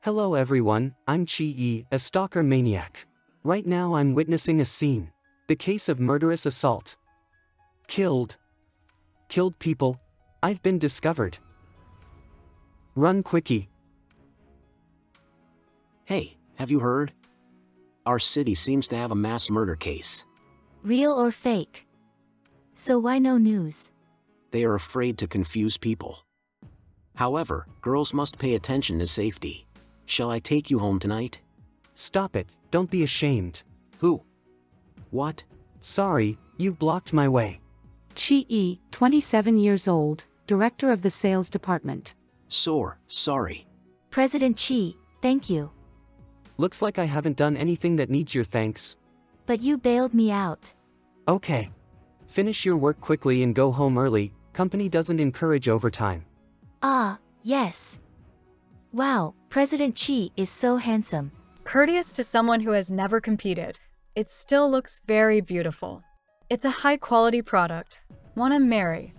Hello everyone, I'm Chi-E, a stalker maniac. Right now I'm witnessing a scene. The case of murderous assault. Killed people. I've been discovered. Run quickie. Hey, have you heard? Our city seems to have a mass murder case. Real or fake? So why no news? They are afraid to confuse people. However, girls must pay attention to safety. Shall I take you home tonight? Stop it, don't be ashamed. Who? What? Sorry, you've blocked my way. Chi-E, 27 years old, director of the sales department. Sorry. President Chi, thank you. Looks like I haven't done anything that needs your thanks. But you bailed me out. Okay. Finish your work quickly and go home early, company doesn't encourage overtime. Ah, yes. Wow, President Chi is so handsome. Courteous to someone who has never competed. It still looks very beautiful. It's a high-quality product. Wanna marry.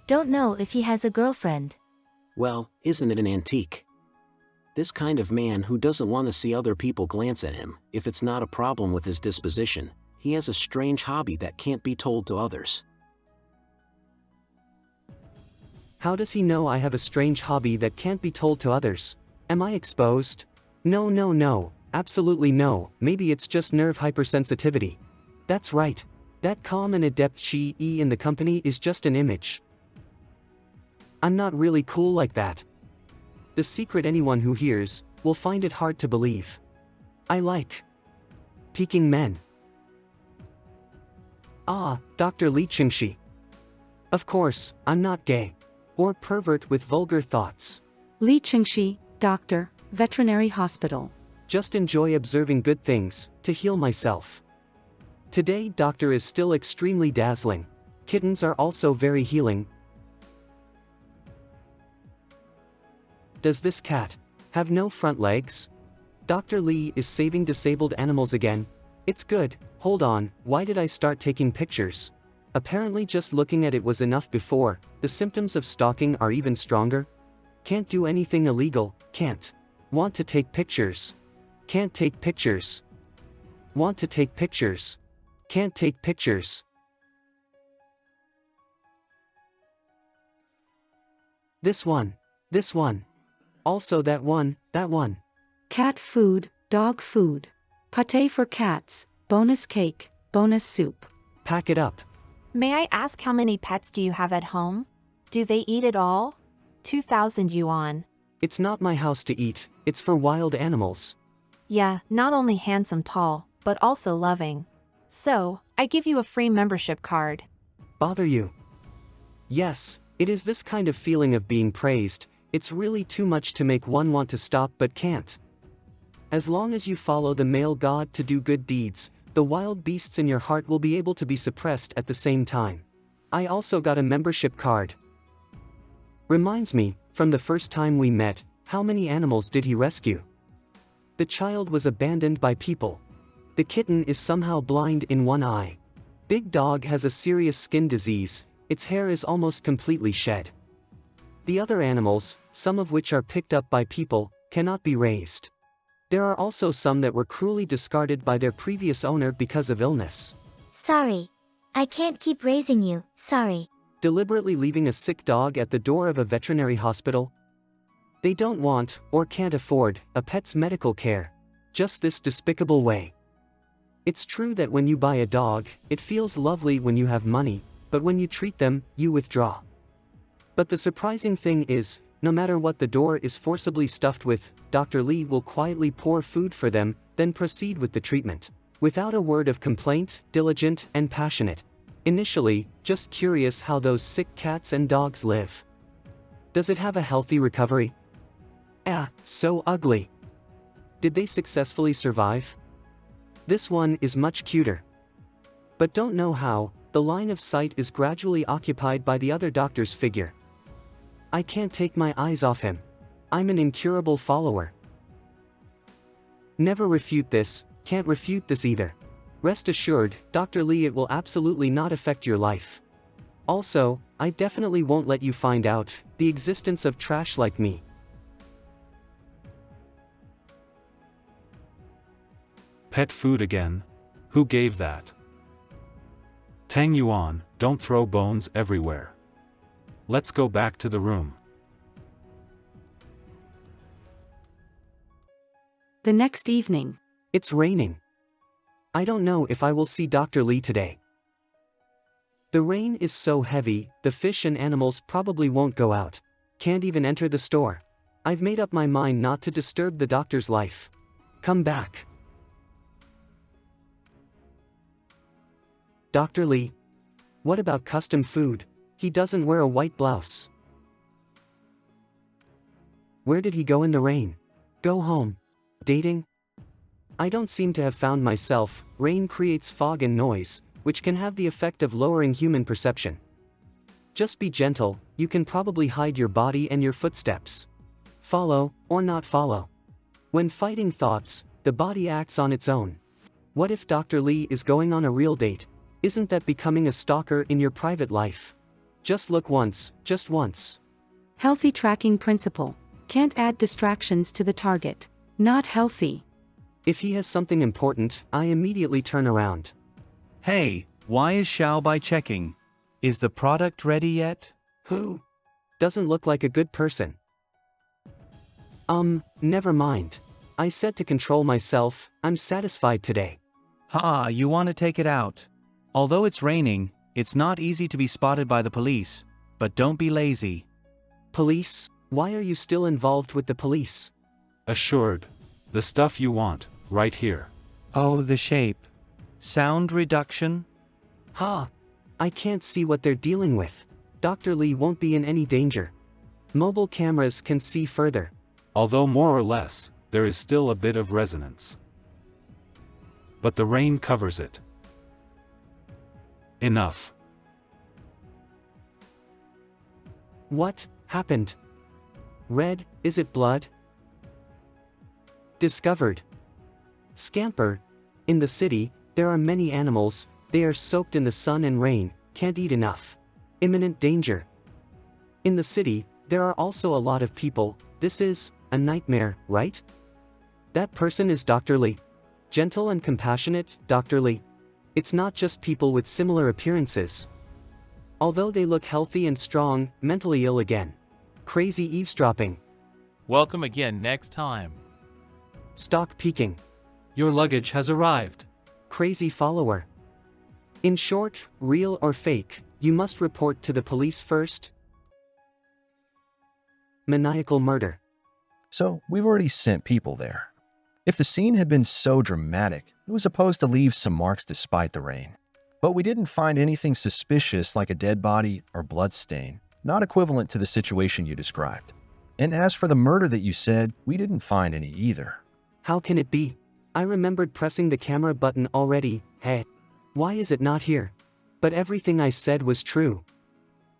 Don't know if he has a girlfriend. Well, isn't it an antique? This kind of man who doesn't want to see other people glance at him, if it's not a problem with his disposition, he has a strange hobby that can't be told to others. How does he know I have a strange hobby that can't be told to others? Am I exposed? No, absolutely no, maybe it's just nerve hypersensitivity. That's right. That calm and adept Chi-E in the company is just an image. I'm not really cool like that. The secret anyone who hears will find it hard to believe. I like peeking men. Ah, Dr. Li Qingxi. Of course, I'm not gay. Or pervert with vulgar thoughts. Li Qingxi, doctor, veterinary hospital. Just enjoy observing good things, to heal myself. Today doctor is still extremely dazzling. Kittens are also very healing. Does this cat have no front legs? Dr. Li is saving disabled animals again. It's good, hold on, why did I start taking pictures? Apparently just looking at it was enough before, the symptoms of stalking are even stronger. Can't do anything illegal, can't. Want to take pictures. Can't take pictures. Want to take pictures. Can't take pictures. This one. Also that one. Cat food, dog food. Pâté for cats, bonus cake, bonus soup. Pack it up. May I ask how many pets do you have at home? Do they eat it all? 2,000 yuan. It's not my house to eat, it's for wild animals. Yeah, not only handsome tall, but also loving. So, I give you a free membership card. Bother you? Yes, it is this kind of feeling of being praised, it's really too much to make one want to stop but can't. As long as you follow the male god to do good deeds, the wild beasts in your heart will be able to be suppressed at the same time. I also got a membership card. Reminds me, from the first time we met, how many animals did he rescue? The child was abandoned by people. The kitten is somehow blind in one eye. Big dog has a serious skin disease, its hair is almost completely shed. The other animals, some of which are picked up by people, cannot be raised. There are also some that were cruelly discarded by their previous owner because of illness. Sorry. I can't keep raising you, sorry. Deliberately leaving a sick dog at the door of a veterinary hospital? They don't want, or can't afford, a pet's medical care. Just this despicable way. It's true that when you buy a dog, it feels lovely when you have money, but when you treat them, you withdraw. But the surprising thing is, no matter what the door is forcibly stuffed with, Dr. Li will quietly pour food for them, then proceed with the treatment. Without a word of complaint, diligent and passionate. Initially, just curious how those sick cats and dogs live. Does it have a healthy recovery? Ah, so ugly. Did they successfully survive? This one is much cuter. But don't know how, the line of sight is gradually occupied by the other doctor's figure. I can't take my eyes off him. I'm an incurable follower. Never refute this, can't refute this either. Rest assured, Dr. Li, it will absolutely not affect your life. Also, I definitely won't let you find out the existence of trash like me. Pet food again? Who gave that? Tang Yuan, don't throw bones everywhere. Let's go back to the room. The next evening. It's raining. I don't know if I will see Dr. Lee today. The rain is so heavy, the fish and animals probably won't go out. Can't even enter the store. I've made up my mind not to disturb the doctor's life. Come back. Dr. Lee. What about custom food? He doesn't wear a white blouse. Where did he go in the rain? Go home. Dating? I don't seem to have found myself. Rain creates fog and noise, which can have the effect of lowering human perception. Just be gentle, you can probably hide your body and your footsteps. Follow, or not follow. When fighting thoughts, the body acts on its own. What if Dr. Lee is going on a real date? Isn't that becoming a stalker in your private life? Just look once, just once. Healthy tracking principle. Can't add distractions to the target. Not healthy. If he has something important, I immediately turn around. Hey, why is Xiaobai checking? Is the product ready yet? Who? Doesn't look like a good person. Never mind. I said to control myself, I'm satisfied today. Ha, you want to take it out. Although it's raining, it's not easy to be spotted by the police, but don't be lazy. Police? Why are you still involved with the police? Assured. The stuff you want, right here. Oh, the shape. Sound reduction? Ha! I can't see what they're dealing with. Dr. Lee won't be in any danger. Mobile cameras can see further. Although more or less, there is still a bit of resonance. But the rain covers it. Enough. What happened? Red, is it blood? Discovered. Scamper. In the city, there are many animals, they are soaked in the sun and rain, can't eat enough. Imminent danger. In the city, there are also a lot of people, this is a nightmare, right? That person is Dr. Lee. Gentle and compassionate, Dr. Lee. It's not just people with similar appearances. Although they look healthy and strong, mentally ill again. Crazy eavesdropping. Welcome again next time. Stock peeking. Your luggage has arrived. Crazy follower. In short, real or fake, you must report to the police first. Maniacal murder. So, we've already sent people there. If the scene had been so dramatic, it was supposed to leave some marks despite the rain. But we didn't find anything suspicious like a dead body or blood stain, not equivalent to the situation you described. And as for the murder that you said, we didn't find any either. How can it be? I remembered pressing the camera button already, hey. Why is it not here? But everything I said was true.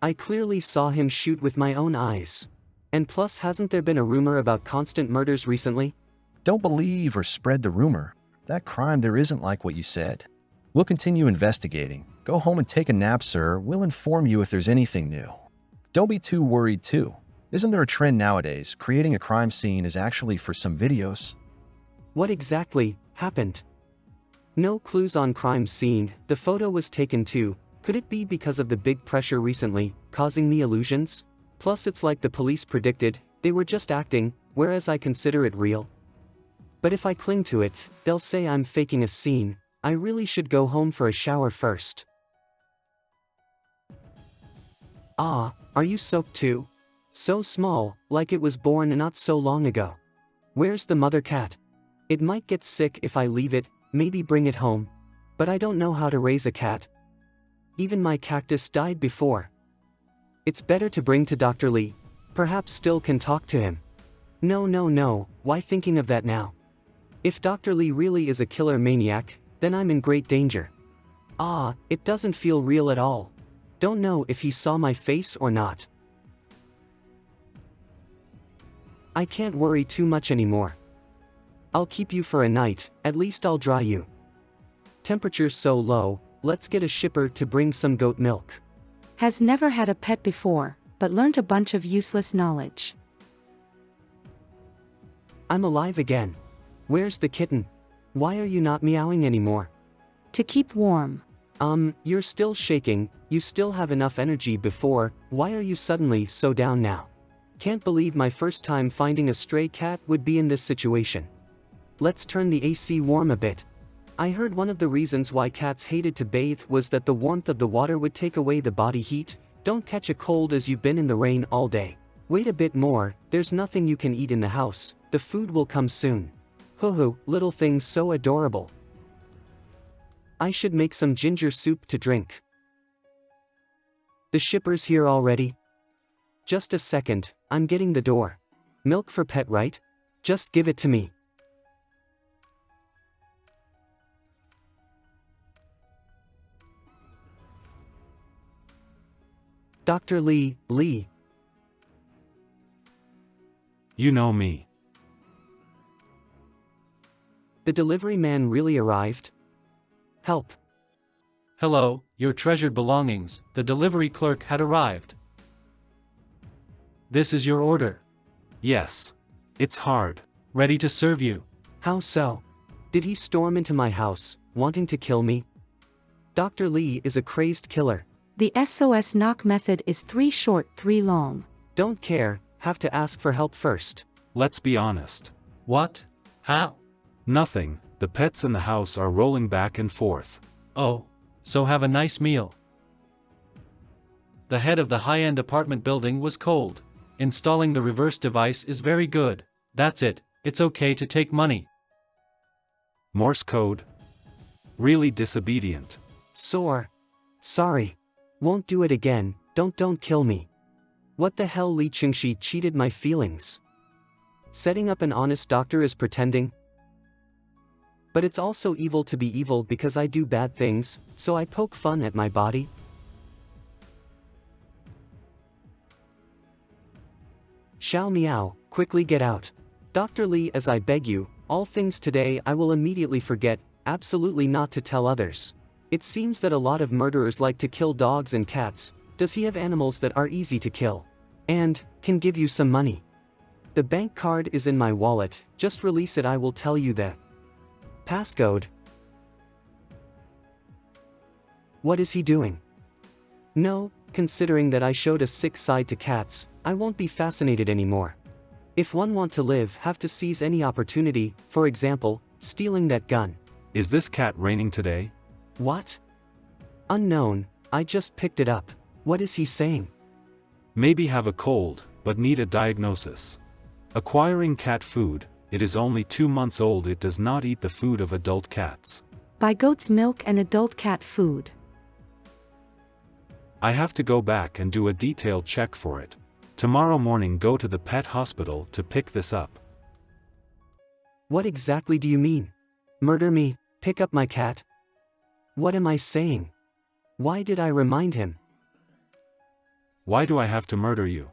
I clearly saw him shoot with my own eyes. And plus, hasn't there been a rumor about constant murders recently? Don't believe or spread the rumor. That crime there isn't like what you said. We'll continue investigating. Go home and take a nap, sir. We'll inform you if there's anything new. Don't be too worried, too. Isn't there a trend nowadays? Creating a crime scene is actually for some videos. What exactly happened? No clues on crime scene, the photo was taken too. Could it be because of the big pressure recently, causing me illusions? Plus it's like the police predicted, they were just acting, whereas I consider it real. But if I cling to it, they'll say I'm faking a scene. I really should go home for a shower first. Ah, are you soaked too? So small, like it was born not so long ago. Where's the mother cat? It might get sick if I leave it, maybe bring it home. But I don't know how to raise a cat. Even my cactus died before. It's better to bring to Dr. Lee. Perhaps still can talk to him. No, why thinking of that now? If Dr. Lee really is a killer maniac, then I'm in great danger. Ah, it doesn't feel real at all. Don't know if he saw my face or not. I can't worry too much anymore. I'll keep you for a night, at least I'll dry you. Temperature's so low, let's get a shipper to bring some goat milk. Has never had a pet before, but learned a bunch of useless knowledge. I'm alive again. Where's the kitten? Why are you not meowing anymore? To keep warm. You're still shaking, you still have enough energy before, why are you suddenly so down now? Can't believe my first time finding a stray cat would be in this situation. Let's turn the AC warm a bit. I heard one of the reasons why cats hated to bathe was that the warmth of the water would take away the body heat. Don't catch a cold as you've been in the rain all day. Wait a bit more, there's nothing you can eat in the house, the food will come soon. Hoo-hoo, little things so adorable. I should make some ginger soup to drink. The shipper's here already? Just a second, I'm getting the door. Milk for pet, right? Just give it to me. Dr. Lee. You know me. The delivery man really arrived? Help. Hello, your treasured belongings, the delivery clerk had arrived. This is your order. Yes. It's hard. Ready to serve you. How so? Did he storm into my house, wanting to kill me? Dr. Lee is a crazed killer. The SOS knock method is 3 short, 3 long. Don't care, have to ask for help first. Let's be honest. What? How? Nothing, the pets in the house are rolling back and forth. Oh, so have a nice meal. The head of the high-end apartment building was cold. Installing the reverse device is very good. That's it, it's okay to take money. Morse code? Really disobedient. Sorry. Won't do it again, don't kill me. What the hell, Li Qingxi cheated my feelings. Setting up an honest doctor is pretending. But it's also evil to be evil because I do bad things, so I poke fun at my body. Xiao Miao, quickly get out. Dr. Lee, as I beg you, all things today I will immediately forget, absolutely not to tell others. It seems that a lot of murderers like to kill dogs and cats. Does he have animals that are easy to kill? And can give you some money? The bank card is in my wallet, just release it, I will tell you the passcode. What is he doing? No, considering that I showed a sick side to cats, I won't be fascinated anymore. If one want to live, have to seize any opportunity, for example, stealing that gun. Is this cat raining today? What? Unknown, I just picked it up. What is he saying? Maybe have a cold, but need a diagnosis. Acquiring cat food, it is only 2 months old, it does not eat the food of adult cats. Buy goat's milk and adult cat food. I have to go back and do a detailed check for it. Tomorrow morning go to the pet hospital to pick this up. What exactly do you mean? Murder me, pick up my cat? What am I saying? Why did I remind him? Why do I have to murder you?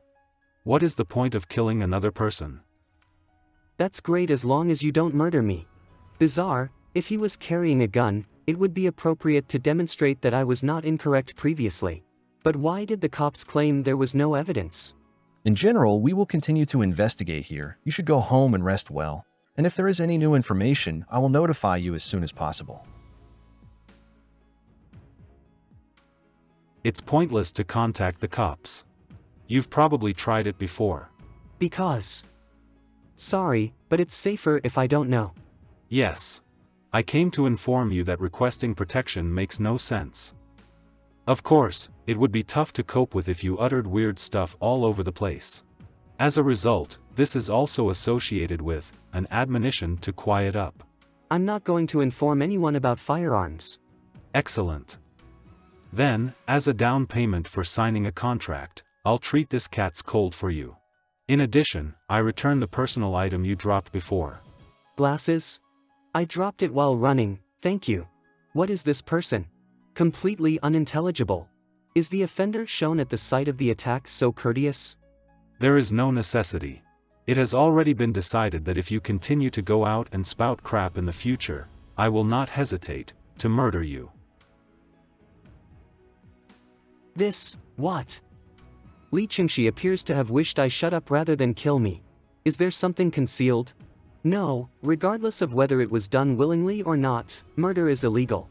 What is the point of killing another person? That's great as long as you don't murder me. Bizarre, if he was carrying a gun, it would be appropriate to demonstrate that I was not incorrect previously. But why did the cops claim there was no evidence? In general, we will continue to investigate here. You should go home and rest well. And if there is any new information, I will notify you as soon as possible. It's pointless to contact the cops. You've probably tried it before. Because. Sorry, but it's safer if I don't know. Yes. I came to inform you that requesting protection makes no sense. Of course, it would be tough to cope with if you uttered weird stuff all over the place. As a result, this is also associated with an admonition to quiet up. I'm not going to inform anyone about firearms. Excellent. Then, as a down payment for signing a contract, I'll treat this cat's cold for you. In addition, I return the personal item you dropped before. Glasses? I dropped it while running, thank you. What is this person? Completely unintelligible. Is the offender shown at the site of the attack so courteous? There is no necessity. It has already been decided that if you continue to go out and spout crap in the future, I will not hesitate to murder you. What? Li Qingxi appears to have wished I shut up rather than kill me. Is there something concealed? No, regardless of whether it was done willingly or not, murder is illegal.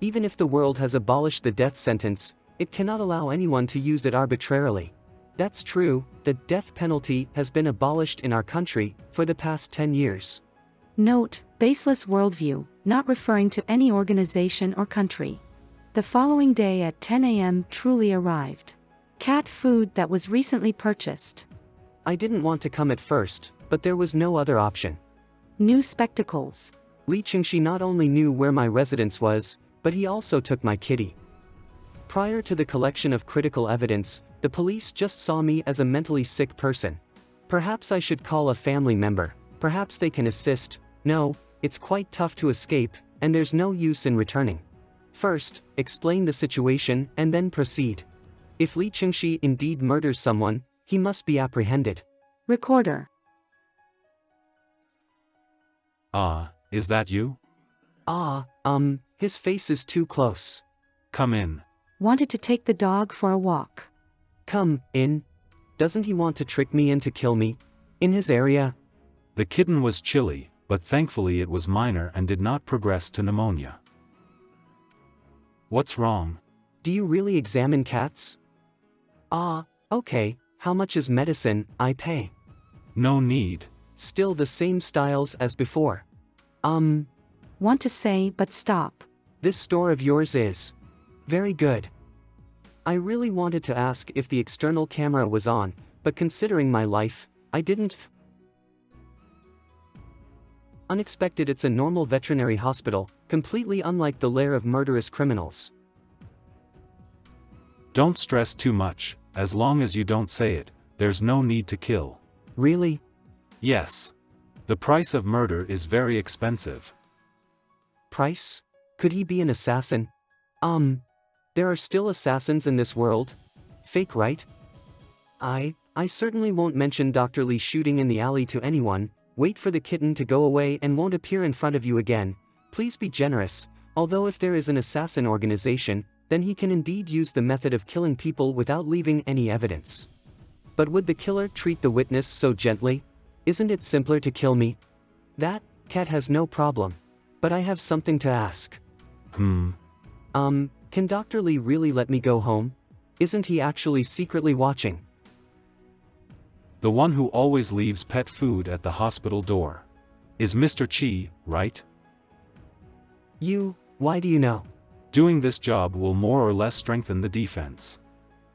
Even if the world has abolished the death sentence, it cannot allow anyone to use it arbitrarily. That's true, the death penalty has been abolished in our country for the past 10 years. Note, baseless worldview, not referring to any organization or country. The following day at 10 a.m. truly arrived. Cat food that was recently purchased. I didn't want to come at first, but there was no other option. New spectacles. Li Qingxi not only knew where my residence was, but he also took my kitty. Prior to the collection of critical evidence, the police just saw me as a mentally sick person. Perhaps I should call a family member, perhaps they can assist. No, it's quite tough to escape, and there's no use in returning. First, explain the situation and then proceed. If Li Qingxi indeed murders someone, he must be apprehended. Recorder. Is that you? His face is too close. Come in. Wanted to take the dog for a walk. Come in. Doesn't he want to trick me into kill me? In his area? The kitten was chilly, but thankfully it was minor and did not progress to pneumonia. What's wrong? Do you really examine cats? Okay, how much is medicine? I pay. No need. Still the same styles as before. Want to say but stop. This store of yours is very good. I really wanted to ask if the external camera was on, but considering my life, I didn't. Unexpected, it's a normal veterinary hospital, completely unlike the lair of murderous criminals. Don't stress too much, as long as you don't say it, there's no need to kill. Really? Yes. The price of murder is very expensive. Price? Could he be an assassin? There are still assassins in this world? Fake, right? I certainly won't mention Dr. Lee shooting in the alley to anyone. Wait for the kitten to go away and won't appear in front of you again. Please be generous, although if there is an assassin organization, then he can indeed use the method of killing people without leaving any evidence. But would the killer treat the witness so gently? Isn't it simpler to kill me? That cat has no problem. But I have something to ask. Can Dr. Lee really let me go home? Isn't he actually secretly watching? The one who always leaves pet food at the hospital door. Is Mr. Chi, right? Why do you know? Doing this job will more or less strengthen the defense.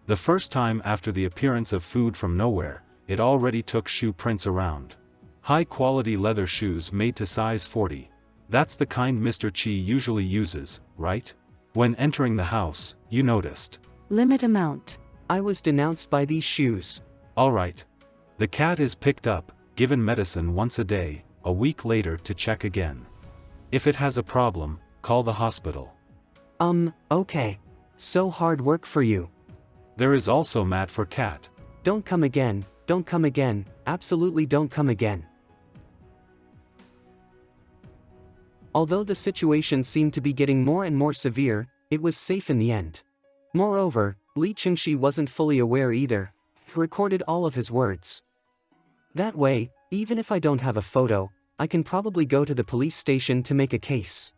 The first time after the appearance of food from nowhere, it already took shoe prints around. High-quality leather shoes made to size 40. That's the kind Mr. Chi usually uses, right? When entering the house, you noticed. Limit amount. I was denounced by these shoes. Alright. The cat is picked up, given medicine once a day, a week later to check again. If it has a problem, call the hospital. Okay. So hard work for you. There is also mat for cat. Don't come again, absolutely don't come again. Although the situation seemed to be getting more and more severe, it was safe in the end. Moreover, Li Qingxi wasn't fully aware either. He recorded all of his words. That way, even if I don't have a photo, I can probably go to the police station to make a case.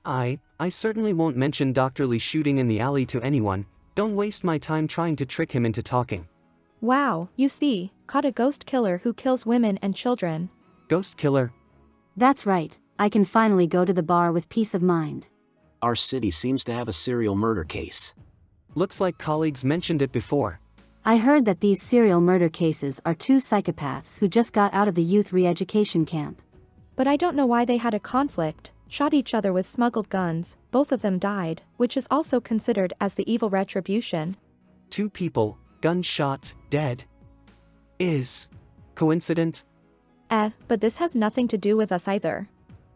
I certainly won't mention Dr. Lee shooting in the alley to anyone. Don't waste my time trying to trick him into talking. Wow, you see, caught a ghost killer who kills women and children. Ghost killer? That's right, I can finally go to the bar with peace of mind. Our city seems to have a serial murder case. Looks like colleagues mentioned it before. I heard that these serial murder cases are two psychopaths who just got out of the youth re-education camp. But I don't know why they had a conflict, shot each other with smuggled guns, both of them died, which is also considered as the evil retribution. 2 people, gunshot, dead. Is coincident? But this has nothing to do with us either.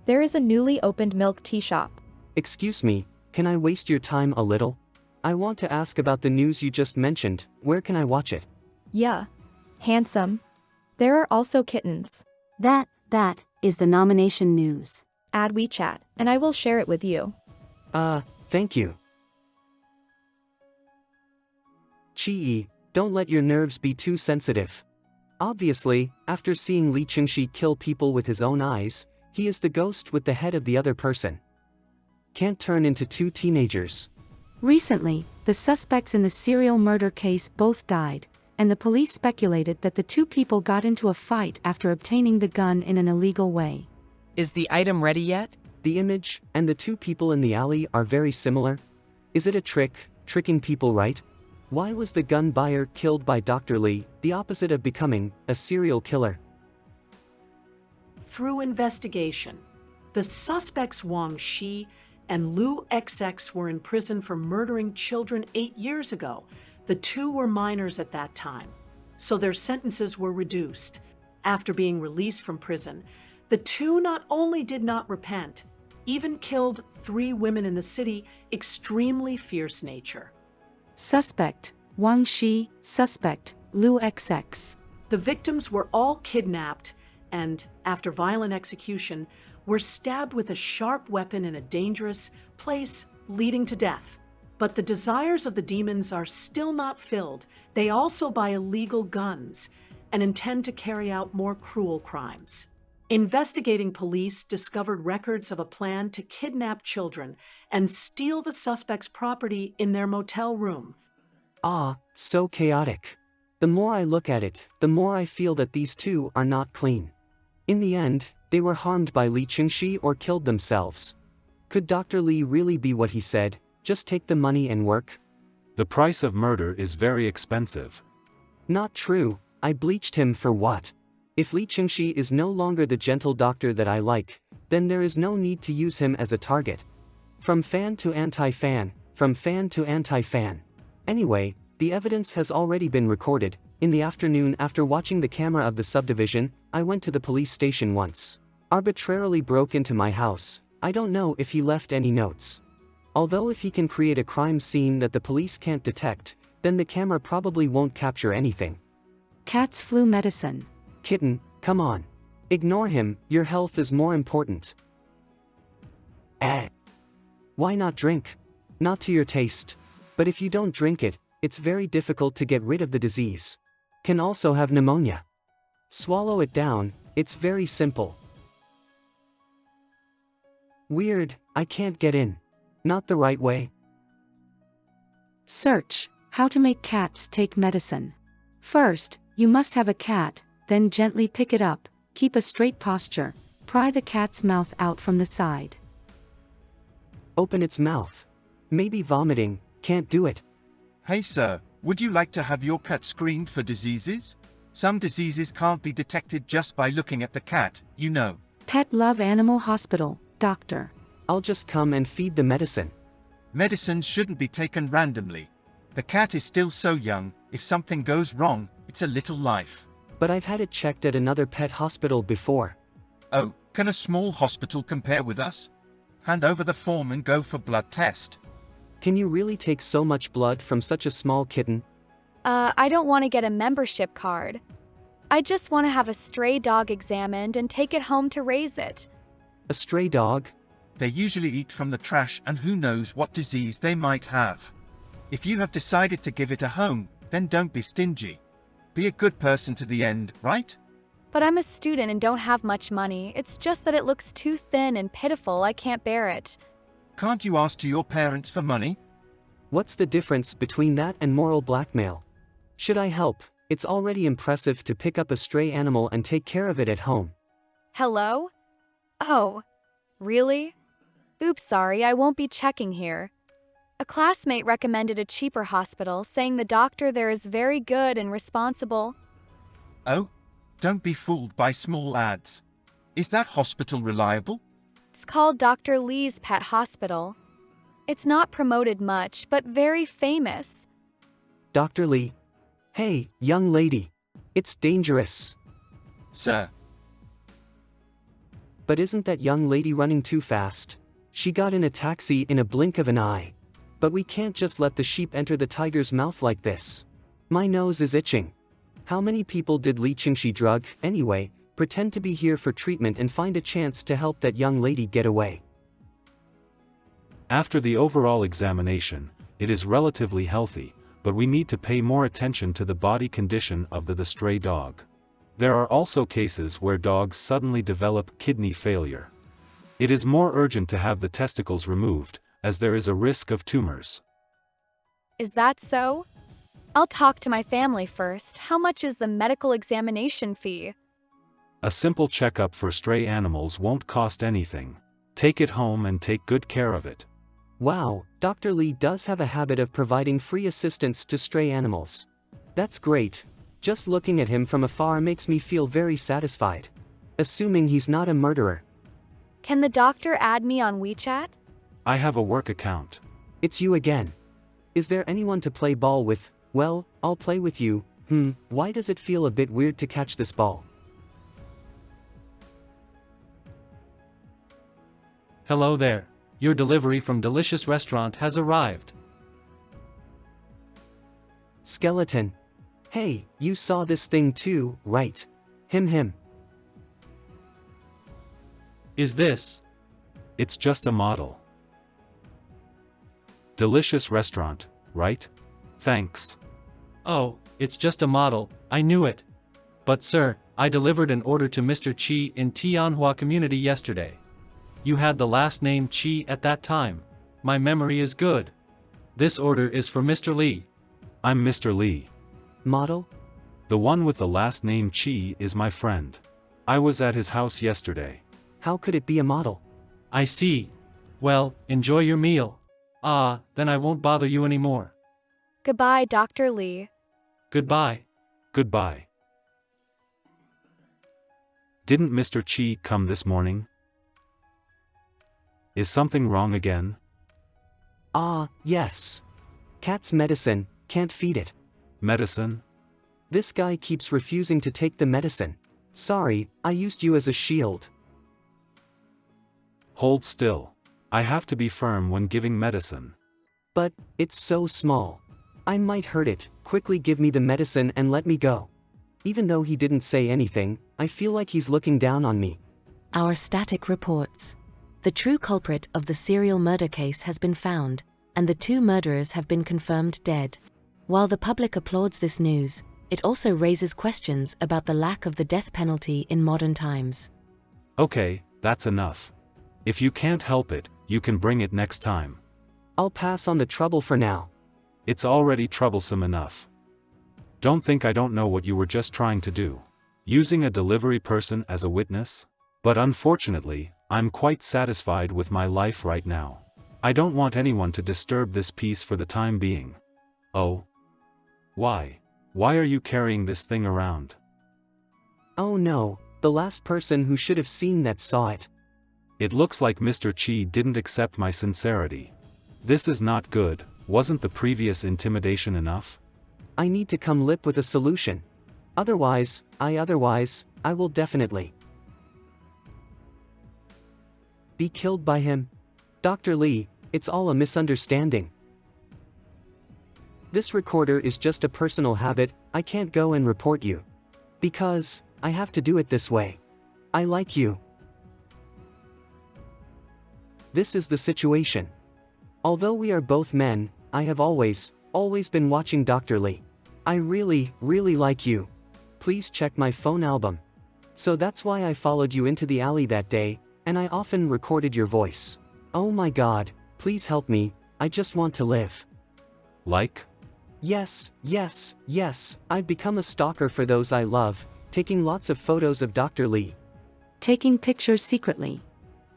There is a newly opened milk tea shop. Excuse me, can I waste your time a little? I want to ask about the news you just mentioned. Where can I watch it? Yeah. Handsome. There are also kittens. That is the nomination news. Add WeChat, and I will share it with you. Thank you. Chi, don't let your nerves be too sensitive. Obviously, after seeing Li Qingxi kill people with his own eyes, he is the ghost with the head of the other person. Can't turn into two teenagers. Recently, the suspects in the serial murder case both died, and the police speculated that the two people got into a fight after obtaining the gun in an illegal way. Is the item ready yet? The image and the two people in the alley are very similar. Is it a trick, tricking people, right? Why was the gun buyer killed by Dr. Li, the opposite of becoming a serial killer? Through investigation, the suspects Wang Shi and Lu XX were in prison for murdering children 8 years ago. The two were minors at that time, so their sentences were reduced. After being released from prison, the two not only did not repent, even killed 3 women in the city, extremely fierce nature. Suspect, Wang Shi, suspect, Lu XX. The victims were all kidnapped and, after violent execution, were stabbed with a sharp weapon in a dangerous place, leading to death. But the desires of the demons are still not filled. They also buy illegal guns and intend to carry out more cruel crimes. Investigating police discovered records of a plan to kidnap children and steal the suspect's property in their motel room. Ah, so chaotic. The more I look at it, the more I feel that these two are not clean. In the end, they were harmed by Li Qingxi or killed themselves. Could Dr. Li really be what he said, just take the money and work? The price of murder is very expensive. Not true. I bleached him for what? If Li Qingxi is no longer the gentle doctor that I like, then there is no need to use him as a target. From fan to anti-fan, from fan to anti-fan. Anyway, the evidence has already been recorded. In the afternoon after watching the camera of the subdivision, I went to the police station once. Arbitrarily broke into my house. I don't know if he left any notes. Although if he can create a crime scene that the police can't detect, then the camera probably won't capture anything. Cat's flu medicine. Kitten, come on. Ignore him, your health is more important. Why not drink? Not to your taste. But if you don't drink it, it's very difficult to get rid of the disease. Can also have pneumonia. Swallow it down, it's very simple. Weird, I can't get in. Not the right way. Search, how to make cats take medicine. First, you must have a cat, then gently pick it up, keep a straight posture, pry the cat's mouth out from the side. Open its mouth. Maybe vomiting, can't do it. Hey sir, would you like to have your cat screened for diseases? Some diseases can't be detected just by looking at the cat, you know. Pet Love Animal Hospital, doctor. I'll just come and feed the medicine. Medicine shouldn't be taken randomly. The cat is still so young, if something goes wrong, it's a little life. But I've had it checked at another pet hospital before. Oh, can a small hospital compare with us? Hand over the form and go for blood test. Can you really take so much blood from such a small kitten? I don't want to get a membership card. I just want to have a stray dog examined and take it home to raise it. A stray dog? They usually eat from the trash and who knows what disease they might have. If you have decided to give it a home, then don't be stingy. Be a good person to the end, right? But I'm a student and don't have much money. It's just that it looks too thin and pitiful. I can't bear it. Can't you ask to your parents for money? What's the difference between that and moral blackmail? Should I help? It's already impressive to pick up a stray animal and take care of it at home. Hello? Oh, really? Oops, sorry, I won't be checking here. A classmate recommended a cheaper hospital, saying the doctor there is very good and responsible. Oh, don't be fooled by small ads. Is that hospital reliable? It's called Dr. Lee's Pet Hospital. It's not promoted much, but very famous. Dr. Lee. Hey, young lady. It's dangerous. Sir. But isn't that young lady running too fast? She got in a taxi in a blink of an eye. But we can't just let the sheep enter the tiger's mouth like this. My nose is itching. How many people did Li Qingxi drug, anyway, pretend to be here for treatment and find a chance to help that young lady get away? After the overall examination, it is relatively healthy, but we need to pay more attention to the body condition of the stray dog. There are also cases where dogs suddenly develop kidney failure. It is more urgent to have the testicles removed, as there is a risk of tumors. Is that so? I'll talk to my family first. How much is the medical examination fee? A simple checkup for stray animals won't cost anything. Take it home and take good care of it. Wow, Dr. Lee does have a habit of providing free assistance to stray animals. That's great. Just looking at him from afar makes me feel very satisfied. Assuming he's not a murderer. Can the doctor add me on WeChat? I have a work account. It's you again. Is there anyone to play ball with? Well, I'll play with you. Why does it feel a bit weird to catch this ball? Hello there. Your delivery from Delicious Restaurant has arrived. Skeleton. Hey, you saw this thing too, right? Him. Is this? It's just a model. Delicious Restaurant, right? Thanks. Oh, it's just a model, I knew it. But sir, I delivered an order to Mr. Chi in Tianhua community yesterday. You had the last name Chi at that time. My memory is good. This order is for Mr. Lee. I'm Mr. Lee. Model? The one with the last name Chi is my friend. I was at his house yesterday. How could it be a model? I see. Well, enjoy your meal. Then I won't bother you anymore. Goodbye, Dr. Lee. Goodbye. Goodbye. Didn't Mr. Chi come this morning? Is something wrong again? Yes. Cat's medicine, can't feed it. Medicine? This guy keeps refusing to take the medicine. Sorry, I used you as a shield. Hold still. I have to be firm when giving medicine. But, it's so small. I might hurt it. Quickly give me the medicine and let me go. Even though he didn't say anything, I feel like he's looking down on me. Our static reports. The true culprit of the serial murder case has been found, and the 2 murderers have been confirmed dead. While the public applauds this news, it also raises questions about the lack of the death penalty in modern times. Okay, that's enough. If you can't help it, you can bring it next time. I'll pass on the trouble for now. It's already troublesome enough. Don't think I don't know what you were just trying to do. Using a delivery person as a witness? But unfortunately, I'm quite satisfied with my life right now. I don't want anyone to disturb this peace for the time being. Oh? Why? Why are you carrying this thing around? Oh no, the last person who should have seen that saw it. It looks like Mr. Chi didn't accept my sincerity. This is not good. Wasn't the previous intimidation enough? I need to come lip with a solution. Otherwise, I will definitely be killed by him. Dr. Lee, it's all a misunderstanding. This recorder is just a personal habit. I can't go and report you. Because, I have to do it this way. I like you. This is the situation. Although we are both men, I have always been watching Dr. Lee. I really like you. Please check my phone album. So that's why I followed you into the alley that day, and I often recorded your voice. Oh my god, please help me, I just want to live. Like? Yes, I've become a stalker for those I love, taking lots of photos of Dr. Lee. Taking pictures secretly.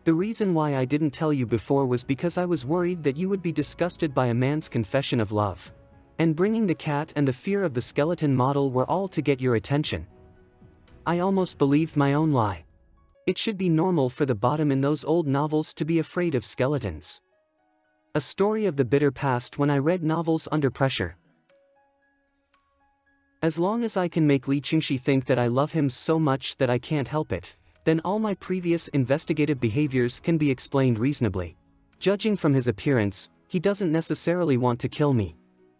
The reason why I didn't tell you before was because I was worried that you would be disgusted by a man's confession of love. And bringing the cat and the fear of the skeleton model were all to get your attention. I almost believed my own lie. It should be normal for the bottom in those old novels to be afraid of skeletons. A story of the bitter past when I read novels under pressure. As long as I can make Li Qingxi think that I love him so much that I can't help it, then all my previous investigative behaviors can be explained reasonably. Judging from his appearance, he doesn't necessarily want to kill me.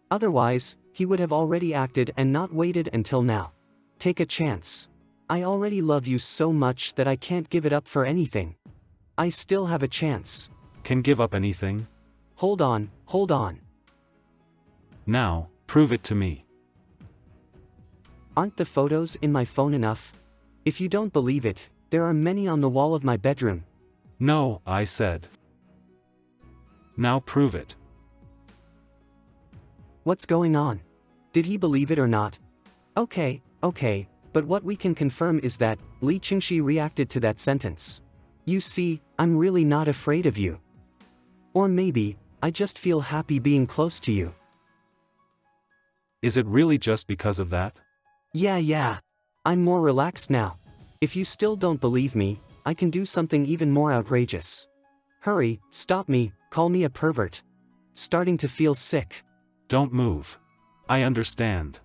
Otherwise, he would have already acted and not waited until now. Take a chance. I already love you so much that I can't give it up for anything. I still have a chance. Can give up anything? Hold on. Now, prove it to me. Aren't the photos in my phone enough? If you don't believe it, there are many on the wall of my bedroom. No, I said. Now prove it. What's going on? Did he believe it or not? Okay, but what we can confirm is that Li Qingxi reacted to that sentence. You see, I'm really not afraid of you. Or maybe, I just feel happy being close to you. Is it really just because of that? Yeah. I'm more relaxed now. If you still don't believe me, I can do something even more outrageous. Hurry, stop me, call me a pervert. Starting to feel sick. Don't move. I understand.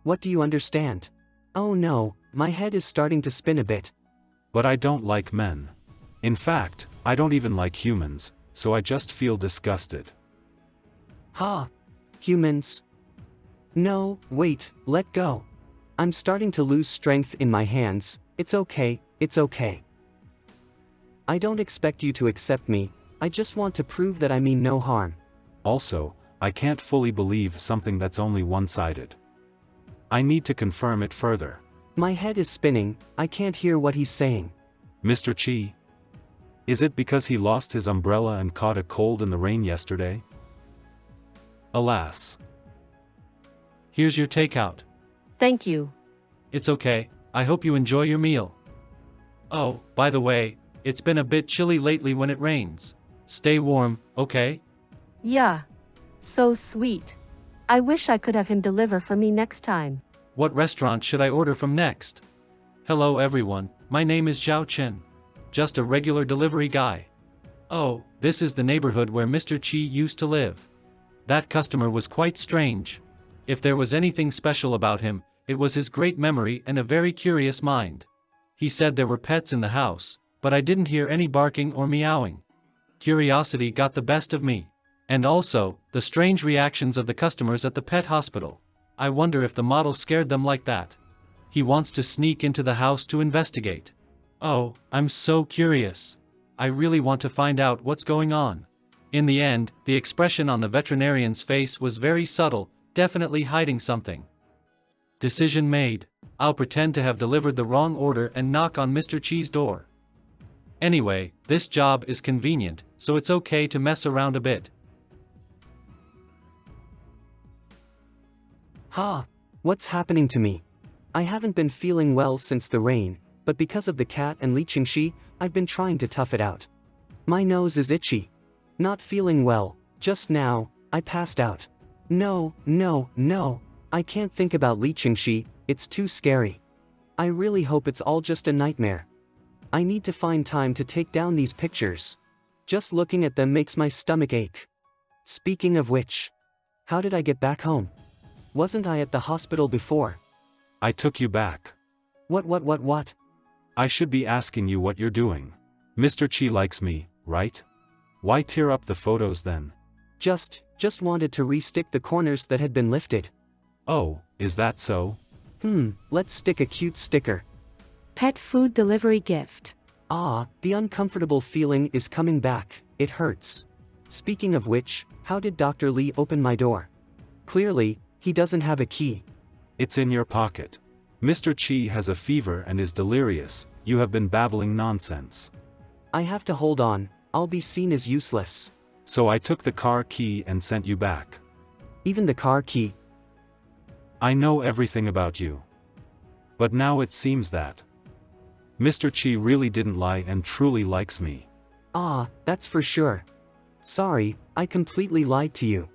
What do you understand? Oh no, my head is starting to spin a bit. But I don't like men. In fact, I don't even like humans, so I just feel disgusted. Ha! Humans? No, wait, let go. I'm starting to lose strength in my hands. It's okay. I don't expect you to accept me, I just want to prove that I mean no harm. Also, I can't fully believe something that's only one-sided. I need to confirm it further. My head is spinning, I can't hear what he's saying. Mr. Chi? Is it because he lost his umbrella and caught a cold in the rain yesterday? Alas. Here's your takeout. Thank you. It's okay, I hope you enjoy your meal. Oh, by the way, it's been a bit chilly lately when it rains. Stay warm, okay? Yeah. So sweet. I wish I could have him deliver for me next time. What restaurant should I order from next? Hello everyone, my name is Zhao Chen. Just a regular delivery guy. Oh, this is the neighborhood where Mr. Chi used to live. That customer was quite strange. If there was anything special about him, it was his great memory and a very curious mind. He said there were pets in the house, but I didn't hear any barking or meowing. Curiosity got the best of me. And also, the strange reactions of the customers at the pet hospital. I wonder if the model scared them like that. He wants to sneak into the house to investigate. Oh, I'm so curious. I really want to find out what's going on. In the end, the expression on the veterinarian's face was very subtle, definitely hiding something. Decision made. I'll pretend to have delivered the wrong order and knock on Mr. Chi's door. Anyway, this job is convenient, so it's okay to mess around a bit. Ha! What's happening to me? I haven't been feeling well since the rain, but because of the cat and Li Qingxi, I've been trying to tough it out. My nose is itchy. Not feeling well, just now, I passed out. No, I can't think about Li Qingxi, it's too scary. I really hope it's all just a nightmare. I need to find time to take down these pictures. Just looking at them makes my stomach ache. Speaking of which, how did I get back home? Wasn't I at the hospital before? I took you back. What? I should be asking you what you're doing. Mr. Chi likes me, right? Why tear up the photos then? Just wanted to re-stick the corners that had been lifted. Oh, is that so? Let's stick a cute sticker. Pet food delivery gift. Ah, the uncomfortable feeling is coming back, it hurts. Speaking of which, how did Dr. Li open my door? Clearly, he doesn't have a key. It's in your pocket. Mr. Chi has a fever and is delirious, you have been babbling nonsense. I have to hold on, I'll be seen as useless. So I took the car key and sent you back. Even the car key? I know everything about you. But now it seems that Mr. Chi really didn't lie and truly likes me. Ah, that's for sure. Sorry, I completely lied to you.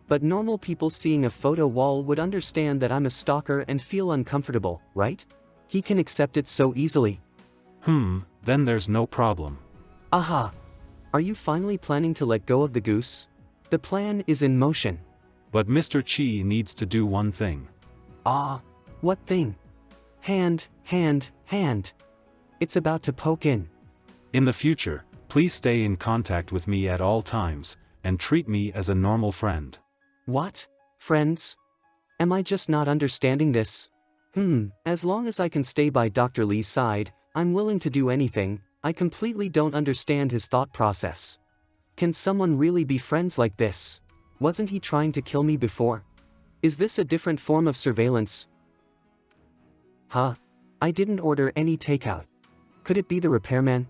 But normal people seeing a photo wall would understand that I'm a stalker and feel uncomfortable, right? He can accept it so easily. Then there's no problem. Aha! Are you finally planning to let go of the goose? The plan is in motion. But Mr. Chi needs to do one thing. Ah, what thing? Hand. It's about to poke in. In the future, please stay in contact with me at all times, and treat me as a normal friend. What? Friends? Am I just not understanding this? As long as I can stay by Dr. Li's side, I'm willing to do anything. I completely don't understand his thought process. Can someone really be friends like this? Wasn't he trying to kill me before? Is this a different form of surveillance? Huh? I didn't order any takeout. Could it be the repairman?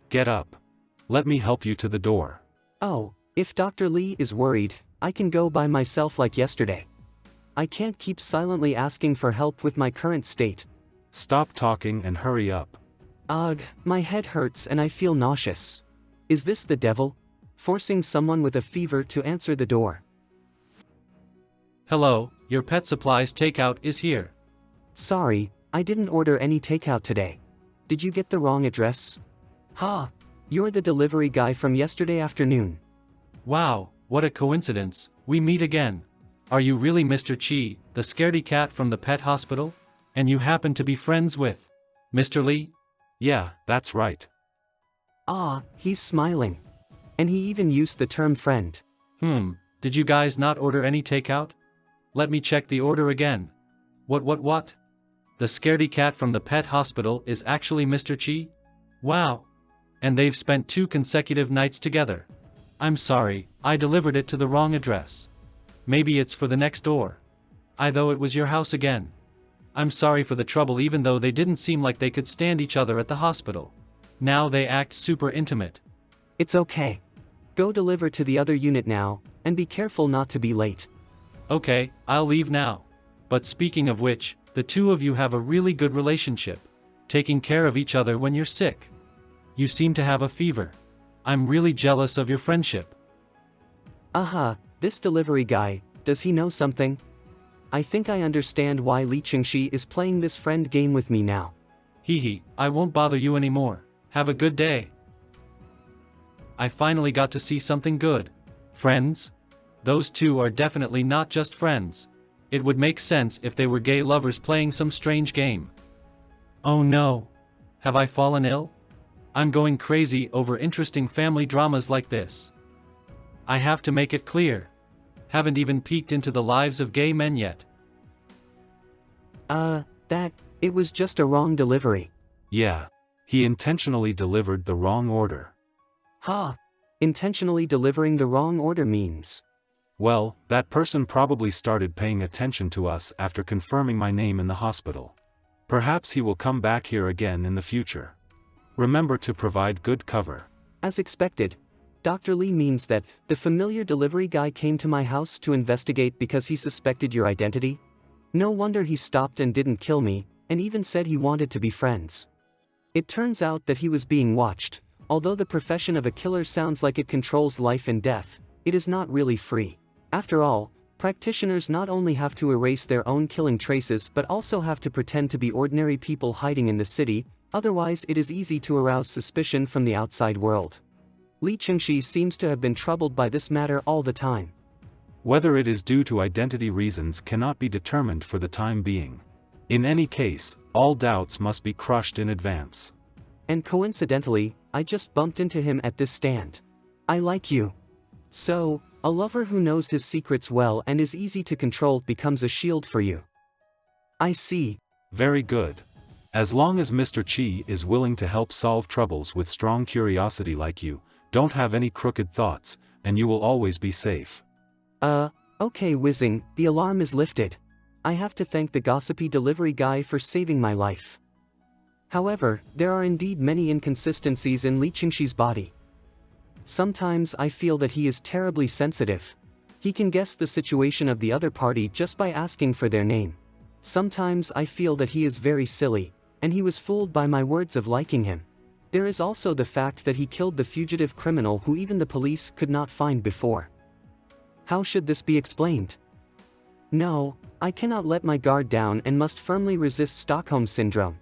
Get up. Let me help you to the door. Oh, if Dr. Lee is worried, I can go by myself like yesterday. I can't keep silently asking for help with my current state. Stop talking and hurry up. Ugh, my head hurts and I feel nauseous. Is this the devil? Forcing someone with a fever to answer the door. Hello, your pet supplies takeout is here. Sorry, I didn't order any takeout today. Did you get the wrong address? Ha! You're the delivery guy from yesterday afternoon. Wow, what a coincidence, we meet again. Are you really Mr. Chi, the scaredy cat from the pet hospital? And you happen to be friends with Mr. Lee? Yeah, that's right. Ah, he's smiling. And he even used the term friend. Did you guys not order any takeout? Let me check the order again. What? The scaredy cat from the pet hospital is actually Mr. Chi? Wow. And they've spent 2 consecutive nights together. I'm sorry, I delivered it to the wrong address. Maybe it's for the next door. Though it was your house again. I'm sorry for the trouble even though they didn't seem like they could stand each other at the hospital. Now they act super intimate. It's okay. Go deliver to the other unit now, and be careful not to be late. Okay, I'll leave now. But speaking of which, the two of you have a really good relationship, taking care of each other when you're sick. You seem to have a fever. I'm really jealous of your friendship. Aha, this delivery guy, does he know something? I think I understand why Li Qingxi is playing this friend game with me now. Hee, I won't bother you anymore. Have a good day. I finally got to see something good. Friends? Those two are definitely not just friends. It would make sense if they were gay lovers playing some strange game. Oh no. Have I fallen ill? I'm going crazy over interesting family dramas like this. I have to make it clear. Haven't even peeked into the lives of gay men yet. It was just a wrong delivery. Yeah. He intentionally delivered the wrong order. Ha! Intentionally delivering the wrong order means. Well, that person probably started paying attention to us after confirming my name in the hospital. Perhaps he will come back here again in the future. Remember to provide good cover. As expected, Dr. Lee means that the familiar delivery guy came to my house to investigate because he suspected your identity? No wonder he stopped and didn't kill me, and even said he wanted to be friends. It turns out that he was being watched. Although the profession of a killer sounds like it controls life and death, it is not really free. After all, practitioners not only have to erase their own killing traces but also have to pretend to be ordinary people hiding in the city, otherwise it is easy to arouse suspicion from the outside world. Li Qingxi seems to have been troubled by this matter all the time. Whether it is due to identity reasons cannot be determined for the time being. In any case, all doubts must be crushed in advance. And coincidentally, I just bumped into him at this stand. I like you. So, a lover who knows his secrets well and is easy to control becomes a shield for you. I see. Very good. As long as Mr. Chi is willing to help solve troubles with strong curiosity like you, don't have any crooked thoughts, and you will always be safe. Okay whizzing, the alarm is lifted. I have to thank the gossipy delivery guy for saving my life. However, there are indeed many inconsistencies in Li Qingxi's body. Sometimes I feel that he is terribly sensitive. He can guess the situation of the other party just by asking for their name. Sometimes I feel that he is very silly, and he was fooled by my words of liking him. There is also the fact that he killed the fugitive criminal who even the police could not find before. How should this be explained? No, I cannot let my guard down and must firmly resist Stockholm Syndrome.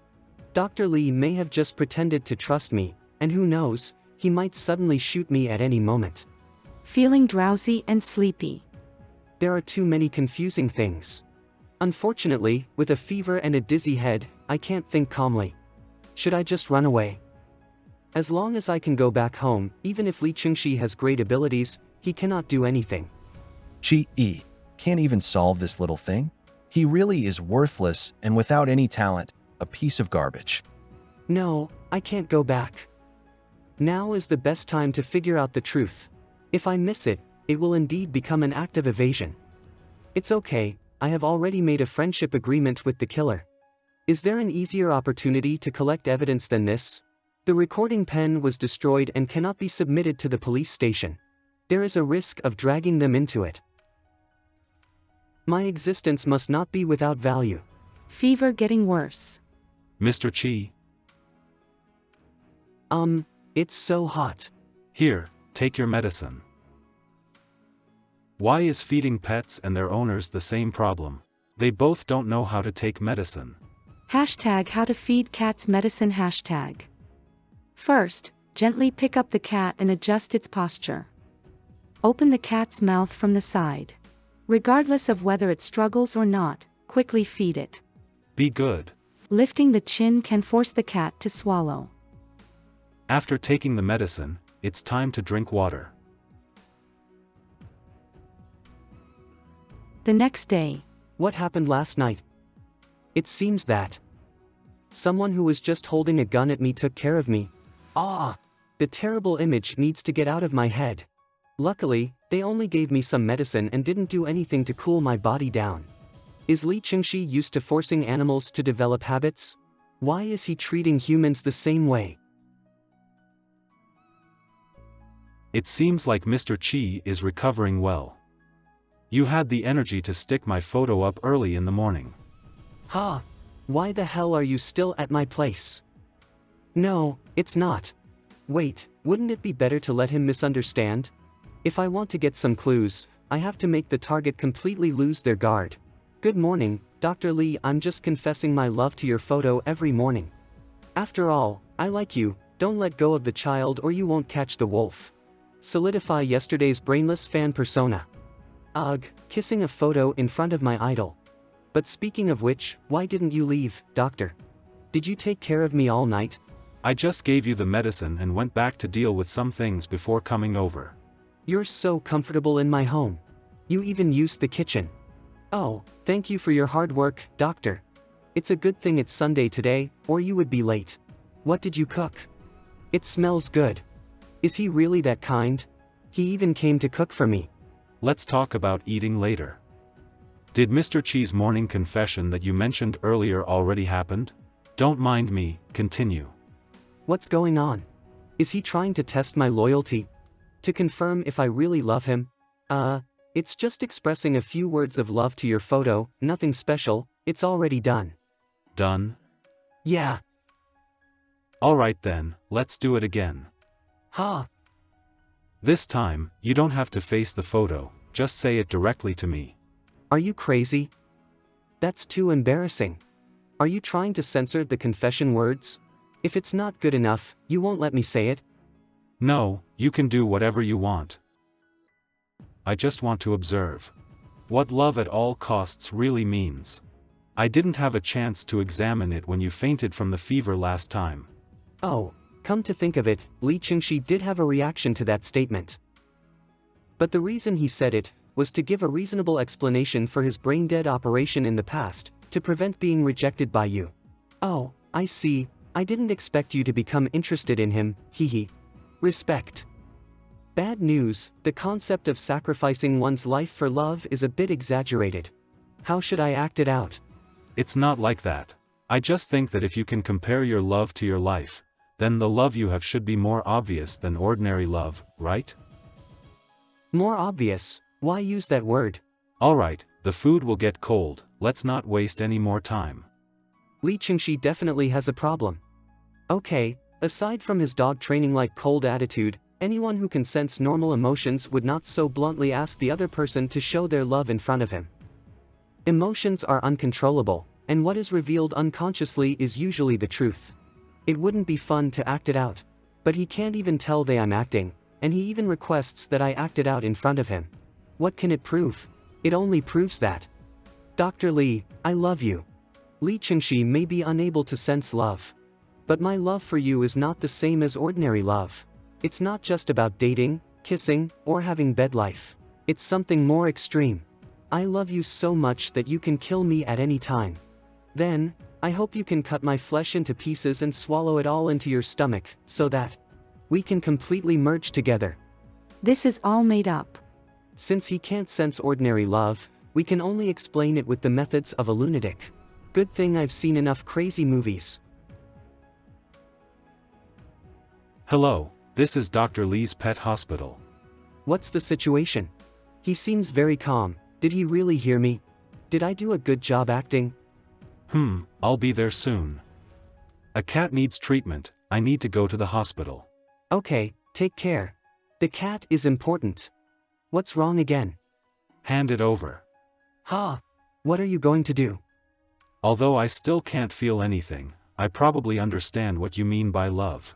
Dr. Lee may have just pretended to trust me, and who knows, he might suddenly shoot me at any moment. Feeling drowsy and sleepy. There are too many confusing things. Unfortunately, with a fever and a dizzy head, I can't think calmly. Should I just run away? As long as I can go back home, even if Li Qingxi has great abilities, he cannot do anything. Chi can't even solve this little thing? He really is worthless and without any talent, a piece of garbage. No, I can't go back. Now is the best time to figure out the truth. If I miss it, it will indeed become an act of evasion. It's okay, I have already made a friendship agreement with the killer. Is there an easier opportunity to collect evidence than this? The recording pen was destroyed and cannot be submitted to the police station. There is a risk of dragging them into it. My existence must not be without value. Fever getting worse. Mr. Chi? It's so hot. Here, take your medicine. Why is feeding pets and their owners the same problem? They both don't know how to take medicine. Hashtag how to feed cats medicine hashtag. First, gently pick up the cat and adjust its posture. Open the cat's mouth from the side. Regardless of whether it struggles or not, quickly feed it. Be good. Lifting the chin can force the cat to swallow. After taking the medicine, it's time to drink water. The next day. What happened last night? It seems that someone who was just holding a gun at me took care of me. The terrible image needs to get out of my head. Luckily, they only gave me some medicine and didn't do anything to cool my body down. Is Li Chengxi used to forcing animals to develop habits? Why is he treating humans the same way? It seems like Mr. Chi is recovering well. You had the energy to stick my photo up early in the morning. Why the hell are you still at my place? No, it's not. Wait, wouldn't it be better to let him misunderstand? If I want to get some clues, I have to make the target completely lose their guard. Good morning, Dr. Li, I'm just confessing my love to your photo every morning. After all, I like you, don't let go of the child or you won't catch the wolf. Solidify yesterday's brainless fan persona. Ugh, kissing a photo in front of my idol. But speaking of which, why didn't you leave, doctor? Did you take care of me all night? I just gave you the medicine and went back to deal with some things before coming over. You're so comfortable in my home. You even used the kitchen. Oh, thank you for your hard work, doctor. It's a good thing it's Sunday today, or you would be late. What did you cook? It smells good. Is he really that kind? He even came to cook for me. Let's talk about eating later. Did Mr. Chi's morning confession that you mentioned earlier already happened? Don't mind me, continue. What's going on? Is he trying to test my loyalty? To confirm if I really love him? It's just expressing a few words of love to your photo, nothing special, it's already done. Done? Yeah. Alright then, let's do it again. This time, you don't have to face the photo, just say it directly to me. Are you crazy? That's too embarrassing. Are you trying to censor the confession words? If it's not good enough, you won't let me say it? No, you can do whatever you want. I just want to observe what love at all costs really means. I didn't have a chance to examine it when you fainted from the fever last time. Oh, come to think of it, Li Chengxi did have a reaction to that statement. But the reason he said it was to give a reasonable explanation for his brain-dead operation in the past, to prevent being rejected by you. Oh, I see, I didn't expect you to become interested in him, hehe. Respect. Bad news, the concept of sacrificing one's life for love is a bit exaggerated. How should I act it out? It's not like that. I just think that if you can compare your love to your life, then the love you have should be more obvious than ordinary love, right? More obvious? Why use that word? Alright, the food will get cold, let's not waste any more time. Li Chengxi definitely has a problem. Okay, aside from his dog training like cold attitude, anyone who can sense normal emotions would not so bluntly ask the other person to show their love in front of him. Emotions are uncontrollable, and what is revealed unconsciously is usually the truth. It wouldn't be fun to act it out. But he can't even tell that I'm acting, and he even requests that I act it out in front of him. What can it prove? It only proves that. Dr. Li, I love you. Li Chengxi may be unable to sense love. But my love for you is not the same as ordinary love. It's not just about dating, kissing, or having bed life. It's something more extreme. I love you so much that you can kill me at any time. Then, I hope you can cut my flesh into pieces and swallow it all into your stomach, so that we can completely merge together. This is all made up. Since he can't sense ordinary love, we can only explain it with the methods of a lunatic. Good thing I've seen enough crazy movies. Hello, this is Dr. Lee's pet hospital. What's the situation? He seems very calm. Did he really hear me? Did I do a good job acting? I'll be there soon. A cat needs treatment, I need to go to the hospital. Okay, take care. The cat is important. What's wrong again? Hand it over. Ha! What are you going to do? Although I still can't feel anything, I probably understand what you mean by love.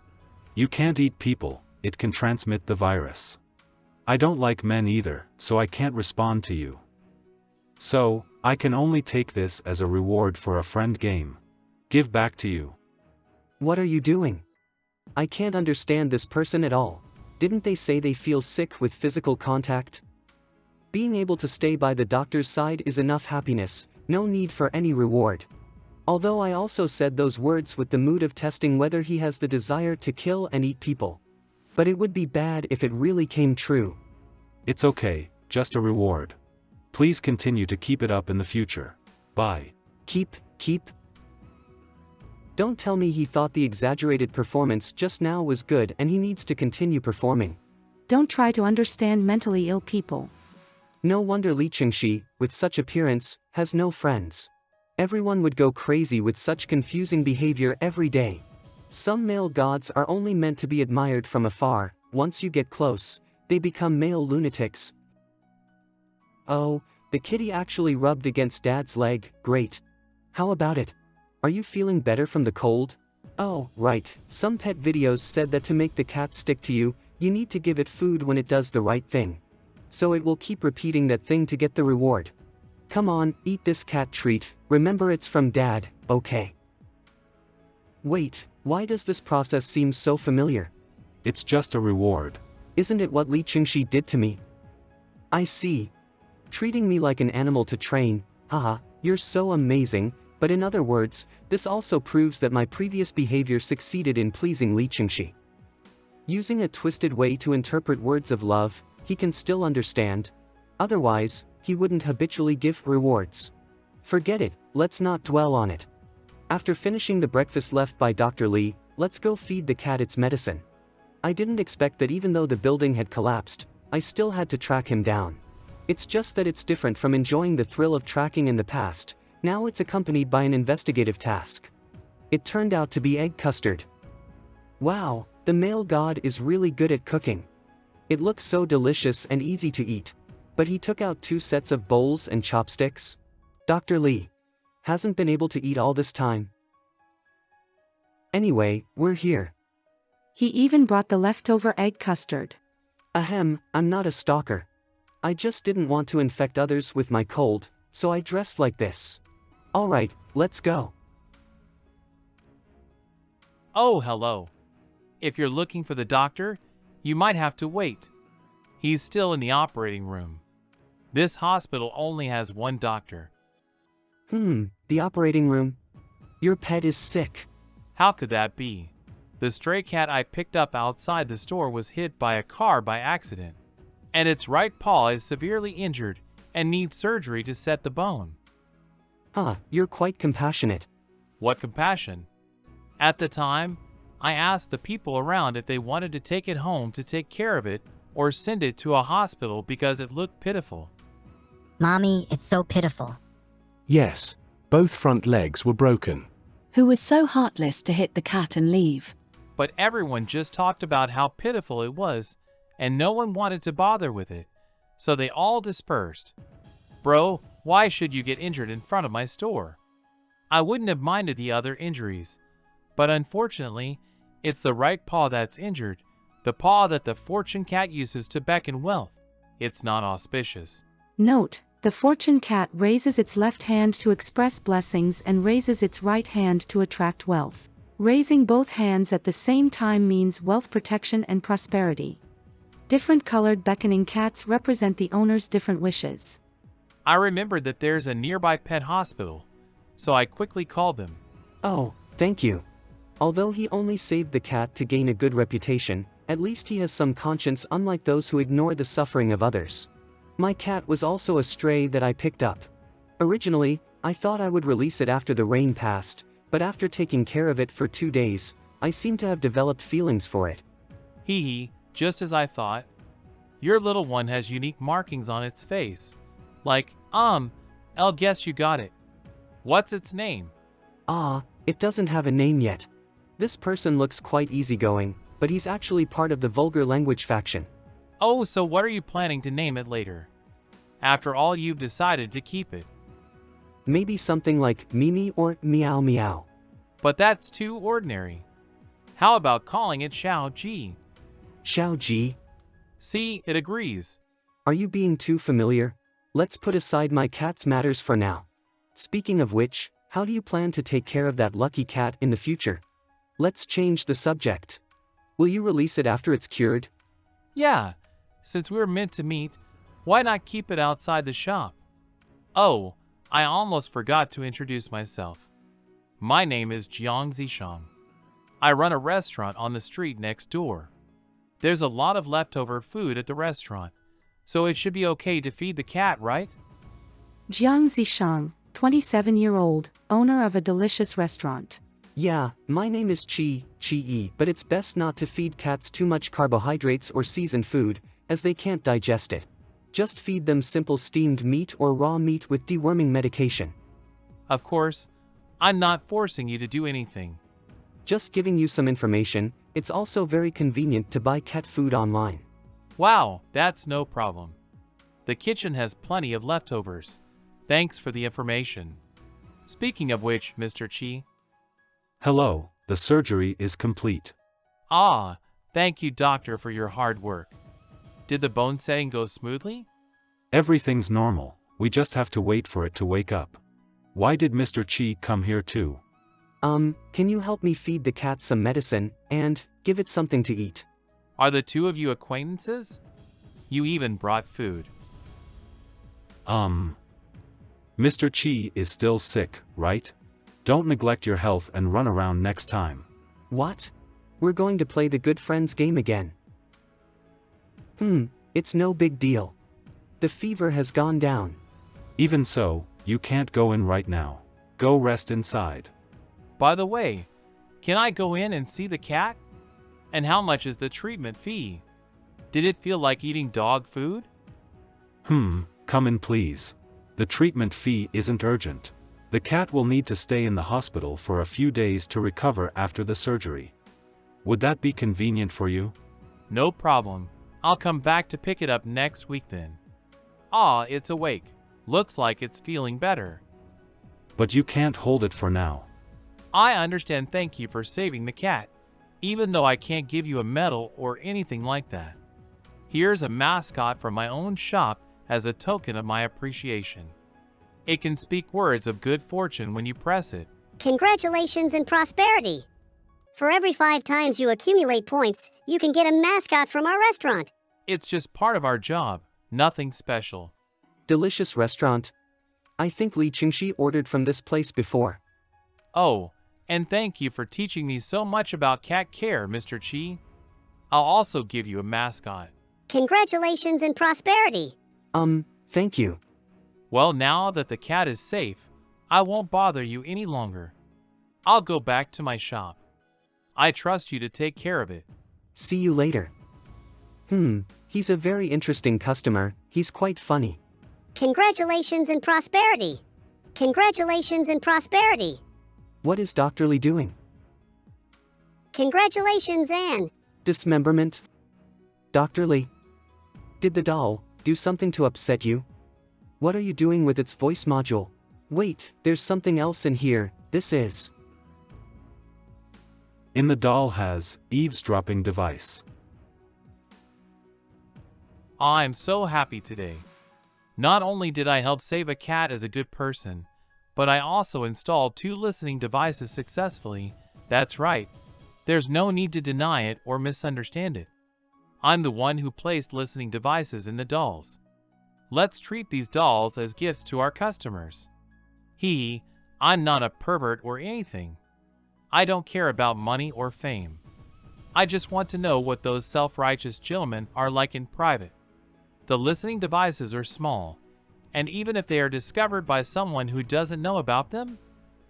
You can't eat people, it can transmit the virus. I don't like men either, so I can't respond to you. So, I can only take this as a reward for a friend game. Give back to you. What are you doing? I can't understand this person at all. Didn't they say they feel sick with physical contact? Being able to stay by the doctor's side is enough happiness, no need for any reward. Although I also said those words with the mood of testing whether he has the desire to kill and eat people. But it would be bad if it really came true. It's okay, just a reward. Please continue to keep it up in the future. Bye. Keep? Don't tell me he thought the exaggerated performance just now was good and he needs to continue performing. Don't try to understand mentally ill people. No wonder Li Qingxi, with such appearance, has no friends. Everyone would go crazy with such confusing behavior every day. Some male gods are only meant to be admired from afar. Once you get close, they become male lunatics. Oh, the kitty actually rubbed against Dad's leg, great. How about it? Are you feeling better from the cold? Oh, right, some pet videos said that to make the cat stick to you, you need to give it food when it does the right thing. So it will keep repeating that thing to get the reward. Come on, eat this cat treat, remember it's from Dad, okay? Wait, why does this process seem so familiar? It's just a reward. Isn't it what Li Qingxi did to me? I see. Treating me like an animal to train, haha, you're so amazing, but in other words, this also proves that my previous behavior succeeded in pleasing Li Qingxi. Using a twisted way to interpret words of love, he can still understand. Otherwise, he wouldn't habitually give rewards. Forget it, let's not dwell on it. After finishing the breakfast left by Dr. Li, let's go feed the cat its medicine. I didn't expect that even though the building had collapsed, I still had to track him down. It's just that it's different from enjoying the thrill of tracking in the past, now it's accompanied by an investigative task. It turned out to be egg custard. Wow, the male god is really good at cooking. It looks so delicious and easy to eat. But he took out 2 sets of bowls and chopsticks. Dr. Li hasn't been able to eat all this time. Anyway, we're here. He even brought the leftover egg custard. Ahem, I'm not a stalker. I just didn't want to infect others with my cold, so I dressed like this. Alright, let's go. Oh, hello. If you're looking for the doctor, you might have to wait. He's still in the operating room. This hospital only has one doctor. The operating room? Your pet is sick. How could that be? The stray cat I picked up outside the store was hit by a car by accident, and its right paw is severely injured and needs surgery to set the bone. You're quite compassionate. What compassion? At the time, I asked the people around if they wanted to take it home to take care of it or send it to a hospital because it looked pitiful. Mommy, it's so pitiful. Yes, both front legs were broken. Who was so heartless to hit the cat and leave? But everyone just talked about how pitiful it was, and no one wanted to bother with it, so they all dispersed. Bro, why should you get injured in front of my store? I wouldn't have minded the other injuries, but unfortunately, it's the right paw that's injured, the paw that the fortune cat uses to beckon wealth. It's not auspicious. Note, the fortune cat raises its left hand to express blessings and raises its right hand to attract wealth. Raising both hands at the same time means wealth protection and prosperity. Different colored beckoning cats represent the owner's different wishes. I remembered that there's a nearby pet hospital, so I quickly called them. Oh, thank you. Although he only saved the cat to gain a good reputation, at least he has some conscience unlike those who ignore the suffering of others. My cat was also a stray that I picked up. Originally, I thought I would release it after the rain passed, but after taking care of it for 2 days, I seem to have developed feelings for it. Hee hee, just as I thought. Your little one has unique markings on its face. Like, I'll guess you got it. What's its name? It doesn't have a name yet. This person looks quite easygoing, but he's actually part of the vulgar language faction. Oh, so what are you planning to name it later? After all, you've decided to keep it. Maybe something like Mimi or Meow Meow. But that's too ordinary. How about calling it Xiao Ji? Xiao Ji? See, it agrees. Are you being too familiar? Let's put aside my cat's matters for now. Speaking of which, how do you plan to take care of that lucky cat in the future? Let's change the subject. Will you release it after it's cured? Yeah, since we're meant to meet, why not keep it outside the shop? Oh, I almost forgot to introduce myself. My name is Jiang Zishang. I run a restaurant on the street next door. There's a lot of leftover food at the restaurant, so it should be okay to feed the cat, right? Jiang Zishang, 27-year-old, owner of a delicious restaurant. Yeah, my name is Chi, but it's best not to feed cats too much carbohydrates or seasoned food, as they can't digest it. Just feed them simple steamed meat or raw meat with deworming medication. Of course, I'm not forcing you to do anything. Just giving you some information. It's also very convenient to buy cat food online. Wow, that's no problem. The kitchen has plenty of leftovers. Thanks for the information. Speaking of which, Mr. Chi. Hello, the surgery is complete. Thank you, doctor, for your hard work. Did the bone setting go smoothly? Everything's normal, we just have to wait for it to wake up. Why did Mr. Chi come here too? Can you help me feed the cat some medicine, and give it something to eat? Are the two of you acquaintances? You even brought food. Mr. Chi is still sick, right? Don't neglect your health and run around next time. What? We're going to play the good friends game again. It's no big deal. The fever has gone down. Even so, you can't go in right now. Go rest inside. By the way, can I go in and see the cat? And how much is the treatment fee? Did it feel like eating dog food? Come in please. The treatment fee isn't urgent. The cat will need to stay in the hospital for a few days to recover after the surgery. Would that be convenient for you? No problem. I'll come back to pick it up next week then. It's awake. Looks like it's feeling better. But you can't hold it for now. I understand. Thank you for saving the cat, even though I can't give you a medal or anything like that. Here's a mascot from my own shop as a token of my appreciation. It can speak words of good fortune when you press it. Congratulations and prosperity! For every 5 times you accumulate points, you can get a mascot from our restaurant. It's just part of our job, nothing special. Delicious restaurant. I think Li Qingxi ordered from this place before. Oh, and thank you for teaching me so much about cat care, Mr. Chi. I'll also give you a mascot. Congratulations and prosperity! Thank you. Well, now that the cat is safe, I won't bother you any longer. I'll go back to my shop. I trust you to take care of it. See you later. He's a very interesting customer. He's quite funny. Congratulations and prosperity! Congratulations and prosperity! What is Dr. Li doing? Congratulations and dismemberment? Dr. Li? Did the doll do something to upset you? What are you doing with its voice module? Wait, there's something else in here. This is... In the doll has eavesdropping device. I'm so happy today. Not only did I help save a cat as a good person, but I also installed 2 listening devices successfully. That's right. There's no need to deny it or misunderstand it. I'm the one who placed listening devices in the dolls. Let's treat these dolls as gifts to our customers. I'm not a pervert or anything. I don't care about money or fame. I just want to know what those self-righteous gentlemen are like in private. The listening devices are small, and even if they are discovered by someone who doesn't know about them,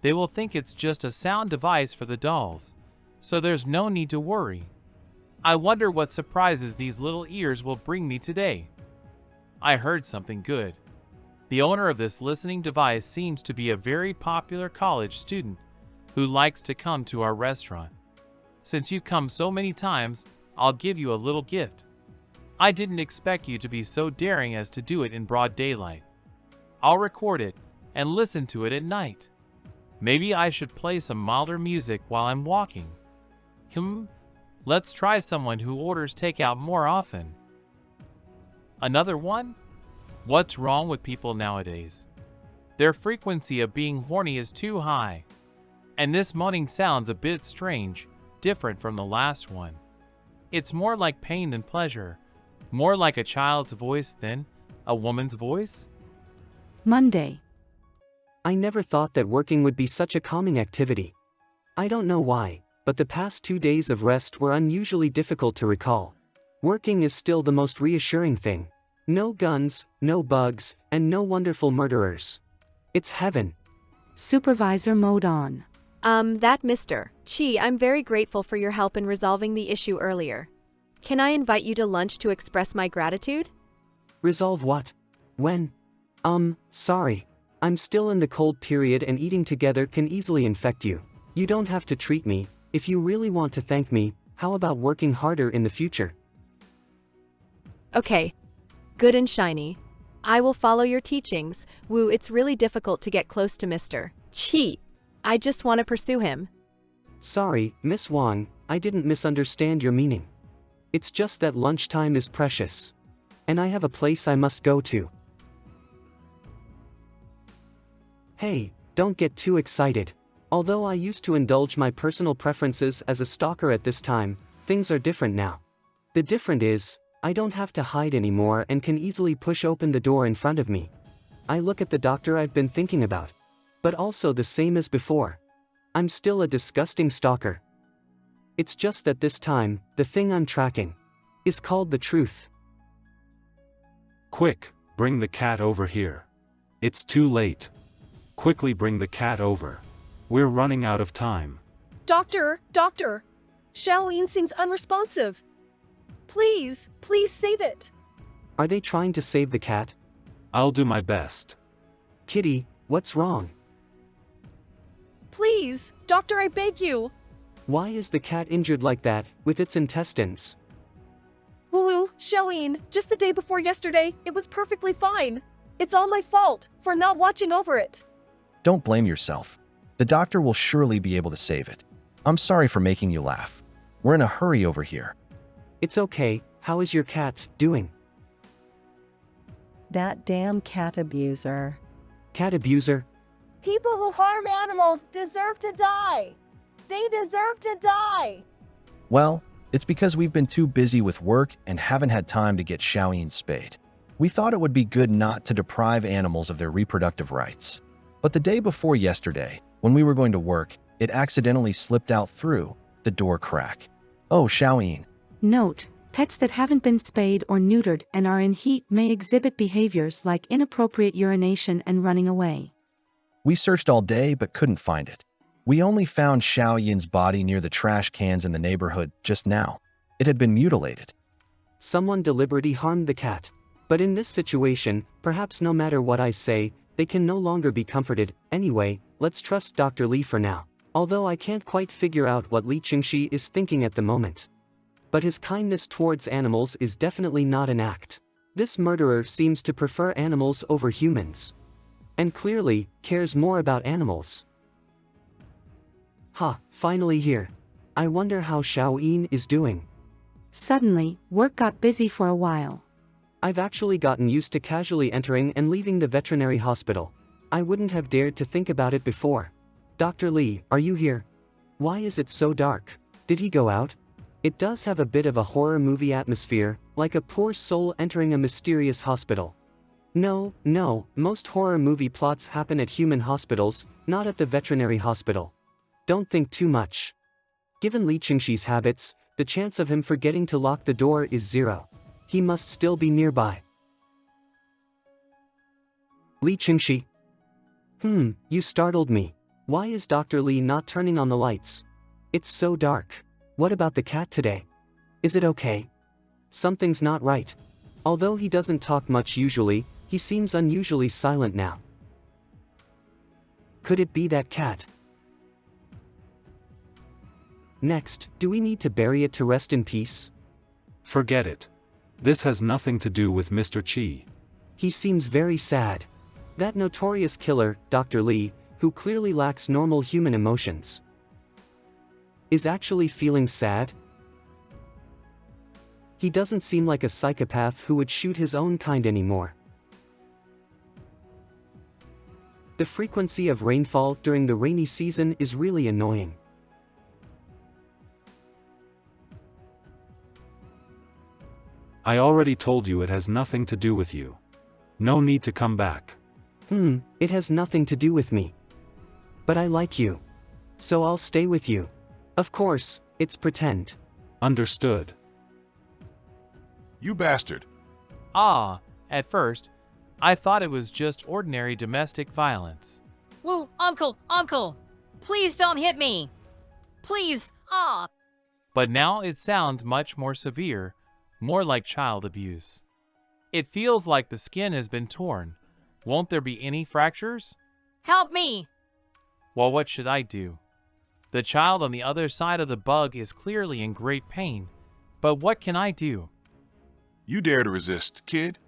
they will think it's just a sound device for the dolls, so there's no need to worry. I wonder what surprises these little ears will bring me today. I heard something good. The owner of this listening device seems to be a very popular college student who likes to come to our restaurant. Since you've come so many times, I'll give you a little gift. I didn't expect you to be so daring as to do it in broad daylight. I'll record it and listen to it at night. Maybe I should play some milder music while I'm walking. Let's try someone who orders takeout more often. Another one? What's wrong with people nowadays? Their frequency of being horny is too high. And this moaning sounds a bit strange, different from the last one. It's more like pain than pleasure, more like a child's voice than a woman's voice. Monday. I never thought that working would be such a calming activity. I don't know why, but the past 2 days of rest were unusually difficult to recall. Working is still the most reassuring thing. No guns, no bugs, and no wonderful murderers. It's heaven. Supervisor mode on. That Mr. Chi, I'm very grateful for your help in resolving the issue earlier. Can I invite you to lunch to express my gratitude? Resolve what? When? Sorry. I'm still in the cold period and eating together can easily infect you. You don't have to treat me. If you really want to thank me, how about working harder in the future? Okay. Good and shiny. I will follow your teachings. Woo, it's really difficult to get close to Mr. Chi. I just want to pursue him. Sorry, Miss Wang, I didn't misunderstand your meaning. It's just that lunchtime is precious. And I have a place I must go to. Hey, don't get too excited. Although I used to indulge my personal preferences as a stalker at this time, things are different now. The difference is, I don't have to hide anymore and can easily push open the door in front of me. I look at the doctor I've been thinking about. But also the same as before. I'm still a disgusting stalker. It's just that this time, the thing I'm tracking is called the truth. Quick, bring the cat over here. It's too late. Quickly bring the cat over. We're running out of time. Doctor! Xiaoyin seems unresponsive. Please save it. Are they trying to save the cat? I'll do my best. Kitty, what's wrong? Please, doctor, I beg you. Why is the cat injured like that, with its intestines? Woo, Xiaoyin, just the day before yesterday, it was perfectly fine. It's all my fault for not watching over it. Don't blame yourself. The doctor will surely be able to save it. I'm sorry for making you laugh. We're in a hurry over here. It's okay, how is your cat doing? That damn cat abuser. Cat abuser? People who harm animals deserve to die. They deserve to die. Well, it's because we've been too busy with work and haven't had time to get Xiaoyin spayed. We thought it would be good not to deprive animals of their reproductive rights. But the day before yesterday, when we were going to work, it accidentally slipped out through the door crack. Oh, Xiaoyin. Note, pets that haven't been spayed or neutered and are in heat may exhibit behaviors like inappropriate urination and running away. We searched all day but couldn't find it. We only found Xiaoyin's body near the trash cans in the neighborhood just now. It had been mutilated. Someone deliberately harmed the cat. But in this situation, perhaps no matter what I say, they can no longer be comforted. Anyway, let's trust Dr. Li for now. Although I can't quite figure out what Li Qingxi is thinking at the moment. But his kindness towards animals is definitely not an act. This murderer seems to prefer animals over humans. And clearly, cares more about animals. Finally here. I wonder how Xiaoyin is doing. Suddenly, work got busy for a while. I've actually gotten used to casually entering and leaving the veterinary hospital. I wouldn't have dared to think about it before. Dr. Li, are you here? Why is it so dark? Did he go out? It does have a bit of a horror movie atmosphere, like a poor soul entering a mysterious hospital. No, most horror movie plots happen at human hospitals, not at the veterinary hospital. Don't think too much. Given Li Qingxi's habits, the chance of him forgetting to lock the door is 0. He must still be nearby. Li Qingxi. You startled me. Why is Dr. Li not turning on the lights? It's so dark. What about the cat today? Is it okay? Something's not right. Although he doesn't talk much usually, he seems unusually silent now. Could it be that cat? Next, do we need to bury it to rest in peace? Forget it. This has nothing to do with Mr. Qi. He seems very sad. That notorious killer, Dr. Li, who clearly lacks normal human emotions, is actually feeling sad? He doesn't seem like a psychopath who would shoot his own kind anymore. The frequency of rainfall during the rainy season is really annoying. I already told you it has nothing to do with you. No need to come back. It has nothing to do with me. But I like you. So I'll stay with you. Of course, it's pretend. Understood. You bastard. At first, I thought it was just ordinary domestic violence. Woo, uncle, please don't hit me. Please, But now it sounds much more severe, more like child abuse. It feels like the skin has been torn. Won't there be any fractures? Help me. Well, what should I do? The child on the other side of the bug is clearly in great pain, but what can I do? You dare to resist, kid?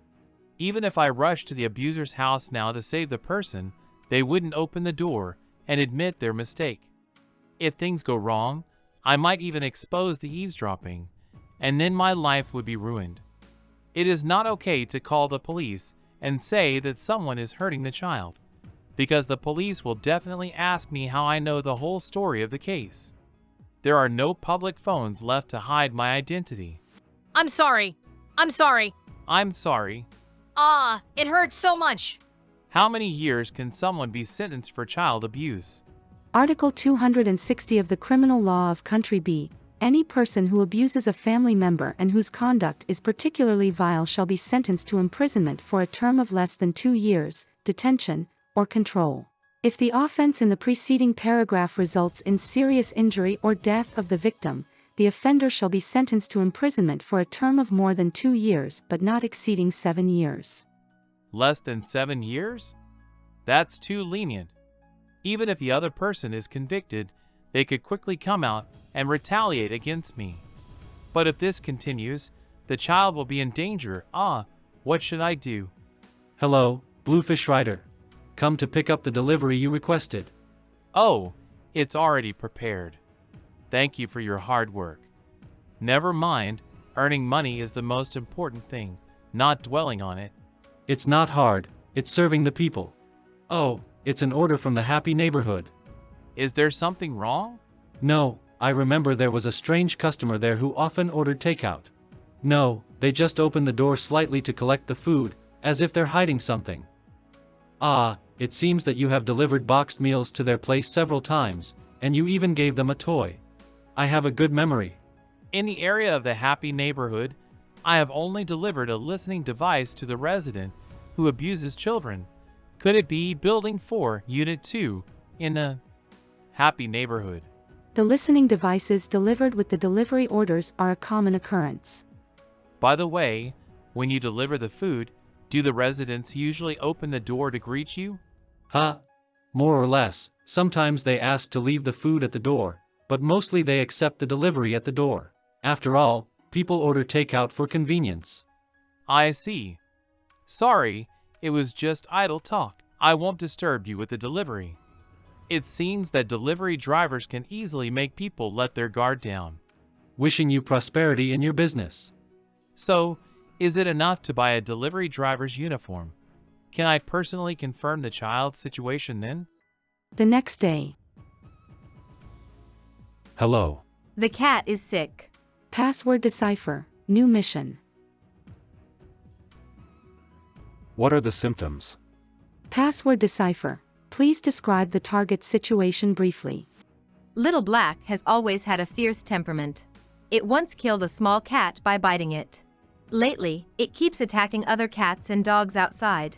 Even if I rush to the abuser's house now to save the person, they wouldn't open the door and admit their mistake. If things go wrong, I might even expose the eavesdropping, and then my life would be ruined. It is not okay to call the police and say that someone is hurting the child, because the police will definitely ask me how I know the whole story of the case. There are no public phones left to hide my identity. I'm sorry. I'm sorry. It hurts so much. How many years can someone be sentenced for child abuse? Article 260 of the Criminal Law of Country B. Any person who abuses a family member and whose conduct is particularly vile shall be sentenced to imprisonment for a term of less than 2 years, detention, or control. If the offense in the preceding paragraph results in serious injury or death of the victim, the offender shall be sentenced to imprisonment for a term of more than 2 years but not exceeding 7 years. Less than 7 years? That's too lenient. Even if the other person is convicted, they could quickly come out and retaliate against me. But if this continues, the child will be in danger. What should I do? Hello, Bluefish Rider. Come to pick up the delivery you requested. Oh, it's already prepared. Thank you for your hard work. Never mind, earning money is the most important thing, not dwelling on it. It's not hard, it's serving the people. Oh, it's an order from the happy neighborhood. Is there something wrong? No, I remember there was a strange customer there who often ordered takeout. No, they just opened the door slightly to collect the food, as if they're hiding something. It seems that you have delivered boxed meals to their place several times, and you even gave them a toy. I have a good memory. In the area of the happy neighborhood, I have only delivered a listening device to the resident who abuses children. Could it be Building 4, Unit 2, in the happy neighborhood? The listening devices delivered with the delivery orders are a common occurrence. By the way, when you deliver the food, do the residents usually open the door to greet you? More or less. Sometimes they ask to leave the food at the door, but mostly they accept the delivery at the door. After all, people order takeout for convenience. I see. Sorry, it was just idle talk. I won't disturb you with the delivery. It seems that delivery drivers can easily make people let their guard down. Wishing you prosperity in your business. So, is it enough to buy a delivery driver's uniform? Can I personally confirm the child's situation then? The next day. Hello. The cat is sick. Password decipher. New mission. What are the symptoms? Password decipher. Please describe the target's situation briefly. Little Black has always had a fierce temperament. It once killed a small cat by biting it. Lately, it keeps attacking other cats and dogs outside.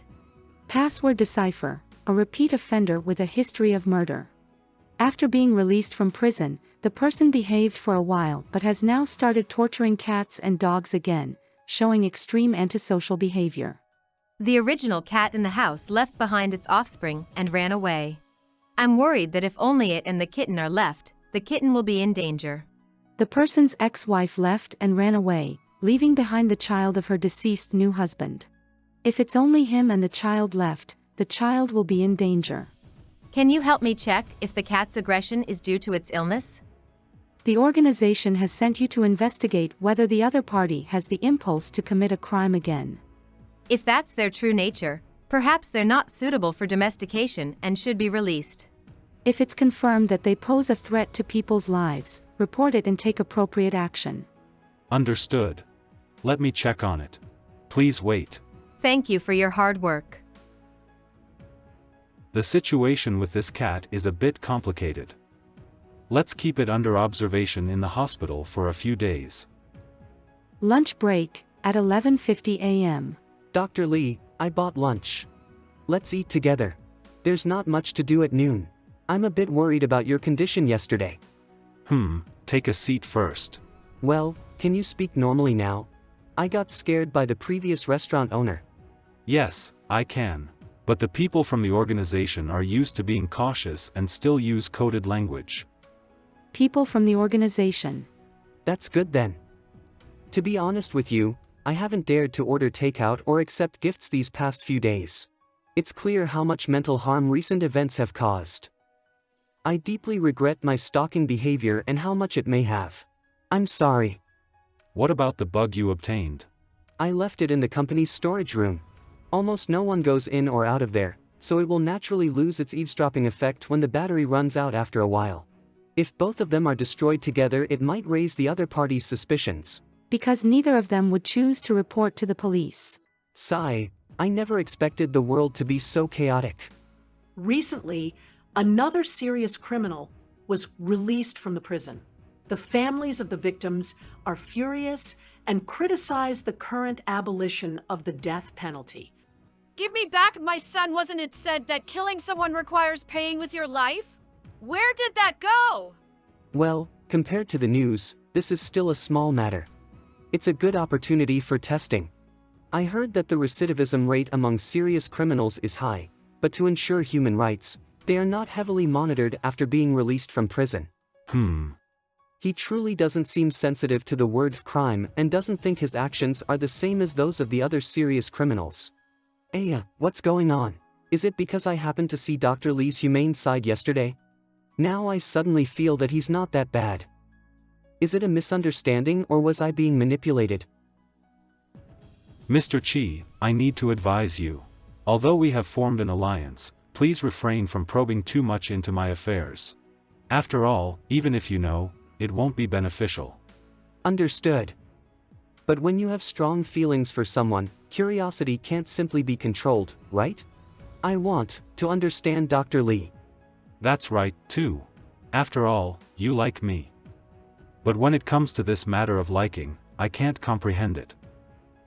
Password decipher, a repeat offender with a history of murder. After being released from prison, the person behaved for a while but has now started torturing cats and dogs again, showing extreme antisocial behavior. The original cat in the house left behind its offspring and ran away. I'm worried that if only it and the kitten are left, the kitten will be in danger. The person's ex-wife left and ran away, leaving behind the child of her deceased new husband. If it's only him and the child left, the child will be in danger. Can you help me check if the cat's aggression is due to its illness? The organization has sent you to investigate whether the other party has the impulse to commit a crime again. If that's their true nature, perhaps they're not suitable for domestication and should be released. If it's confirmed that they pose a threat to people's lives, report it and take appropriate action. Understood. Let me check on it. Please wait. Thank you for your hard work. The situation with this cat is a bit complicated. Let's keep it under observation in the hospital for a few days. Lunch break, at 11:50 a.m. Dr. Lee, I bought lunch. Let's eat together. There's not much to do at noon. I'm a bit worried about your condition yesterday. Take a seat first. Well, can you speak normally now? I got scared by the previous restaurant owner. Yes, I can. But the people from the organization are used to being cautious and still use coded language. People from the organization. That's good then. To be honest with you, I haven't dared to order takeout or accept gifts these past few days. It's clear how much mental harm recent events have caused. I deeply regret my stalking behavior and how much it may have. I'm sorry. What about the bug you obtained? I left it in the company's storage room. Almost no one goes in or out of there, so it will naturally lose its eavesdropping effect when the battery runs out after a while. If both of them are destroyed together, it might raise the other party's suspicions. Because neither of them would choose to report to the police. Sigh, I never expected the world to be so chaotic. Recently, another serious criminal was released from the prison. The families of the victims are furious and criticize the current abolition of the death penalty. Give me back my son. Wasn't it said that killing someone requires paying with your life? Where did that go? Well, compared to the news, this is still a small matter. It's a good opportunity for testing. I heard that the recidivism rate among serious criminals is high, but to ensure human rights, they are not heavily monitored after being released from prison. He truly doesn't seem sensitive to the word crime and doesn't think his actions are the same as those of the other serious criminals. What's going on? Is it because I happened to see Dr. Lee's humane side yesterday? Now I suddenly feel that he's not that bad. Is it a misunderstanding or was I being manipulated? Mr. Chi, I need to advise you. Although we have formed an alliance, please refrain from probing too much into my affairs. After all, even if you know, it won't be beneficial. Understood. But when you have strong feelings for someone, curiosity can't simply be controlled, right? I want to understand Dr. Lee. That's right, too. After all, you like me. But when it comes to this matter of liking, I can't comprehend it.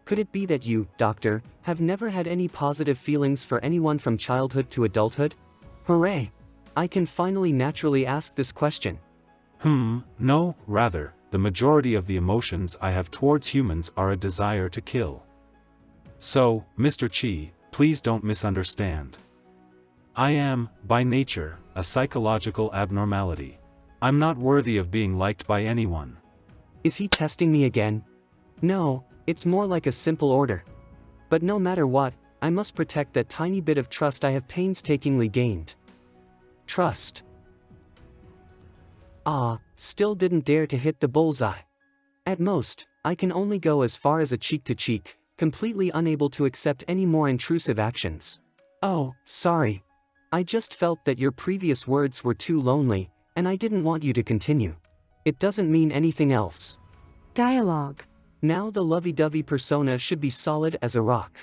Could it be that you, doctor, have never had any positive feelings for anyone from childhood to adulthood? Hooray! I can finally naturally ask this question. No, rather, the majority of the emotions I have towards humans are a desire to kill. So, Mr. Chi, please don't misunderstand. I am, by nature, a psychological abnormality. I'm not worthy of being liked by anyone. Is he testing me again? No, it's more like a simple order. But no matter what, I must protect that tiny bit of trust I have painstakingly gained. Trust. Still didn't dare to hit the bullseye. At most, I can only go as far as a cheek-to-cheek, completely unable to accept any more intrusive actions. Oh, sorry. I just felt that your previous words were too lonely, and I didn't want you to continue. It doesn't mean anything else. Dialogue. Now the lovey-dovey persona should be solid as a rock.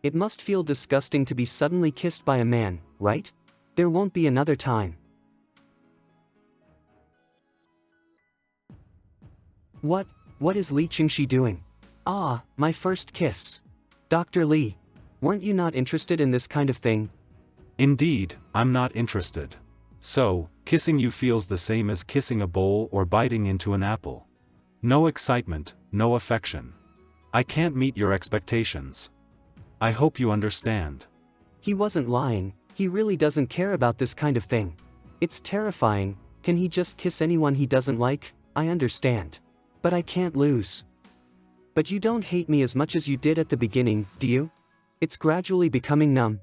It must feel disgusting to be suddenly kissed by a man, right? There won't be another time. What is Li Qingxi doing? My first kiss. Dr. Lee. Weren't you not interested in this kind of thing? Indeed, I'm not interested. So, kissing you feels the same as kissing a bowl or biting into an apple. No excitement, no affection. I can't meet your expectations. I hope you understand. He wasn't lying, he really doesn't care about this kind of thing. It's terrifying. Can he just kiss anyone he doesn't like? I understand. But I can't lose. But you don't hate me as much as you did at the beginning, do you? It's gradually becoming numb.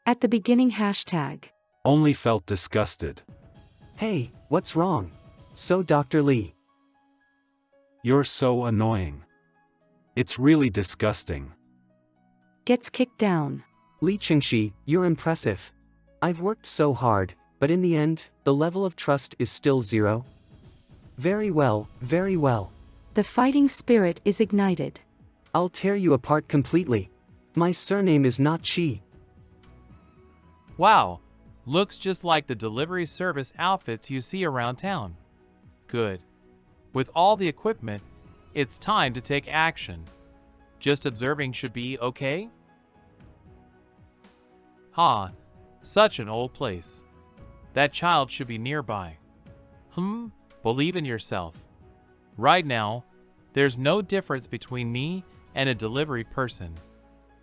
At the beginning hashtag. Only felt disgusted. Hey, what's wrong? So Dr. Lee. You're so annoying. It's really disgusting. Gets kicked down. Li Qingxi, you're impressive. I've worked so hard, but in the end, the level of trust is still 0. Very well, very well. The fighting spirit is ignited. I'll tear you apart completely. My surname is not Chi. Wow, looks just like the delivery service outfits you see around town. Good. With all the equipment, it's time to take action. Just observing should be okay? Ha, such an old place. That child should be nearby. Believe in yourself. Right now, there's no difference between me and a delivery person.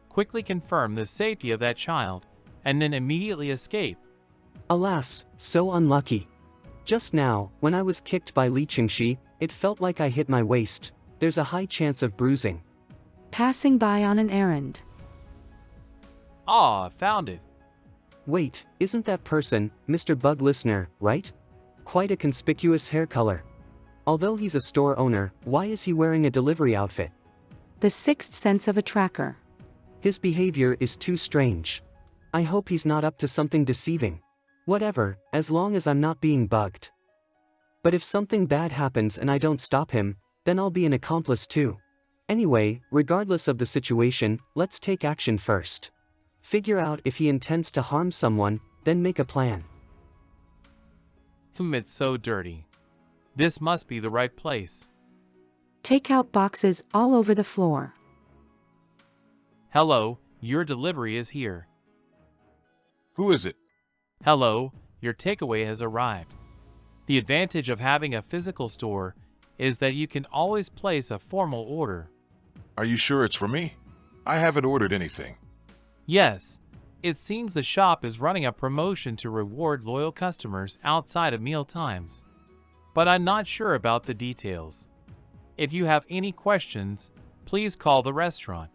Quickly confirm the safety of that child, and then immediately escape. Alas, so unlucky. Just now, when I was kicked by Li Qingxi, it felt like I hit my waist. There's a high chance of bruising. Passing by on an errand. Ah, found it. Wait, isn't that person, Mr. Bug Listener, right? Quite a conspicuous hair color. Although he's a store owner, why is he wearing a delivery outfit? The sixth sense of a tracker. His behavior is too strange. I hope he's not up to something deceiving. Whatever, as long as I'm not being bugged. But if something bad happens and I don't stop him, then I'll be an accomplice too. Anyway, regardless of the situation, let's take action first. Figure out if he intends to harm someone, then make a plan. It's so dirty. This must be the right place. Take out boxes all over the floor. Hello, your delivery is here. Who is it? Hello, your takeaway has arrived. The advantage of having a physical store is that you can always place a formal order. Are you sure it's for me? I haven't ordered anything. Yes, it seems the shop is running a promotion to reward loyal customers outside of meal times. But I'm not sure about the details. If you have any questions, please call the restaurant.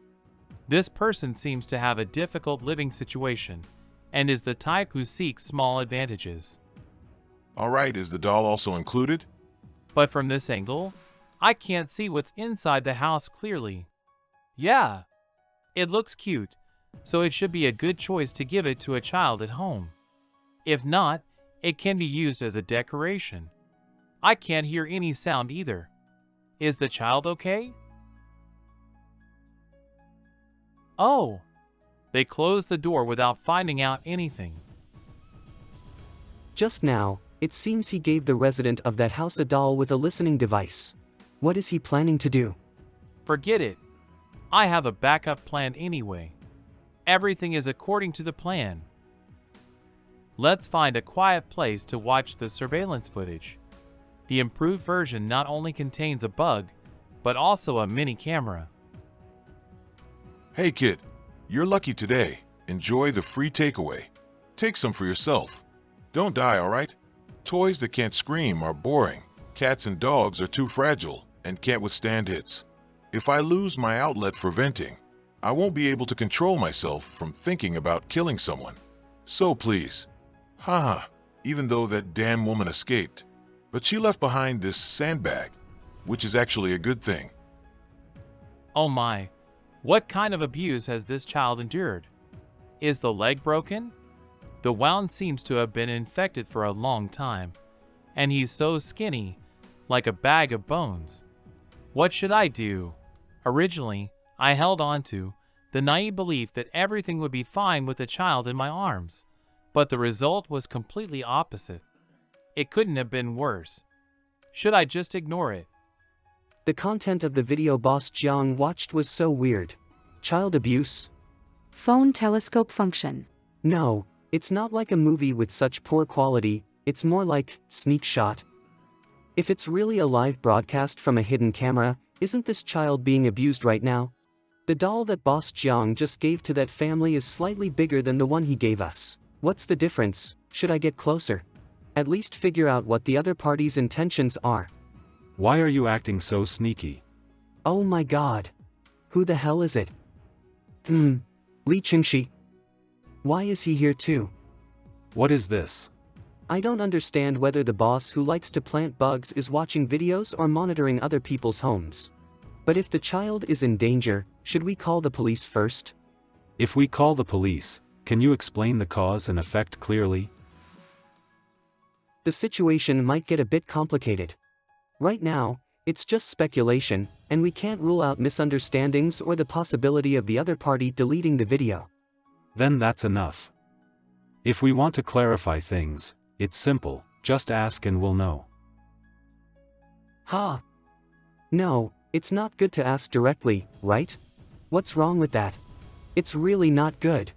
This person seems to have a difficult living situation and is the type who seeks small advantages. All right, is the doll also included? But from this angle, I can't see what's inside the house clearly. Yeah, it looks cute, so it should be a good choice to give it to a child at home. If not, it can be used as a decoration. I can't hear any sound either. Is the child okay? Oh, they closed the door without finding out anything. Just now, it seems he gave the resident of that house a doll with a listening device. What is he planning to do? Forget it. I have a backup plan anyway. Everything is according to the plan. Let's find a quiet place to watch the surveillance footage. The improved version not only contains a bug, but also a mini camera. Hey kid, you're lucky today. Enjoy the free takeaway. Take some for yourself. Don't die, all right? Toys that can't scream are boring. Cats and dogs are too fragile and can't withstand hits. If I lose my outlet for venting, I won't be able to control myself from thinking about killing someone. So please. Haha, even though that damn woman escaped. But she left behind this sandbag, which is actually a good thing. Oh my, what kind of abuse has this child endured? Is the leg broken? The wound seems to have been infected for a long time, and he's so skinny, like a bag of bones. What should I do? Originally, I held on to the naive belief that everything would be fine with the child in my arms, but the result was completely opposite. It couldn't have been worse. Should I just ignore it? The content of the video Boss Jiang watched was so weird. Child abuse? Phone telescope function. No, it's not like a movie with such poor quality, it's more like sneak shot. If it's really a live broadcast from a hidden camera, isn't this child being abused right now? The doll that Boss Jiang just gave to that family is slightly bigger than the one he gave us. What's the difference? Should I get closer? At least figure out what the other party's intentions are. Why are you acting so sneaky? Oh my god. Who the hell is it? Li Qingxi. Why is he here too? What is this? I don't understand whether the boss who likes to plant bugs is watching videos or monitoring other people's homes. But if the child is in danger, should we call the police first? If we call the police, can you explain the cause and effect clearly? The situation might get a bit complicated. Right now, it's just speculation, and we can't rule out misunderstandings or the possibility of the other party deleting the video. Then that's enough. If we want to clarify things, it's simple, just ask and we'll know. Ha! No, it's not good to ask directly, right? What's wrong with that? It's really not good.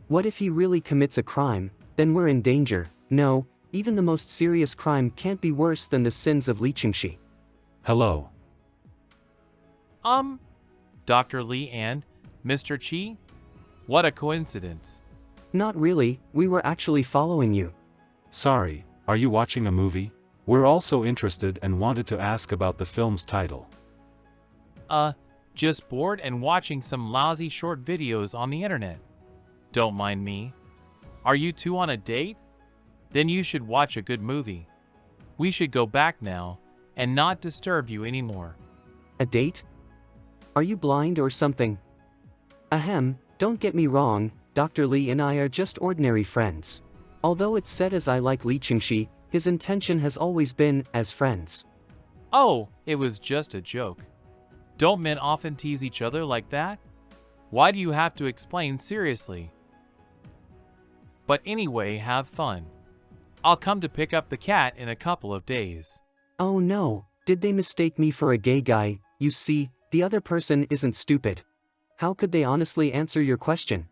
What if he really commits a crime? Then we're in danger. No, even the most serious crime can't be worse than the sins of Li Qingxi. Hello. Dr. Li and Mr. Qi? What a coincidence. Not really, we were actually following you. Sorry, are you watching a movie? We're also interested and wanted to ask about the film's title. Just bored and watching some lousy short videos on the internet. Don't mind me. Are you two on a date? Then you should watch a good movie. We should go back now, and not disturb you anymore. A date? Are you blind or something? Ahem, don't get me wrong, Dr. Li and I are just ordinary friends. Although it's said as I like Li Qingxi, his intention has always been as friends. Oh, it was just a joke. Don't men often tease each other like that? Why do you have to explain seriously? But anyway, have fun. I'll come to pick up the cat in a couple of days. Oh no, did they mistake me for a gay guy? You see, the other person isn't stupid. How could they honestly answer your question?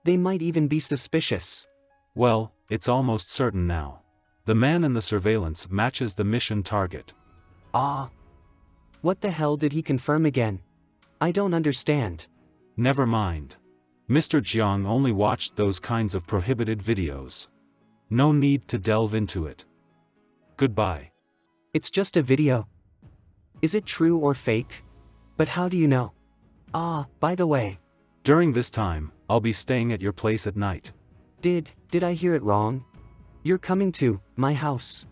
They might even be suspicious. Well, it's almost certain now. The man in the surveillance matches the mission target. Ah. What the hell did he confirm again? I don't understand. Never mind. Mr. Jiang only watched those kinds of prohibited videos. No need to delve into it. Goodbye. It's just a video. Is it true or fake? But how do you know? Ah, by the way. During this time, I'll be staying at your place at night. Did I hear it wrong? You're coming to my house.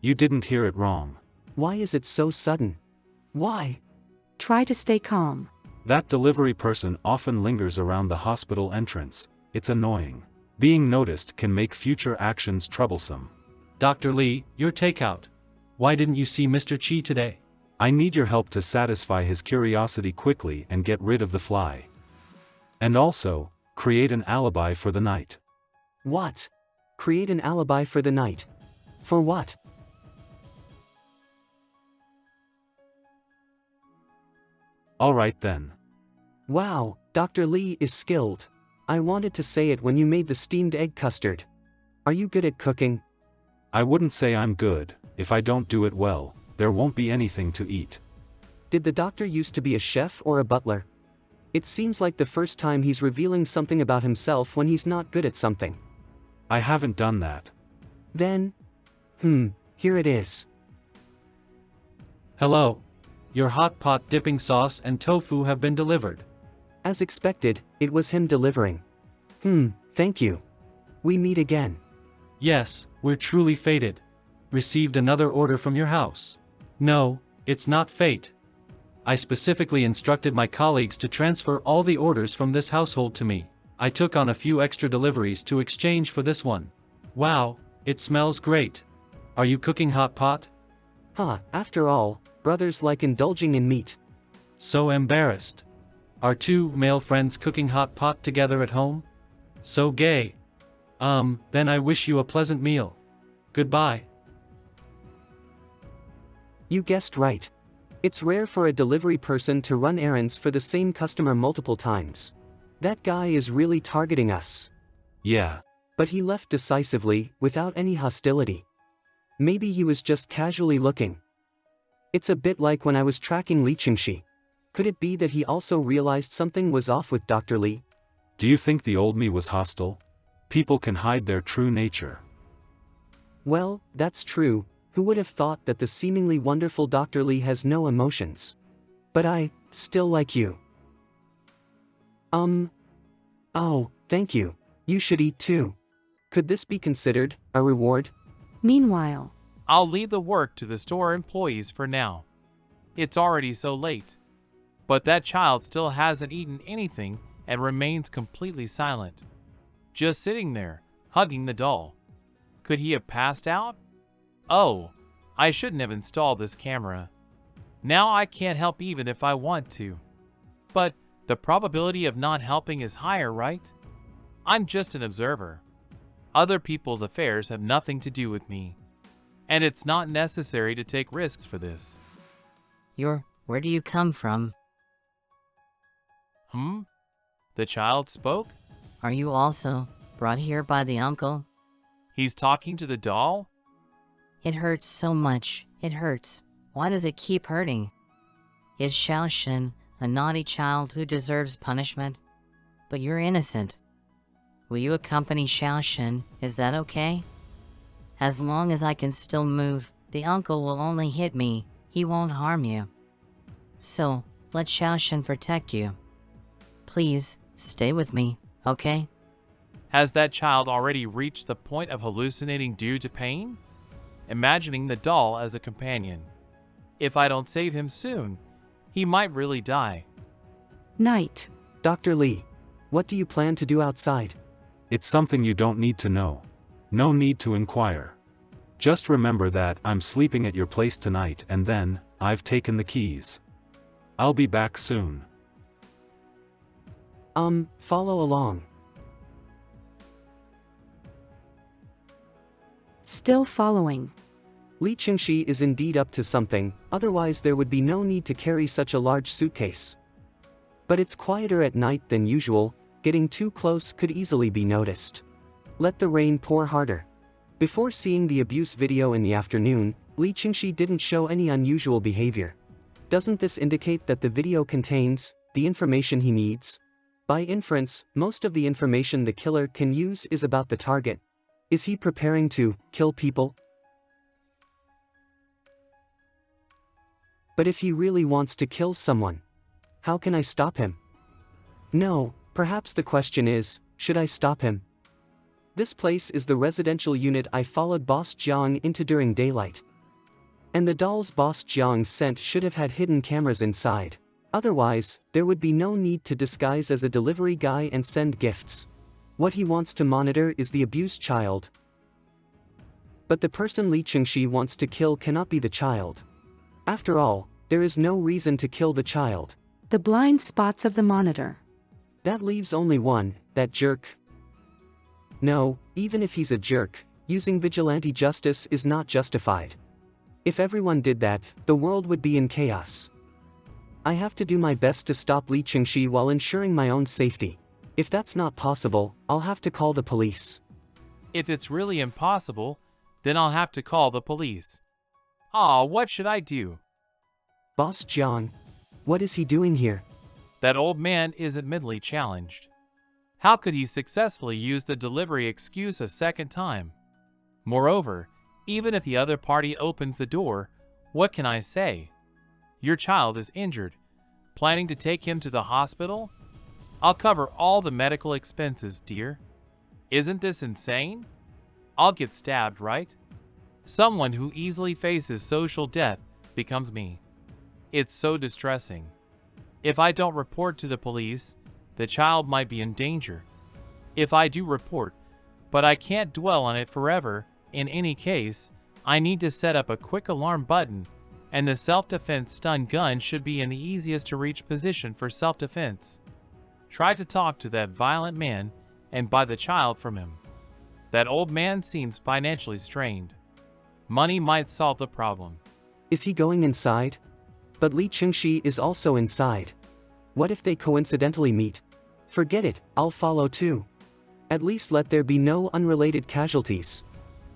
You didn't hear it wrong. Why is it so sudden? Why? Try to stay calm. That delivery person often lingers around the hospital entrance. It's annoying. Being noticed can make future actions troublesome. Dr. Li, your takeout. Why didn't you see Mr. Qi today? I need your help to satisfy his curiosity quickly and get rid of the fly. And also, create an alibi for the night. What? Create an alibi for the night? For what? Alright then. Wow, Dr. Li is skilled. I wanted to say it when you made the steamed egg custard. Are you good at cooking? I wouldn't say I'm good. If I don't do it well, there won't be anything to eat. Did the doctor used to be a chef or a butler? It seems like the first time he's revealing something about himself when he's not good at something. I haven't done that. Then? Here it is. Hello. Your hot pot dipping sauce and tofu have been delivered. As expected, it was him delivering. Thank you. We meet again. Yes, we're truly fated. Received another order from your house. No, it's not fate. I specifically instructed my colleagues to transfer all the orders from this household to me. I took on a few extra deliveries to exchange for this one. Wow, it smells great. Are you cooking hot pot? After all, brothers like indulging in meat. So embarrassed. Are two male friends cooking hot pot together at home? So gay. Then I wish you a pleasant meal. Goodbye. You guessed right. It's rare for a delivery person to run errands for the same customer multiple times. That guy is really targeting us. Yeah. But he left decisively, without any hostility. Maybe he was just casually looking. It's a bit like when I was tracking Li Qingxi. Could it be that he also realized something was off with Dr. Li? Do you think the old me was hostile? People can hide their true nature. Well, that's true. Who would have thought that the seemingly wonderful Dr. Li has no emotions? But I still like you. Oh, thank you. You should eat too. Could this be considered a reward? Meanwhile, I'll leave the work to the store employees for now. It's already so late. But that child still hasn't eaten anything and remains completely silent. Just sitting there, hugging the doll. Could he have passed out? Oh, I shouldn't have installed this camera. Now I can't help even if I want to. But the probability of not helping is higher, right? I'm just an observer. Other people's affairs have nothing to do with me. And it's not necessary to take risks for this. Where do you come from? The child spoke? Are you also brought here by the uncle? He's talking to the doll? It hurts so much. It hurts. Why does it keep hurting? Is Xiaoshen a naughty child who deserves punishment? But you're innocent. Will you accompany Xiaoshen? Is that okay? As long as I can still move, the uncle will only hit me. He won't harm you. So, let Xiaoshen protect you. Please, stay with me, okay? Has that child already reached the point of hallucinating due to pain? Imagining the doll as a companion. If I don't save him soon, he might really die. Night. Dr. Li, what do you plan to do outside? It's something you don't need to know. No need to inquire. Just remember that I'm sleeping at your place tonight and then, I've taken the keys. I'll be back soon. Follow along. Still following. Li Qingxi is indeed up to something, otherwise there would be no need to carry such a large suitcase. But it's quieter at night than usual, getting too close could easily be noticed. Let the rain pour harder. Before seeing the abuse video in the afternoon, Li Qingxi didn't show any unusual behavior. Doesn't this indicate that the video contains the information he needs? By inference, most of the information the killer can use is about the target. Is he preparing to kill people? But if he really wants to kill someone, how can I stop him? No, perhaps the question is, should I stop him? This place is the residential unit I followed Boss Jiang into during daylight. And the doll's Boss Jiang sent should have had hidden cameras inside. Otherwise, there would be no need to disguise as a delivery guy and send gifts. What he wants to monitor is the abused child. But the person Li Qingxi wants to kill cannot be the child. After all, there is no reason to kill the child. The blind spots of the monitor. That leaves only one, that jerk. No, even if he's a jerk, using vigilante justice is not justified. If everyone did that, the world would be in chaos. I have to do my best to stop Li Qingxi while ensuring my own safety. If that's not possible, I'll have to call the police. If it's really impossible, then I'll have to call the police. What should I do? Boss Jiang, what is he doing here? That old man is admittedly challenged. How could he successfully use the delivery excuse a second time? Moreover, even if the other party opens the door, what can I say? Your child is injured. Planning to take him to the hospital? I'll cover all the medical expenses, dear. Isn't this insane? I'll get stabbed, right? Someone who easily faces social death becomes me. It's so distressing. If I don't report to the police, the child might be in danger. If I do report, but I can't dwell on it forever, in any case, I need to set up a quick alarm button, and the self-defense stun gun should be in the easiest to reach position for self-defense. Try to talk to that violent man and buy the child from him. That old man seems financially strained. Money might solve the problem. Is he going inside? But Li Qingxi is also inside. What if they coincidentally meet? Forget it, I'll follow too. At least let there be no unrelated casualties.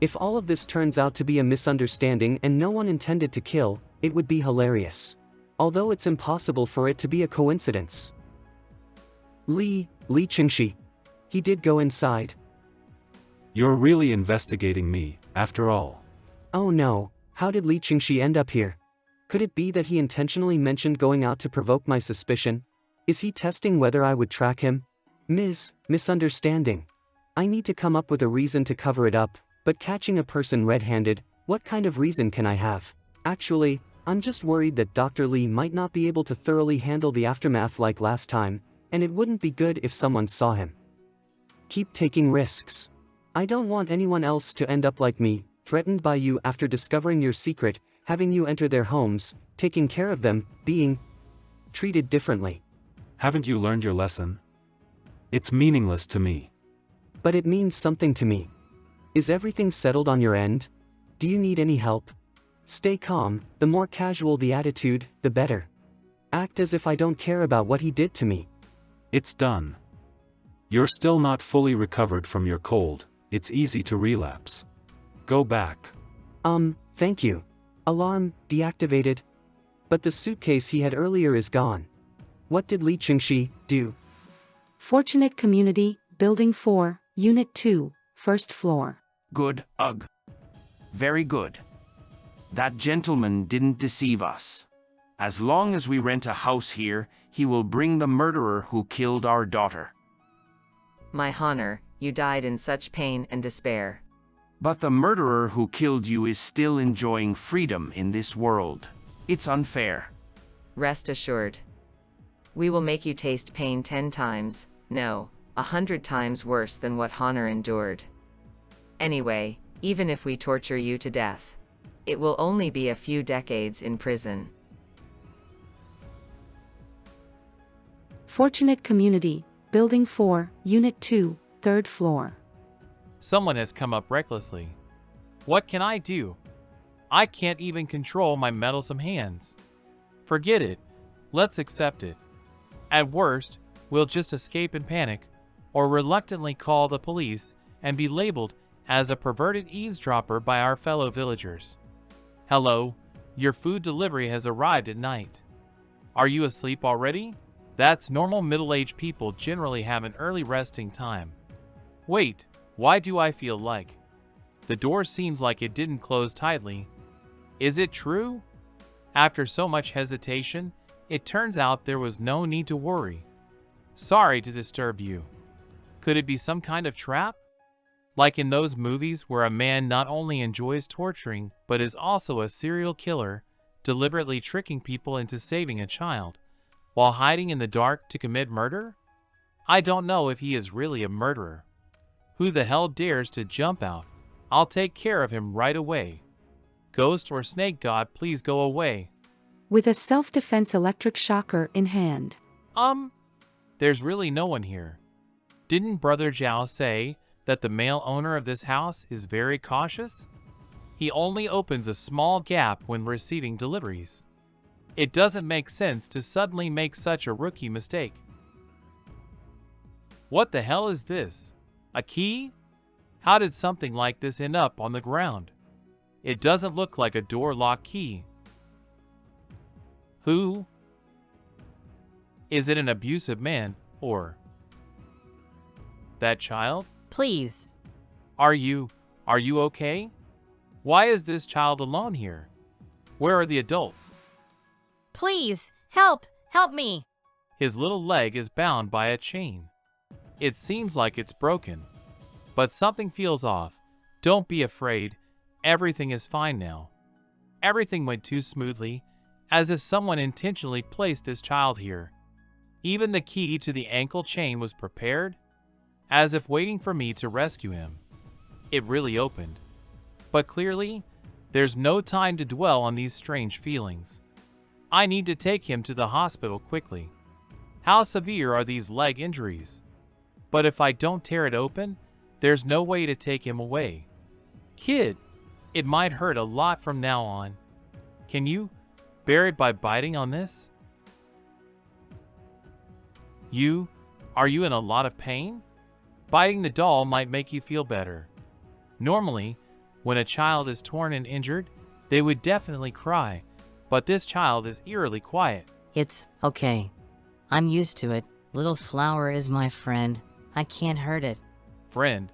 If all of this turns out to be a misunderstanding and no one intended to kill, it would be hilarious. Although it's impossible for it to be a coincidence. Li Qingxi. He did go inside. You're really investigating me, after all. Oh no, how did Li Qingxi end up here? Could it be that he intentionally mentioned going out to provoke my suspicion? Is he testing whether I would track him? Misunderstanding. I need to come up with a reason to cover it up, but catching a person red-handed, what kind of reason can I have? Actually, I'm just worried that Dr. Li might not be able to thoroughly handle the aftermath like last time, and it wouldn't be good if someone saw him. Keep taking risks. I don't want anyone else to end up like me, threatened by you after discovering your secret, having you enter their homes, taking care of them, being treated differently. Haven't you learned your lesson? It's meaningless to me. But it means something to me. Is everything settled on your end? Do you need any help? Stay calm, the more casual the attitude, the better. Act as if I don't care about what he did to me. It's done. You're still not fully recovered from your cold, it's easy to relapse. Go back. Thank you. Alarm, deactivated. But the suitcase he had earlier is gone. What did Li Qingxi do? Fortunate Community, Building 4, Unit 2, First floor. Good, ugh. Very good. That gentleman didn't deceive us. As long as we rent a house here, he will bring the murderer who killed our daughter. My honor, you died in such pain and despair. But the murderer who killed you is still enjoying freedom in this world. It's unfair. Rest assured. We will make you taste pain 10 times, no, 100 times worse than what Honor endured. Anyway, even if we torture you to death, it will only be a few decades in prison. Fortunate Community, Building 4, Unit 2, Third floor. Someone has come up recklessly. What can I do? I can't even control my meddlesome hands. Forget it. Let's accept it. At worst, we'll just escape in panic, or reluctantly call the police and be labeled as a perverted eavesdropper by our fellow villagers. Hello, your food delivery has arrived at night. Are you asleep already? That's normal middle-aged people generally have an early resting time. Wait, why do I feel like the door seems like it didn't close tightly? Is it true? After so much hesitation, it turns out there was no need to worry. Sorry to disturb you. Could it be some kind of trap? Like in those movies where a man not only enjoys torturing, but is also a serial killer, deliberately tricking people into saving a child, while hiding in the dark to commit murder? I don't know if he is really a murderer. Who the hell dares to jump out? I'll take care of him right away. Ghost or snake god, please go away. With a self-defense electric shocker in hand. There's really no one here. Didn't Brother Zhao say that the male owner of this house is very cautious? He only opens a small gap when receiving deliveries. It doesn't make sense to suddenly make such a rookie mistake. What the hell is this? A key? How did something like this end up on the ground? It doesn't look like a door lock key. Who? Is it an abusive man, or that child? Please. Are you okay? Why is this child alone here? Where are the adults? Please, help me. His little leg is bound by a chain. It seems like it's broken, but something feels off. Don't be afraid. Everything is fine now. Everything went too smoothly, as if someone intentionally placed this child here. Even the key to the ankle chain was prepared, as if waiting for me to rescue him. It really opened. But clearly, there's no time to dwell on these strange feelings. I need to take him to the hospital quickly. How severe are these leg injuries? But if I don't tear it open, there's no way to take him away. Kid, it might hurt a lot from now on. Can you bear it by biting on this? Are you in a lot of pain? Biting the doll might make you feel better. Normally, when a child is torn and injured, they would definitely cry, but this child is eerily quiet. It's okay. I'm used to it. Little Flower is my friend. I can't hurt it. Friend?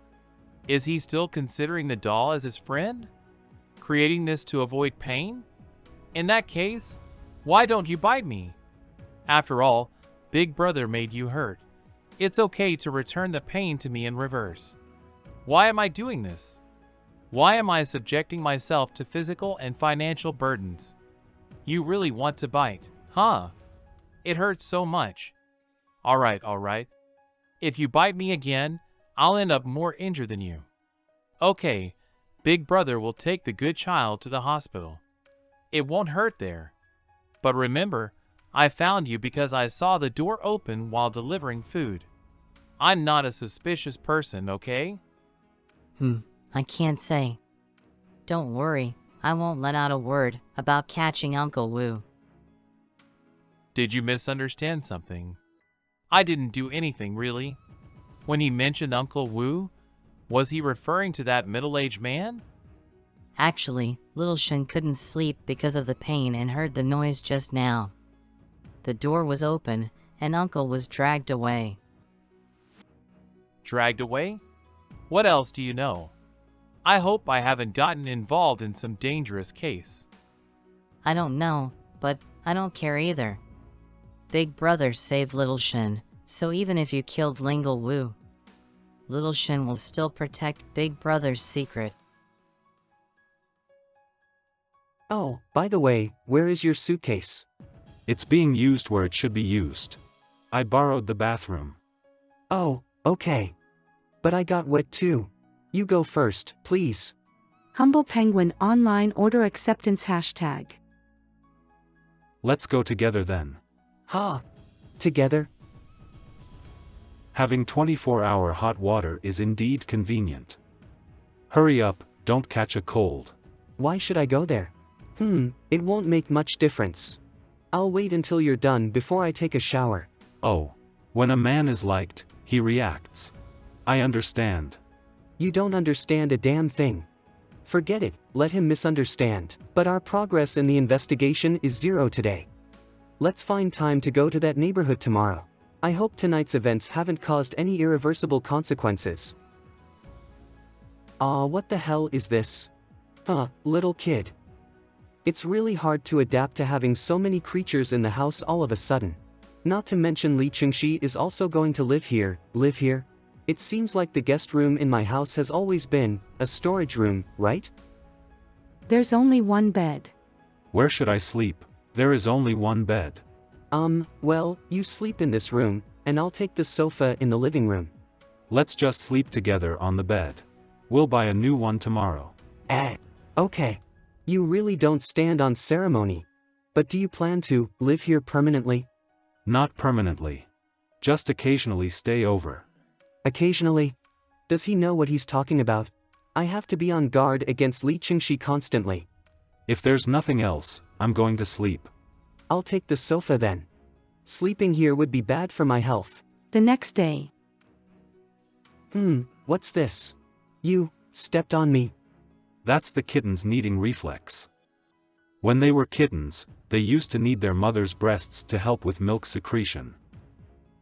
Is he still considering the doll as his friend? Creating this to avoid pain? In that case, why don't you bite me? After all, Big Brother made you hurt. It's okay to return the pain to me in reverse. Why am I doing this? Why am I subjecting myself to physical and financial burdens? You really want to bite, huh? It hurts so much. All right. If you bite me again, I'll end up more injured than you. Okay, Big Brother will take the good child to the hospital. It won't hurt there. But remember, I found you because I saw the door open while delivering food. I'm not a suspicious person, okay? I can't say. Don't worry, I won't let out a word about catching Uncle Wu. Did you misunderstand something? I didn't do anything, really. When he mentioned Uncle Wu, was he referring to that middle-aged man? Actually, Little Shen couldn't sleep because of the pain and heard the noise just now. The door was open, and Uncle was dragged away. Dragged away? What else do you know? I hope I haven't gotten involved in some dangerous case. I don't know, but I don't care either. Big Brother saved Little Shen, so even if you killed Lingle Wu, Little Shen will still protect Big Brother's secret. Oh, by the way, where is your suitcase? It's being used where it should be used. I borrowed the bathroom. Oh, okay. But I got wet too. You go first, please. Humble Penguin Online Order Acceptance #. Let's go together then. Ha! Together? Having 24-hour hot water is indeed convenient. Hurry up, don't catch a cold. Why should I go there? It won't make much difference. I'll wait until you're done before I take a shower. Oh, when a man is liked, he reacts. I understand. You don't understand a damn thing. Forget it, let him misunderstand. But our progress in the investigation is 0 today. Let's find time to go to that neighborhood tomorrow. I hope tonight's events haven't caused any irreversible consequences. What the hell is this? Little kid. It's really hard to adapt to having so many creatures in the house all of a sudden. Not to mention Li Chengxi is also going to live here. It seems like the guest room in my house has always been a storage room, right? There's only one bed. Where should I sleep? There is only one bed. Well, you sleep in this room, and I'll take the sofa in the living room. Let's just sleep together on the bed. We'll buy a new one tomorrow. Okay. You really don't stand on ceremony. But do you plan to live here permanently? Not permanently. Just occasionally stay over. Occasionally? Does he know what he's talking about? I have to be on guard against Li Chengxi constantly. If there's nothing else, I'm going to sleep. I'll take the sofa then. Sleeping here would be bad for my health. The next day. What's this? You stepped on me. That's the kitten's kneading reflex. When they were kittens, they used to knead their mother's breasts to help with milk secretion.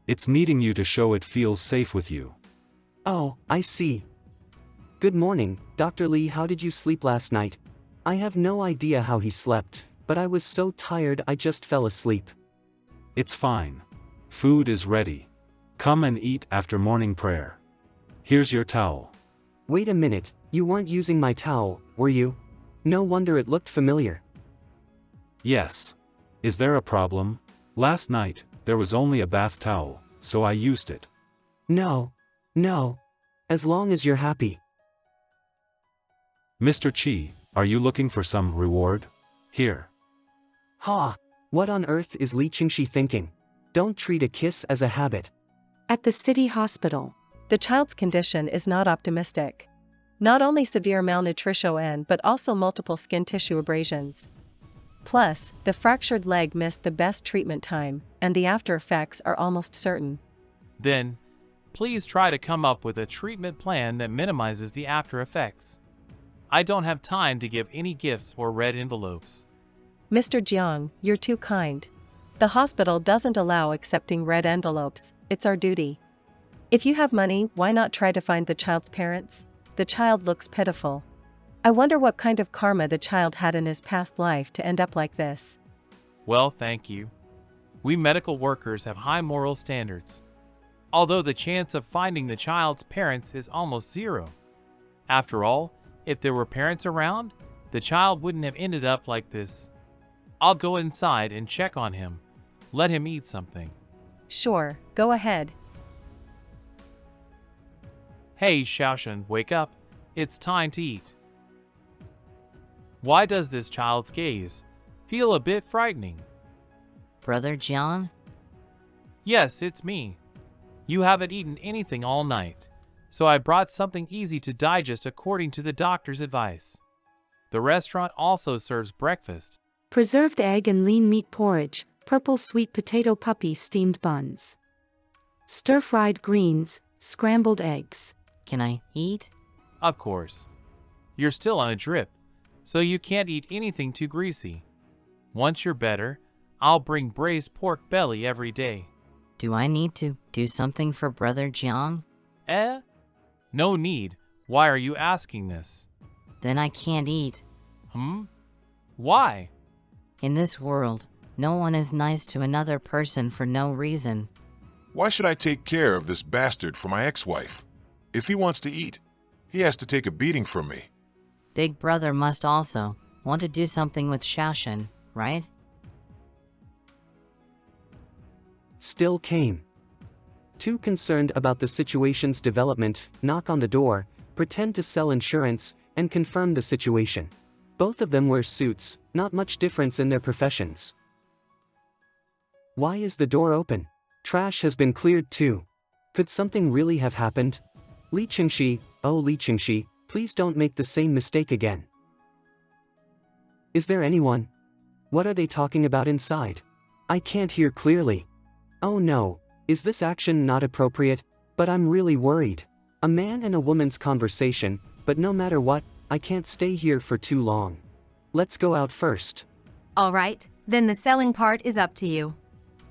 It's kneading you to show it feels safe with you. Oh, I see. Good morning, Dr. Lee. How did you sleep last night? I have no idea how he slept, but I was so tired I just fell asleep. It's fine. Food is ready. Come and eat after morning prayer. Here's your towel. Wait a minute, you weren't using my towel, were you? No wonder it looked familiar. Yes. Is there a problem? Last night, there was only a bath towel, so I used it. No. As long as you're happy. Mr. Chi, are you looking for some reward? Here. What on earth is Li Chengxi thinking? Don't treat a kiss as a habit. At the city hospital. The child's condition is not optimistic. Not only severe malnutrition but also multiple skin tissue abrasions. Plus, the fractured leg missed the best treatment time, and the after effects are almost certain. Then, please try to come up with a treatment plan that minimizes the after effects. I don't have time to give any gifts or red envelopes. Mr. Jiang, you're too kind. The hospital doesn't allow accepting red envelopes, it's our duty. If you have money, why not try to find the child's parents? The child looks pitiful. I wonder what kind of karma the child had in his past life to end up like this. Well, thank you. We medical workers have high moral standards. Although the chance of finding the child's parents is almost zero. After all, if there were parents around, the child wouldn't have ended up like this. I'll go inside and check on him. Let him eat something. Sure, go ahead. Hey, Xiaoshen, wake up. It's time to eat. Why does this child's gaze feel a bit frightening? Brother John? Yes, it's me. You haven't eaten anything all night, so I brought something easy to digest according to the doctor's advice. The restaurant also serves breakfast. Preserved egg and lean meat porridge, purple sweet potato puppy steamed buns. Stir-fried greens, scrambled eggs. Can I eat? Of course. You're still on a drip, so you can't eat anything too greasy. Once you're better, I'll bring braised pork belly every day. Do I need to do something for Brother John? No need. Why are you asking this? Then I can't eat. Why? In this world, no one is nice to another person for no reason. Why should I take care of this bastard for my ex-wife? If he wants to eat, he has to take a beating from me. Big Brother must also want to do something with Xiaoshen, right? Still came. Too concerned about the situation's development, knock on the door, pretend to sell insurance, and confirm the situation. Both of them wear suits, not much difference in their professions. Why is the door open? Trash has been cleared too. Could something really have happened? Li Qingxi, oh Li Qingxi, please don't make the same mistake again. Is there anyone? What are they talking about inside? I can't hear clearly. Oh no, is this action not appropriate? But I'm really worried. A man and a woman's conversation, but no matter what, I can't stay here for too long. Let's go out first. All right, then the selling part is up to you.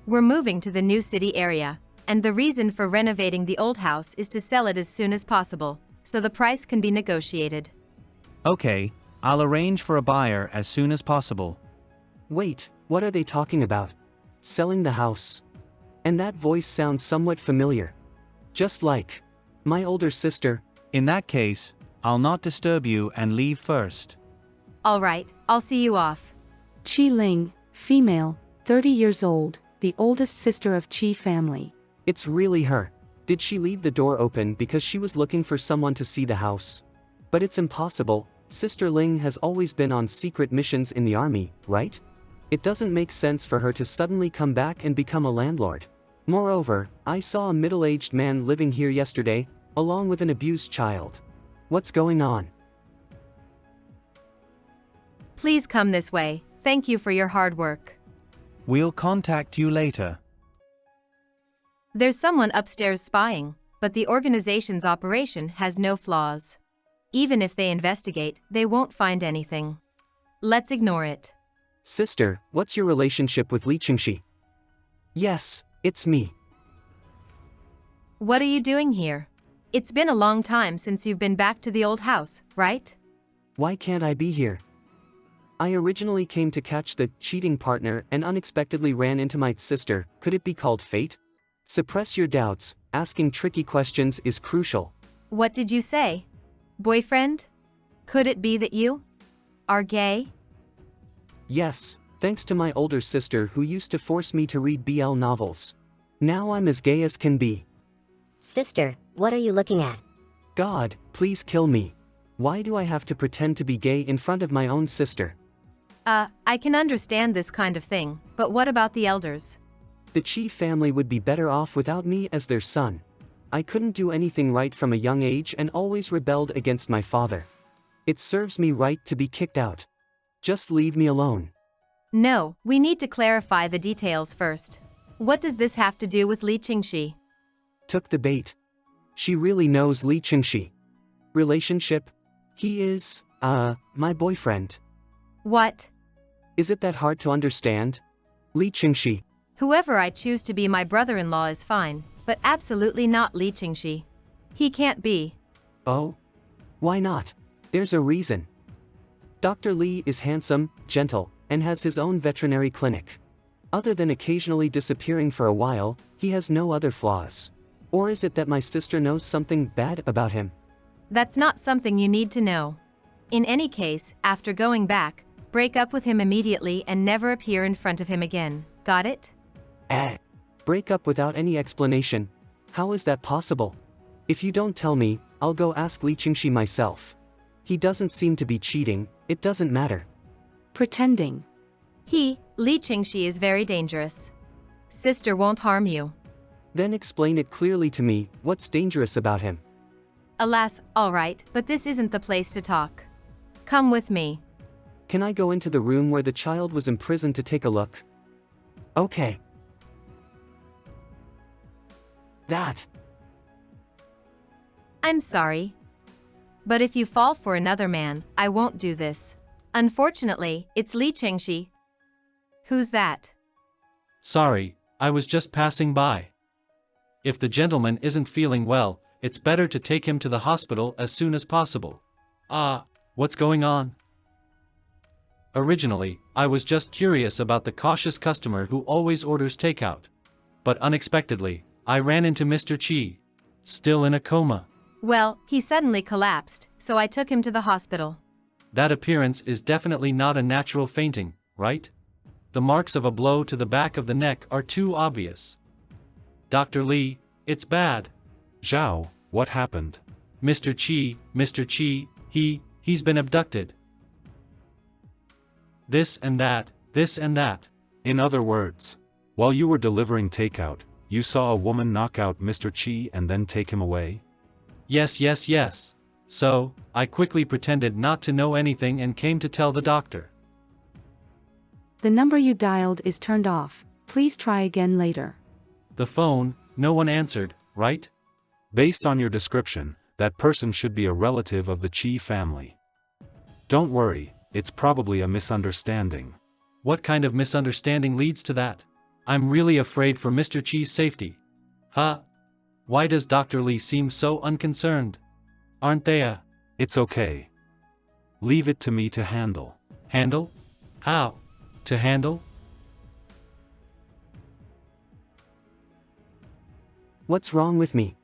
We're moving to the new city area, and the reason for renovating the old house is to sell it as soon as possible, so the price can be negotiated. Okay, I'll arrange for a buyer as soon as possible. Wait, what are they talking about? Selling the house. And that voice sounds somewhat familiar. Just like my older sister. In that case, I'll not disturb you and leave first. All right, I'll see you off. Qi Ling, female, 30 years old, the oldest sister of Qi family. It's really her. Did she leave the door open because she was looking for someone to see the house? But it's impossible. Sister Ling has always been on secret missions in the army, right? It doesn't make sense for her to suddenly come back and become a landlord. Moreover, I saw a middle-aged man living here yesterday, along with an abused child. What's going on? Please come this way. Thank you for your hard work. We'll contact you later. There's someone upstairs spying, but the organization's operation has no flaws. Even if they investigate, they won't find anything. Let's ignore it. Sister, what's your relationship with Li Qingxi? Yes, it's me. What are you doing here? It's been a long time since you've been back to the old house, right? Why can't I be here? I originally came to catch the cheating partner and unexpectedly ran into my sister. Could it be called fate? Suppress your doubts. Asking tricky questions is crucial. What did you say? Boyfriend? Could it be that you are gay? Yes, thanks to my older sister who used to force me to read BL novels. Now I'm as gay as can be. Sister, what are you looking at? God, please kill me. Why do I have to pretend to be gay in front of my own sister? I can understand this kind of thing, but what about the elders? The Qi family would be better off without me as their son. I couldn't do anything right from a young age and always rebelled against my father. It serves me right to be kicked out. Just leave me alone. No, we need to clarify the details first. What does this have to do with Li Qingxi? Took the bait. She really knows Li Qingxi. Relationship? He is, my boyfriend. What? Is it that hard to understand? Li Qingxi. Whoever I choose to be my brother-in-law is fine, but absolutely not Li Qingxi. He can't be. Oh? Why not? There's a reason. Dr. Li is handsome, gentle, and has his own veterinary clinic. Other than occasionally disappearing for a while, he has no other flaws. Or is it that my sister knows something bad about him? That's not something you need to know. In any case, after going back, break up with him immediately and never appear in front of him again. Got it? Break up without any explanation. How is that possible? If you don't tell me, I'll go ask Li Qingxi myself. He doesn't seem to be cheating, it doesn't matter. Pretending. Li Qingxi is very dangerous. Sister won't harm you. Then explain it clearly to me, what's dangerous about him? Alas, all right, but this isn't the place to talk. Come with me. Can I go into the room where the child was imprisoned to take a look? Okay. That. I'm sorry. But if you fall for another man, I won't do this. Unfortunately, it's Li Qingxi. Who's that? Sorry, I was just passing by. If the gentleman isn't feeling well, it's better to take him to the hospital as soon as possible. What's going on? Originally, I was just curious about the cautious customer who always orders takeout. But unexpectedly, I ran into Mr. Qi, still in a coma. Well, he suddenly collapsed, so I took him to the hospital. That appearance is definitely not a natural fainting, right? The marks of a blow to the back of the neck are too obvious. Dr. Li, it's bad. Zhao, what happened? Mr. Qi, he's been abducted. This and that. In other words, while you were delivering takeout, you saw a woman knock out Mr. Qi and then take him away? Yes. So, I quickly pretended not to know anything and came to tell the doctor. The number you dialed is turned off. Please try again later. The phone, no one answered, right? Based on your description, that person should be a relative of the Qi family. Don't worry, it's probably a misunderstanding. What kind of misunderstanding leads to that? I'm really afraid for Mr. Qi's safety. Why does Dr. Li seem so unconcerned? Aren't they It's okay. Leave it to me to handle. Handle? How? To handle? What's wrong with me?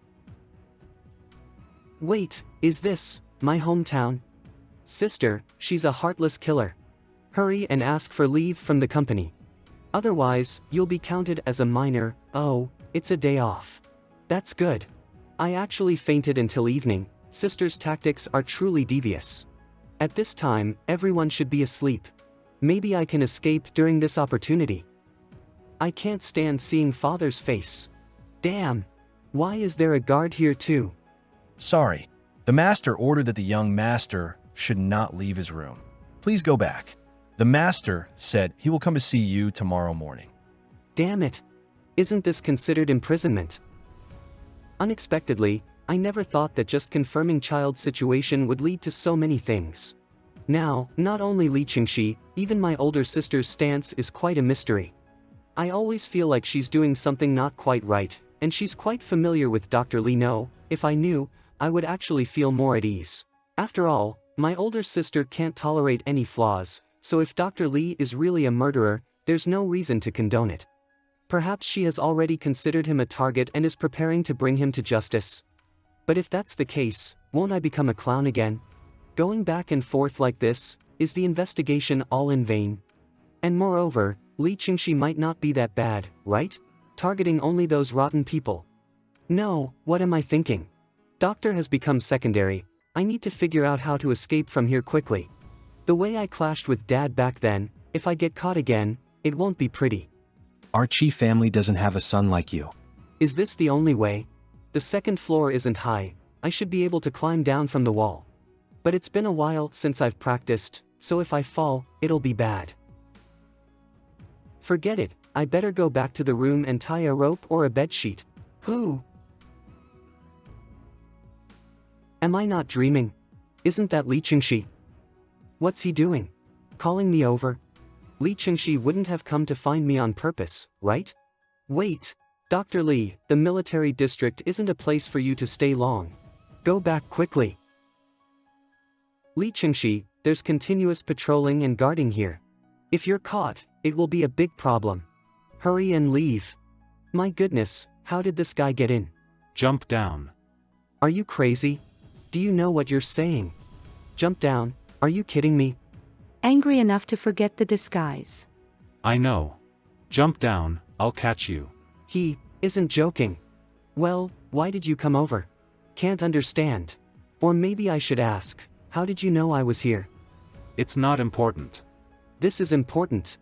Wait, is this my hometown? Sister, she's a heartless killer. Hurry and ask for leave from the company. Otherwise, you'll be counted as a minor. Oh, it's a day off. That's good. I actually fainted until evening. Sister's tactics are truly devious. At this time, everyone should be asleep. Maybe I can escape during this opportunity. I can't stand seeing father's face. Damn. Why is there a guard here too? Sorry. The master ordered that the young master should not leave his room. Please go back. The master said he will come to see you tomorrow morning. Damn it. Isn't this considered imprisonment? Unexpectedly, I never thought that just confirming child's situation would lead to so many things. Now, not only Li Qingxi, even my older sister's stance is quite a mystery. I always feel like she's doing something not quite right, and she's quite familiar with Dr. Li. No, if I knew, I would actually feel more at ease. After all, my older sister can't tolerate any flaws, so if Dr. Li is really a murderer, there's no reason to condone it. Perhaps she has already considered him a target and is preparing to bring him to justice. But if that's the case, won't I become a clown again? Going back and forth like this, is the investigation all in vain? And moreover, Li Qingxi might not be that bad, right? Targeting only those rotten people. No, what am I thinking? Doctor has become secondary. I need to figure out how to escape from here quickly. The way I clashed with Dad back then, if I get caught again, it won't be pretty. Our Qi family doesn't have a son like you. Is this the only way? The second floor isn't high. I should be able to climb down from the wall. But it's been a while since I've practiced, so if I fall, it'll be bad. Forget it, I better go back to the room and tie a rope or a bedsheet. Am I not dreaming? Isn't that Li Qingxi? What's he doing? Calling me over? Li Qingxi wouldn't have come to find me on purpose, right? Wait, Dr. Li, the military district isn't a place for you to stay long. Go back quickly. Li Qingxi, there's continuous patrolling and guarding here. If you're caught, it will be a big problem. Hurry and leave. My goodness, how did this guy get in? Jump down. Are you crazy? Do you know what you're saying? Jump down, are you kidding me? Angry enough to forget the disguise. I know. Jump down, I'll catch you. He isn't joking. Well, why did you come over? Can't understand. Or maybe I should ask, how did you know I was here? It's not important. This is important.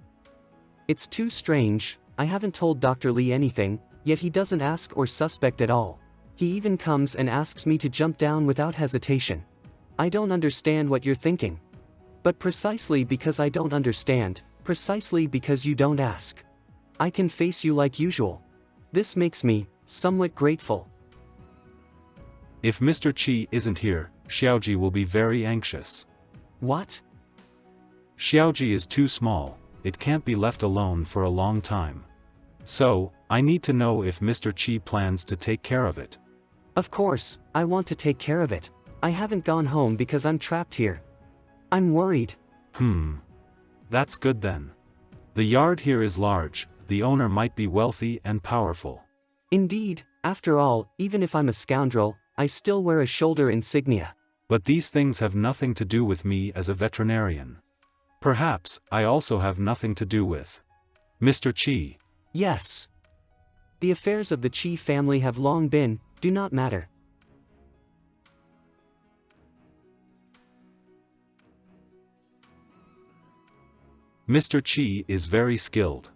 It's too strange, I haven't told Dr. Li anything, yet he doesn't ask or suspect at all. He even comes and asks me to jump down without hesitation. I don't understand what you're thinking. But precisely because I don't understand, precisely because you don't ask, I can face you like usual. This makes me somewhat grateful. If Mr. Qi isn't here, Xiaoji will be very anxious. What? Xiaoji is too small, it can't be left alone for a long time. So, I need to know if Mr. Qi plans to take care of it. Of course, I want to take care of it. I haven't gone home because I'm trapped here. I'm worried. That's good then. The yard here is large, the owner might be wealthy and powerful. Indeed, after all, even if I'm a scoundrel, I still wear a shoulder insignia. But these things have nothing to do with me as a veterinarian. Perhaps, I also have nothing to do with Mr. Qi. Yes. The affairs of the Qi family have long been, do not matter. Mr. Qi is very skilled.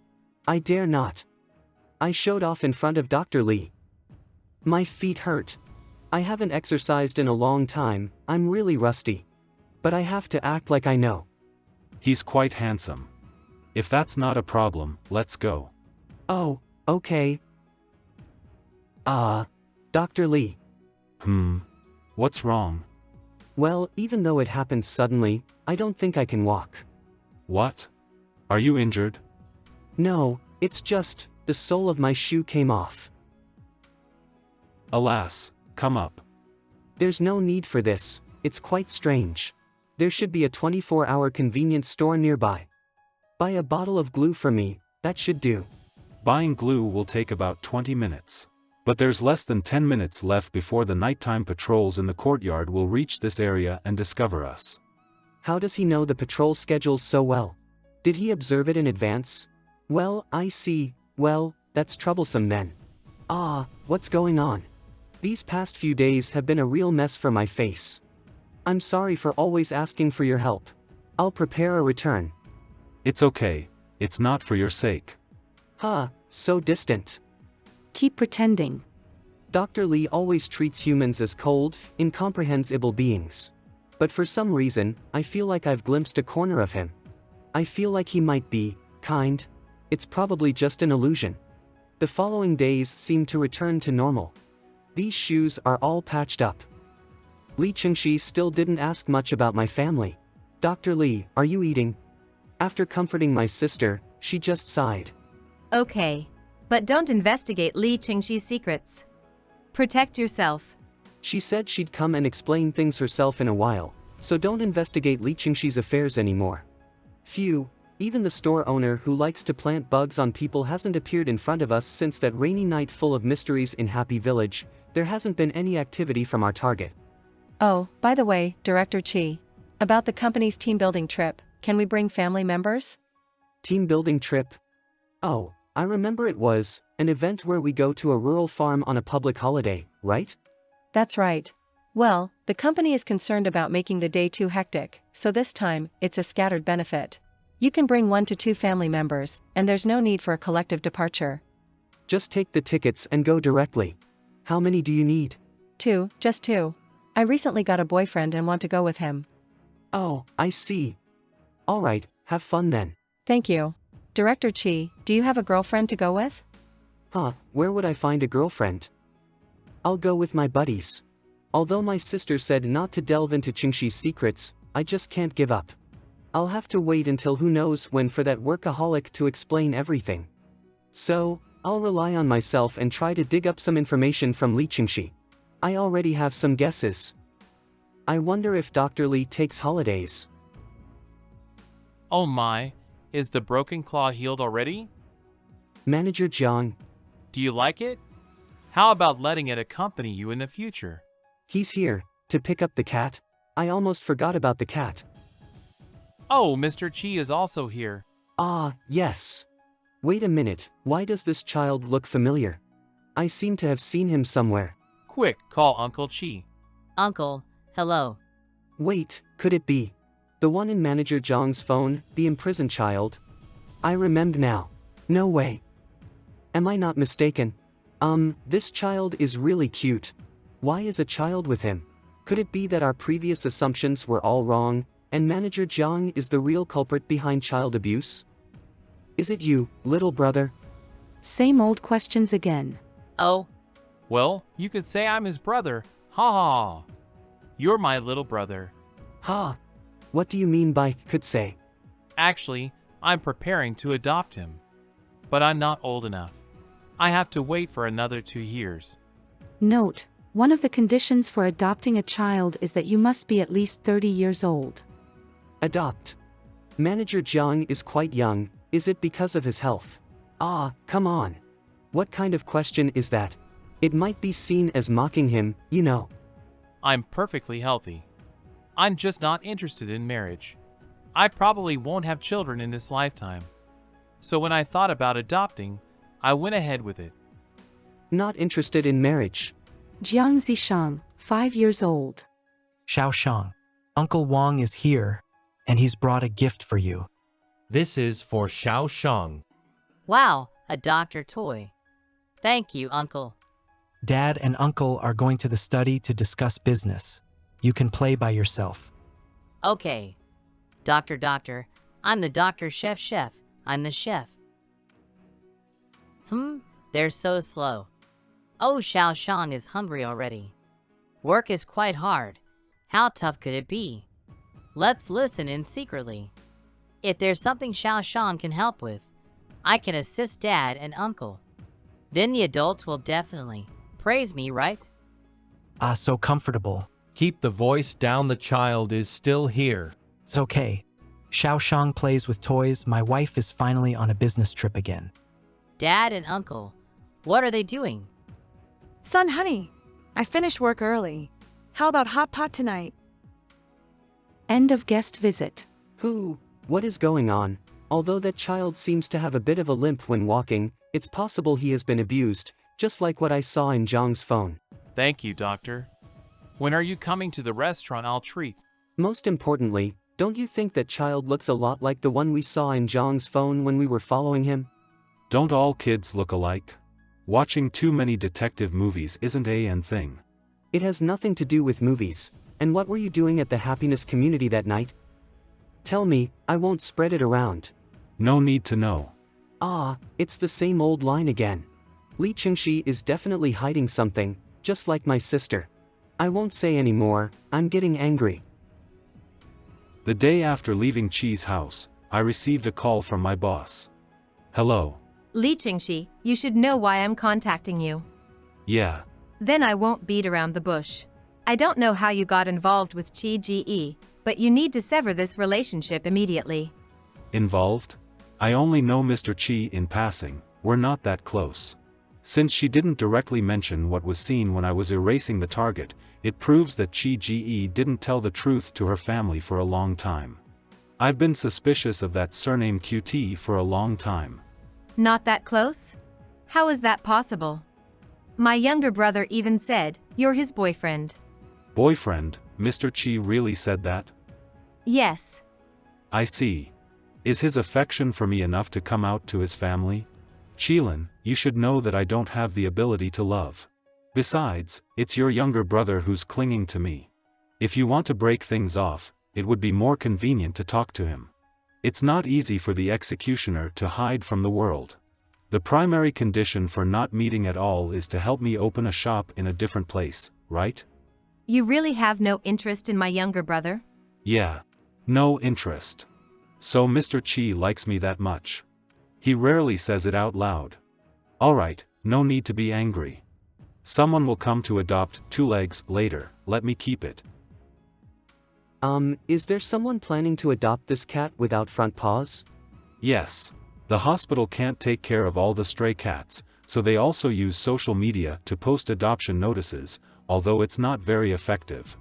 I dare not. I showed off in front of Dr. Li. My feet hurt. I haven't exercised in a long time, I'm really rusty. But I have to act like I know. He's quite handsome. If that's not a problem, let's go. Oh, okay. Dr. Li. What's wrong? Well, even though it happened suddenly, I don't think I can walk. What? Are you injured? No, it's just, the sole of my shoe came off. Alas, come up. There's no need for this, it's quite strange. There should be a 24-hour convenience store nearby. Buy a bottle of glue for me, that should do. Buying glue will take about 20 minutes. But there's less than 10 minutes left before the nighttime patrols in the courtyard will reach this area and discover us. How does he know the patrol schedules so well? Did he observe it in advance? Well, I see, well, that's troublesome then. What's going on? These past few days have been a real mess for my face. I'm sorry for always asking for your help. I'll prepare a return. It's okay, it's not for your sake. So distant. Keep pretending. Dr. Li always treats humans as cold, incomprehensible beings. But for some reason, I feel like I've glimpsed a corner of him. I feel like he might be kind. It's probably just an illusion. The following days seem to return to normal. These shoes are all patched up. Li Qingxi still didn't ask much about my family. Dr. Li, are you eating? After comforting my sister, she just sighed. Okay. But don't investigate Li Qingxi's secrets. Protect yourself. She said she'd come and explain things herself in a while, so don't investigate Li Qingxi's affairs anymore. Phew, even the store owner who likes to plant bugs on people hasn't appeared in front of us since that rainy night full of mysteries in Happy Village. There hasn't been any activity from our target. Oh, by the way, Director Qi. About the company's team building trip, can we bring family members? Team building trip? Oh, I remember it was an event where we go to a rural farm on a public holiday, right? That's right. Well, the company is concerned about making the day too hectic, so this time, it's a scattered benefit. You can bring 1 to 2 family members, and there's no need for a collective departure. Just take the tickets and go directly. How many do you need? 2, just 2. I recently got a boyfriend and want to go with him. Oh, I see. Alright, have fun then. Thank you. Director Qi, do you have a girlfriend to go with? Where would I find a girlfriend? I'll go with my buddies. Although my sister said not to delve into Qingxi's secrets, I just can't give up. I'll have to wait until who knows when for that workaholic to explain everything. So, I'll rely on myself and try to dig up some information from Li Qingxi. I already have some guesses. I wonder if Dr. Li takes holidays. Oh my, is the broken claw healed already? Manager Jiang. Do you like it? How about letting it accompany you in the future? He's here, to pick up the cat. I almost forgot about the cat. Oh, Mr. Qi is also here. Ah, yes. Wait a minute, why does this child look familiar? I seem to have seen him somewhere. Quick, call Uncle Qi. Uncle, hello. Wait, could it be? The one in Manager Zhang's phone, the imprisoned child? I remember now. No way. Am I not mistaken? This child is really cute. Why is a child with him? Could it be that our previous assumptions were all wrong, and Manager Jiang is the real culprit behind child abuse? Is it you, little brother? Same old questions again. Oh. Well, you could say I'm his brother. Ha ha. You're my little brother. Ha. What do you mean by could say? Actually, I'm preparing to adopt him. But I'm not old enough. I have to wait for another 2 years. Note, one of the conditions for adopting a child is that you must be at least 30 years old. Adopt. Manager Jiang is quite young, is it because of his health? Ah, come on. What kind of question is that? It might be seen as mocking him, you know. I'm perfectly healthy. I'm just not interested in marriage. I probably won't have children in this lifetime. So when I thought about adopting, I went ahead with it. Not interested in marriage. Jiang Zishang, 5 years old. Xiaoshang, Uncle Wang is here, and he's brought a gift for you. This is for Xiaoshang. Wow, a doctor toy. Thank you, Uncle. Dad and Uncle are going to the study to discuss business. You can play by yourself. Okay. Doctor, I'm the doctor chef, I'm the chef. They're so slow. Oh, Xiaoshang is hungry already. Work is quite hard. How tough could it be? Let's listen in secretly. If there's something Xiaoshang can help with, I can assist Dad and Uncle. Then the adults will definitely praise me, right? Ah, so comfortable. Keep the voice down, the child is still here. It's okay. Xiaoshang plays with toys. My wife is finally on a business trip again. Dad and Uncle, what are they doing? Son, honey, I finished work early. How about hot pot tonight? End of guest visit. What is going on? Although that child seems to have a bit of a limp when walking, it's possible he has been abused, just like what I saw in Zhang's phone. Thank you, Doctor. When are you coming to the restaurant I'll treat? Most importantly, don't you think that child looks a lot like the one we saw in Zhang's phone when we were following him? Don't all kids look alike? Watching too many detective movies isn't an thing. It has nothing to do with movies. And what were you doing at the happiness community that night? Tell me, I won't spread it around. No need to know. Ah, it's the same old line again. Li Qingxi is definitely hiding something, just like my sister. I won't say any more, I'm getting angry. The day after leaving Qi's house, I received a call from my boss. Hello. Li Qingxi, you should know why I'm contacting you. Yeah. Then I won't beat around the bush. I don't know how you got involved with Qi Ge, but you need to sever this relationship immediately. Involved? I only know Mr. Qi in passing, we're not that close. Since she didn't directly mention what was seen when I was erasing the target, it proves that Qi Ge didn't tell the truth to her family for a long time. I've been suspicious of that surname QT for a long time. Not that close? How is that possible? My younger brother even said, you're his boyfriend. Boyfriend, Mr. Qi really said that? Yes. I see. Is his affection for me enough to come out to his family? Qilin, you should know that I don't have the ability to love. Besides, it's your younger brother who's clinging to me. If you want to break things off, it would be more convenient to talk to him. It's not easy for the executioner to hide from the world. The primary condition for not meeting at all is to help me open a shop in a different place, right? You really have no interest in my younger brother? Yeah. No interest. So Mr. Chi likes me that much. He rarely says it out loud. Alright, no need to be angry. Someone will come to adopt 2 legs later, let me keep it. Is there someone planning to adopt this cat without front paws? Yes. The hospital can't take care of all the stray cats, so they also use social media to post adoption notices, although it's not very effective.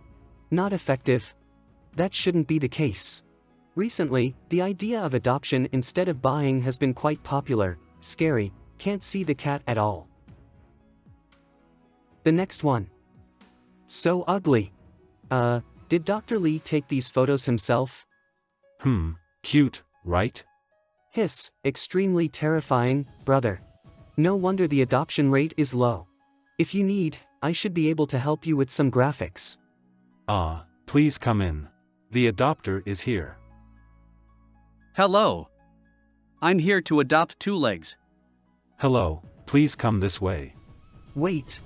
Not effective? That shouldn't be the case. Recently, the idea of adoption instead of buying has been quite popular. Scary, can't see the cat at all. The next one. So ugly. Did Dr. Lee take these photos himself? Cute, right? Hiss, extremely terrifying, brother. No wonder the adoption rate is low. If you need, I should be able to help you with some graphics. Please come in. The adopter is here. Hello. I'm here to adopt 2 legs. Hello, please come this way. Wait.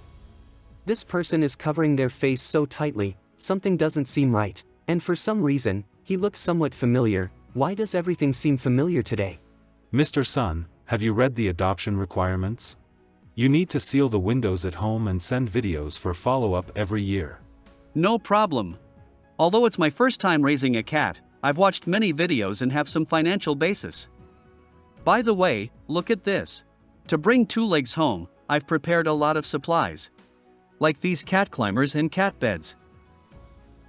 This person is covering their face so tightly, something doesn't seem right, and for some reason, he looks somewhat familiar. Why does everything seem familiar today? Mr. Sun, have you read the adoption requirements? You need to seal the windows at home and send videos for follow-up every year. No problem. Although it's my first time raising a cat, I've watched many videos and have some financial basis. By the way, look at this. To bring 2 legs home, I've prepared a lot of supplies. Like these cat climbers and cat beds.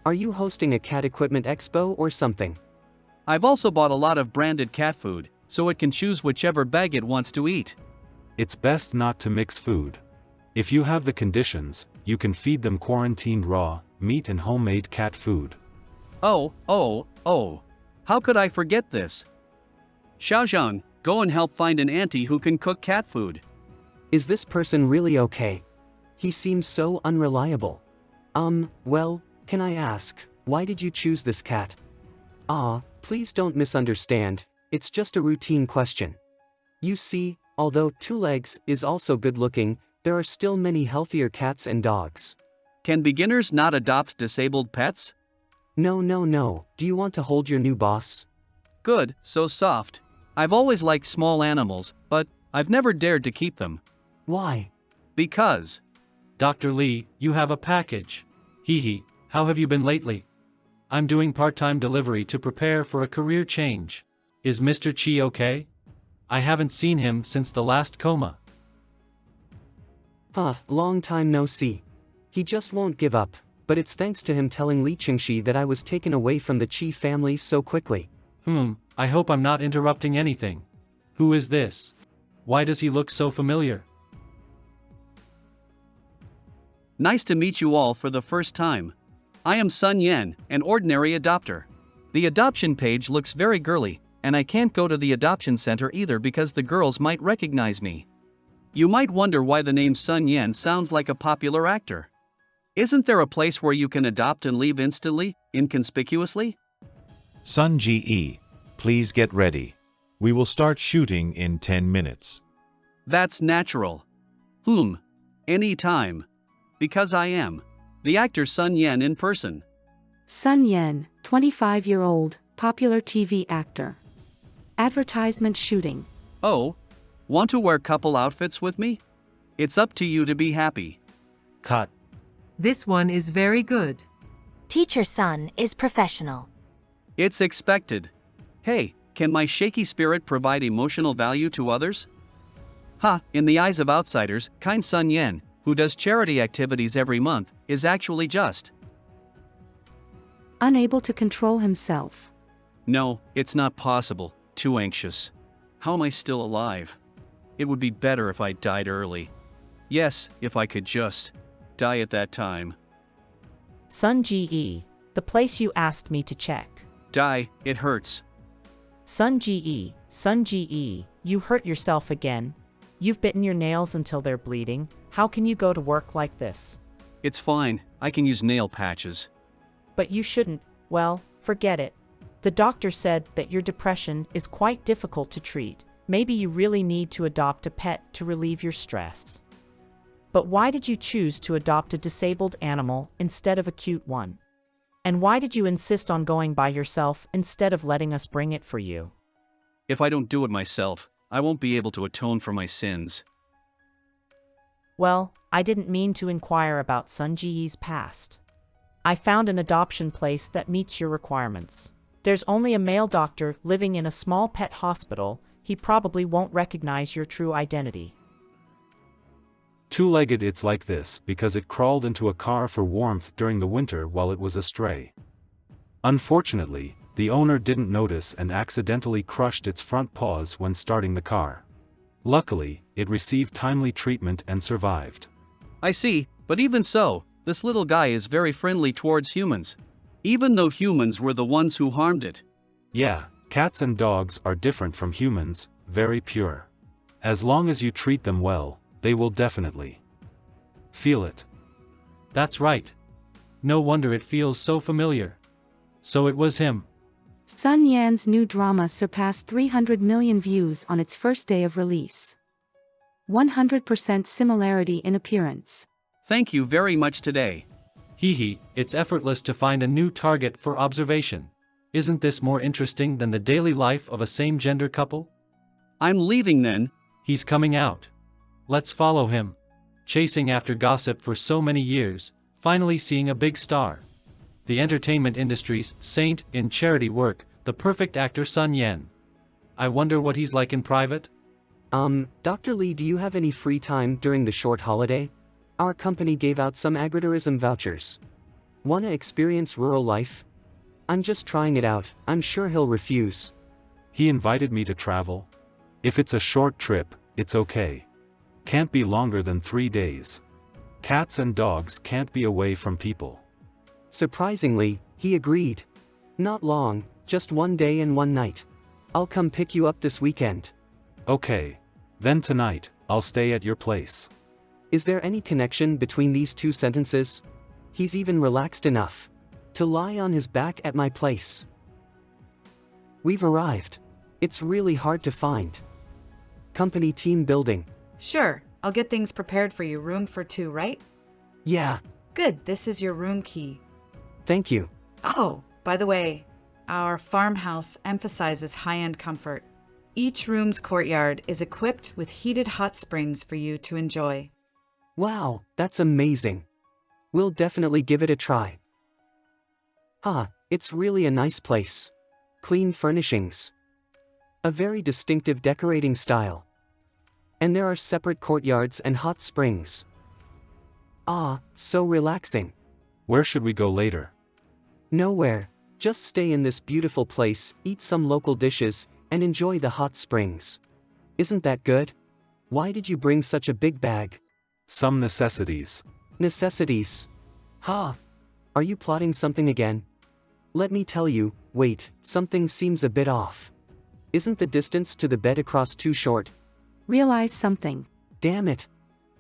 Are you hosting a cat equipment expo or something? I've also bought a lot of branded cat food, so it can choose whichever bag it wants to eat. It's best not to mix food. If you have the conditions, you can feed them quarantined raw meat and homemade cat food. Oh. How could I forget this? Xiaozhang, go and help find an auntie who can cook cat food. Is this person really okay? He seems so unreliable. Well, can I ask, why did you choose this cat? Please don't misunderstand, it's just a routine question. You see, although 2 legs is also good looking, there are still many healthier cats and dogs. Can beginners not adopt disabled pets? No. Do you want to hold your new boss? Good, so soft. I've always liked small animals, but I've never dared to keep them. Why? Because. Dr. Lee, you have a package. Hee, how have you been lately? I'm doing part-time delivery to prepare for a career change. Is Mr. Chi okay? I haven't seen him since the last coma. Long time no see. He just won't give up, but it's thanks to him telling Li Qingxi that I was taken away from the Qi family so quickly. I hope I'm not interrupting anything. Who is this? Why does he look so familiar? Nice to meet you all for the first time. I am Sun Yan, an ordinary adopter. The adoption page looks very girly, and I can't go to the adoption center either because the girls might recognize me. You might wonder why the name Sun Yan sounds like a popular actor. Isn't there a place where you can adopt and leave instantly, inconspicuously? Sun Ji, please get ready. We will start shooting in 10 minutes. That's natural. Any time. Because I am the actor Sun Yan in person. Sun Yan, 25-year-old, popular TV actor. Advertisement shooting. Oh, want to wear couple outfits with me? It's up to you to be happy. Cut. This one is very good. Teacher Sun is professional. It's expected. Hey, can my shaky spirit provide emotional value to others? In the eyes of outsiders, kind Sun Yan, who does charity activities every month, is actually just. Unable to control himself. No, it's not possible. Too anxious. How am I still alive? It would be better if I died early. Yes, if I could just die at that time. Sun Ji, the place you asked me to check. Die, it hurts. Sun Ji, you hurt yourself again. You've bitten your nails until they're bleeding. How can you go to work like this? It's fine, I can use nail patches. But you shouldn't. Well, forget it. The doctor said that your depression is quite difficult to treat. Maybe you really need to adopt a pet to relieve your stress. But why did you choose to adopt a disabled animal instead of a cute one? And why did you insist on going by yourself instead of letting us bring it for you? If I don't do it myself, I won't be able to atone for my sins. Well, I didn't mean to inquire about Sun Ji's past. I found an adoption place that meets your requirements. There's only a male doctor living in a small pet hospital. He probably won't recognize your true identity. Two-legged it's like this because it crawled into a car for warmth during the winter while it was astray. Unfortunately, the owner didn't notice and accidentally crushed its front paws when starting the car. Luckily, it received timely treatment and survived. I see, but even so, this little guy is very friendly towards humans. Even though humans were the ones who harmed it. Yeah, cats and dogs are different from humans, very pure. As long as you treat them well, they will definitely feel it. That's right. No wonder it feels so familiar. So it was him. Sun Yan's new drama surpassed 300 million views on its first day of release. 100% similarity in appearance. Thank you very much today. Hee, it's effortless to find a new target for observation. Isn't this more interesting than the daily life of a same-gender couple? I'm leaving then. He's coming out. Let's follow him. Chasing after gossip for so many years, finally seeing a big star. The entertainment industry's saint in charity work, the perfect actor Sun Yan. I wonder what he's like in private? Dr. Lee, do you have any free time during the short holiday? Our company gave out some agritourism vouchers. Wanna experience rural life? I'm just trying it out, I'm sure he'll refuse. He invited me to travel. If it's a short trip, it's okay. Can't be longer than 3 days. Cats and dogs can't be away from people. Surprisingly, he agreed. Not long, just 1 day and 1 night. I'll come pick you up this weekend. Okay. Then tonight, I'll stay at your place. Is there any connection between these two sentences? He's even relaxed enough to lie on his back at my place. We've arrived. It's really hard to find. Company team building. Sure, I'll get things prepared for you. Room for 2, right? Yeah. Good, this is your room key. Thank you. Oh, by the way, our farmhouse emphasizes high-end comfort. Each room's courtyard is equipped with heated hot springs for you to enjoy. Wow, that's amazing. We'll definitely give it a try. It's really a nice place. Clean furnishings. A very distinctive decorating style. And there are separate courtyards and hot springs. So relaxing. Where should we go later? Nowhere. Just stay in this beautiful place, eat some local dishes, and enjoy the hot springs. Isn't that good? Why did you bring such a big bag? Some necessities. Necessities? Are you plotting something again? Let me tell you, wait, something seems a bit off. Isn't the distance to the bed across too short? Realize something. Damn it.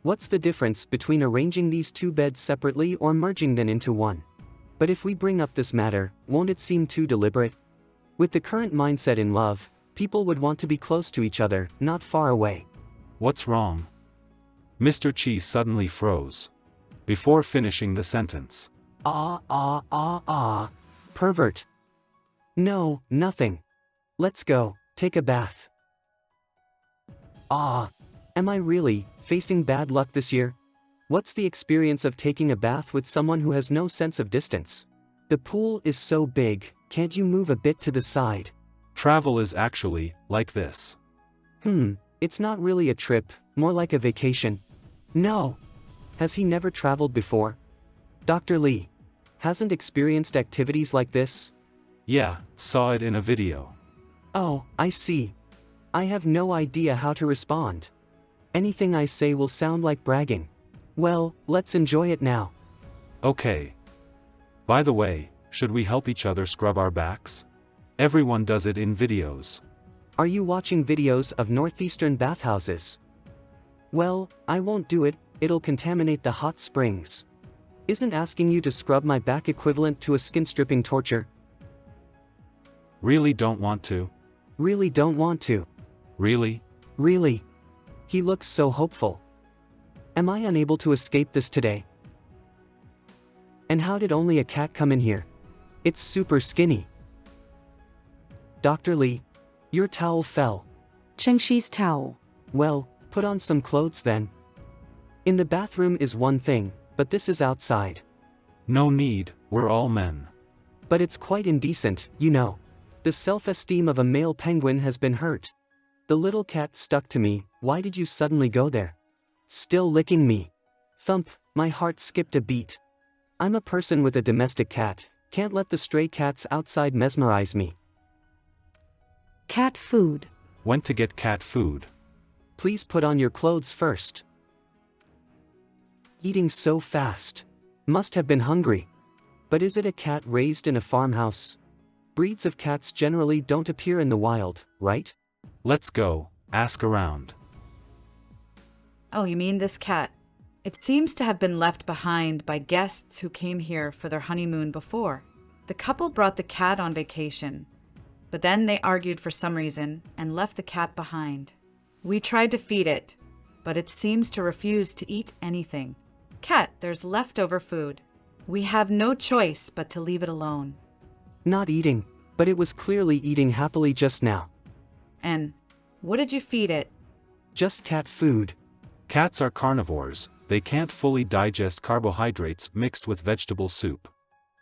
What's the difference between arranging these 2 beds separately or merging them into one? But if we bring up this matter, won't it seem too deliberate? With the current mindset in love, people would want to be close to each other, not far away. What's wrong? Mr. Chi suddenly froze. Before finishing the sentence. Pervert. No, nothing. Let's go, take a bath. Am I really facing bad luck this year? What's the experience of taking a bath with someone who has no sense of distance? The pool is so big, can't you move a bit to the side? Travel is actually like this. It's not really a trip, more like a vacation. No. Has he never traveled before? Dr. Lee hasn't experienced activities like this? Yeah, saw it in a video. Oh, I see. I have no idea how to respond. Anything I say will sound like bragging. Well, let's enjoy it now. Okay. By the way, should we help each other scrub our backs? Everyone does it in videos. Are you watching videos of northeastern bathhouses? Well, I won't do it, it'll contaminate the hot springs. Isn't asking you to scrub my back equivalent to a skin-stripping torture? Really don't want to? Really don't want to. Really? Really. He looks so hopeful. Am I unable to escape this today? And how did only a cat come in here? It's super skinny. Dr. Lee, your towel fell. Chengxi's towel. Well, put on some clothes then. In the bathroom is one thing, but this is outside. No need, we're all men. But it's quite indecent, you know. The self-esteem of a male penguin has been hurt. The little cat stuck to me. Why did you suddenly go there? Still licking me. Thump, my heart skipped a beat. I'm a person with a domestic cat, can't let the stray cats outside mesmerize me. Cat food. Went to get cat food. Please put on your clothes first. Eating so fast. Must have been hungry. But is it a cat raised in a farmhouse? Breeds of cats generally don't appear in the wild, right? Let's go, ask around. Oh, you mean this cat? It seems to have been left behind by guests who came here for their honeymoon before. The couple brought the cat on vacation, but then they argued for some reason and left the cat behind. We tried to feed it, but it seems to refuse to eat anything. Cat, there's leftover food. We have no choice but to leave it alone. Not eating, but it was clearly eating happily just now. And what did you feed it? Just cat food. Cats are carnivores, they can't fully digest carbohydrates mixed with vegetable soup.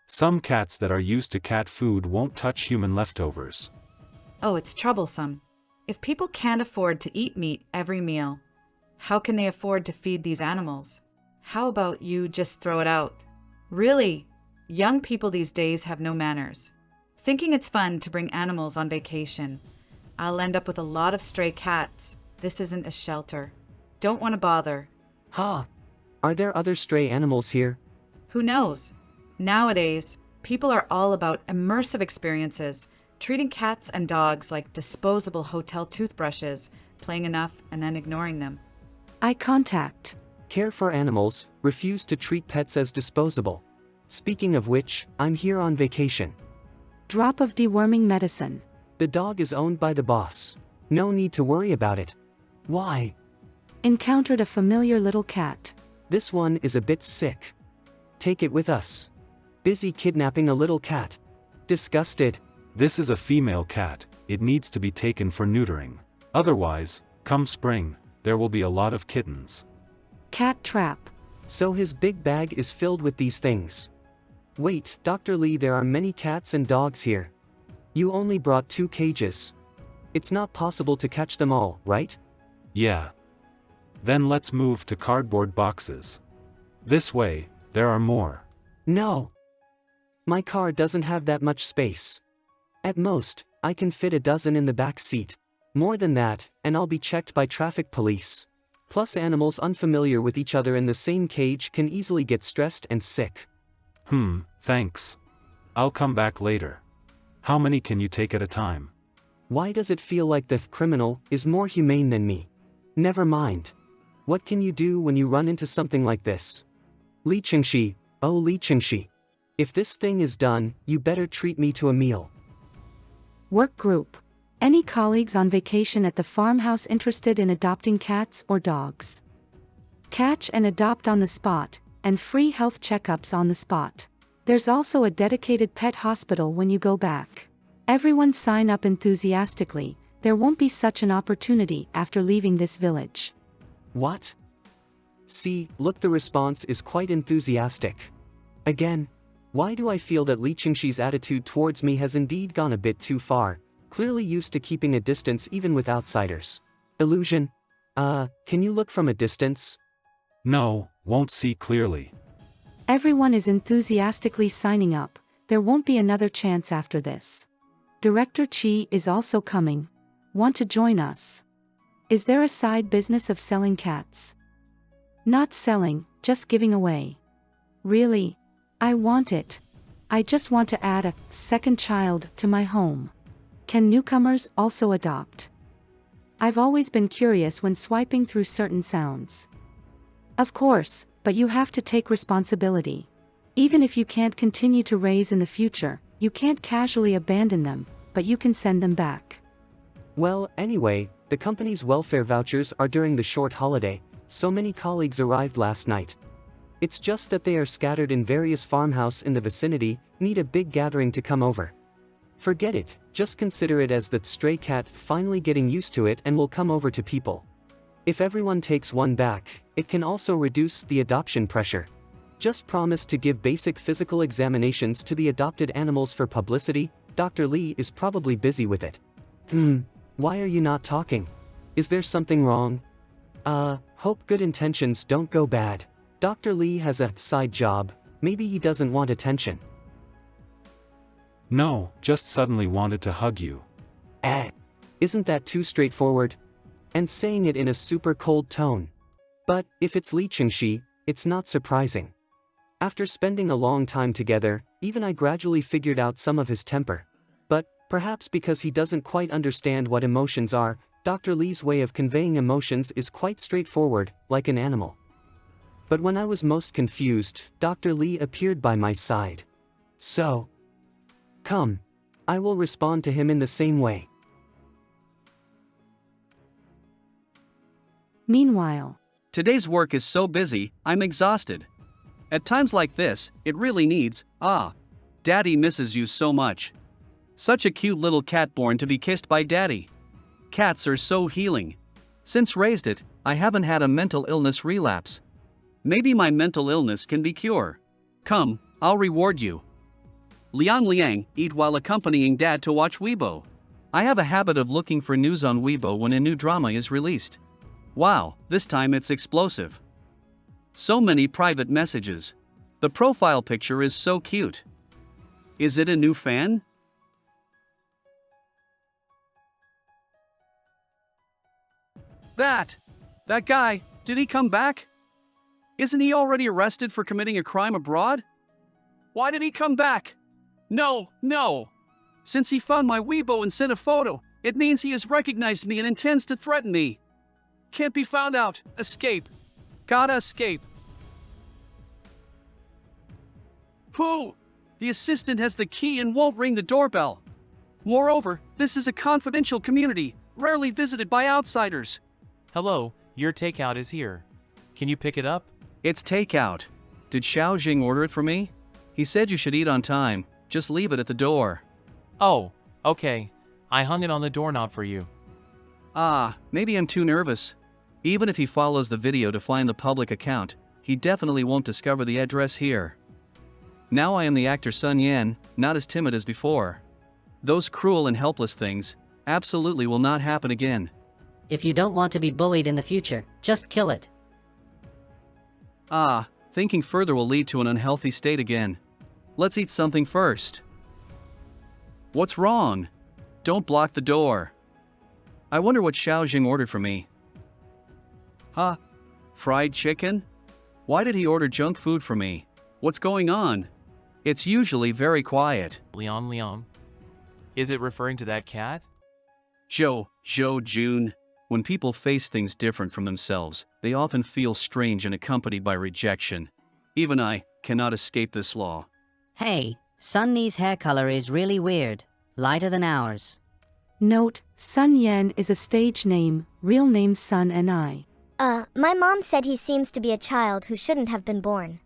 Some cats that are used to cat food won't touch human leftovers. Oh, it's troublesome. If people can't afford to eat meat every meal, how can they afford to feed these animals? How about you just throw it out? Really, young people these days have no manners. Thinking it's fun to bring animals on vacation. I'll end up with a lot of stray cats. This isn't a shelter. Don't want to bother. Ha! Are there other stray animals here? Who knows? Nowadays, people are all about immersive experiences, treating cats and dogs like disposable hotel toothbrushes, playing enough and then ignoring them. Eye contact. Care for animals, refuse to treat pets as disposable. Speaking of which, I'm here on vacation. Drop of deworming medicine. The dog is owned by the boss. No need to worry about it. Why? Encountered a familiar little cat. This one is a bit sick. Take it with us. Busy kidnapping a little cat. Disgusted. This is a female cat, it needs to be taken for neutering. Otherwise, come spring, there will be a lot of kittens. Cat trap. So his big bag is filled with these things. Wait, Dr. Lee, there are many cats and dogs here. You only brought 2 cages. It's not possible to catch them all, right? Yeah. Then let's move to cardboard boxes. This way, there are more. No. My car doesn't have that much space. At most, I can fit a dozen in the back seat. More than that, and I'll be checked by traffic police. Plus, animals unfamiliar with each other in the same cage can easily get stressed and sick. Thanks. I'll come back later. How many can you take at a time? Why does it feel like the criminal is more humane than me? Never mind. What can you do when you run into something like this? Li Qingxi, oh Li Qingxi. If this thing is done, you better treat me to a meal. Work group. Any colleagues on vacation at the farmhouse interested in adopting cats or dogs? Catch and adopt on the spot, and free health checkups on the spot. There's also a dedicated pet hospital when you go back. Everyone sign up enthusiastically, there won't be such an opportunity after leaving this village. What? See, look, the response is quite enthusiastic. Again, why do I feel that Li Qingxi's attitude towards me has indeed gone a bit too far, clearly used to keeping a distance even with outsiders. Illusion? Can you look from a distance? No, won't see clearly. Everyone is enthusiastically signing up, there won't be another chance after this. Director Chi is also coming. Want to join us? Is there a side business of selling cats? Not selling, just giving away. Really? I want it. I just want to add a second child to my home. Can newcomers also adopt? I've always been curious when swiping through certain sounds. Of course, but you have to take responsibility. Even if you can't continue to raise in the future, you can't casually abandon them, but you can send them back. Well, anyway, the company's welfare vouchers are during the short holiday, so many colleagues arrived last night. It's just that they are scattered in various farmhouses in the vicinity, need a big gathering to come over. Forget it, just consider it as the stray cat finally getting used to it and will come over to people. If everyone takes one back, it can also reduce the adoption pressure. Just promise to give basic physical examinations to the adopted animals for publicity. Dr. Lee is probably busy with it. Why are you not talking? Is there something wrong? Hope good intentions don't go bad. Dr. Lee has a side job, maybe he doesn't want attention. No, just suddenly wanted to hug you. Isn't that too straightforward? And saying it in a super cold tone. But, if it's Li Chengxi, it's not surprising. After spending a long time together, even I gradually figured out some of his temper. But, perhaps because he doesn't quite understand what emotions are, Dr. Lee's way of conveying emotions is quite straightforward, like an animal. But when I was most confused, Dr. Lee appeared by my side. So, come. I will respond to him in the same way. Meanwhile, Today's work is so busy, I'm exhausted. At times like this, it really needs, Daddy misses you so much. Such a cute little cat born to be kissed by Daddy. Cats are so healing. Since raised it, I haven't had a mental illness relapse. Maybe my mental illness can be cured. Come, I'll reward you. Liang, eat while accompanying Dad to watch Weibo. I have a habit of looking for news on Weibo when a new drama is released. Wow, this time it's explosive. So many private messages. The profile picture is so cute. Is it a new fan? That guy, did he come back? Isn't he already arrested for committing a crime abroad? Why did he come back? No. Since he found my Weibo and sent a photo, it means he has recognized me and intends to threaten me. Can't be found out. Escape. Gotta escape. Pooh! The assistant has the key and won't ring the doorbell. Moreover, this is a confidential community, rarely visited by outsiders. Hello, your takeout is here. Can you pick it up? It's takeout. Did Xiao Jing order it for me? He said you should eat on time. Just leave it at the door. Oh, okay. I hung it on the doorknob for you. Maybe I'm too nervous. Even if he follows the video to find the public account, he definitely won't discover the address here. Now I am the actor Sun Yan, not as timid as before. Those cruel and helpless things absolutely will not happen again. If you don't want to be bullied in the future, just kill it. Thinking further will lead to an unhealthy state again. Let's eat something first. What's wrong? Don't block the door. I wonder what Xiao Jing ordered for me. Fried chicken? Why did he order junk food for me? What's going on? It's usually very quiet. Leon. Is it referring to that cat? Zhou Jun. When people face things different from themselves, they often feel strange and accompanied by rejection. Even I cannot escape this law. Hey, Sunny's hair color is really weird. Lighter than ours. Note, Sun Yan is a stage name, real name Sun and I. My mom said he seems to be a child who shouldn't have been born.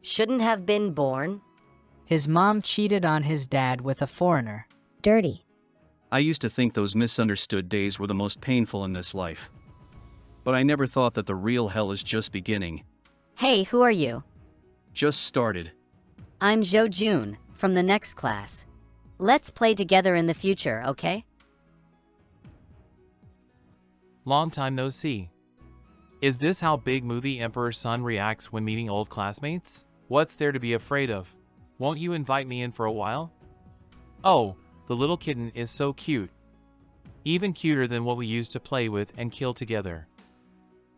Shouldn't have been born? His mom cheated on his dad with a foreigner. Dirty. I used to think those misunderstood days were the most painful in this life. But I never thought that the real hell is just beginning. Hey, who are you? Just started. I'm Zhou Jun, from the next class. Let's play together in the future, okay? Long time no see. Is this how Big Movie Emperor Sun reacts when meeting old classmates? What's there to be afraid of? Won't you invite me in for a while? Oh, the little kitten is so cute. Even cuter than what we used to play with and kill together.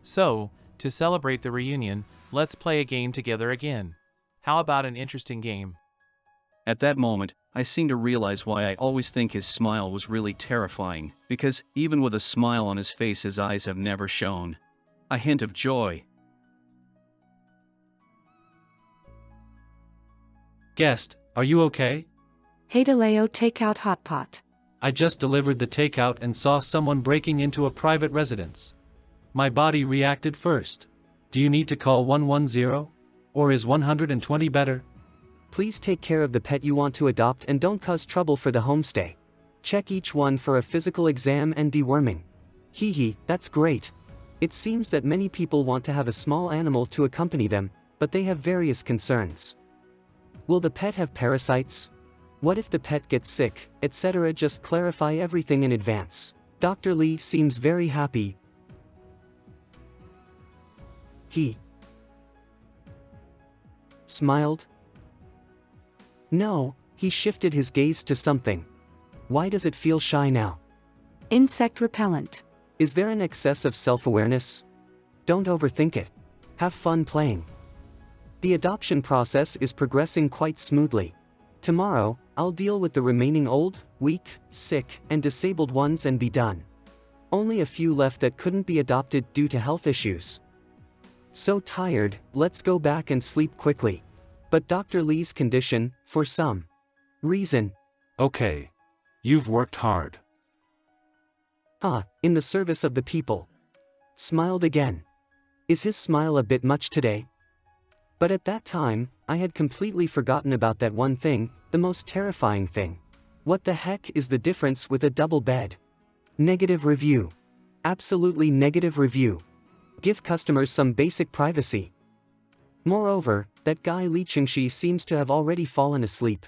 So, to celebrate the reunion, let's play a game together again. How about an interesting game? At that moment, I seemed to realize why I always think his smile was really terrifying, because even with a smile on his face, his eyes have never shown a hint of joy. Guest, are you okay? Hey DeLeo, take out hot pot. I just delivered the takeout and saw someone breaking into a private residence. My body reacted first. Do you need to call 110? Or is 120 better? Please take care of the pet you want to adopt and don't cause trouble for the homestay. Check each one for a physical exam and deworming. Hee hee, that's great. It seems that many people want to have a small animal to accompany them, but they have various concerns. Will the pet have parasites? What if the pet gets sick, etc.? Just clarify everything in advance. Dr. Lee seems very happy. He smiled. No, he shifted his gaze to something. Why does it feel shy now? Insect repellent. Is there an excess of self-awareness? Don't overthink it. Have fun playing. The adoption process is progressing quite smoothly. Tomorrow, I'll deal with the remaining old, weak, sick, and disabled ones and be done. Only a few left that couldn't be adopted due to health issues. So tired, let's go back and sleep quickly. But Dr. Lee's condition, for some reason. Okay. You've worked hard. In the service of the people. Smiled again. Is his smile a bit much today? But at that time, I had completely forgotten about that one thing, the most terrifying thing. What the heck is the difference with a double bed? Negative review. Absolutely negative review. Give customers some basic privacy. Moreover, that guy Li Qingxi seems to have already fallen asleep.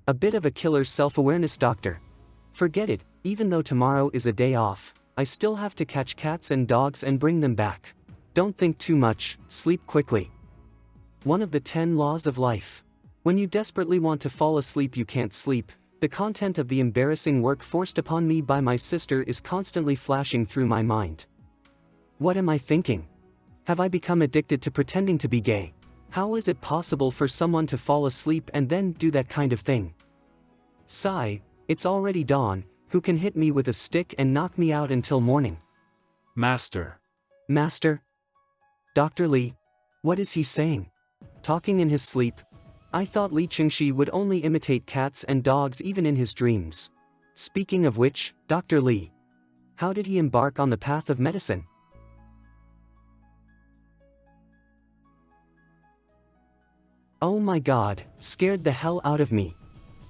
A bit of a killer self-awareness doctor. Forget it, even though tomorrow is a day off, I still have to catch cats and dogs and bring them back. Don't think too much, sleep quickly. One of the 10 laws of life. When you desperately want to fall asleep you can't sleep. The content of the embarrassing work forced upon me by my sister is constantly flashing through my mind. What am I thinking? Have I become addicted to pretending to be gay? How is it possible for someone to fall asleep and then do that kind of thing? Sigh, it's already dawn, who can hit me with a stick and knock me out until morning? Master. Master? Dr. Lee? What is he saying? Talking in his sleep? I thought Li Qingxi would only imitate cats and dogs even in his dreams. Speaking of which, Dr. Lee. How did he embark on the path of medicine? Oh my god, scared the hell out of me.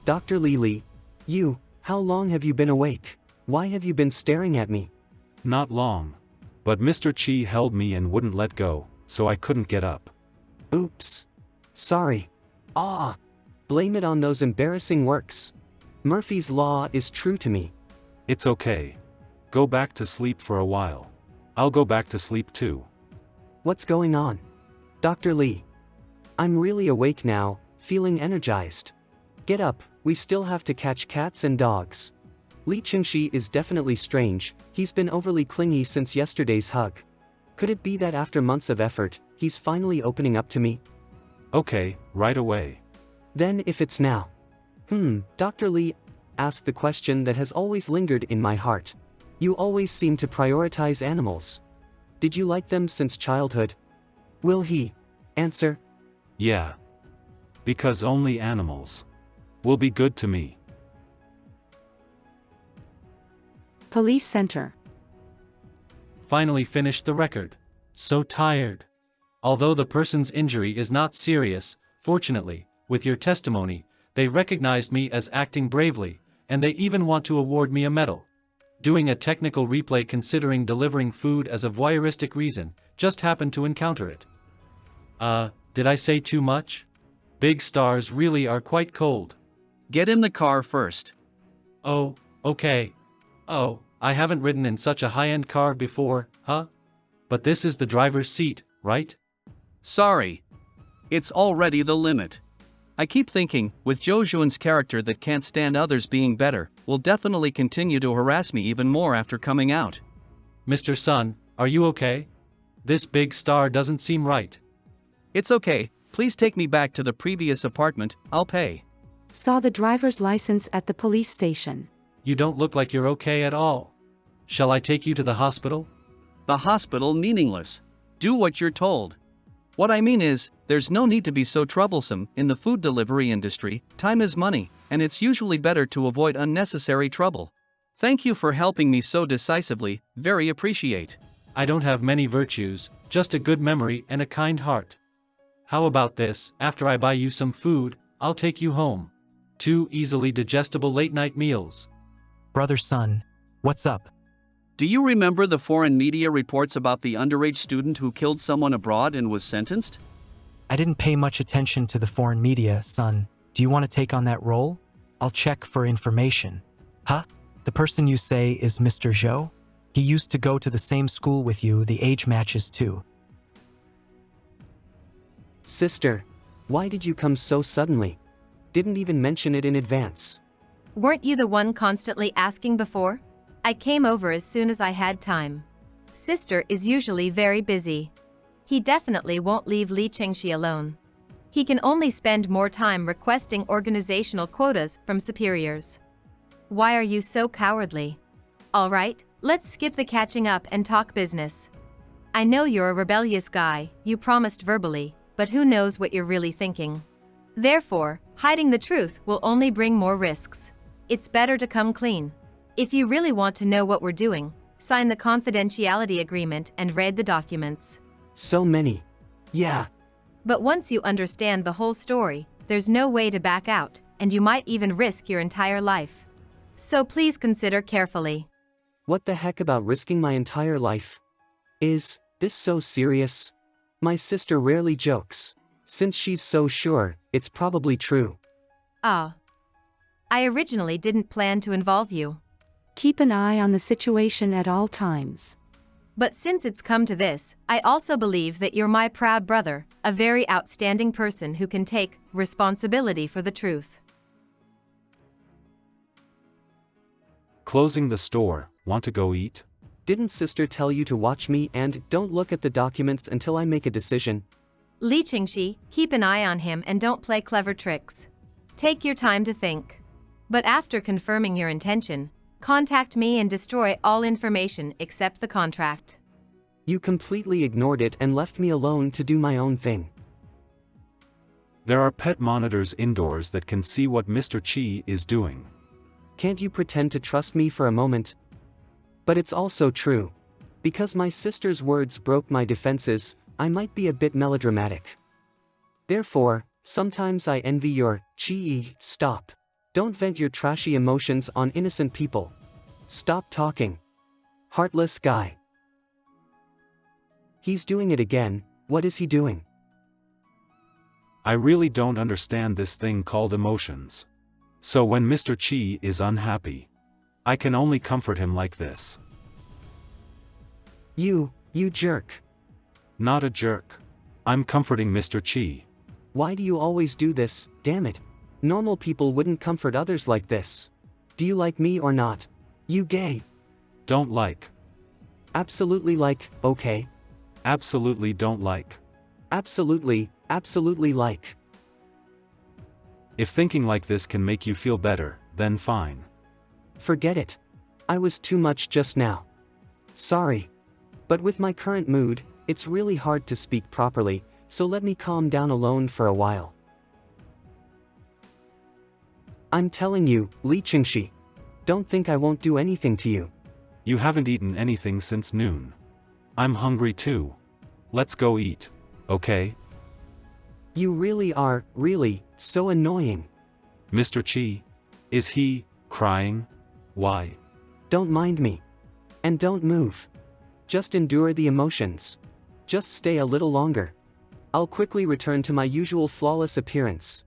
Dr. Lee, you, how long have you been awake? Why have you been staring at me? Not long. But Mr. Chi held me and wouldn't let go, so I couldn't get up. Oops. Sorry. Blame it on those embarrassing works. Murphy's Law is true to me. It's okay. Go back to sleep for a while. I'll go back to sleep too. What's going on? Dr. Lee. I'm really awake now, feeling energized. Get up, we still have to catch cats and dogs. Li Qingxi is definitely strange, he's been overly clingy since yesterday's hug. Could it be that after months of effort, he's finally opening up to me? Okay, right away. Then if it's now. Dr. Lee asked the question that has always lingered in my heart. You always seem to prioritize animals. Did you like them since childhood? Will he answer? Yeah. Because only animals will be good to me. Police Center. Finally finished the record. So tired. Although the person's injury is not serious, fortunately, with your testimony, they recognized me as acting bravely, and they even want to award me a medal. Doing a technical replay considering delivering food as a voyeuristic reason, just happened to encounter it. Did I say too much? Big stars really are quite cold. Get in the car first. Oh, okay. Oh, I haven't ridden in such a high-end car before, huh? But this is the driver's seat, right? Sorry. It's already the limit. I keep thinking, with Zhou Zhuan's character that can't stand others being better, will definitely continue to harass me even more after coming out. Mr. Sun, are you okay? This big star doesn't seem right. It's okay, please take me back to the previous apartment, I'll pay. Saw the driver's license at the police station. You don't look like you're okay at all. Shall I take you to the hospital? The hospital meaningless. Do what you're told. What I mean is, there's no need to be so troublesome. In the food delivery industry, time is money, and it's usually better to avoid unnecessary trouble. Thank you for helping me so decisively, very appreciate. I don't have many virtues, just a good memory and a kind heart. How about this? After I buy you some food, I'll take you home. 2 easily digestible late-night meals. Brother Sun, what's up? Do you remember the foreign media reports about the underage student who killed someone abroad and was sentenced? I didn't pay much attention to the foreign media, son. Do you want to take on that role? I'll check for information. Huh? The person you say is Mr. Zhou? He used to go to the same school with you, the age matches too. Sister, why did you come so suddenly? Didn't even mention it in advance. Weren't you the one constantly asking before? I came over as soon as I had time. Sister is usually very busy. He definitely won't leave Li Chengxi alone. He can only spend more time requesting organizational quotas from superiors. Why are you so cowardly? All right, let's skip the catching up and talk business. I know you're a rebellious guy, you promised verbally, but who knows what you're really thinking. Therefore, hiding the truth will only bring more risks. It's better to come clean. If you really want to know what we're doing, sign the confidentiality agreement and read the documents. So many. Yeah. But once you understand the whole story, there's no way to back out, and you might even risk your entire life. So please consider carefully. What the heck about risking my entire life? Is this so serious? My sister rarely jokes. Since she's so sure, it's probably true. Ah. I originally didn't plan to involve you. Keep an eye on the situation at all times. But since it's come to this, I also believe that you're my proud brother, a very outstanding person who can take responsibility for the truth. Closing the store, want to go eat? Didn't sister tell you to watch me and don't look at the documents until I make a decision? Li Chengxi, keep an eye on him and don't play clever tricks. Take your time to think. But after confirming your intention, contact me and destroy all information except the contract. You completely ignored it and left me alone to do my own thing. There are pet monitors indoors that can see what Mr. Chi is doing. Can't you pretend to trust me for a moment? But it's also true. Because my sister's words broke my defenses, I might be a bit melodramatic. Therefore, sometimes I envy your Chi. Stop. Don't vent your trashy emotions on innocent people. Stop talking. Heartless guy. He's doing it again. What is he doing? I really don't understand this thing called emotions. So when Mr. Chi is unhappy, I can only comfort him like this. You jerk. Not a jerk. I'm comforting Mr. Chi. Why do you always do this, damn it? Normal people wouldn't comfort others like this. Do you like me or not? You gay. Don't like. Absolutely like, okay. Absolutely don't like. Absolutely like. If thinking like this can make you feel better, then fine. Forget it. I was too much just now. Sorry. But with my current mood, it's really hard to speak properly, so let me calm down alone for a while. I'm telling you, Li Chengxi. Don't think I won't do anything to you. You haven't eaten anything since noon. I'm hungry too. Let's go eat, okay? You really are, so annoying. Mr. Chi? Is he crying? Why? Don't mind me. And don't move. Just endure the emotions. Just stay a little longer. I'll quickly return to my usual flawless appearance.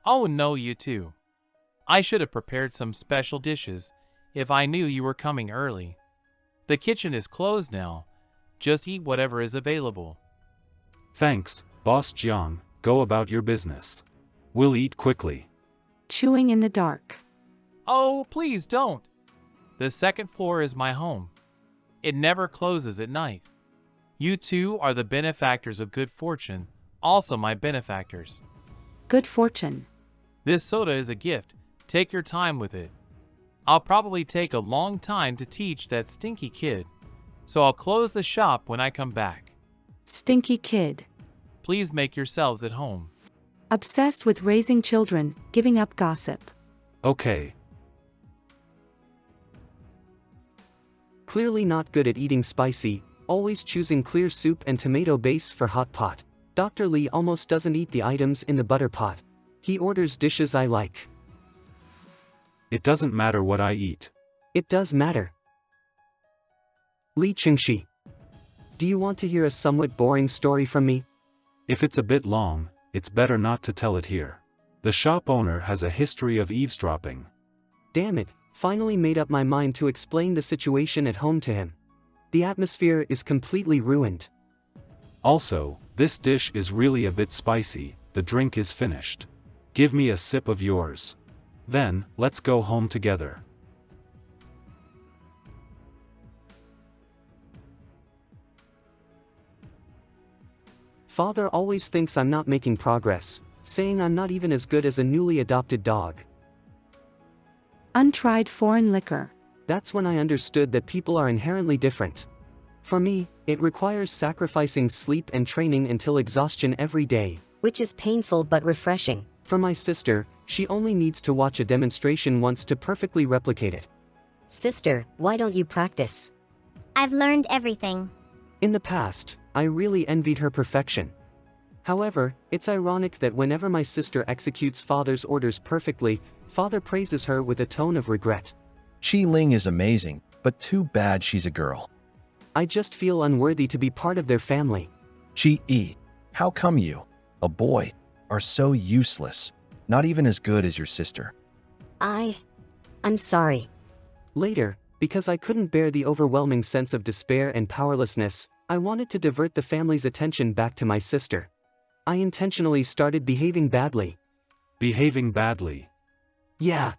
Oh no, you two. I should have prepared some special dishes if I knew you were coming early. The kitchen is closed now. Just eat whatever is available. Thanks, Boss Jiang, go about your business. We'll eat quickly. Chewing in the dark. Oh, please don't. The second floor is my home. It never closes at night. You two are the benefactors of good fortune, also my benefactors. Good fortune. This soda is a gift. Take your time with it. I'll probably take a long time to teach that stinky kid, so I'll close the shop when I come back. Stinky kid. Please make yourselves at home. Obsessed with raising children, giving up gossip. Okay. Clearly not good at eating spicy, always choosing clear soup and tomato base for hot pot. Dr. Lee almost doesn't eat the items in the butter pot. He orders dishes I like. It doesn't matter what I eat. It does matter. Li Qingxi. Do you want to hear a somewhat boring story from me? If it's a bit long, it's better not to tell it here. The shop owner has a history of eavesdropping. Damn it, finally made up my mind to explain the situation at home to him. The atmosphere is completely ruined. Also, this dish is really a bit spicy, the drink is finished. Give me a sip of yours. Then, let's go home together. Father always thinks I'm not making progress, saying I'm not even as good as a newly adopted dog. Untried foreign liquor. That's when I understood that people are inherently different. For me, it requires sacrificing sleep and training until exhaustion every day. Which is painful but refreshing. For my sister, she only needs to watch a demonstration once to perfectly replicate it. Sister, why don't you practice? I've learned everything. In the past, I really envied her perfection. However, it's ironic that whenever my sister executes Father's orders perfectly, Father praises her with a tone of regret. Qi Ling is amazing, but too bad she's a girl. I just feel unworthy to be part of their family. Qi Yi, how come you, a boy, are so useless, not even as good as your sister? I'm sorry. Later, because I couldn't bear the overwhelming sense of despair and powerlessness, I wanted to divert the family's attention back to my sister. I intentionally started behaving badly. Behaving badly? Yeah.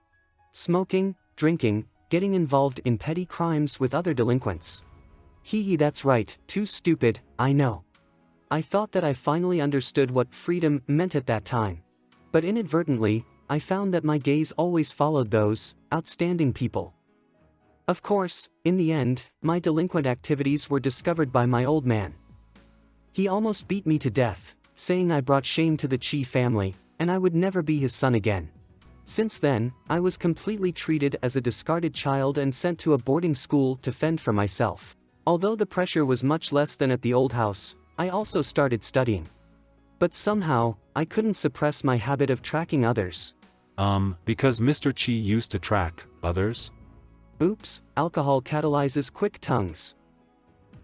Smoking, drinking, getting involved in petty crimes with other delinquents. That's right, too stupid, I know. I thought that I finally understood what freedom meant at that time. But inadvertently, I found that my gaze always followed those outstanding people. Of course, in the end, my delinquent activities were discovered by my old man. He almost beat me to death, saying I brought shame to the Qi family, and I would never be his son again. Since then, I was completely treated as a discarded child and sent to a boarding school to fend for myself. Although the pressure was much less than at the old house, I also started studying. But somehow, I couldn't suppress my habit of tracking others. Because Mr. Qi used to track others? Oops, alcohol catalyzes quick tongues.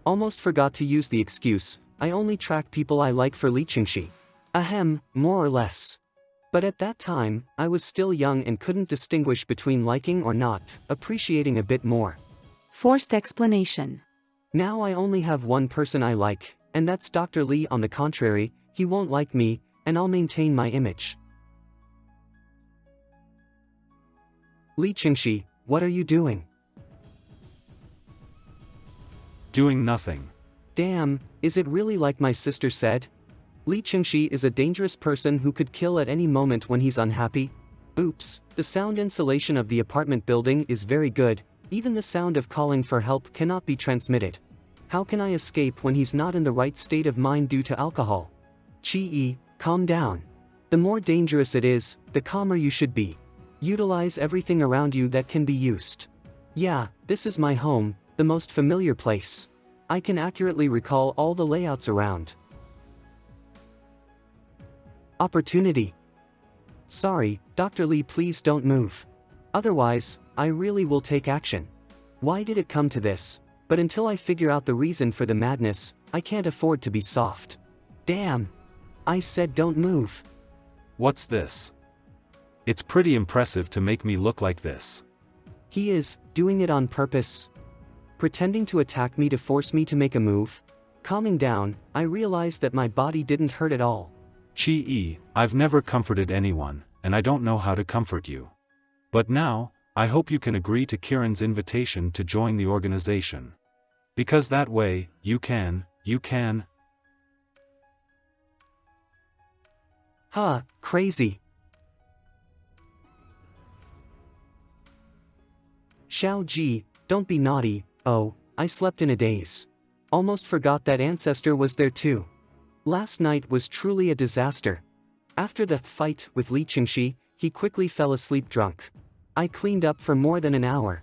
Almost forgot to use the excuse, I only track people I like for Li Qingxi. Ahem, more or less. But at that time, I was still young and couldn't distinguish between liking or not, appreciating a bit more. Forced explanation. Now I only have one person I like, and that's Dr. Lee. On the contrary, he won't like me, and I'll maintain my image. Li Qingxi, what are you doing? Doing nothing. Damn, is it really like my sister said? Li Qingxi is a dangerous person who could kill at any moment when he's unhappy. Oops, the sound insulation of the apartment building is very good, even the sound of calling for help cannot be transmitted. How can I escape when he's not in the right state of mind due to alcohol? Qi, calm down. The more dangerous it is, the calmer you should be. Utilize everything around you that can be used. Yeah, this is my home, the most familiar place. I can accurately recall all the layouts around. Opportunity. Sorry, Dr. Lee, please don't move. Otherwise, I really will take action. Why did it come to this? But until I figure out the reason for the madness, I can't afford to be soft. Damn. I said don't move. What's this? It's pretty impressive to make me look like this. He is doing it on purpose. Pretending to attack me to force me to make a move. Calming down, I realized that my body didn't hurt at all. Qi, I've never comforted anyone, and I don't know how to comfort you. But now, I hope you can agree to Kiran's invitation to join the organization. Because that way, you can. Huh, crazy. Xiao Ji, don't be naughty. Oh, I slept in a daze. Almost forgot that ancestor was there too. Last night was truly a disaster. After the fight with Li Qingxi, he quickly fell asleep drunk. I cleaned up for more than an hour.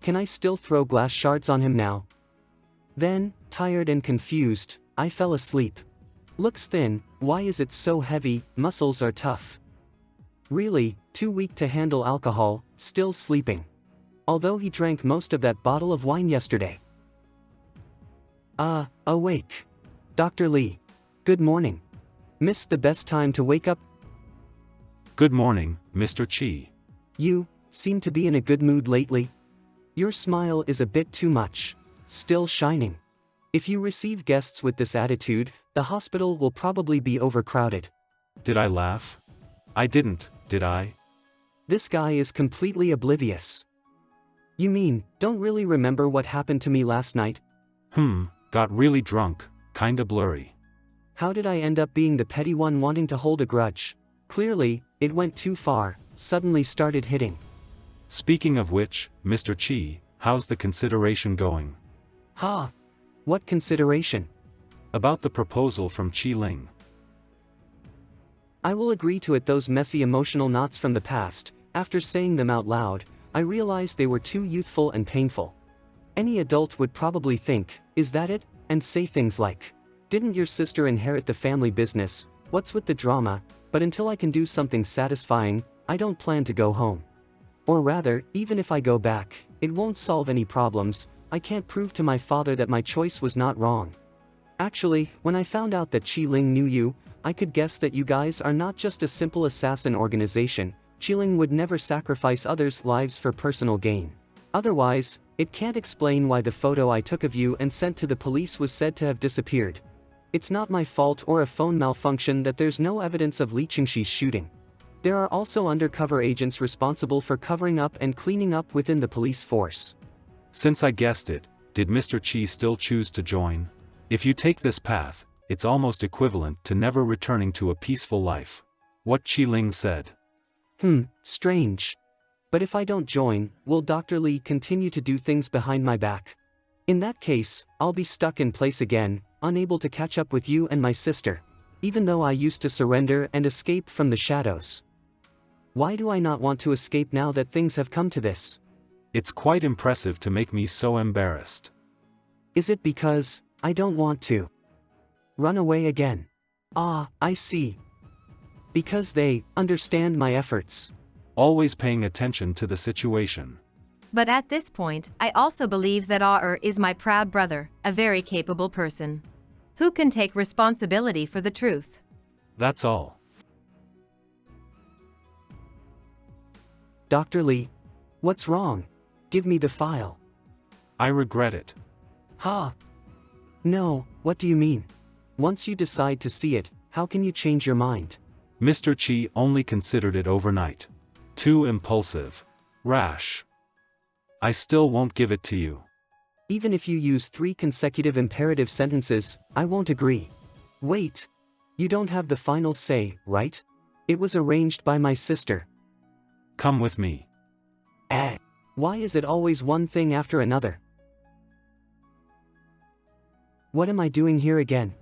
Can I still throw glass shards on him now? Then, tired and confused, I fell asleep. Looks thin, why is it so heavy? Muscles are tough. Really, too weak to handle alcohol, still sleeping. Although he drank most of that bottle of wine yesterday. Awake. Dr. Lee. Good morning. Missed the best time to wake up? Good morning, Mr. Chi. You seem to be in a good mood lately. Your smile is a bit too much. Still shining. If you receive guests with this attitude, the hospital will probably be overcrowded. Did I laugh? I didn't, did I? This guy is completely oblivious. You mean, don't really remember what happened to me last night? Got really drunk, kinda blurry. How did I end up being the petty one wanting to hold a grudge? Clearly, it went too far, suddenly started hitting. Speaking of which, Mr. Chi, how's the consideration going? Ha! What consideration? About the proposal from Chi Ling. I will agree to it. Those messy emotional knots from the past, after saying them out loud, I realized they were too youthful and painful. Any adult would probably think, is that it? And say things like, didn't your sister inherit the family business? What's with the drama? But until I can do something satisfying, I don't plan to go home. Or rather, even if I go back, it won't solve any problems. I can't prove to my father that my choice was not wrong. Actually, when I found out that Chi Ling knew you, I could guess that you guys are not just a simple assassin organization. Chi Ling would never sacrifice others' lives for personal gain. Otherwise, it can't explain why the photo I took of you and sent to the police was said to have disappeared. It's not my fault or a phone malfunction that there's no evidence of Li Qingshi's shooting. There are also undercover agents responsible for covering up and cleaning up within the police force. Since I guessed it, did Mr. Chi still choose to join? If you take this path, it's almost equivalent to never returning to a peaceful life. What Chi Ling said. Strange. But if I don't join, will Dr. Lee continue to do things behind my back? In that case, I'll be stuck in place again, unable to catch up with you and my sister. Even though I used to surrender and escape from the shadows. Why do I not want to escape now that things have come to this? It's quite impressive to make me so embarrassed. Is it because I don't want to run away again? I see. Because they understand my efforts. Always paying attention to the situation. But at this point, I also believe that Aur is my proud brother, a very capable person, who can take responsibility for the truth. That's all. Dr. Lee, what's wrong? Give me the file. I regret it. No, what do you mean? Once you decide to see it, how can you change your mind? Mr. Chi only considered it overnight. Too impulsive. Rash. I still won't give it to you. Even if you use 3 consecutive imperative sentences, I won't agree. Wait. You don't have the final say, right? It was arranged by my sister. Come with me. Why is it always one thing after another? What am I doing here again?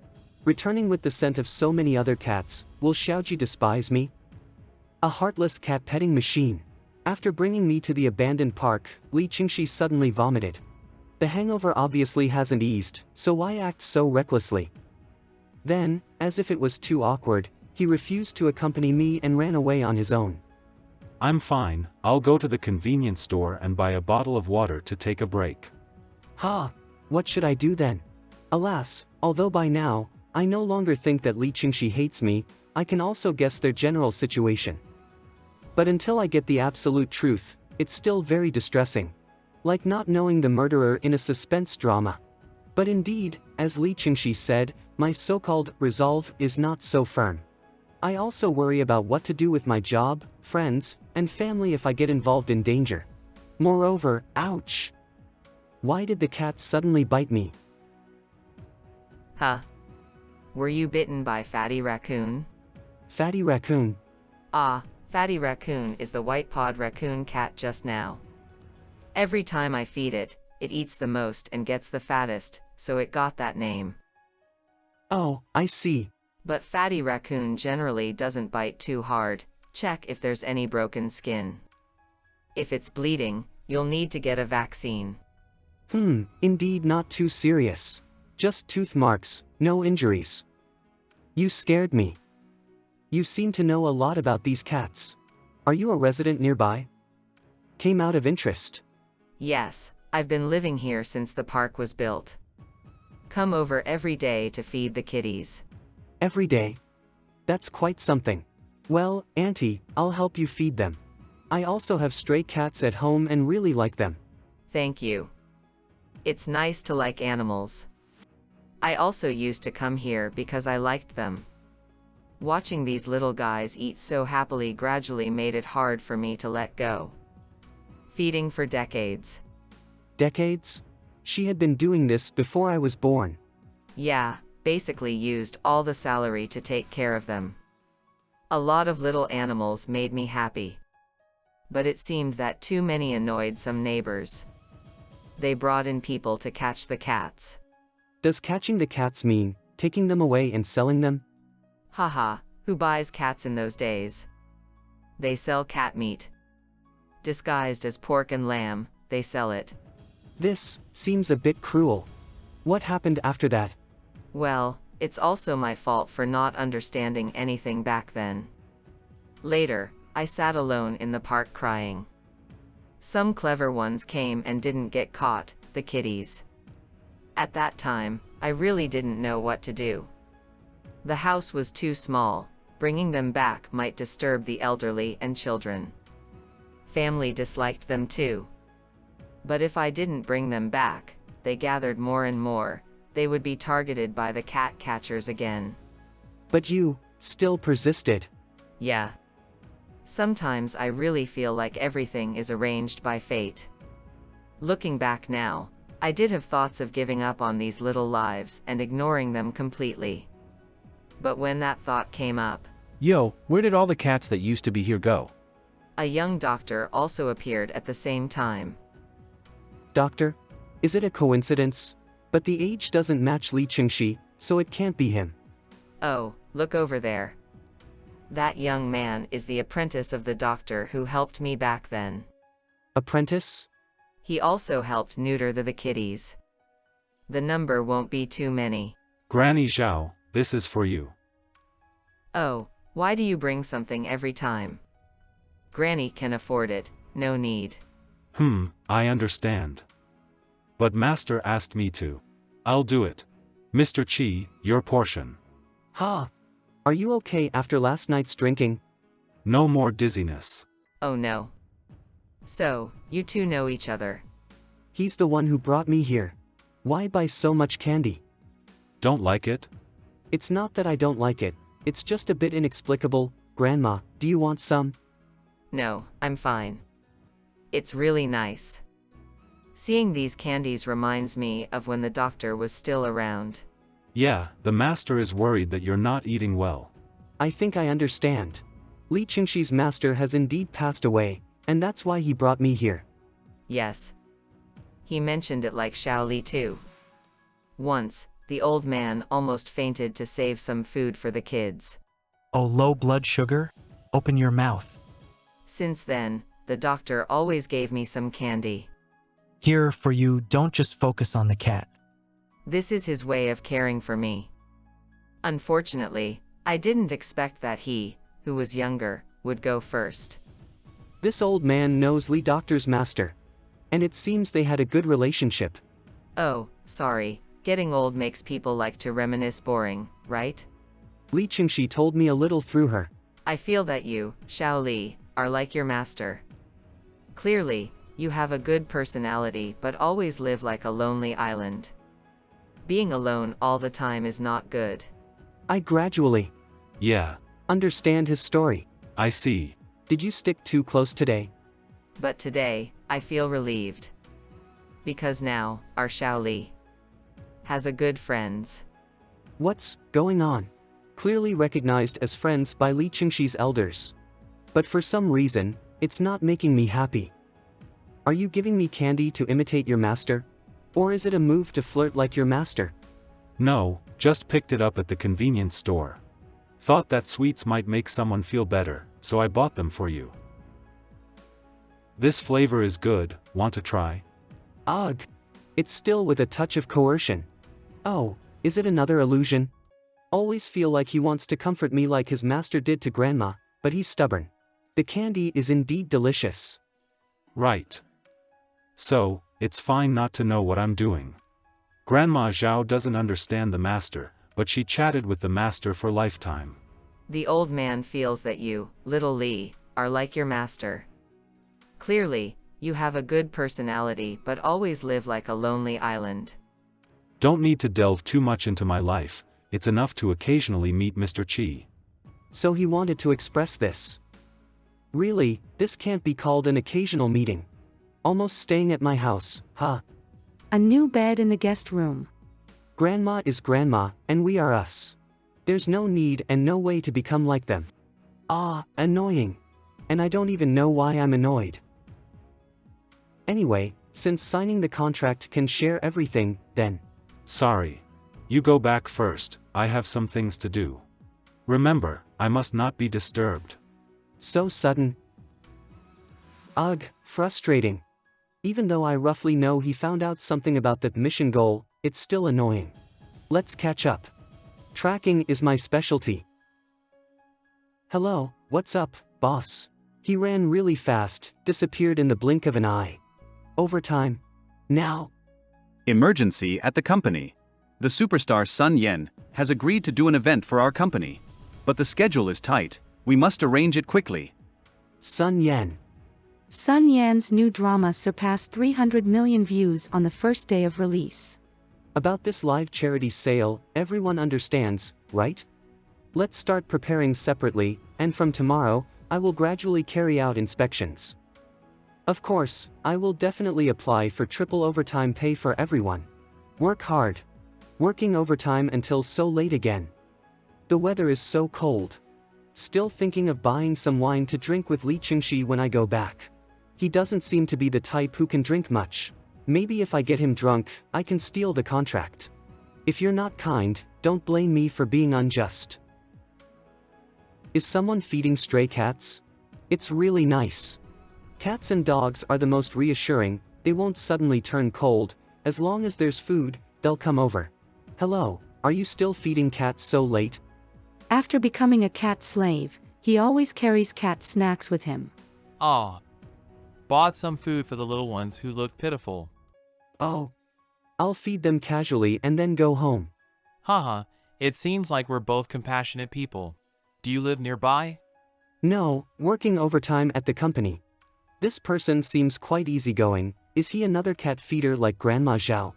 Returning with the scent of so many other cats, will Xiaoji despise me? A heartless cat-petting machine. After bringing me to the abandoned park, Li Qingshi suddenly vomited. The hangover obviously hasn't eased, so why act so recklessly? Then, as if it was too awkward, he refused to accompany me and ran away on his own. I'm fine, I'll go to the convenience store and buy a bottle of water to take a break. What should I do then? Alas, although by now, I no longer think that Li Qingshi hates me, I can also guess their general situation. But until I get the absolute truth, it's still very distressing. Like not knowing the murderer in a suspense drama. But indeed, as Li Qingshi said, my so-called resolve is not so firm. I also worry about what to do with my job, friends, and family if I get involved in danger. Moreover, ouch! Why did the cat suddenly bite me? Were you bitten by Fatty Raccoon? Fatty Raccoon? Fatty Raccoon is the white-pawed raccoon cat just now. Every time I feed it, it eats the most and gets the fattest, so it got that name. Oh, I see. But Fatty Raccoon generally doesn't bite too hard. Check if there's any broken skin. If it's bleeding, You'll need to get a vaccine. Indeed not too serious. Just tooth marks, no injuries. You scared me. You seem to know a lot about these cats. Are you a resident nearby? Came out of interest. Yes, I've been living here since the park was built. Come over every day to feed the kitties. Every day? That's quite something. Well, Auntie, I'll help you feed them. I also have stray cats at home and really like them. Thank you. It's nice to like animals. I also used to come here because I liked them. Watching these little guys eat so happily gradually made it hard for me to let go. Feeding for decades. Decades? She had been doing this before I was born. Yeah, basically used all the salary to take care of them. A lot of little animals made me happy. But it seemed that too many annoyed some neighbors. They brought in people to catch the cats. Does catching the cats mean taking them away and selling them? Haha, who buys cats in those days? They sell cat meat. Disguised as pork and lamb, they sell it. This seems a bit cruel. What happened after that? Well, it's also my fault for not understanding anything back then. Later, I sat alone in the park crying. Some clever ones came and didn't get caught, the kitties. At that time, I really didn't know what to do. The house was too small, bringing them back might disturb the elderly and children. Family disliked them too. But if I didn't bring them back, they gathered more and more, they would be targeted by the cat catchers again. But you still persisted. Yeah. Sometimes I really feel like everything is arranged by fate. Looking back now, I did have thoughts of giving up on these little lives and ignoring them completely. But when that thought came up, Yo, where did all the cats that used to be here go? a young doctor also appeared at the same time. Doctor? Is it a coincidence? But the age doesn't match Li Qingxi, so it can't be him. Oh, look over there. That young man is the apprentice of the doctor who helped me back then. Apprentice? He also helped neuter the kitties. The number won't be too many. Granny Zhao, this is for you. Oh, why do you bring something every time? Granny can afford it, no need. I understand. But Master asked me to. I'll do it. Mr. Qi, your portion. Ha! Are you okay after last night's drinking? No more dizziness. Oh no. So, you two know each other. He's the one who brought me here. Why buy so much candy? Don't like it? It's not that I don't like it, it's just a bit inexplicable. Grandma, do you want some? No, I'm fine. It's really nice. Seeing these candies reminds me of when the doctor was still around. Yeah, the master is worried that you're not eating well. I think I understand. Li Qingxi's master has indeed passed away, and that's why he brought me here. Yes. He mentioned it like Xiao Li too. Once, the old man almost fainted to save some food for the kids. Oh, low blood sugar? Open your mouth. Since then, the doctor always gave me some candy. Here for you, don't just focus on the cat. This is his way of caring for me. Unfortunately, I didn't expect that he, who was younger, would go first. This old man knows Li Doctor's master. And it seems they had a good relationship. Oh, sorry, getting old makes people like to reminisce boring, right? Li Qingxi told me a little through her. I feel that you, Xiao Li, are like your master. Clearly, you have a good personality but always live like a lonely island. Being alone all the time is not good. I gradually understand his story. I see. Did you stick too close today? But today, I feel relieved. Because now, our Xiao Li has a good friends. What's going on? Clearly recognized as friends by Li Qingxi's elders. But for some reason, it's not making me happy. Are you giving me candy to imitate your master? Or is it a move to flirt like your master? No, just picked it up at the convenience store. Thought that sweets might make someone feel better, so I bought them for you. This flavor is good, want to try? Ugh. It's still with a touch of coercion. Oh, is it another illusion? Always feel like he wants to comfort me like his master did to Grandma, but he's stubborn. The candy is indeed delicious. Right. So, it's fine not to know what I'm doing. Grandma Zhao doesn't understand the master, but she chatted with the master for lifetime. The old man feels that you, little Li, are like your master. Clearly, you have a good personality but always live like a lonely island. Don't need to delve too much into my life, it's enough to occasionally meet Mr. Qi. So he wanted to express this. Really, this can't be called an occasional meeting. Almost staying at my house, huh? A new bed in the guest room. Grandma is grandma, and we are us. There's no need and no way to become like them. Ah, annoying. And I don't even know why I'm annoyed. Anyway, since signing the contract can share everything, then. Sorry. You go back first, I have some things to do. Remember, I must not be disturbed. So sudden. Ugh, frustrating. Even though I roughly know he found out something about that mission goal, it's still annoying. Let's catch up. Tracking is my specialty. Hello, what's up, boss? He ran really fast, disappeared in the blink of an eye. Overtime. Now. Emergency at the company. The superstar Sun Yen has agreed to do an event for our company. But the schedule is tight, we must arrange it quickly. Sun Yen. Sun Yan's new drama surpassed 300 million views on the first day of release. About this live charity sale, everyone understands, right? Let's start preparing separately, and from tomorrow, I will gradually carry out inspections. Of course, I will definitely apply for triple overtime pay for everyone. Work hard. Working overtime until so late again. The weather is so cold. Still thinking of buying some wine to drink with Li Qingxi when I go back. He doesn't seem to be the type who can drink much. Maybe if I get him drunk, I can steal the contract. If you're not kind, don't blame me for being unjust. Is someone feeding stray cats? It's really nice. Cats and dogs are the most reassuring, they won't suddenly turn cold, as long as there's food, they'll come over. Hello, are you still feeding cats so late? After becoming a cat slave, he always carries cat snacks with him. Ah. Bought some food for the little ones who look pitiful. Oh. I'll feed them casually and then go home. Haha, it seems like we're both compassionate people. Do you live nearby? No, working overtime at the company. This person seems quite easygoing. Is he another cat feeder like Grandma Zhao?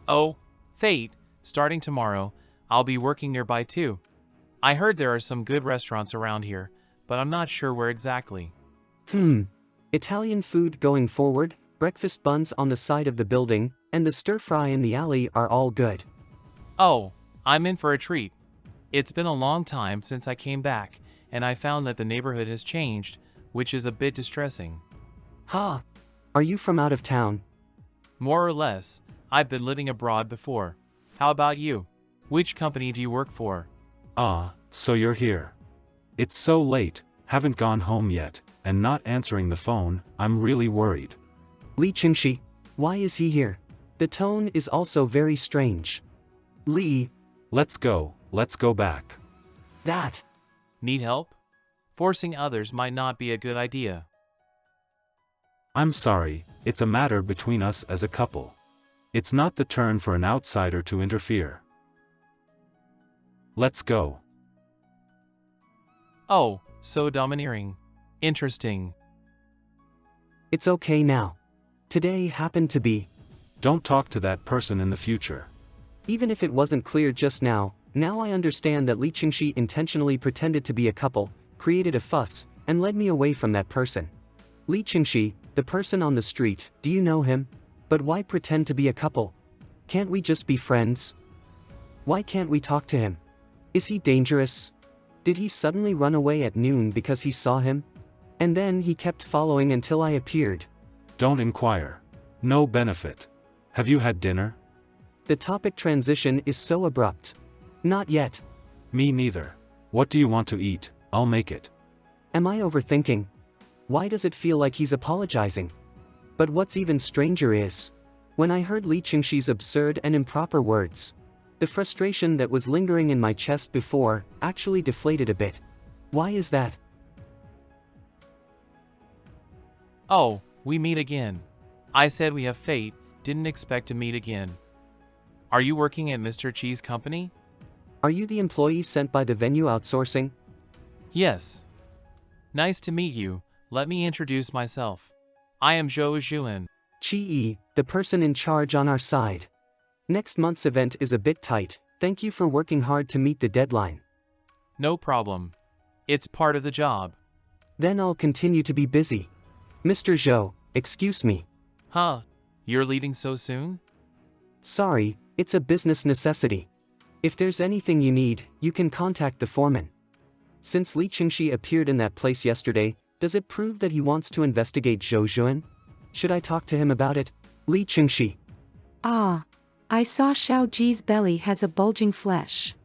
Oh, fate, starting tomorrow, I'll be working nearby too. I heard there are some good restaurants around here, but I'm not sure where exactly. Italian food going forward, breakfast buns on the side of the building, and the stir-fry in the alley are all good. Oh, I'm in for a treat. It's been a long time since I came back, and I found that the neighborhood has changed, which is a bit distressing. Ha! Are you from out of town? More or less. I've been living abroad before. How about you? Which company do you work for? Ah, so you're here. It's so late, haven't gone home yet, and not answering the phone, I'm really worried. Li Qingxi, why is he here? The tone is also very strange. Li. Let's go back. That. Need help? Forcing others might not be a good idea. I'm sorry, it's a matter between us as a couple. It's not the turn for an outsider to interfere. Let's go. Oh, so domineering. Interesting. It's okay now. Today happened to be. Don't talk to that person in the future. Even if it wasn't clear just now I understand that Li Qingxi intentionally pretended to be a couple, created a fuss, and led me away from that person. Li Qingxi, the person on the street, do you know him? But why pretend to be a couple? Can't we just be friends? Why can't we talk to him? Is he dangerous? Did he suddenly run away at noon because he saw him? And then he kept following until I appeared. Don't inquire. No benefit. Have you had dinner? The topic transition is so abrupt. Not yet. Me neither. What do you want to eat? I'll make it. Am I overthinking? Why does it feel like he's apologizing? But what's even stranger is, when I heard Li Qingshi's absurd and improper words, the frustration that was lingering in my chest before actually deflated a bit. Why is that? Oh, we meet again. I said we have fate, didn't expect to meet again. Are you working at Mr. Chi's company? Are you the employee sent by the venue outsourcing? Yes. Nice to meet you. Let me introduce myself. I am Zhou Zhuan. Chi, the person in charge on our side. Next month's event is a bit tight. Thank you for working hard to meet the deadline. No problem. It's part of the job. Then I'll continue to be busy. Mr. Zhou, excuse me. Huh? You're leaving so soon? Sorry, it's a business necessity. If there's anything you need, you can contact the foreman. Since Li Qingshi appeared in that place yesterday, does it prove that he wants to investigate Zhou Zhuan? Should I talk to him about it? Li Qingshi. Ah, I saw Xiao Ji's belly has a bulging flesh.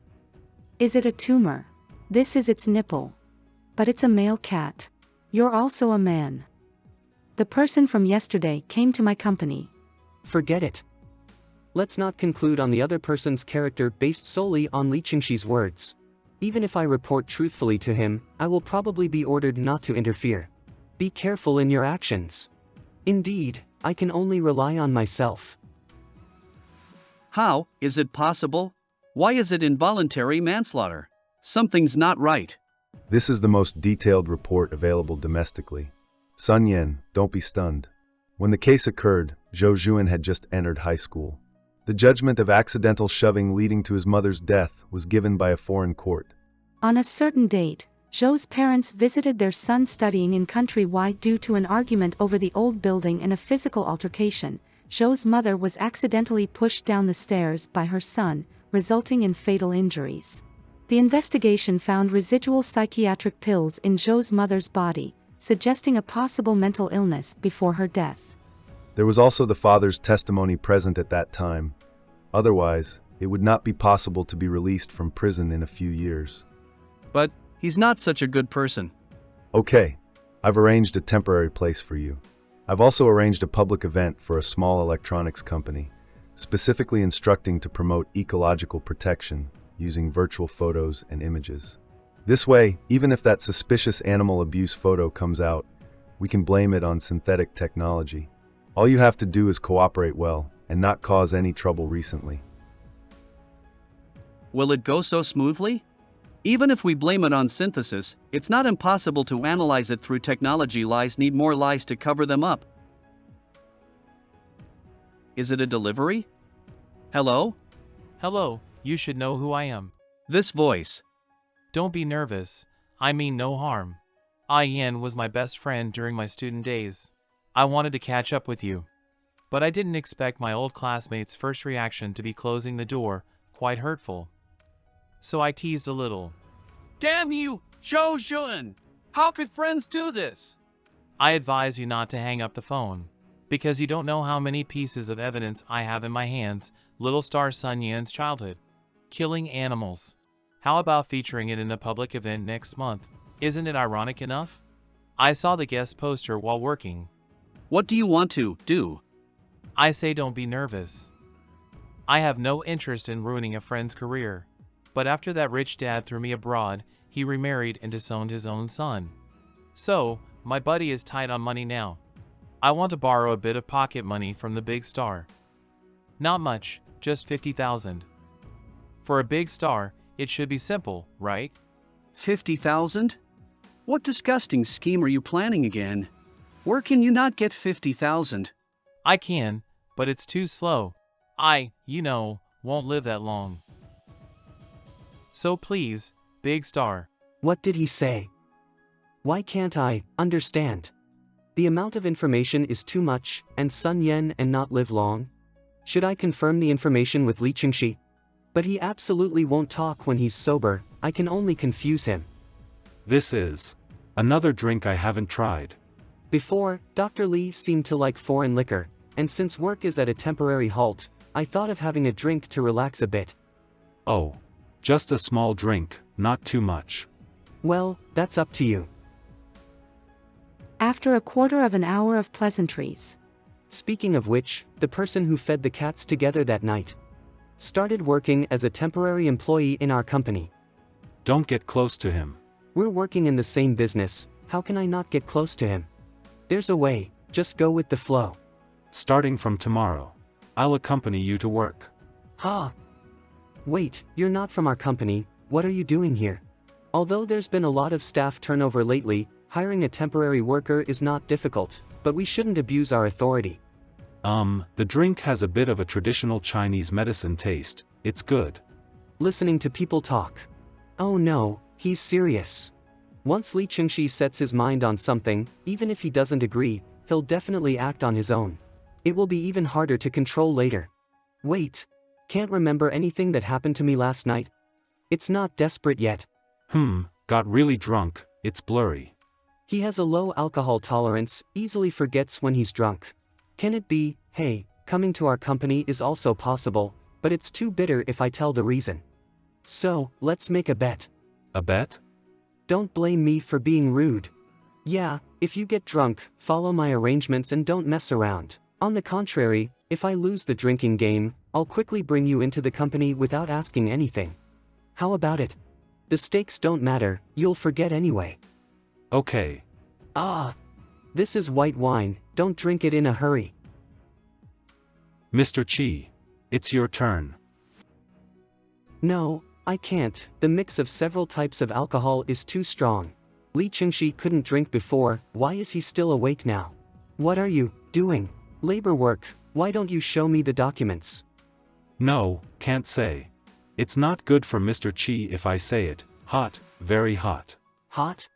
Is it a tumor? This is its nipple. But it's a male cat. You're also a man. The person from yesterday came to my company. Forget it. Let's not conclude on the other person's character based solely on Li Qingshi's words. Even if I report truthfully to him, I will probably be ordered not to interfere. Be careful in your actions. Indeed, I can only rely on myself. How is it possible? Why is it involuntary manslaughter? Something's not right. This is the most detailed report available domestically. Sun Yan, don't be stunned. When the case occurred, Zhou Zhuan had just entered high school. The judgment of accidental shoving leading to his mother's death was given by a foreign court. On a certain date, Zhou's parents visited their son studying in countrywide due to an argument over the old building and a physical altercation. Zhou's mother was accidentally pushed down the stairs by her son, resulting in fatal injuries. The investigation found residual psychiatric pills in Zhou's mother's body, suggesting a possible mental illness before her death. There was also the father's testimony present at that time. Otherwise, it would not be possible to be released from prison in a few years. But he's not such a good person. Okay, I've arranged a temporary place for you. I've also arranged a public event for a small electronics company, specifically instructing to promote ecological protection using virtual photos and images. This way, even if that suspicious animal abuse photo comes out, we can blame it on synthetic technology. All you have to do is cooperate well and not cause any trouble recently. Will it go so smoothly? Even if we blame it on synthesis, it's not impossible to analyze it through technology. Lies need more lies to cover them up. Is it a delivery? Hello? Hello, you should know who I am. This voice. Don't be nervous. I mean no harm. Yan was my best friend during my student days. I wanted to catch up with you. But I didn't expect my old classmate's first reaction to be closing the door, quite hurtful. So I teased a little. Damn you, Zhou Zhuan! How could friends do this? I advise you not to hang up the phone, because you don't know how many pieces of evidence I have in my hands. Little star Sun Yan's childhood. Killing animals. How about featuring it in a public event next month? Isn't it ironic enough? I saw the guest poster while working. What do you want to do? I say don't be nervous. I have no interest in ruining a friend's career. But after that rich dad threw me abroad, he remarried and disowned his own son. So, my buddy is tight on money now. I want to borrow a bit of pocket money from the big star. Not much, just 50,000. For a big star, it should be simple, right? 50,000? What disgusting scheme are you planning again? Where can you not get 50,000? I can, but it's too slow. I, won't live that long. So please, big star. What did he say? Why can't I understand? The amount of information is too much, and Sun Yan and not live long? Should I confirm the information with Li Qingshi? But he absolutely won't talk when he's sober. I can only confuse him. This is another drink I haven't tried. Before, Dr. Li seemed to like foreign liquor, and since work is at a temporary halt, I thought of having a drink to relax a bit. Oh, just a small drink, not too much. Well, that's up to you. After a quarter of an hour of pleasantries, Speaking of which, the person who fed the cats together that night started working as a temporary employee in our company. Don't get close to him. We're working in the same business, how can I not get close to him? There's a way, just go with the flow. Starting from tomorrow, I'll accompany you to work. Ha! Wait, you're not from our company, what are you doing here? Although there's been a lot of staff turnover lately, hiring a temporary worker is not difficult, but we shouldn't abuse our authority. The drink has a bit of a traditional Chinese medicine taste, it's good. Listening to people talk. Oh no, he's serious. Once Li Qingxi sets his mind on something, even if he doesn't agree, he'll definitely act on his own. It will be even harder to control later. Wait. Can't remember anything that happened to me last night? It's not desperate yet. Got really drunk, it's blurry. He has a low alcohol tolerance, easily forgets when he's drunk. Can it be, hey, coming to our company is also possible, but it's too bitter if I tell the reason. So, let's make a bet. A bet? Don't blame me for being rude. Yeah, if you get drunk, follow my arrangements and don't mess around. On the contrary, if I lose the drinking game, I'll quickly bring you into the company without asking anything. How about it? The stakes don't matter, you'll forget anyway. Okay. This is white wine, don't drink it in a hurry. Mr. Qi, it's your turn. No, I can't, the mix of several types of alcohol is too strong. Li Qingxi couldn't drink before, why is he still awake now? What are you doing? Labor work, why don't you show me the documents? No, can't say. It's not good for Mr. Qi if I say it. Hot, very hot. Hot?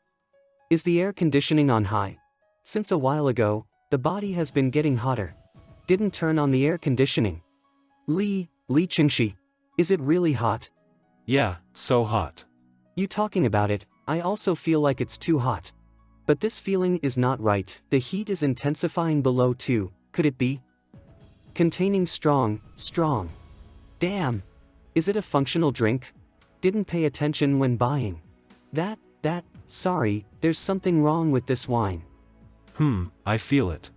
Is the air conditioning on high? Since a while ago, the body has been getting hotter. Didn't turn on the air conditioning. Li Qingxi, is it really hot? Yeah, so hot. You talking about it, I also feel like it's too hot. But this feeling is not right, the heat is intensifying below too, could it be? Containing strong. Damn. Is it a functional drink? Didn't pay attention when buying. Sorry, there's something wrong with this wine. I feel it.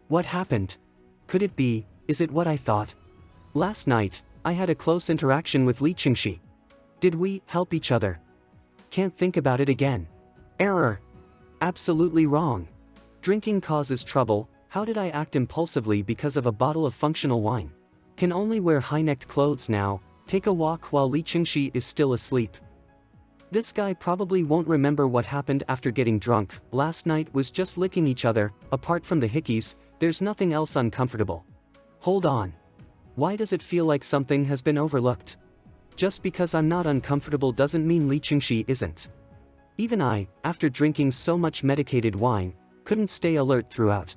What happened? Could it be, is it what I thought? Last night, I had a close interaction with Li Qingxi. Did we help each other? Can't think about it again. Error. Absolutely wrong. Drinking causes trouble, how did I act impulsively because of a bottle of functional wine? Can only wear high-necked clothes now, take a walk while Li Qingxi is still asleep. This guy probably won't remember what happened after getting drunk, last night was just licking each other, apart from the hickeys, there's nothing else uncomfortable. Hold on. Why does it feel like something has been overlooked? Just because I'm not uncomfortable doesn't mean Li Qingxi isn't. Even I, after drinking so much medicated wine, couldn't stay alert throughout.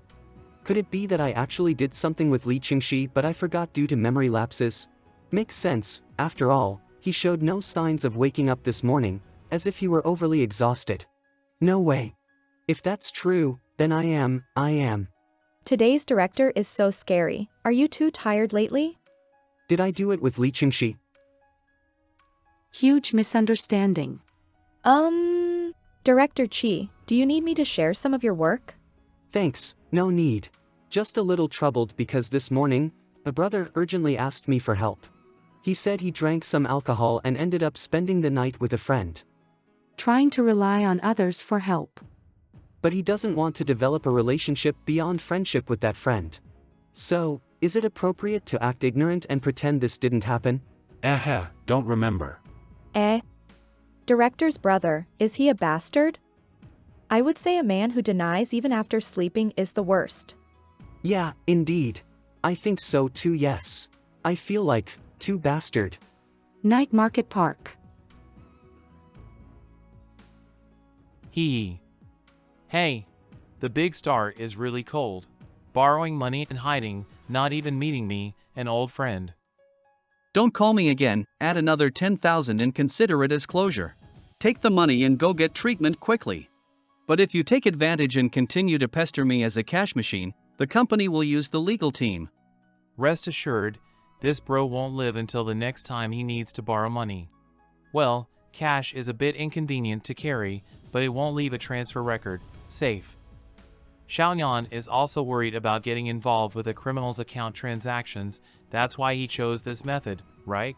Could it be that I actually did something with Li Qingxi but I forgot due to memory lapses? Makes sense, after all, he showed no signs of waking up this morning, as if he were overly exhausted. No way. If that's true, then I am. Today's director is so scary. Are you too tired lately? Did I do it with Li Qingxi? Huge misunderstanding. Director Qi, do you need me to share some of your work? Thanks, no need. Just a little troubled because this morning, a brother urgently asked me for help. He said he drank some alcohol and ended up spending the night with a friend. Trying to rely on others for help. But he doesn't want to develop a relationship beyond friendship with that friend. So, is it appropriate to act ignorant and pretend this didn't happen? Don't remember. Director's brother, is he a bastard? I would say a man who denies even after sleeping is the worst. Yeah, indeed. I think so too, yes. I feel like, too bastard. Night Market Park. Hey, the big star is really cold. Borrowing money and hiding, not even meeting me, an old friend. Don't call me again, add another 10,000 and consider it as closure. Take the money and go get treatment quickly. But if you take advantage and continue to pester me as a cash machine, the company will use the legal team. Rest assured, this bro won't live until the next time he needs to borrow money. Well, cash is a bit inconvenient to carry, but it won't leave a transfer record. Safe. Xiaoyan is also worried about getting involved with a criminal's account transactions. That's why he chose this method, right?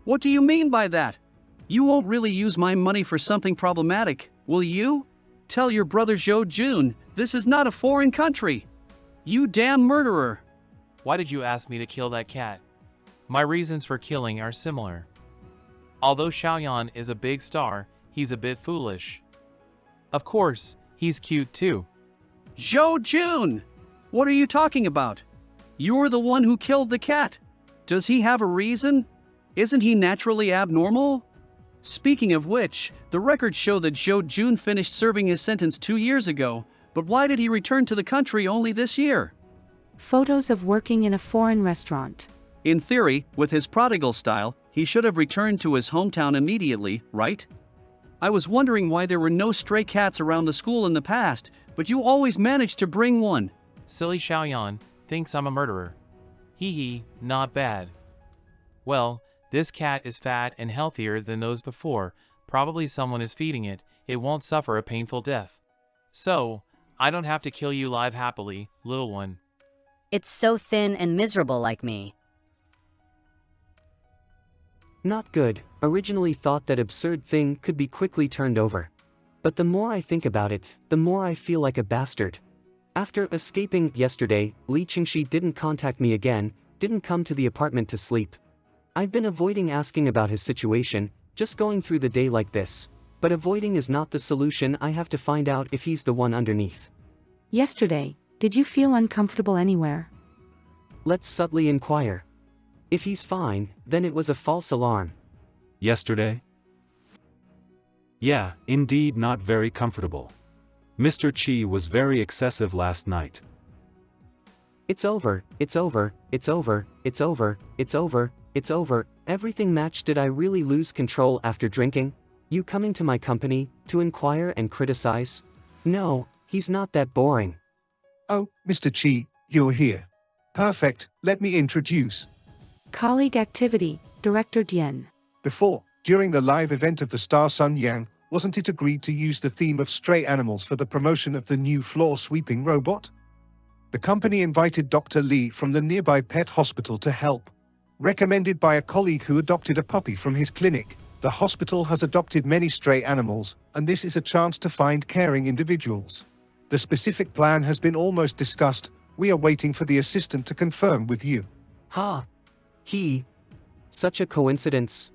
What do you mean by that? You won't really use my money for something problematic, will you? Tell your brother Zhou Jun, this is not a foreign country. You damn murderer. Why did you ask me to kill that cat? My reasons for killing are similar. Although Xiaoyan is a big star, he's a bit foolish. Of course, he's cute too. Zhou Jun! What are you talking about? You're the one who killed the cat. Does he have a reason? Isn't he naturally abnormal? Speaking of which, the records show that Zhou Jun finished serving his sentence 2 years ago, but why did he return to the country only this year? Photos of working in a foreign restaurant. In theory, with his prodigal style, he should have returned to his hometown immediately, right? I was wondering why there were no stray cats around the school in the past, but you always managed to bring one. Silly Xiaoyan thinks I'm a murderer. Hee hee, not bad. Well, this cat is fat and healthier than those before. Probably someone is feeding it. It won't suffer a painful death. So, I don't have to kill you live happily, little one. It's so thin and miserable like me. Not good. Originally thought that absurd thing could be quickly turned over. But the more I think about it, the more I feel like a bastard. After escaping yesterday, Li Qingxi didn't contact me again, didn't come to the apartment to sleep. I've been avoiding asking about his situation, just going through the day like this. But avoiding is not the solution. I have to find out if he's the one underneath. Yesterday, did you feel uncomfortable anywhere? Let's subtly inquire. If he's fine, then it was a false alarm. Yesterday? Yeah, indeed not very comfortable. Mr. Chi was very excessive last night. It's over, it's over, it's over, it's over, it's over, it's over. Everything matched. Did I really lose control after drinking? You coming to my company, to inquire and criticize? No, he's not that boring. Oh, Mr. Chi, you're here. Perfect, let me introduce. Colleague activity, Director Dian. Before, during the live event of the star Sun Yang, wasn't it agreed to use the theme of stray animals for the promotion of the new floor-sweeping robot? The company invited Dr. Li from the nearby pet hospital to help. Recommended by a colleague who adopted a puppy from his clinic, the hospital has adopted many stray animals, and this is a chance to find caring individuals. The specific plan has been almost discussed. We are waiting for the assistant to confirm with you. Such a coincidence.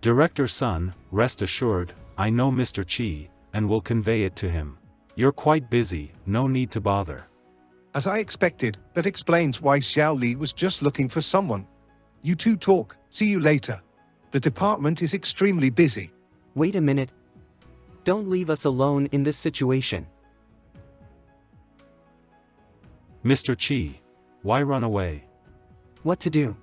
Director Sun, rest assured, I know Mr. Chi, and will convey it to him. You're quite busy, no need to bother. As I expected, that explains why Xiao Li was just looking for someone. You two talk, see you later. The department is extremely busy. Wait a minute. Don't leave us alone in this situation. Mr. Chi, why run away? What to do?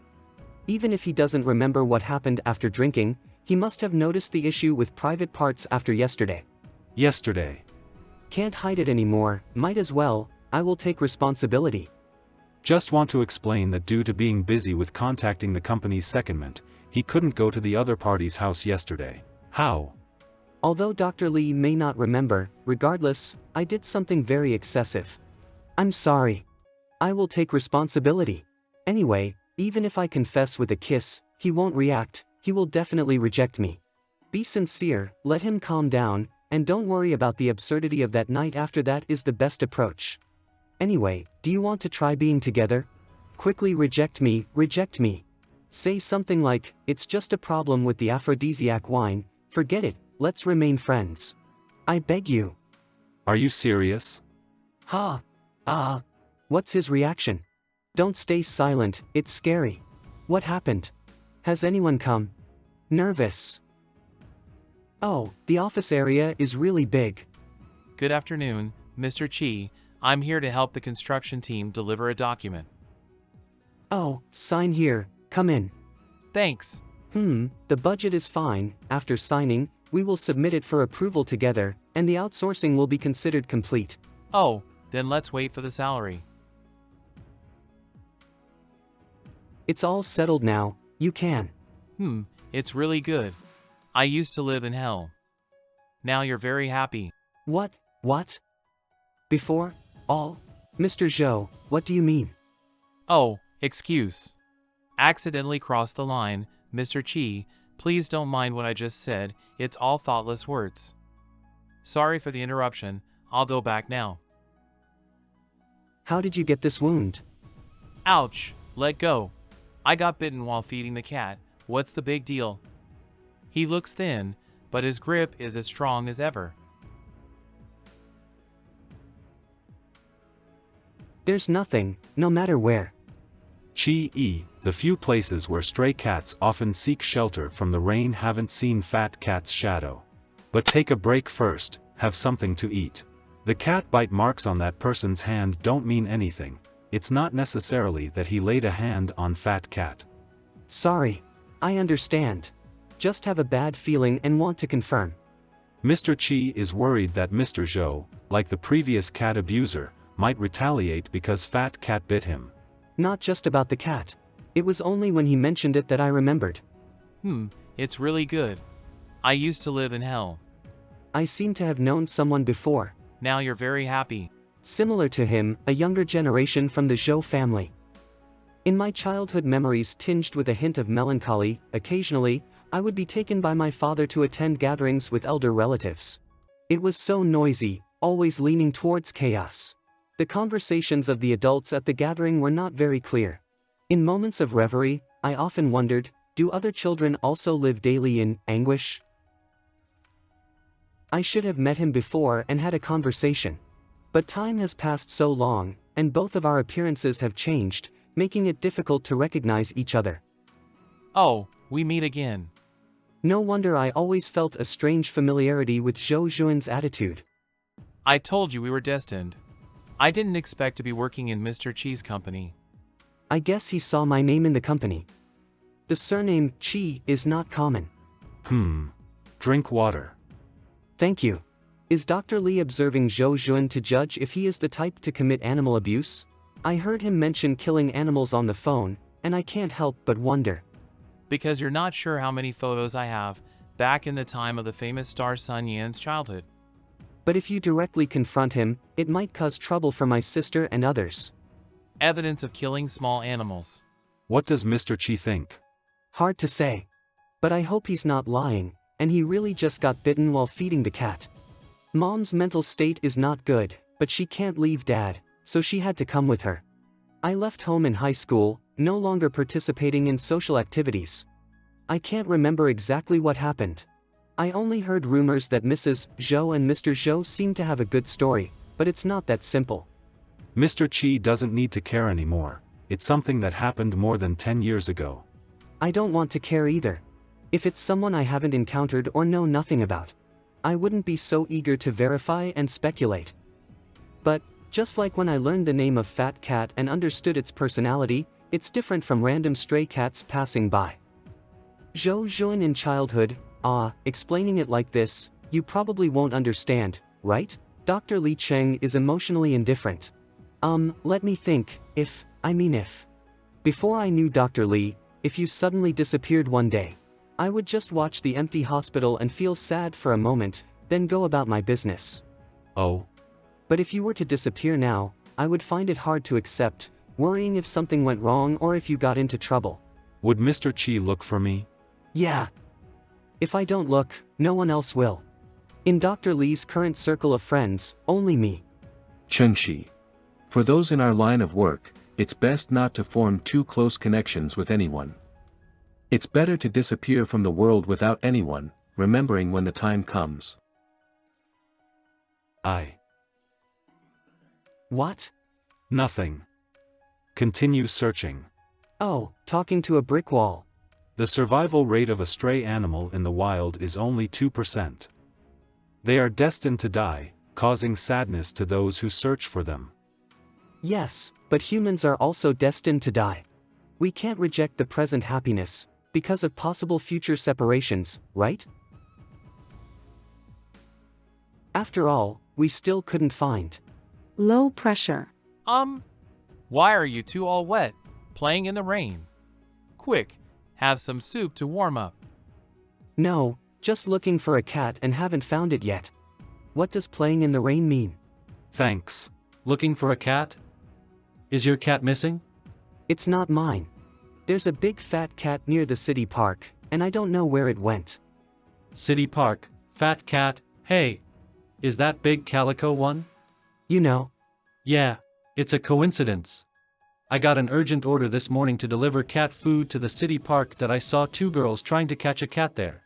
Even if he doesn't remember what happened after drinking, he must have noticed the issue with private parts after yesterday. Yesterday. Can't hide it anymore, might as well. I will take responsibility. Just want to explain that due to being busy with contacting the company's secondment, he couldn't go to the other party's house yesterday. How? Although Dr. Li may not remember, regardless, I did something very excessive. I'm sorry. I will take responsibility. Anyway, even if I confess with a kiss, he won't react, he will definitely reject me. Be sincere, let him calm down, and don't worry about the absurdity of that night. After that is the best approach. Anyway, do you want to try being together? Quickly reject me, reject me. Say something like, it's just a problem with the aphrodisiac wine, forget it, let's remain friends. I beg you. Are you serious? What's his reaction? Don't stay silent, it's scary. What happened? Has anyone come? Nervous. Oh, the office area is really big. Good afternoon, Mr. Chi. I'm here to help the construction team deliver a document. Oh, sign here, come in. Thanks. The budget is fine. After signing, we will submit it for approval together, and the outsourcing will be considered complete. Oh, then let's wait for the salary. It's all settled now, you can. It's really good. I used to live in hell. Now you're very happy. What? Before? All? Mr. Zhou, what do you mean? Oh, excuse. Accidentally crossed the line, Mr. Chi. Please don't mind what I just said, it's all thoughtless words. Sorry for the interruption, I'll go back now. How did you get this wound? Ouch, let go. I got bitten while feeding the cat, what's the big deal? He looks thin, but his grip is as strong as ever. There's nothing, no matter where. Chi-e, the few places where stray cats often seek shelter from the rain haven't seen fat cat's shadow. But take a break first, have something to eat. The cat bite marks on that person's hand don't mean anything. It's not necessarily that he laid a hand on fat cat. Sorry. I understand. Just have a bad feeling and want to confirm. Mr. Chi is worried that Mr. Zhou, like the previous cat abuser, might retaliate because fat cat bit him. Not just about the cat. It was only when he mentioned it that I remembered. It's really good. I used to live in hell. I seem to have known someone before. Now you're very happy. Similar to him, a younger generation from the Zhou family. In my childhood memories tinged with a hint of melancholy, occasionally, I would be taken by my father to attend gatherings with elder relatives. It was so noisy, always leaning towards chaos. The conversations of the adults at the gathering were not very clear. In moments of reverie, I often wondered, do other children also live daily in anguish? I should have met him before and had a conversation. But time has passed so long, and both of our appearances have changed, making it difficult to recognize each other. Oh, we meet again. No wonder I always felt a strange familiarity with Zhou Zhuan's attitude. I told you we were destined. I didn't expect to be working in Mr. Chi's company. I guess he saw my name in the company. The surname Chi is not common. Drink water. Thank you. Is Dr. Li observing Zhou Zhuan to judge if he is the type to commit animal abuse? I heard him mention killing animals on the phone, and I can't help but wonder. Because you're not sure how many photos I have, back in the time of the famous star Sun Yan's childhood. But if you directly confront him, it might cause trouble for my sister and others. Evidence of killing small animals. What does Mr. Chi think? Hard to say. But I hope he's not lying, and he really just got bitten while feeding the cat. Mom's mental state is not good, but she can't leave Dad, so she had to come with her. I left home in high school, no longer participating in social activities. I can't remember exactly what happened. I only heard rumors that Mrs. Zhou and Mr. Zhou seem to have a good story, but it's not that simple. Mr. Chi doesn't need to care anymore. It's something that happened more than 10 years ago. I don't want to care either. If it's someone I haven't encountered or know nothing about, I wouldn't be so eager to verify and speculate. But, just like when I learned the name of Fat Cat and understood its personality, it's different from random stray cats passing by. Zhou Zhuan in childhood, explaining it like this, you probably won't understand, right? Dr. Li Cheng is emotionally indifferent. Let me think, if. Before I knew Dr. Li, if you suddenly disappeared one day, I would just watch the empty hospital and feel sad for a moment, then go about my business. Oh? But if you were to disappear now, I would find it hard to accept, worrying if something went wrong or if you got into trouble. Would Mr. Chi look for me? Yeah. If I don't look, no one else will. In Dr. Li's current circle of friends, only me. Chengxi. For those in our line of work, it's best not to form too close connections with anyone. It's better to disappear from the world without anyone, remembering when the time comes. What? Nothing. Continue searching. Oh, talking to a brick wall. The survival rate of a stray animal in the wild is only 2%. They are destined to die, causing sadness to those who search for them. Yes, but humans are also destined to die. We can't reject the present happiness, because of possible future separations, right? After all, we still couldn't find. Low pressure. Why are you two all wet, playing in the rain? Quick, have some soup to warm up. No, just looking for a cat and haven't found it yet. What does playing in the rain mean? Thanks. Looking for a cat? Is your cat missing? It's not mine. There's a big fat cat near the city park, and I don't know where it went. City park, fat cat, hey. Is that big calico one? You know. Yeah, it's a coincidence. I got an urgent order this morning to deliver cat food to the city park that I saw two girls trying to catch a cat there.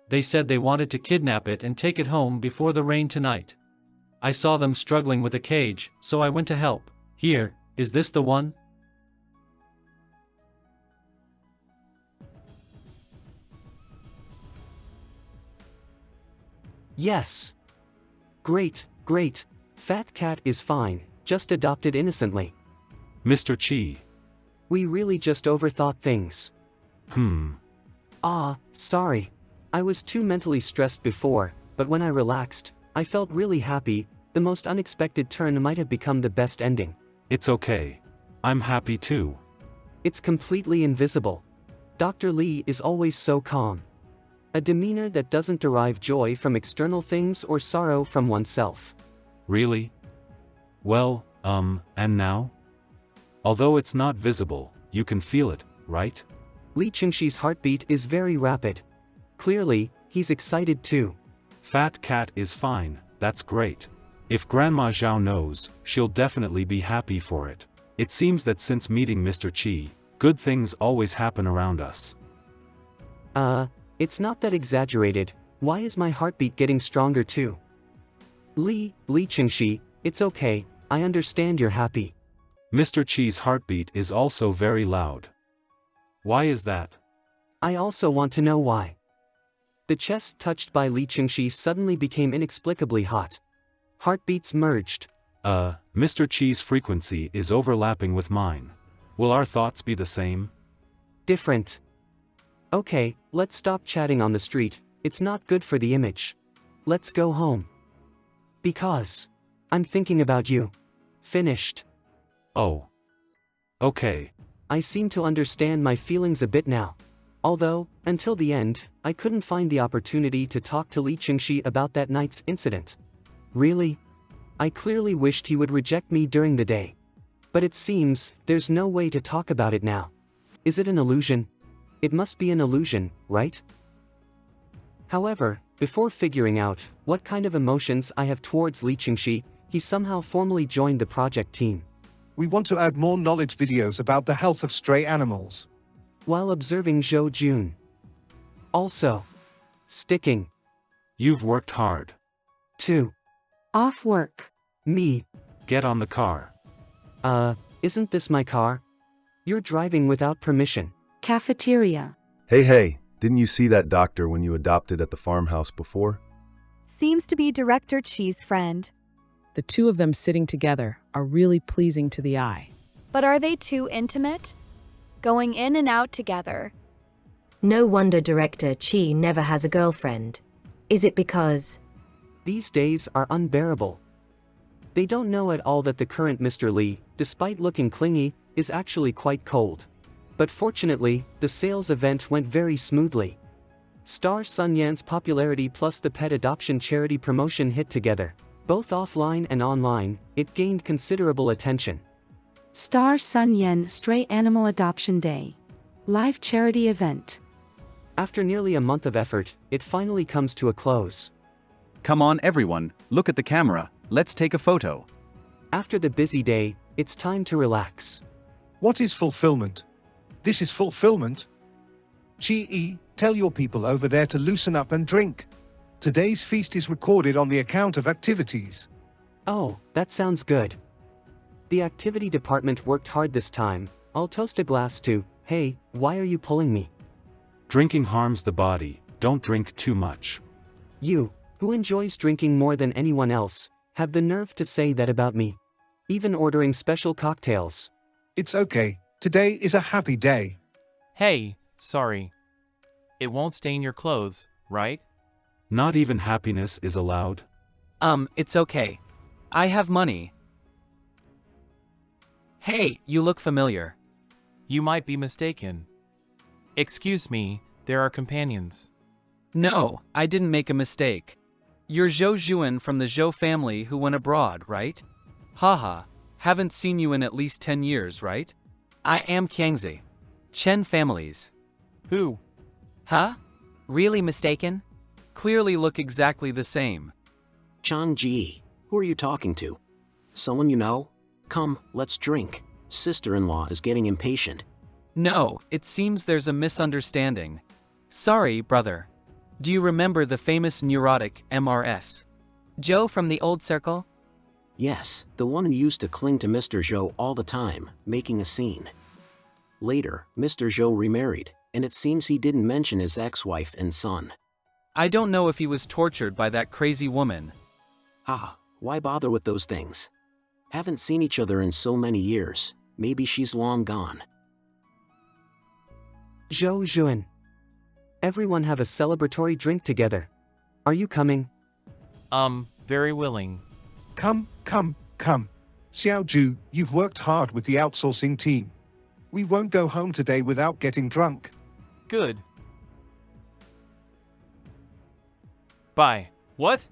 They said they wanted to kidnap it and take it home before the rain tonight. I saw them struggling with a cage, so I went to help. Here, is this the one? Yes. Great, great. Fat cat is fine, just adopted innocently. Mr. Chi. We really just overthought things. Sorry. I was too mentally stressed before, but when I relaxed, I felt really happy. The most unexpected turn might have become the best ending. It's okay. I'm happy too. It's completely invisible. Dr. Lee is always so calm. A demeanor that doesn't derive joy from external things or sorrow from oneself. Really? Well, and now? Although it's not visible, you can feel it, right? Li Qingshi's heartbeat is very rapid. Clearly, he's excited too. Fat cat is fine, that's great. If Grandma Zhao knows, she'll definitely be happy for it. It seems that since meeting Mr. Chi, good things always happen around us. It's not that exaggerated. Why is my heartbeat getting stronger too? Li Qingshi, it's okay, I understand you're happy. Mr. Chi's heartbeat is also very loud. Why is that? I also want to know why. The chest touched by Li Qingshi suddenly became inexplicably hot. Heartbeats merged. Mr. Chi's frequency is overlapping with mine. Will our thoughts be the same? Different. Okay, let's stop chatting on the street, it's not good for the image. Let's go home. Because I'm thinking about you. Finished. Oh. Okay. I seem to understand my feelings a bit now. Although, until the end, I couldn't find the opportunity to talk to Li Qingshi about that night's incident. Really? I clearly wished he would reject me during the day. But it seems, there's no way to talk about it now. Is it an illusion? It must be an illusion, right? However, before figuring out what kind of emotions I have towards Li Qingshi, he somehow formally joined the project team. We want to add more knowledge videos about the health of stray animals. While observing Zhou Jun. Also. Sticking. You've worked hard. 2. Off work. Me. Get on the car. Isn't this my car? You're driving without permission. Cafeteria. Hey, didn't you see that doctor when you adopted at the farmhouse before? Seems to be Director Chi's friend. The two of them sitting together are really pleasing to the eye. But are they too intimate? Going in and out together. No wonder Director Chi never has a girlfriend. Is it because... These days are unbearable. They don't know at all that the current Mr. Lee, despite looking clingy, is actually quite cold. But fortunately, the sales event went very smoothly. Star Sun Yan's popularity plus the pet adoption charity promotion hit together. Both offline and online, it gained considerable attention. Star Sun Yan Stray Animal Adoption Day. Live charity event. After nearly a month of effort, it finally comes to a close. Come on everyone, look at the camera, let's take a photo. After the busy day, it's time to relax. What is fulfillment? This is fulfillment. Chi, tell your people over there to loosen up and drink. Today's feast is recorded on the account of activities. Oh, that sounds good. The activity department worked hard this time. I'll toast a glass to, hey, why are you pulling me? Drinking harms the body, don't drink too much. You, who enjoys drinking more than anyone else, have the nerve to say that about me. Even ordering special cocktails. It's okay, today is a happy day. Hey, sorry. It won't stain your clothes, right? Not even happiness is allowed. It's okay. I have money. Hey, you look familiar. You might be mistaken. Excuse me, there are companions. No, I didn't make a mistake. You're Zhou Juan from the Zhou family who went abroad, right? Haha, haven't seen you in at least 10 years, right? I am Kiangzi. Chen families. Who? Huh? Really mistaken? Clearly look exactly the same. Chan Ji, who are you talking to? Someone you know? Come, let's drink. Sister-in-law is getting impatient. No, it seems there's a misunderstanding. Sorry, brother. Do you remember the famous neurotic MRS? Joe from the old circle? Yes, the one who used to cling to Mr. Zhou all the time, making a scene. Later, Mr. Zhou remarried, and it seems he didn't mention his ex-wife and son. I don't know if he was tortured by that crazy woman. Ah, why bother with those things? Haven't seen each other in so many years, maybe she's long gone. Zhou Zhuan. Everyone have a celebratory drink together. Are you coming? Very willing. Come. Xiao Zhu, you've worked hard with the outsourcing team. We won't go home today without getting drunk. Good. Bye. What?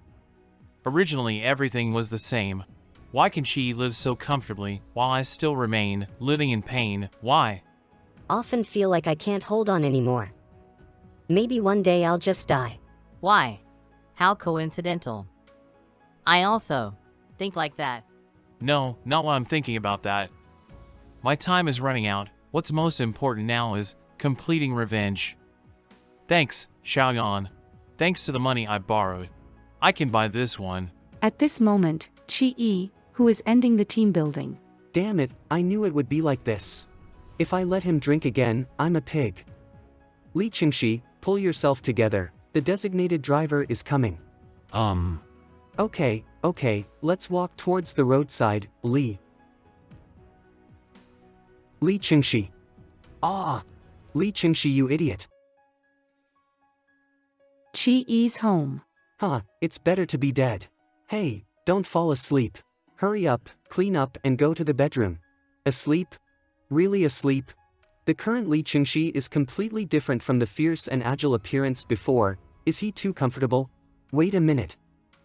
Originally everything was the same. Why can she live so comfortably while I still remain living in pain? Why? Often feel like I can't hold on anymore. Maybe one day I'll just die. Why? How coincidental. I also think like that. No, not while I'm thinking about that. My time is running out. What's most important now is completing revenge. Thanks, Xiaoyan. Thanks to the money I borrowed, I can buy this one. At this moment, Qi Yi, who is ending the team building. Damn it, I knew it would be like this. If I let him drink again, I'm a pig. Li Qingxi, pull yourself together, the designated driver is coming. Okay, let's walk towards the roadside, Li. Li Qingxi. Ah! Li Qingxi, you idiot. Qi Yi's home. Huh, it's better to be dead. Hey, don't fall asleep. Hurry up, clean up and go to the bedroom. Asleep? Really asleep? The current Li Qingxi is completely different from the fierce and agile appearance before. Is he too comfortable? Wait a minute.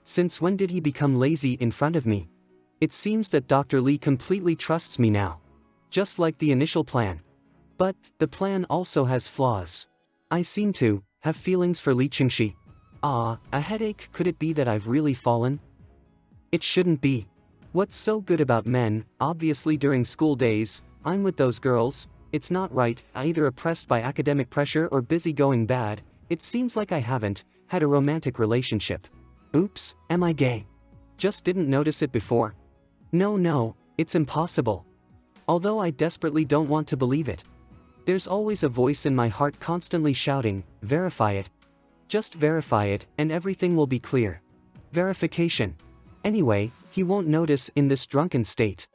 Since when did he become lazy in front of me? It seems that Dr. Li completely trusts me now. Just like the initial plan. But, the plan also has flaws. I seem to have feelings for Li Qingxi. Ah, a headache, could it be that I've really fallen? It shouldn't be. What's so good about men? Obviously during school days, I'm with those girls. It's not right, either oppressed by academic pressure or busy going bad. It seems like I haven't had a romantic relationship. Oops, am I gay? Just didn't notice it before. No, it's impossible. Although I desperately don't want to believe it. There's always a voice in my heart constantly shouting, verify it. Just verify it and everything will be clear. Verification. Anyway, he won't notice in this drunken state.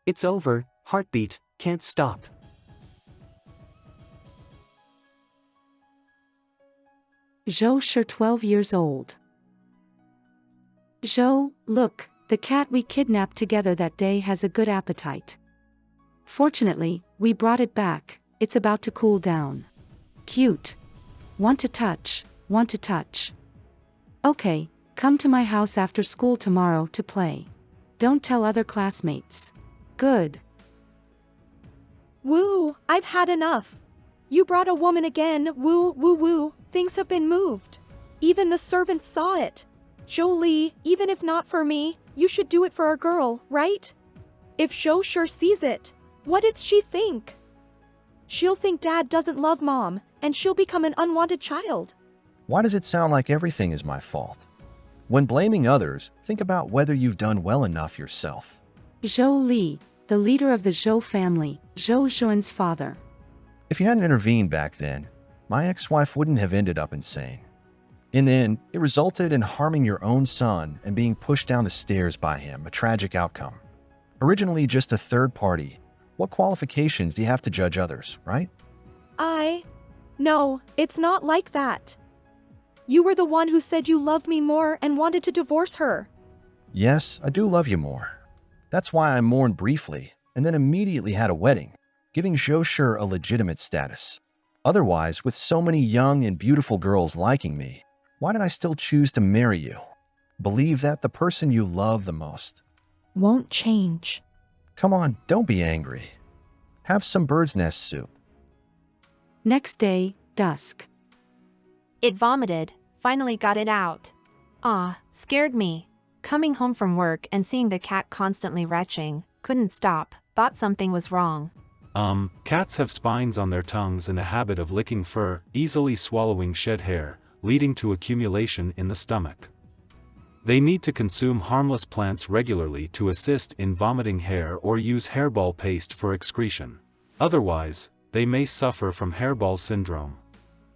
It's over, heartbeat, can't stop. Zhou Shi, 12 years old. Zhou, look, the cat we kidnapped together that day has a good appetite. Fortunately, we brought it back, it's about to cool down. Cute. Want to touch? Okay, come to my house after school tomorrow to play. Don't tell other classmates. Good. Woo, I've had enough. You brought a woman again, woo. Things have been moved. Even the servants saw it. Jolie, even if not for me, you should do it for our girl, right? If Zhou sure sees it, what did she think? She'll think Dad doesn't love Mom, and she'll become an unwanted child. Why does it sound like everything is my fault? When blaming others, think about whether you've done well enough yourself. Zhou Li, the leader of the Zhou family, Zhou Zhuan's father. If you hadn't intervened back then, my ex-wife wouldn't have ended up insane. In the end, it resulted in harming your own son and being pushed down the stairs by him, a tragic outcome. Originally just a third party, what qualifications do you have to judge others, right? No, it's not like that. You were the one who said you loved me more and wanted to divorce her. Yes, I do love you more. That's why I mourned briefly and then immediately had a wedding, giving Zhou Shi a legitimate status. Otherwise, with so many young and beautiful girls liking me, why did I still choose to marry you? Believe that the person you love the most won't change. Come on, don't be angry. Have some bird's nest soup. Next day, dusk. It vomited, finally got it out. Ah, scared me. Coming home from work and seeing the cat constantly retching, couldn't stop, thought something was wrong. Cats have spines on their tongues and a habit of licking fur, easily swallowing shed hair, leading to accumulation in the stomach. They need to consume harmless plants regularly to assist in vomiting hair or use hairball paste for excretion. Otherwise, they may suffer from hairball syndrome.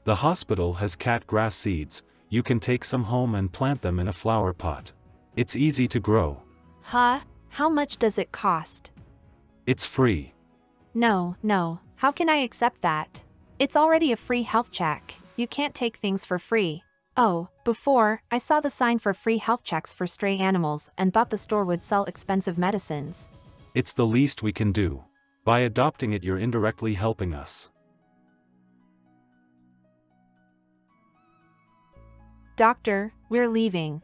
The hospital has cat grass seeds. You can take some home and plant them in a flower pot. It's easy to grow. Huh? How much does it cost? It's free. No, how can I accept that? It's already a free health check. You can't take things for free. Oh, before, I saw the sign for free health checks for stray animals and thought the store would sell expensive medicines. It's the least we can do. By adopting it, you're indirectly helping us. Doctor, we're leaving.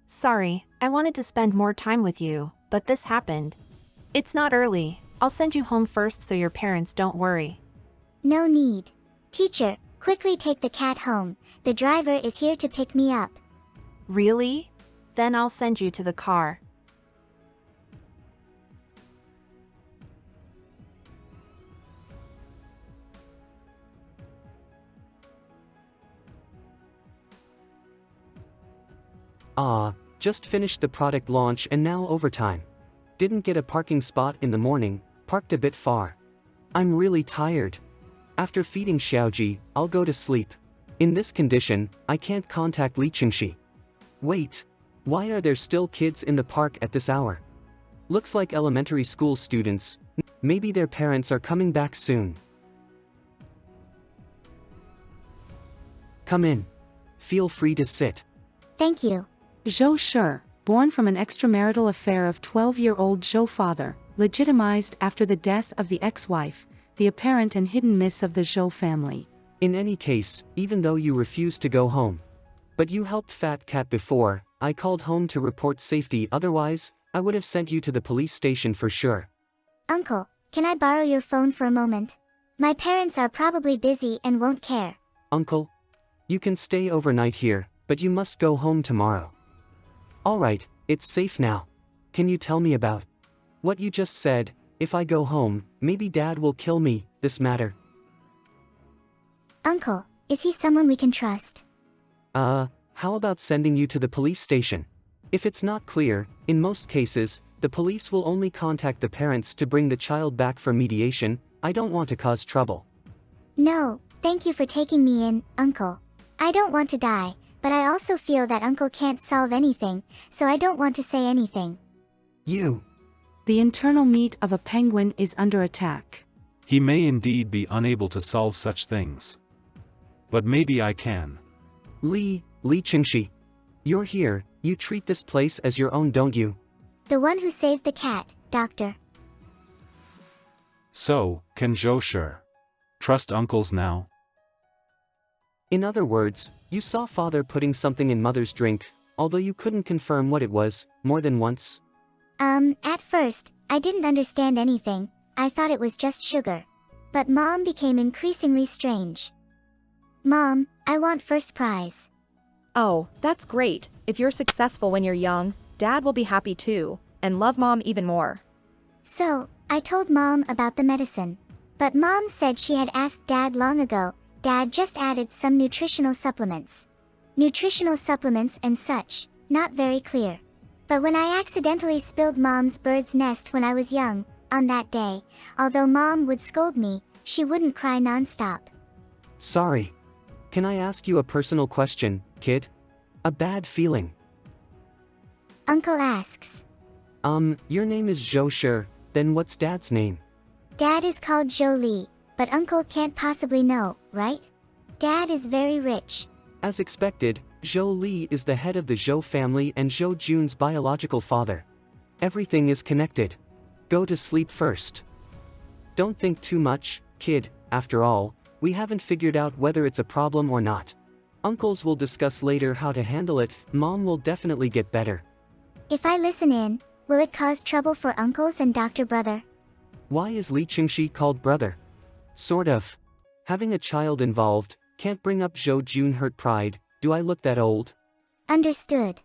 Sorry, I wanted to spend more time with you, but this happened. It's not early. I'll send you home first so your parents don't worry. No need. Teacher, quickly take the cat home. The driver is here to pick me up. Really? Then I'll send you to the car. Just finished the product launch and now overtime. Didn't get a parking spot in the morning, parked a bit far. I'm really tired. After feeding Xiaoji, I'll go to sleep. In this condition, I can't contact Li Qingxi. Wait, why are there still kids in the park at this hour? Looks like elementary school students. Maybe their parents are coming back soon. Come in. Feel free to sit. Thank you. Zhou Shi, born from an extramarital affair of 12-year-old Zhou father, legitimized after the death of the ex-wife, the apparent and hidden miss of the Zhou family. In any case, even though you refused to go home. But you helped Fat Cat before, I called home to report safety, otherwise, I would have sent you to the police station for sure. Uncle, can I borrow your phone for a moment? My parents are probably busy and won't care. Uncle? You can stay overnight here, but you must go home tomorrow. Alright, it's safe now. Can you tell me about what you just said? If I go home, maybe Dad will kill me, this matter. Uncle, is he someone we can trust? How about sending you to the police station? If it's not clear, in most cases, the police will only contact the parents to bring the child back for mediation. I don't want to cause trouble. No, thank you for taking me in, Uncle. I don't want to die, but I also feel that Uncle can't solve anything, so I don't want to say anything. The internal meat of a penguin is under attack. He may indeed be unable to solve such things. But maybe I can. Li Qingxi. You're here, you treat this place as your own, don't you? The one who saved the cat, Doctor. So, can Zhou Shi trust uncles now? In other words, you saw father putting something in mother's drink, although you couldn't confirm what it was, more than once? At first, I didn't understand anything. I thought it was just sugar. But Mom became increasingly strange. Mom, I want first prize. Oh, that's great. If you're successful when you're young, Dad will be happy too, and love Mom even more. So, I told Mom about the medicine. But Mom said she had asked Dad long ago. Dad just added some nutritional supplements. Nutritional supplements and such, not very clear. But when I accidentally spilled Mom's bird's nest when I was young, on that day, although Mom would scold me, she wouldn't cry non-stop. Sorry. Can I ask you a personal question, kid? A bad feeling. Uncle asks. Your name is Zhou Shi, then what's Dad's name? Dad is called Zhou Li, but Uncle can't possibly know, right? Dad is very rich. As expected, Zhou Li is the head of the Zhou family and Zhou Jun's biological father. Everything is connected. Go to sleep first. Don't think too much, kid, after all, we haven't figured out whether it's a problem or not. Uncles will discuss later how to handle it. Mom will definitely get better. If I listen in, will it cause trouble for uncles and Dr. Brother? Why is Li Qingxi called brother? Sort of. Having a child involved, can't bring up Zhou Jun hurt pride. Do I look that old? Understood.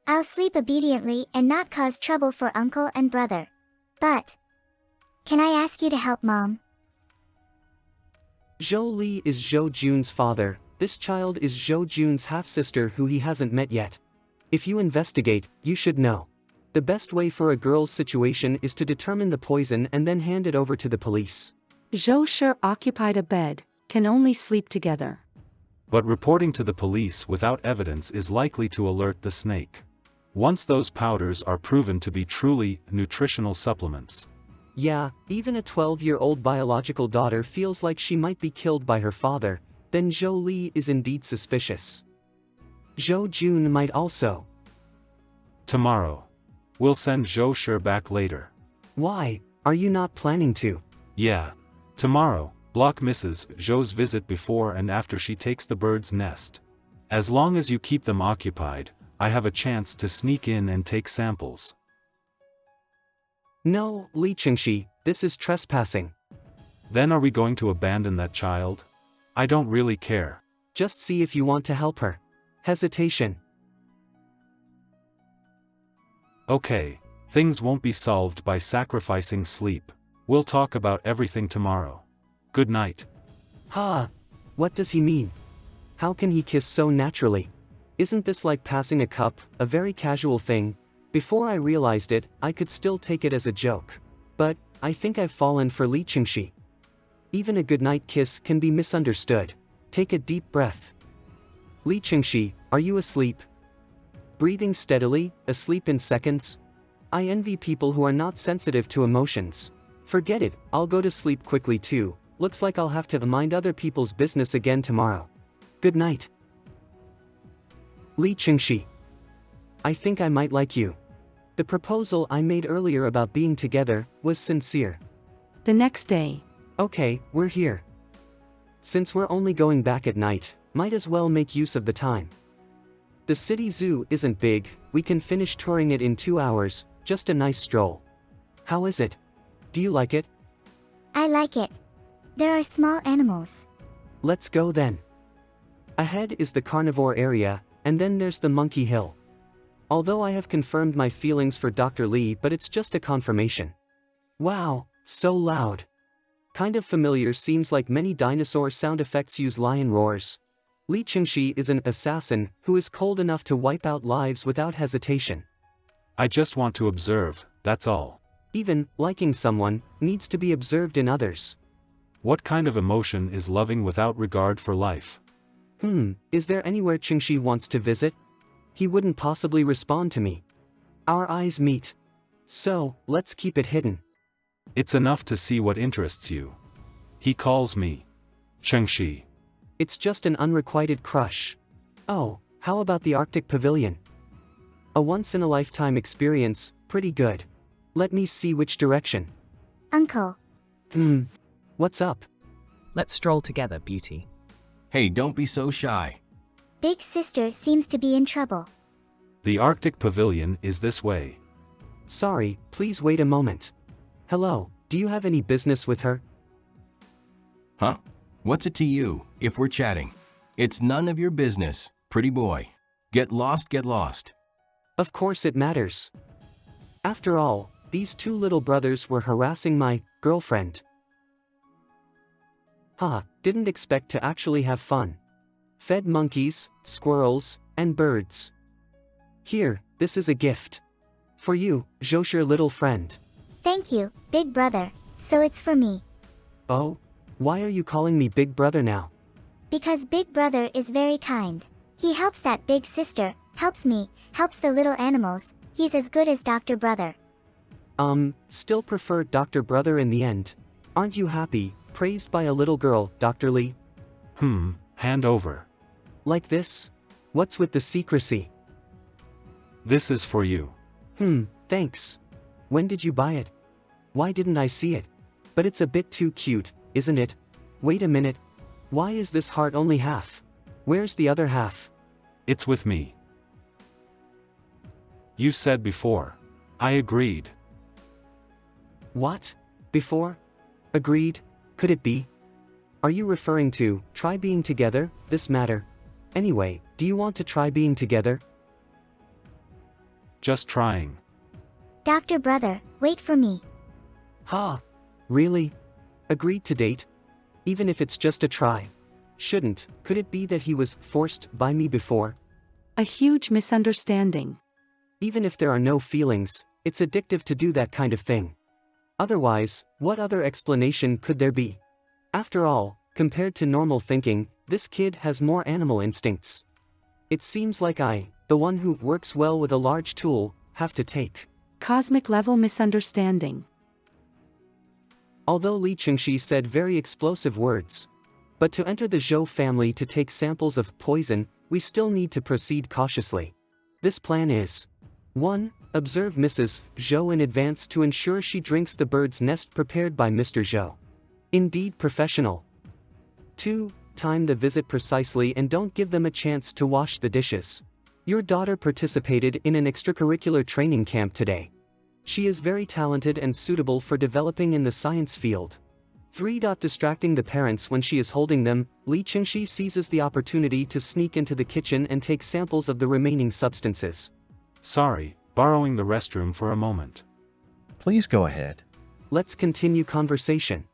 I'll sleep obediently and not cause trouble for uncle and brother. But, can I ask you to help Mom? Zhou Li is Zhou Jun's father. This child is Zhou Jun's half-sister who he hasn't met yet. If you investigate, you should know. The best way for a girl's situation is to determine the poison and then hand it over to the police. Zhou Shi occupied a bed, can only sleep together. But reporting to the police without evidence is likely to alert the snake. Once those powders are proven to be truly nutritional supplements. Yeah, even a 12-year-old biological daughter feels like she might be killed by her father, then Zhou Li is indeed suspicious. Zhou Jun might also. Tomorrow. We'll send Zhou Shi back later. Why, are you not planning to? Yeah. Tomorrow, block Mrs. Zhou's visit before and after she takes the bird's nest. As long as you keep them occupied, I have a chance to sneak in and take samples. No, Li Qingxi, this is trespassing. Then are we going to abandon that child? I don't really care. Just see if you want to help her. Hesitation. Okay, things won't be solved by sacrificing sleep. We'll talk about everything tomorrow. Good night. Ha! What does he mean? How can he kiss so naturally? Isn't this like passing a cup, a very casual thing? Before I realized it, I could still take it as a joke. But, I think I've fallen for Li Qingxi. Even a goodnight kiss can be misunderstood. Take a deep breath. Li Qingxi, are you asleep? Breathing steadily, asleep in seconds? I envy people who are not sensitive to emotions. Forget it, I'll go to sleep quickly too. Looks like I'll have to mind other people's business again tomorrow. Good night. Li Qingxi. I think I might like you. The proposal I made earlier about being together was sincere. The next day. Okay, we're here. Since we're only going back at night, might as well make use of the time. The city zoo isn't big, we can finish touring it in 2 hours, just a nice stroll. How is it? Do you like it? I like it. There are small animals. Let's go then. Ahead is the carnivore area, and then there's the monkey hill. Although I have confirmed my feelings for Dr. Li, but it's just a confirmation. Wow, so loud. Kind of familiar, seems like many dinosaur sound effects use lion roars. Li Qingxi is an assassin who is cold enough to wipe out lives without hesitation. I just want to observe, that's all. Even, liking someone, needs to be observed in others. What kind of emotion is loving without regard for life? Is there anywhere Qingxi wants to visit? He wouldn't possibly respond to me. Our eyes meet. So, let's keep it hidden. It's enough to see what interests you. He calls me Qingxi. It's just an unrequited crush. Oh, how about the Arctic Pavilion? A once-in-a-lifetime experience, pretty good. Let me see which direction. Uncle. What's up? Let's stroll together, beauty. Hey, don't be so shy. Big sister seems to be in trouble. The Arctic Pavilion is this way. Sorry, please wait a moment. Hello, do you have any business with her? Huh? What's it to you, if we're chatting? It's none of your business, pretty boy. Get lost, get lost. Of course it matters. After all, these two little brothers were harassing my girlfriend. Didn't expect to actually have fun. Fed monkeys, squirrels, and birds. Here, this is a gift. For you, Zhou, little friend. Thank you, big brother. So it's for me. Oh? Why are you calling me big brother now? Because big brother is very kind. He helps that big sister, helps me, helps the little animals. He's as good as Dr. Brother. Still prefer Dr. Brother in the end. Aren't you happy, praised by a little girl, Dr. Li? Hand over. Like this? What's with the secrecy? This is for you. Thanks. When did you buy it? Why didn't I see it? But it's a bit too cute, isn't it? Wait a minute. Why is this heart only half? Where's the other half? It's with me. You said before. I agreed. What? Before? Agreed? Could it be? Are you referring to, try being together, this matter? Anyway, do you want to try being together? Just trying. Dr. Brother, wait for me. Ha! Really? Agreed to date? Even if it's just a try. Could it be that he was forced by me before? A huge misunderstanding. Even if there are no feelings, it's addictive to do that kind of thing. Otherwise, what other explanation could there be? After all, compared to normal thinking, this kid has more animal instincts. It seems like I, the one who works well with a large tool, have to take. Cosmic level misunderstanding. Although Li Qingxi said very explosive words. But to enter the Zhou family to take samples of poison, we still need to proceed cautiously. This plan is 1. Observe Mrs. Zhou in advance to ensure she drinks the bird's nest prepared by Mr. Zhou. Indeed professional. 2. Time the visit precisely and don't give them a chance to wash the dishes. Your daughter participated in an extracurricular training camp today. She is very talented and suitable for developing in the science field. 3. Distracting the parents when she is holding them, Li Qingxi seizes the opportunity to sneak into the kitchen and take samples of the remaining substances. Sorry, borrowing the restroom for a moment. Please go ahead. Let's continue conversation.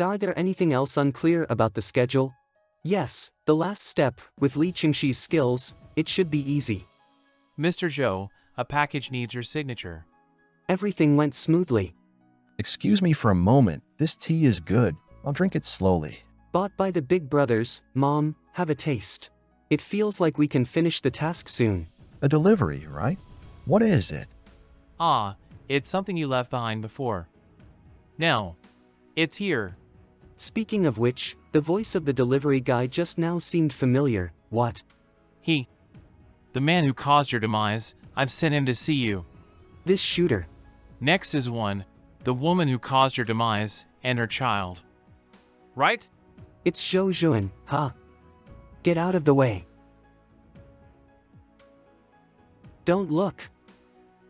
Are there anything else unclear about the schedule? Yes, the last step, with Li Qingxi's skills, it should be easy. Mr. Zhou, a package needs your signature. Everything went smoothly. Excuse me for a moment, this tea is good. I'll drink it slowly. Bought by the big brothers, Mom, have a taste. It feels like we can finish the task soon. A delivery, right? What is it? Ah, it's something you left behind before. No, it's here. Speaking of which, the voice of the delivery guy just now seemed familiar. What? The man who caused your demise, I've sent him to see you. This shooter. Next is one, the woman who caused your demise, and her child. Right? It's Zhou Zhuan, huh? Get out of the way. Don't look.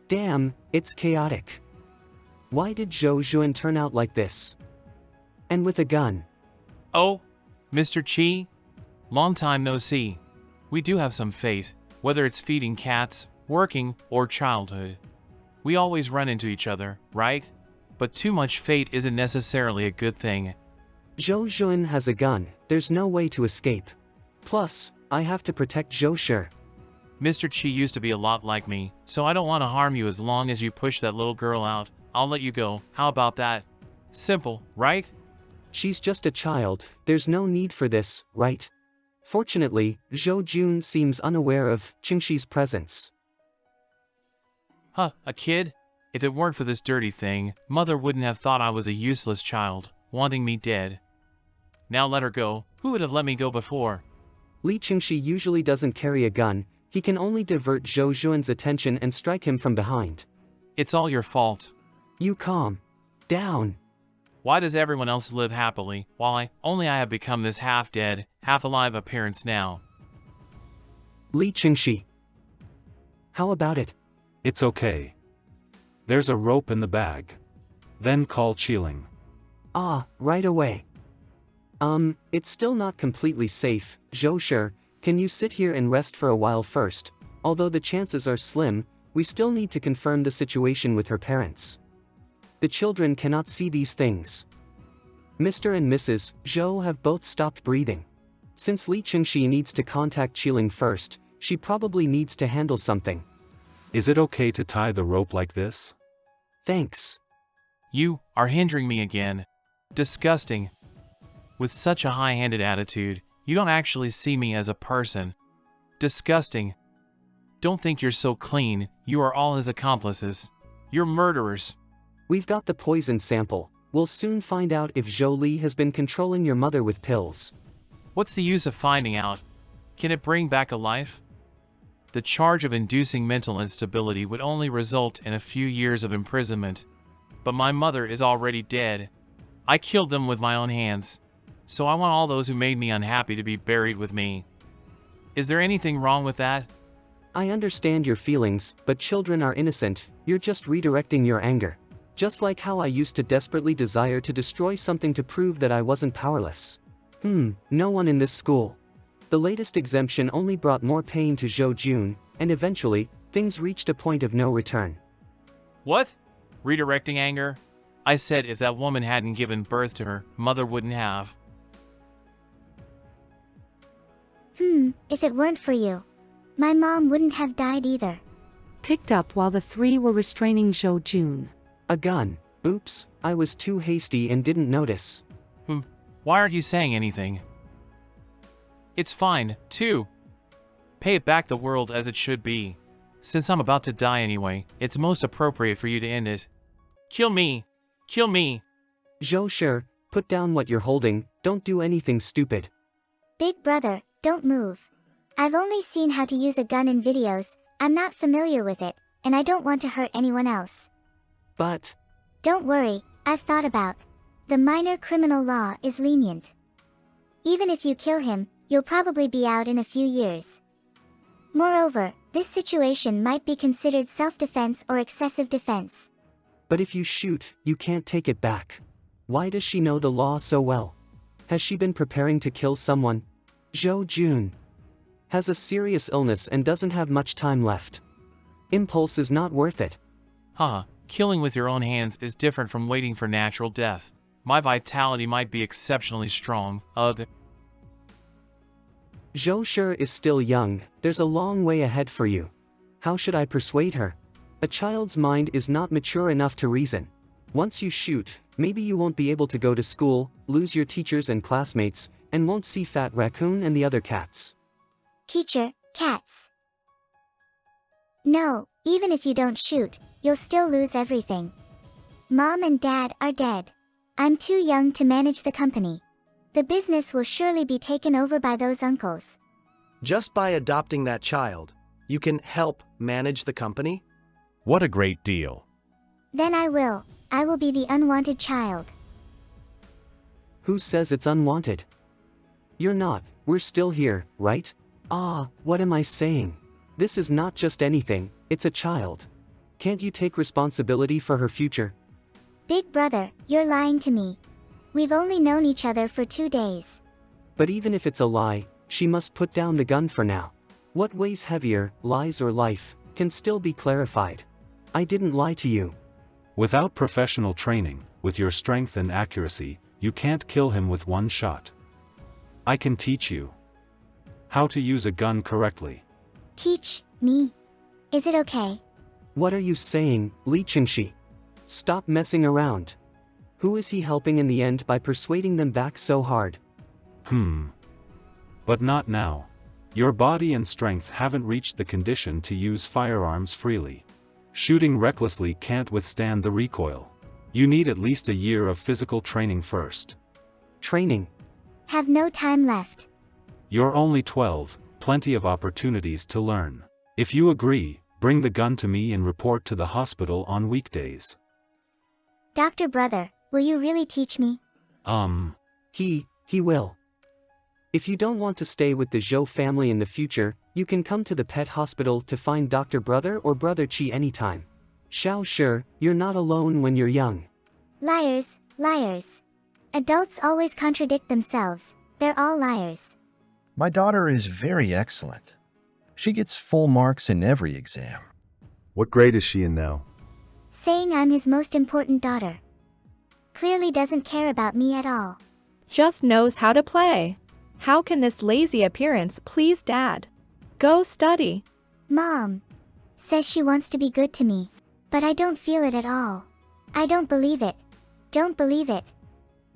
Damn, it's chaotic. Why did Zhou Zhuan turn out like this? And with a gun. Oh, Mr. Qi? Long time no see. We do have some fate, whether it's feeding cats, working, or childhood. We always run into each other, right? But too much fate isn't necessarily a good thing. Zhou Zhuan has a gun, there's no way to escape. Plus, I have to protect Zhou Shi. Mr. Qi used to be a lot like me, so I don't want to harm you as long as you push that little girl out. I'll let you go, how about that? Simple, right? She's just a child, there's no need for this, right? Fortunately, Zhou Jun seems unaware of Qingxi's presence. Huh, a kid? If it weren't for this dirty thing, Mother wouldn't have thought I was a useless child, wanting me dead. Now let her go. Who would have let me go before? Li Qingxi usually doesn't carry a gun, he can only divert Zhou Zhuan's attention and strike him from behind. It's all your fault. You calm down. Why does everyone else live happily, while I have become this half-dead, half-alive appearance now? Li Qingxi. How about it? It's okay. There's a rope in the bag. Then call Qiling. Ah, right away. It's still not completely safe, Zhou Shi, can you sit here and rest for a while first? Although the chances are slim, we still need to confirm the situation with her parents. The children cannot see these things. Mr. and Mrs. Zhou have both stopped breathing. Since Li Qingxi needs to contact Qiling first, she probably needs to handle something. Is it okay to tie the rope like this? Thanks. You are hindering me again. Disgusting. With such a high-handed attitude, you don't actually see me as a person. Disgusting. Don't think you're so clean, you are all his accomplices. You're murderers. We've got the poison sample. We'll soon find out if Zhou Li has been controlling your mother with pills. What's the use of finding out? Can it bring back a life? The charge of inducing mental instability would only result in a few years of imprisonment. But my mother is already dead. I killed them with my own hands. So I want all those who made me unhappy to be buried with me. Is there anything wrong with that? I understand your feelings, but children are innocent, you're just redirecting your anger. Just like how I used to desperately desire to destroy something to prove that I wasn't powerless. No one in this school. The latest exemption only brought more pain to Zhou Jun, and eventually, things reached a point of no return. What? Redirecting anger? I said if that woman hadn't given birth to her, mother wouldn't have. If it weren't for you, my mom wouldn't have died either. Picked up while the three were restraining Zhou Jun. A gun. Oops, I was too hasty and didn't notice. Why aren't you saying anything? It's fine, too. Pay it back the world as it should be. Since I'm about to die anyway, it's most appropriate for you to end it. Kill me! Kill me! Zhou Shi, put down what you're holding, don't do anything stupid. Big brother, don't move. I've only seen how to use a gun in videos, I'm not familiar with it, and I don't want to hurt anyone else. But... Don't worry, I've thought about. The minor criminal law is lenient. Even if you kill him, you'll probably be out in a few years. Moreover, this situation might be considered self-defense or excessive defense. But if you shoot, you can't take it back. Why does she know the law so well? Has she been preparing to kill someone? Zhou Jun has a serious illness and doesn't have much time left. Impulse is not worth it. Killing with your own hands is different from waiting for natural death. My vitality might be exceptionally strong. Zhou Shi is still young, there's a long way ahead for you. How should I persuade her? A child's mind is not mature enough to reason. Once you shoot, maybe you won't be able to go to school, lose your teachers and classmates, and won't see Fat Raccoon and the other cats. Teacher, cats. No, even if you don't shoot, you'll still lose everything. Mom and Dad are dead. I'm too young to manage the company. The business will surely be taken over by those uncles. Just by adopting that child, you can help manage the company? What a great deal. Then I will be the unwanted child. Who says it's unwanted? You're not, we're still here, right? What am I saying? This is not just anything, it's a child. Can't you take responsibility for her future? Big brother, you're lying to me. We've only known each other for 2 days. But even if it's a lie, she must put down the gun for now. What weighs heavier, lies or life, can still be clarified. I didn't lie to you. Without professional training, with your strength and accuracy, you can't kill him with one shot. I can teach you how to use a gun correctly. Teach me? Is it okay? What are you saying, Li Qingxi? Stop messing around. Who is he helping in the end by persuading them back so hard? But not now. Your body and strength haven't reached the condition to use firearms freely. Shooting recklessly can't withstand the recoil. You need at least a year of physical training first. Training? Have no time left. You're only 12, plenty of opportunities to learn. If you agree, bring the gun to me and report to the hospital on weekdays. Dr. Brother, will you really teach me? He will. If you don't want to stay with the Zhou family in the future, you can come to the pet hospital to find Dr. Brother or Brother Qi anytime. Xiao Shi, you're not alone when you're young. Liars, liars. Adults always contradict themselves. They're all liars. My daughter is very excellent. She gets full marks in every exam. What grade is she in now? Saying I'm his most important daughter. Clearly doesn't care about me at all. Just knows how to play. How can this lazy appearance please Dad? Go study. Mom says she wants to be good to me, but I don't feel it at all. I don't believe it. Don't believe it.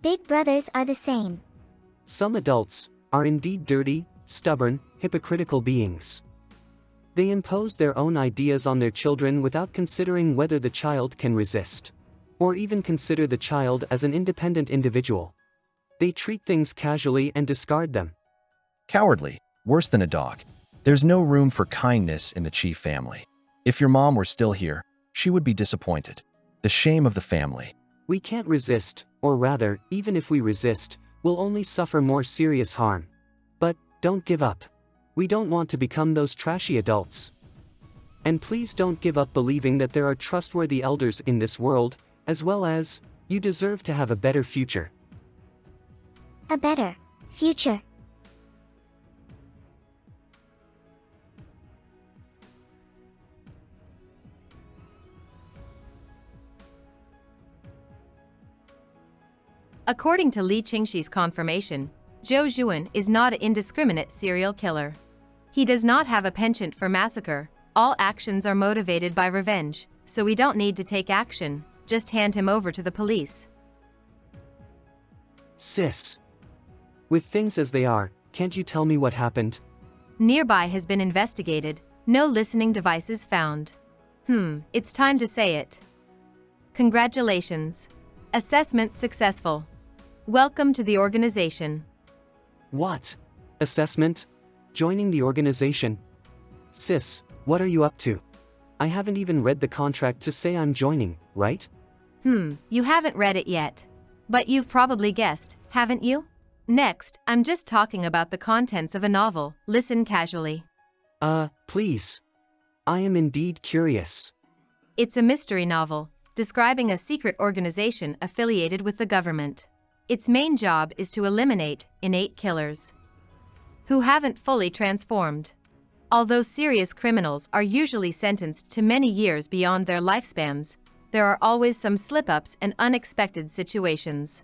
Big brothers are the same. Some adults are indeed dirty, stubborn, hypocritical beings. They impose their own ideas on their children without considering whether the child can resist, or even consider the child as an independent individual. They treat things casually and discard them. Cowardly, worse than a dog. There's no room for kindness in the Qi family. If your mom were still here, she would be disappointed. The shame of the family. We can't resist, or rather, even if we resist, we'll only suffer more serious harm. But don't give up. We don't want to become those trashy adults. And please don't give up believing that there are trustworthy elders in this world, as well as, you deserve to have a better future. A better future. According to Li Qingxi's confirmation, Zhou Zhuan is not an indiscriminate serial killer. He does not have a penchant for massacre. All actions are motivated by revenge, so we don't need to take action, just hand him over to the police. Sis. With things as they are, can't you tell me what happened? Nearby has been investigated, no listening devices found. It's time to say it. Congratulations. Assessment successful. Welcome to the organization. What? Assessment? Joining the organization? Sis, what are you up to? I haven't even read the contract to say I'm joining, right? You haven't read it yet. But you've probably guessed, haven't you? Next, I'm just talking about the contents of a novel. Listen casually. Please. I am indeed curious. It's a mystery novel, describing a secret organization affiliated with the government. Its main job is to eliminate innate killers who haven't fully transformed. Although serious criminals are usually sentenced to many years beyond their lifespans, there are always some slip-ups and unexpected situations.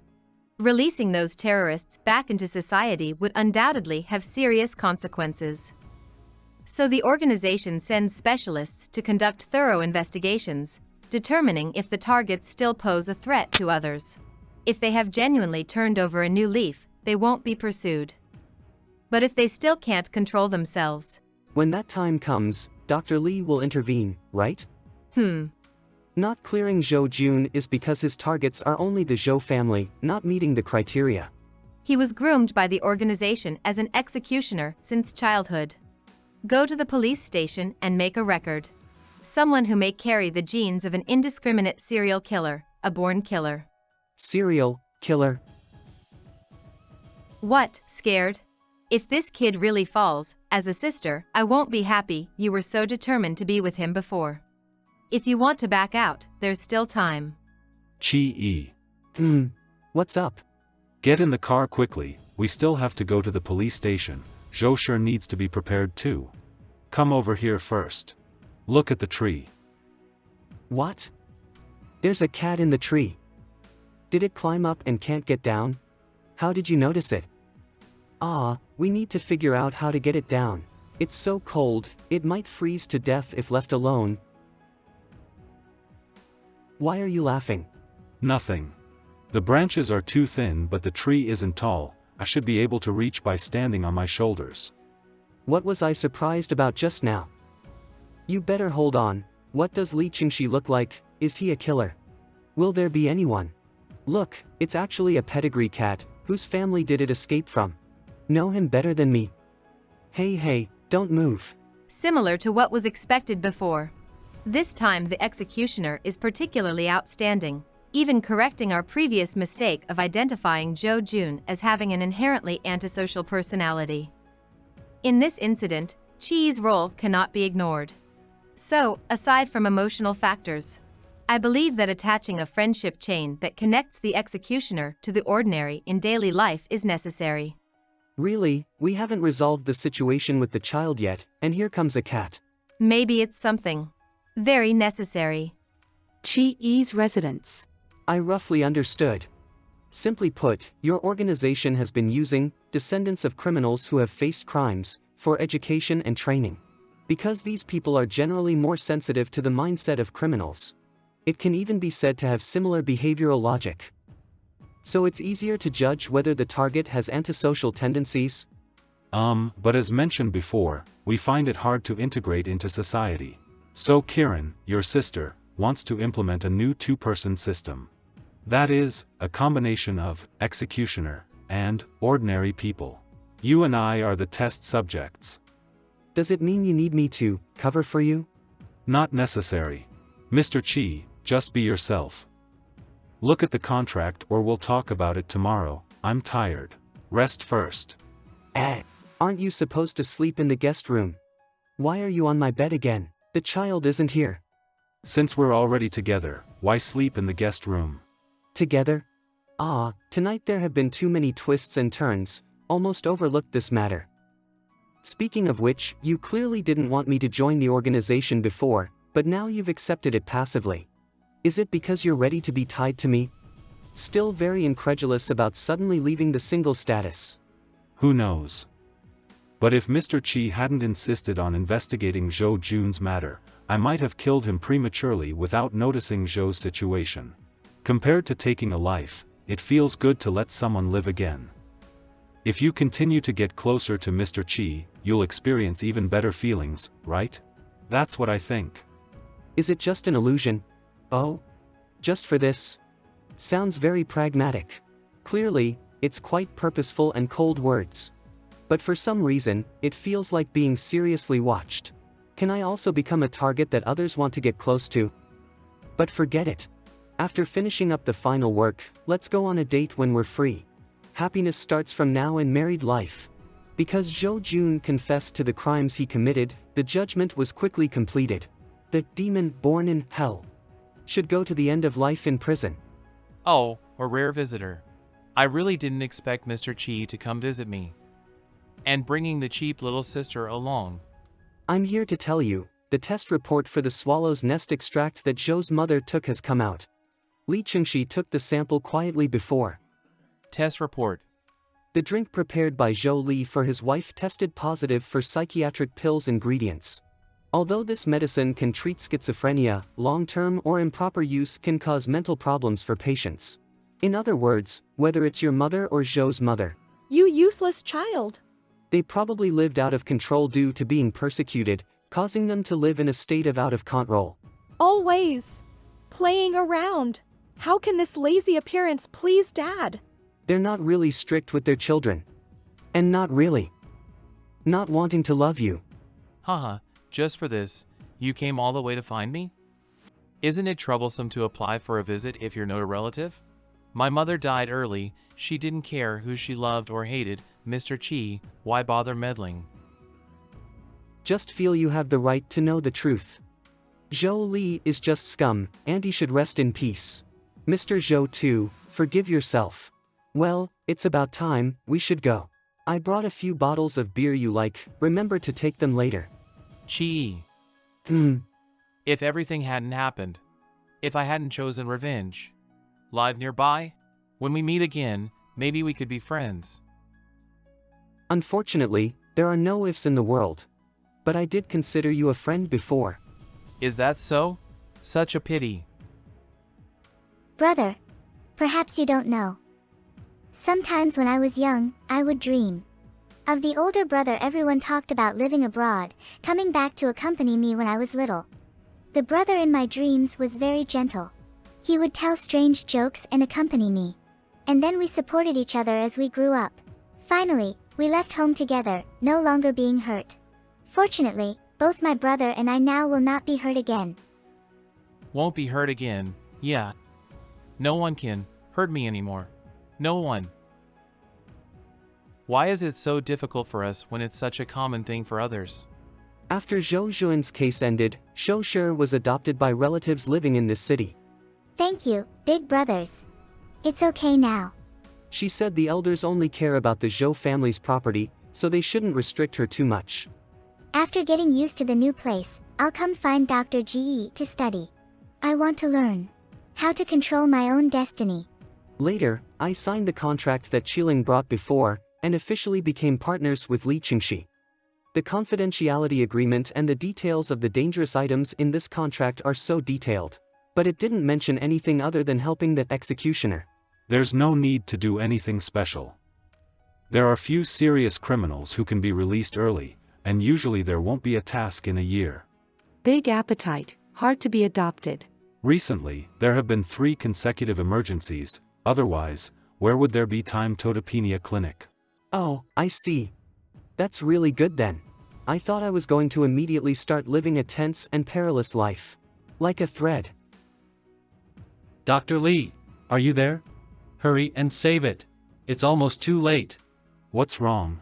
Releasing those terrorists back into society would undoubtedly have serious consequences. So the organization sends specialists to conduct thorough investigations, determining if the targets still pose a threat to others. If they have genuinely turned over a new leaf, they won't be pursued. But if they still can't control themselves, when that time comes, Dr. Li will intervene, right? Not clearing Zhou Jun is because his targets are only the Zhou family, not meeting the criteria. He was groomed by the organization as an executioner since childhood. Go to the police station and make a record. Someone who may carry the genes of an indiscriminate serial killer, a born killer. Serial killer? What, scared? If this kid really falls, as a sister, I won't be happy you were so determined to be with him before. If you want to back out, there's still time. Chi-E. What's up? Get in the car quickly, we still have to go to the police station. Zhou sure needs to be prepared too. Come over here first. Look at the tree. What? There's a cat in the tree. Did it climb up and can't get down? How did you notice it? We need to figure out how to get it down. It's so cold, it might freeze to death if left alone. Why are you laughing? Nothing. The branches are too thin but the tree isn't tall, I should be able to reach by standing on my shoulders. What was I surprised about just now? You better hold on, what does Li Qingxi look like, is he a killer? Will there be anyone? Look, it's actually a pedigree cat, whose family did it escape from? Know him better than me. Hey, don't move. Similar to what was expected before. This time the executioner is particularly outstanding, even correcting our previous mistake of identifying Zhou Jun as having an inherently antisocial personality. In this incident, Chi's role cannot be ignored. So, aside from emotional factors, I believe that attaching a friendship chain that connects the executioner to the ordinary in daily life is necessary. Really, we haven't resolved the situation with the child yet, and here comes a cat. Maybe it's something very necessary. Chi-E's residence. I roughly understood. Simply put, your organization has been using descendants of criminals who have faced crimes for education and training. Because these people are generally more sensitive to the mindset of criminals. It can even be said to have similar behavioral logic. So it's easier to judge whether the target has antisocial tendencies? But as mentioned before, we find it hard to integrate into society. So Kiran, your sister, wants to implement a new two-person system. That is, a combination of executioner and ordinary people. You and I are the test subjects. Does it mean you need me to cover for you? Not necessary. Mr. Chi, just be yourself. Look at the contract or we'll talk about it tomorrow, I'm tired. Rest first. Aren't you supposed to sleep in the guest room? Why are you on my bed again? The child isn't here. Since we're already together, why sleep in the guest room? Together? Tonight there have been too many twists and turns, almost overlooked this matter. Speaking of which, you clearly didn't want me to join the organization before, but now you've accepted it passively. Is it because you're ready to be tied to me? Still very incredulous about suddenly leaving the single status. Who knows? But if Mr. Chi hadn't insisted on investigating Zhou Jun's matter, I might have killed him prematurely without noticing Zhou's situation. Compared to taking a life, it feels good to let someone live again. If you continue to get closer to Mr. Chi, you'll experience even better feelings, right? That's what I think. Is it just an illusion? Oh? Just for this? Sounds very pragmatic. Clearly, it's quite purposeful and cold words. But for some reason, it feels like being seriously watched. Can I also become a target that others want to get close to? But forget it. After finishing up the final work, let's go on a date when we're free. Happiness starts from now in married life. Because Zhou Jun confessed to the crimes he committed, the judgment was quickly completed. The demon born in hell should go to the end of life in prison. Oh, a rare visitor. I really didn't expect Mr. Chi to come visit me. And bringing the cheap little sister along. I'm here to tell you, the test report for the swallow's nest extract that Zhou's mother took has come out. Li Chengxi took the sample quietly before. Test report. The drink prepared by Zhou Li for his wife tested positive for psychiatric pills ingredients. Although this medicine can treat schizophrenia, long-term or improper use can cause mental problems for patients. In other words, whether it's your mother or Zhou's mother, You useless child. they probably lived out of control due to being persecuted, causing them to live in a state of out of control. Always. Playing around. How can this lazy appearance please Dad? They're not really strict with their children. And not really. Not wanting to love you. Haha, just for this, you came all the way to find me? Isn't it troublesome to apply for a visit if you're not a relative? My mother died early, she didn't care who she loved or hated, Mr. Chi, why bother meddling? Just feel you have the right to know the truth. Zhou Li is just scum, and he should rest in peace. Mr. Zhou too, forgive yourself. Well, it's about time, we should go. I brought a few bottles of beer you like, remember to take them later. Chi. If everything hadn't happened. If I hadn't chosen revenge. Live nearby? When we meet again, maybe we could be friends. Unfortunately, there are no ifs in the world. But I did consider you a friend before. Is that so? Such a pity. Brother, perhaps you don't know. Sometimes when I was young, I would dream of the older brother everyone talked about living abroad, coming back to accompany me when I was little. The brother in my dreams was very gentle. He would tell strange jokes and accompany me. And then we supported each other as we grew up. Finally, we left home together, no longer being hurt. Fortunately, both my brother and I now will not be hurt again. Won't be hurt again, yeah. No one can hurt me anymore. No one. Why is it so difficult for us when it's such a common thing for others? After Zhou Zhuan's case ended, Shou Shi was adopted by relatives living in this city. Thank you, big brothers. It's okay now. She said the elders only care about the Zhou family's property, so they shouldn't restrict her too much. After getting used to the new place, I'll come find Dr. Ge to study. I want to learn how to control my own destiny. Later, I signed the contract that Qiling brought before, and officially became partners with Li Qingxi. The confidentiality agreement and the details of the dangerous items in this contract are so detailed. But it didn't mention anything other than helping the executioner. There's no need to do anything special. There are few serious criminals who can be released early, and usually there won't be a task in a year. Big appetite, hard to be adopted. Recently, there have been 3 consecutive emergencies, otherwise, where would there be time Totopenia Clinic? Oh, I see. That's really good then. I thought I was going to immediately start living a tense and perilous life. Like a thread. Dr. Li, are you there? Hurry and save it. It's almost too late. What's wrong?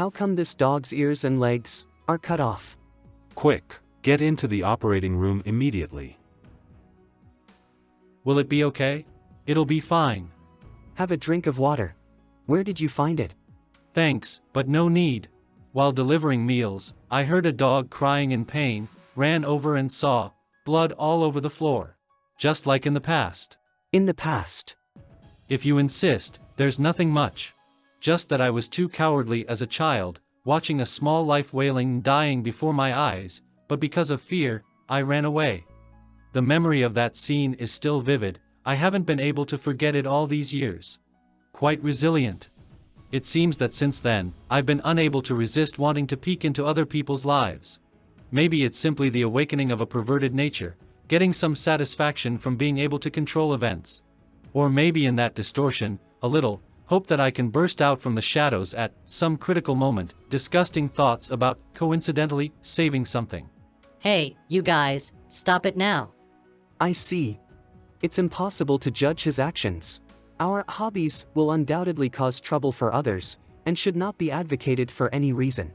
How come this dog's ears and legs are cut off? Quick, get into the operating room immediately. Will it be okay? It'll be fine. Have a drink of water. Where did you find it? Thanks, but no need. While delivering meals, I heard a dog crying in pain, ran over and saw blood all over the floor. Just like in the past. In the past? If you insist, there's nothing much. Just that I was too cowardly as a child, watching a small life wailing and dying before my eyes, but because of fear, I ran away. The memory of that scene is still vivid. I haven't been able to forget it all these years. Quite resilient. It seems that since then, I've been unable to resist wanting to peek into other people's lives. Maybe it's simply the awakening of a perverted nature, getting some satisfaction from being able to control events. Or maybe in that distortion, a little, hope that I can burst out from the shadows at some critical moment, disgusting thoughts about coincidentally saving something. Hey, you guys, stop it now. I see. It's impossible to judge his actions. Our hobbies will undoubtedly cause trouble for others, and should not be advocated for any reason.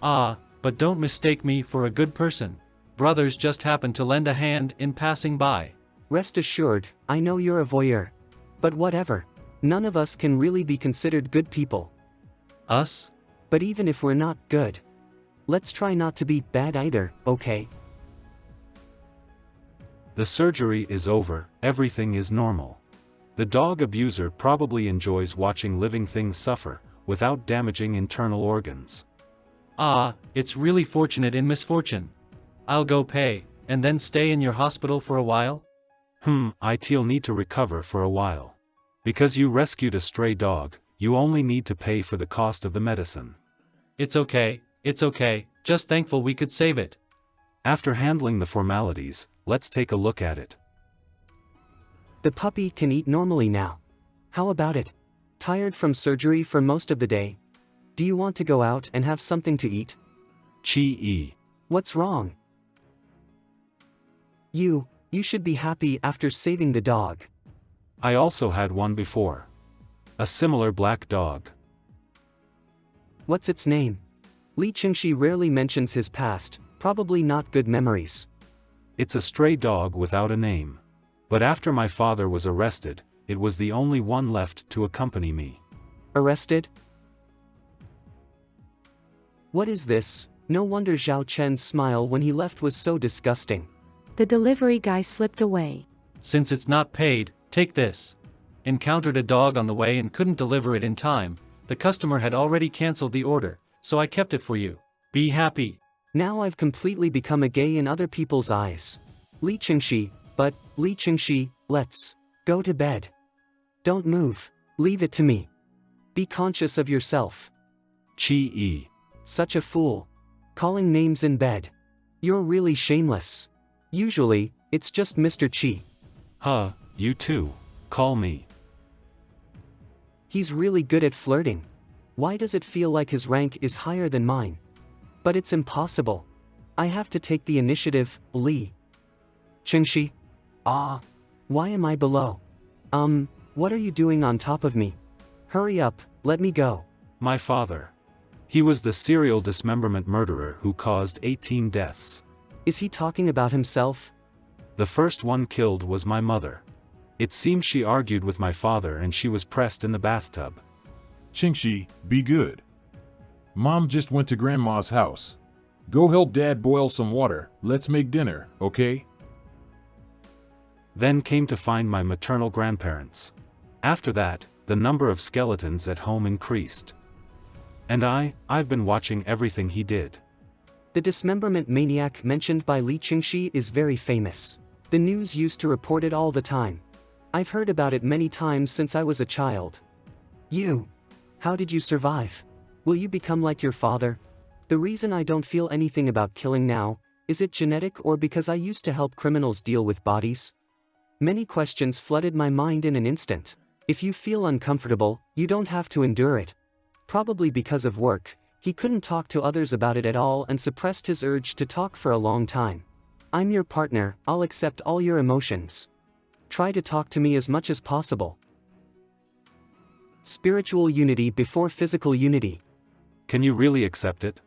But don't mistake me for a good person. Brothers just happen to lend a hand in passing by. Rest assured, I know you're a voyeur. But whatever. None of us can really be considered good people. Us? But even if we're not good, let's try not to be bad either, okay? The surgery is over, everything is normal. The dog abuser probably enjoys watching living things suffer, without damaging internal organs. It's really fortunate in misfortune. I'll go pay, and then stay in your hospital for a while? I'll need to recover for a while. Because you rescued a stray dog, you only need to pay for the cost of the medicine. It's okay, just thankful we could save it. After handling the formalities, let's take a look at it. The puppy can eat normally now. How about it? Tired from surgery for most of the day? Do you want to go out and have something to eat? Chi-e. What's wrong? You should be happy after saving the dog. I also had one before. A similar black dog. What's its name? Li Qingxi rarely mentions his past, probably not good memories. It's a stray dog without a name. But after my father was arrested, it was the only one left to accompany me. Arrested? What is this? No wonder Zhao Chen's smile when he left was so disgusting. The delivery guy slipped away. Since it's not paid, take this. Encountered a dog on the way and couldn't deliver it in time. The customer had already cancelled the order, so I kept it for you. Be happy. Now I've completely become a gay in other people's eyes. Li Qingxi, but, Li Qingxi, let's go to bed. Don't move. Leave it to me. Be conscious of yourself. Chi-e. Such a fool. Calling names in bed. You're really shameless. Usually, it's just Mr. Chi. You too. Call me. He's really good at flirting. Why does it feel like his rank is higher than mine? But it's impossible. I have to take the initiative, Li Qingxi. Why am I below? What are you doing on top of me? Hurry up, let me go. My father. He was the serial dismemberment murderer who caused 18 deaths. Is he talking about himself? The first one killed was my mother. It seems she argued with my father and she was pressed in the bathtub. Qingxi, be good. Mom just went to Grandma's house. Go help Dad boil some water, let's make dinner, okay? Then came to find my maternal grandparents. After that, the number of skeletons at home increased. And I've been watching everything he did. The dismemberment maniac mentioned by Li Qingxi is very famous. The news used to report it all the time. I've heard about it many times since I was a child. How did you survive? Will you become like your father? The reason I don't feel anything about killing now, is it genetic or because I used to help criminals deal with bodies? Many questions flooded my mind in an instant. If you feel uncomfortable, you don't have to endure it. Probably because of work, he couldn't talk to others about it at all and suppressed his urge to talk for a long time. I'm your partner, I'll accept all your emotions. Try to talk to me as much as possible. Spiritual unity before physical unity. Can you really accept it?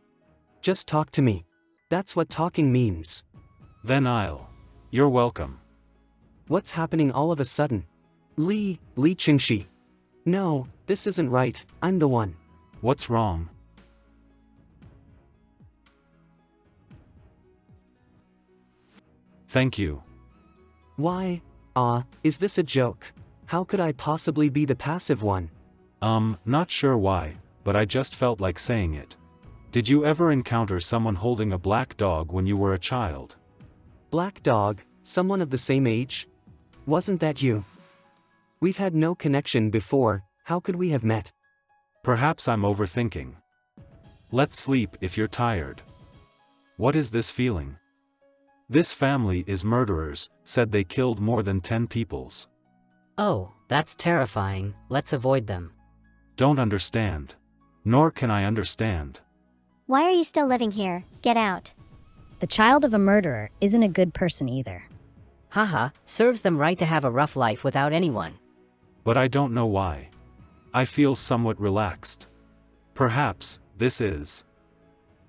Just talk to me. That's what talking means. Then You're welcome. What's happening all of a sudden? Li Qingxi. No, this isn't right, I'm the one. What's wrong? Thank you. Why? Is this a joke? How could I possibly be the passive one? Not sure why, but I just felt like saying it. Did you ever encounter someone holding a black dog when you were a child? Black dog, someone of the same age? Wasn't that you? We've had no connection before, how could we have met? Perhaps I'm overthinking. Let's sleep if you're tired. What is this feeling? This family is murderers, said they killed more than 10 peoples. Oh, that's terrifying, let's avoid them. Don't understand. Nor can I understand. Why are you still living here? Get out. The child of a murderer isn't a good person either. Haha, serves them right to have a rough life without anyone. But I don't know why. I feel somewhat relaxed. Perhaps, this is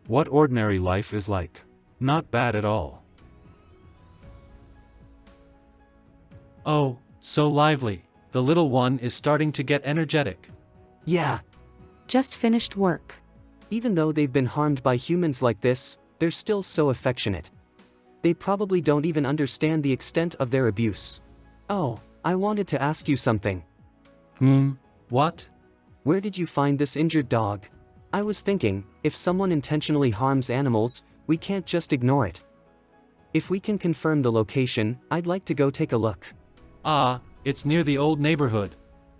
what ordinary life is like. Not bad at all. Oh, so lively. The little one is starting to get energetic. Yeah. Just finished work. Even though they've been harmed by humans like this, they're still so affectionate. They probably don't even understand the extent of their abuse. Oh, I wanted to ask you something. What? Where did you find this injured dog? I was thinking, if someone intentionally harms animals, we can't just ignore it. If we can confirm the location, I'd like to go take a look. It's near the old neighborhood.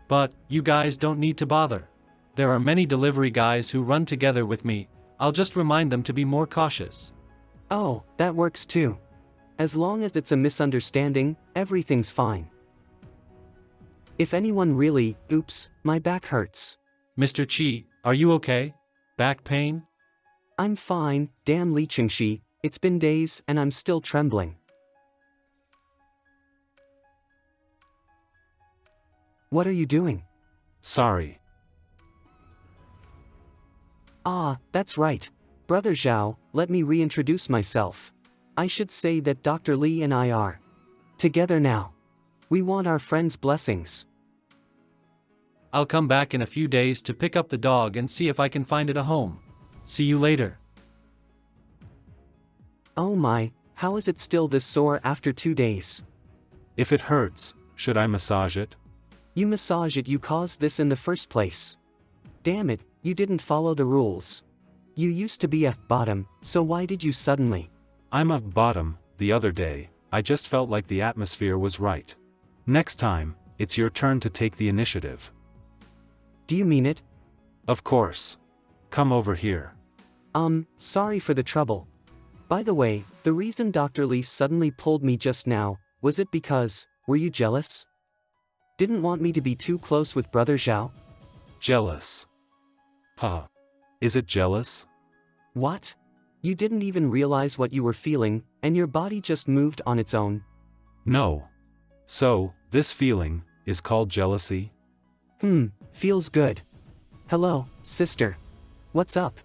But, you guys don't need to bother. There are many delivery guys who run together with me. I'll just remind them to be more cautious. Oh, that works too. As long as it's a misunderstanding, everything's fine. If anyone really, oops, my back hurts. Mr. Chi, are you okay? Back pain? I'm fine, damn Li Qingxi, it's been days and I'm still trembling. What are you doing? Sorry. That's right. Brother Zhao, let me reintroduce myself. I should say that Dr. Li and I are together now. We want our friends' blessings. I'll come back in a few days to pick up the dog and see if I can find it a home. See you later. Oh my, how is it still this sore after 2 days? If it hurts, should I massage it? You massage it, you caused this in the first place. Damn it, you didn't follow the rules. You used to be a bottom, so why did you suddenly? I'm a bottom. The other day, I just felt like the atmosphere was right. Next time, it's your turn to take the initiative. Do you mean it? Of course. Come over here. Sorry for the trouble. By the way, the reason Dr. Li suddenly pulled me just now, was it because, were you jealous? Didn't want me to be too close with Brother Zhao? Jealous. Is it jealous? What? You didn't even realize what you were feeling, and your body just moved on its own? No. So, this feeling, is called jealousy? Feels good. Hello, sister. What's up?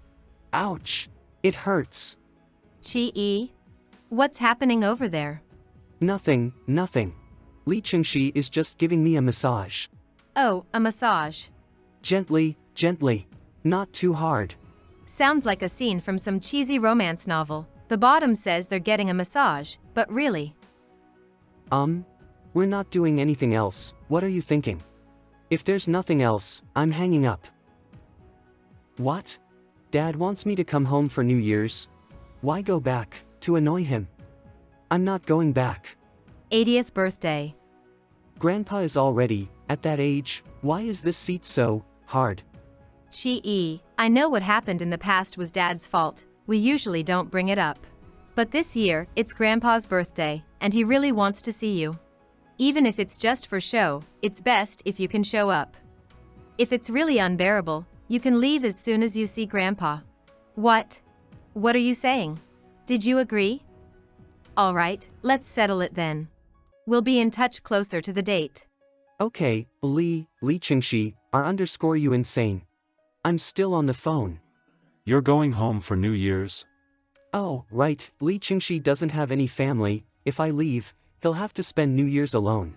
Ouch. It hurts. Chi-E? What's happening over there? Nothing. Li Qingxi is just giving me a massage. Oh, a massage. Gently. Not too hard. Sounds like a scene from some cheesy romance novel. The bottom says they're getting a massage, but really? We're not doing anything else, what are you thinking? If there's nothing else, I'm hanging up. What? Dad wants me to come home for New Year's? Why go back, to annoy him? I'm not going back. 80th birthday. Grandpa is already, at that age, why is this seat so hard? Chi-E, I know what happened in the past was Dad's fault. We usually don't bring it up. But this year, it's Grandpa's birthday, and he really wants to see you. Even if it's just for show, it's best if you can show up. If it's really unbearable, you can leave as soon as you see Grandpa. What? What are you saying? Did you agree? All right, let's settle it then. We'll be in touch closer to the date. Okay, Li Qingxi, are underscore you insane. I'm still on the phone. You're going home for New Year's? Oh, right, Li Qingxi doesn't have any family. If I leave, he'll have to spend New Year's alone.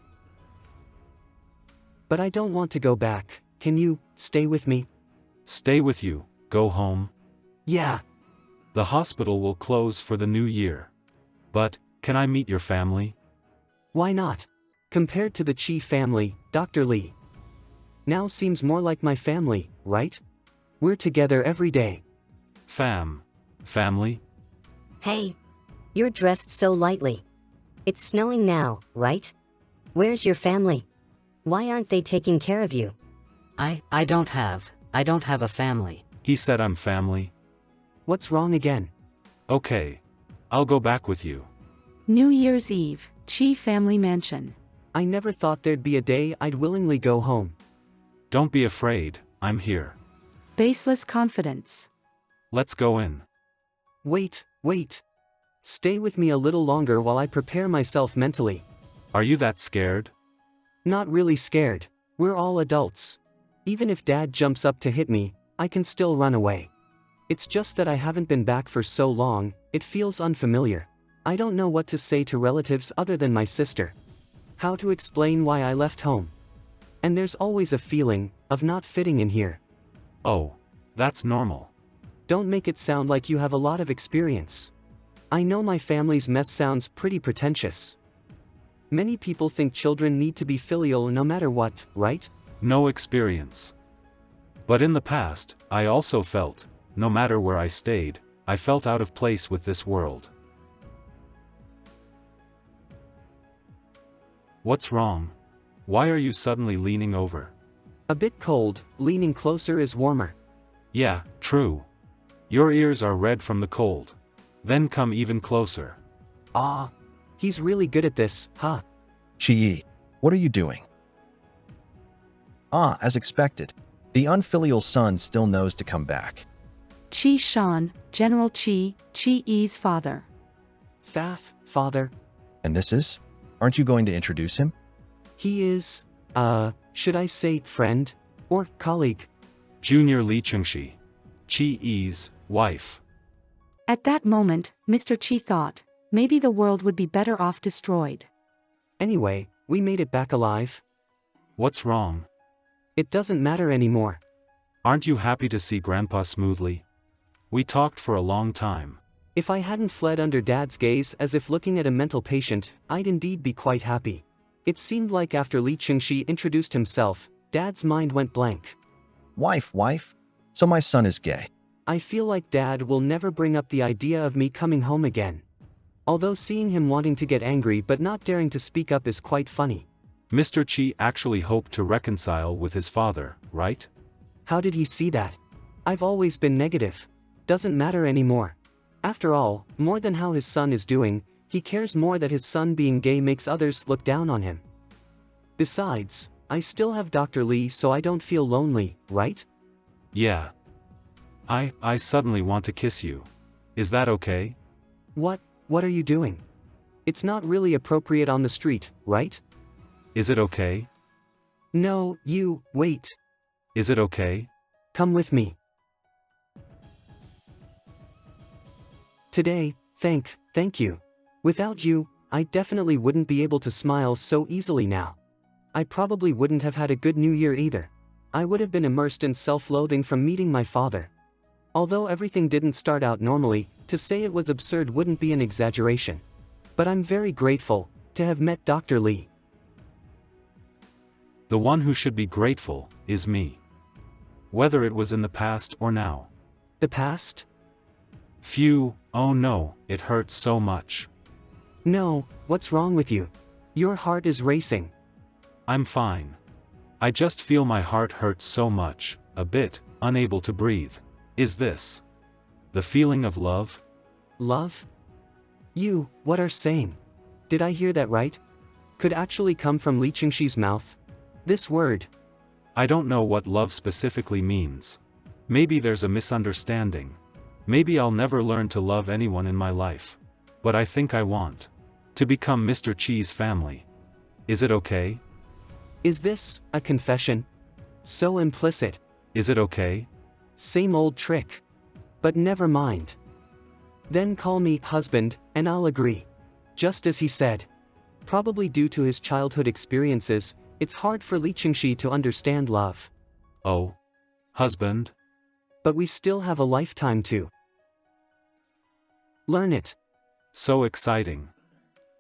But I don't want to go back. Can you stay with me? Stay with you, go home? Yeah. The hospital will close for the new year. But, can I meet your family? Why not? Compared to the Qi family, Dr. Li now seems more like my family, right? We're together every day. Family? Hey, you're dressed so lightly. It's snowing now, right? Where's your family? Why aren't they taking care of you? I don't have a family. He said I'm family. What's wrong again? Okay. I'll go back with you. New Year's Eve, Qi family mansion. I never thought there'd be a day I'd willingly go home. Don't be afraid, I'm here. Baseless confidence. Let's go in. Wait. Stay with me a little longer while I prepare myself mentally. Are you that scared? Not really scared. We're all adults. Even if Dad jumps up to hit me, I can still run away. It's just that I haven't been back for so long, it feels unfamiliar. I don't know what to say to relatives other than my sister. How to explain why I left home. And there's always a feeling of not fitting in here. Oh, that's normal. Don't make it sound like you have a lot of experience. I know my family's mess sounds pretty pretentious. Many people think children need to be filial no matter what, right? No experience. But in the past, I also felt, no matter where I stayed, I felt out of place with this world. What's wrong? Why are you suddenly leaning over? A bit cold, leaning closer is warmer. Yeah, true. Your ears are red from the cold. Then come even closer. Ah, he's really good at this, huh? Qi, what are you doing? Ah, as expected. The unfilial son still knows to come back. Qi Shan, General Qi, Qi Yi's father. Father. And this is? Aren't you going to introduce him? He is, should I say friend? Or colleague? Junior Li Qingxi. Qi Yi's wife. At that moment, Mr. Qi thought, maybe the world would be better off destroyed. Anyway, we made it back alive. What's wrong? It doesn't matter anymore. Aren't you happy to see Grandpa smoothly? We talked for a long time. If I hadn't fled under Dad's gaze as if looking at a mental patient, I'd indeed be quite happy. It seemed like after Li Qingxi introduced himself, Dad's mind went blank. Wife? So my son is gay. I feel like Dad will never bring up the idea of me coming home again. Although seeing him wanting to get angry but not daring to speak up is quite funny. Mr. Qi actually hoped to reconcile with his father, right? How did he see that? I've always been negative. Doesn't matter anymore. After all, more than how his son is doing, he cares more that his son being gay makes others look down on him. Besides, I still have Dr. Li, so I don't feel lonely, right? Yeah. I suddenly want to kiss you. Is that okay? What are you doing? It's not really appropriate on the street, right? Is it okay? No, wait. Is it okay? Come with me. Today, thank you. Without you, I definitely wouldn't be able to smile so easily now. I probably wouldn't have had a good New Year either. I would have been immersed in self-loathing from meeting my father. Although everything didn't start out normally, to say it was absurd wouldn't be an exaggeration. But I'm very grateful to have met Dr. Li. The one who should be grateful is me. Whether it was in the past or now. The past? Phew, oh no, it hurts so much. No, what's wrong with you? Your heart is racing. I'm fine. I just feel my heart hurts so much, a bit, unable to breathe. Is this the feeling of love? Love? What are saying? Did I hear that right? Could actually come from Li Qingxi's mouth? This word. I don't know what love specifically means. Maybe there's a misunderstanding. Maybe I'll never learn to love anyone in my life. But I think I want to become Mr. Qi's family. Is it okay? Is this a confession? So implicit. Is it okay? Same old trick. But never mind. Then call me husband, and I'll agree. Just as he said. Probably due to his childhood experiences, it's hard for Li Qingxi to understand love. Oh. Husband? But we still have a lifetime to learn it. So exciting.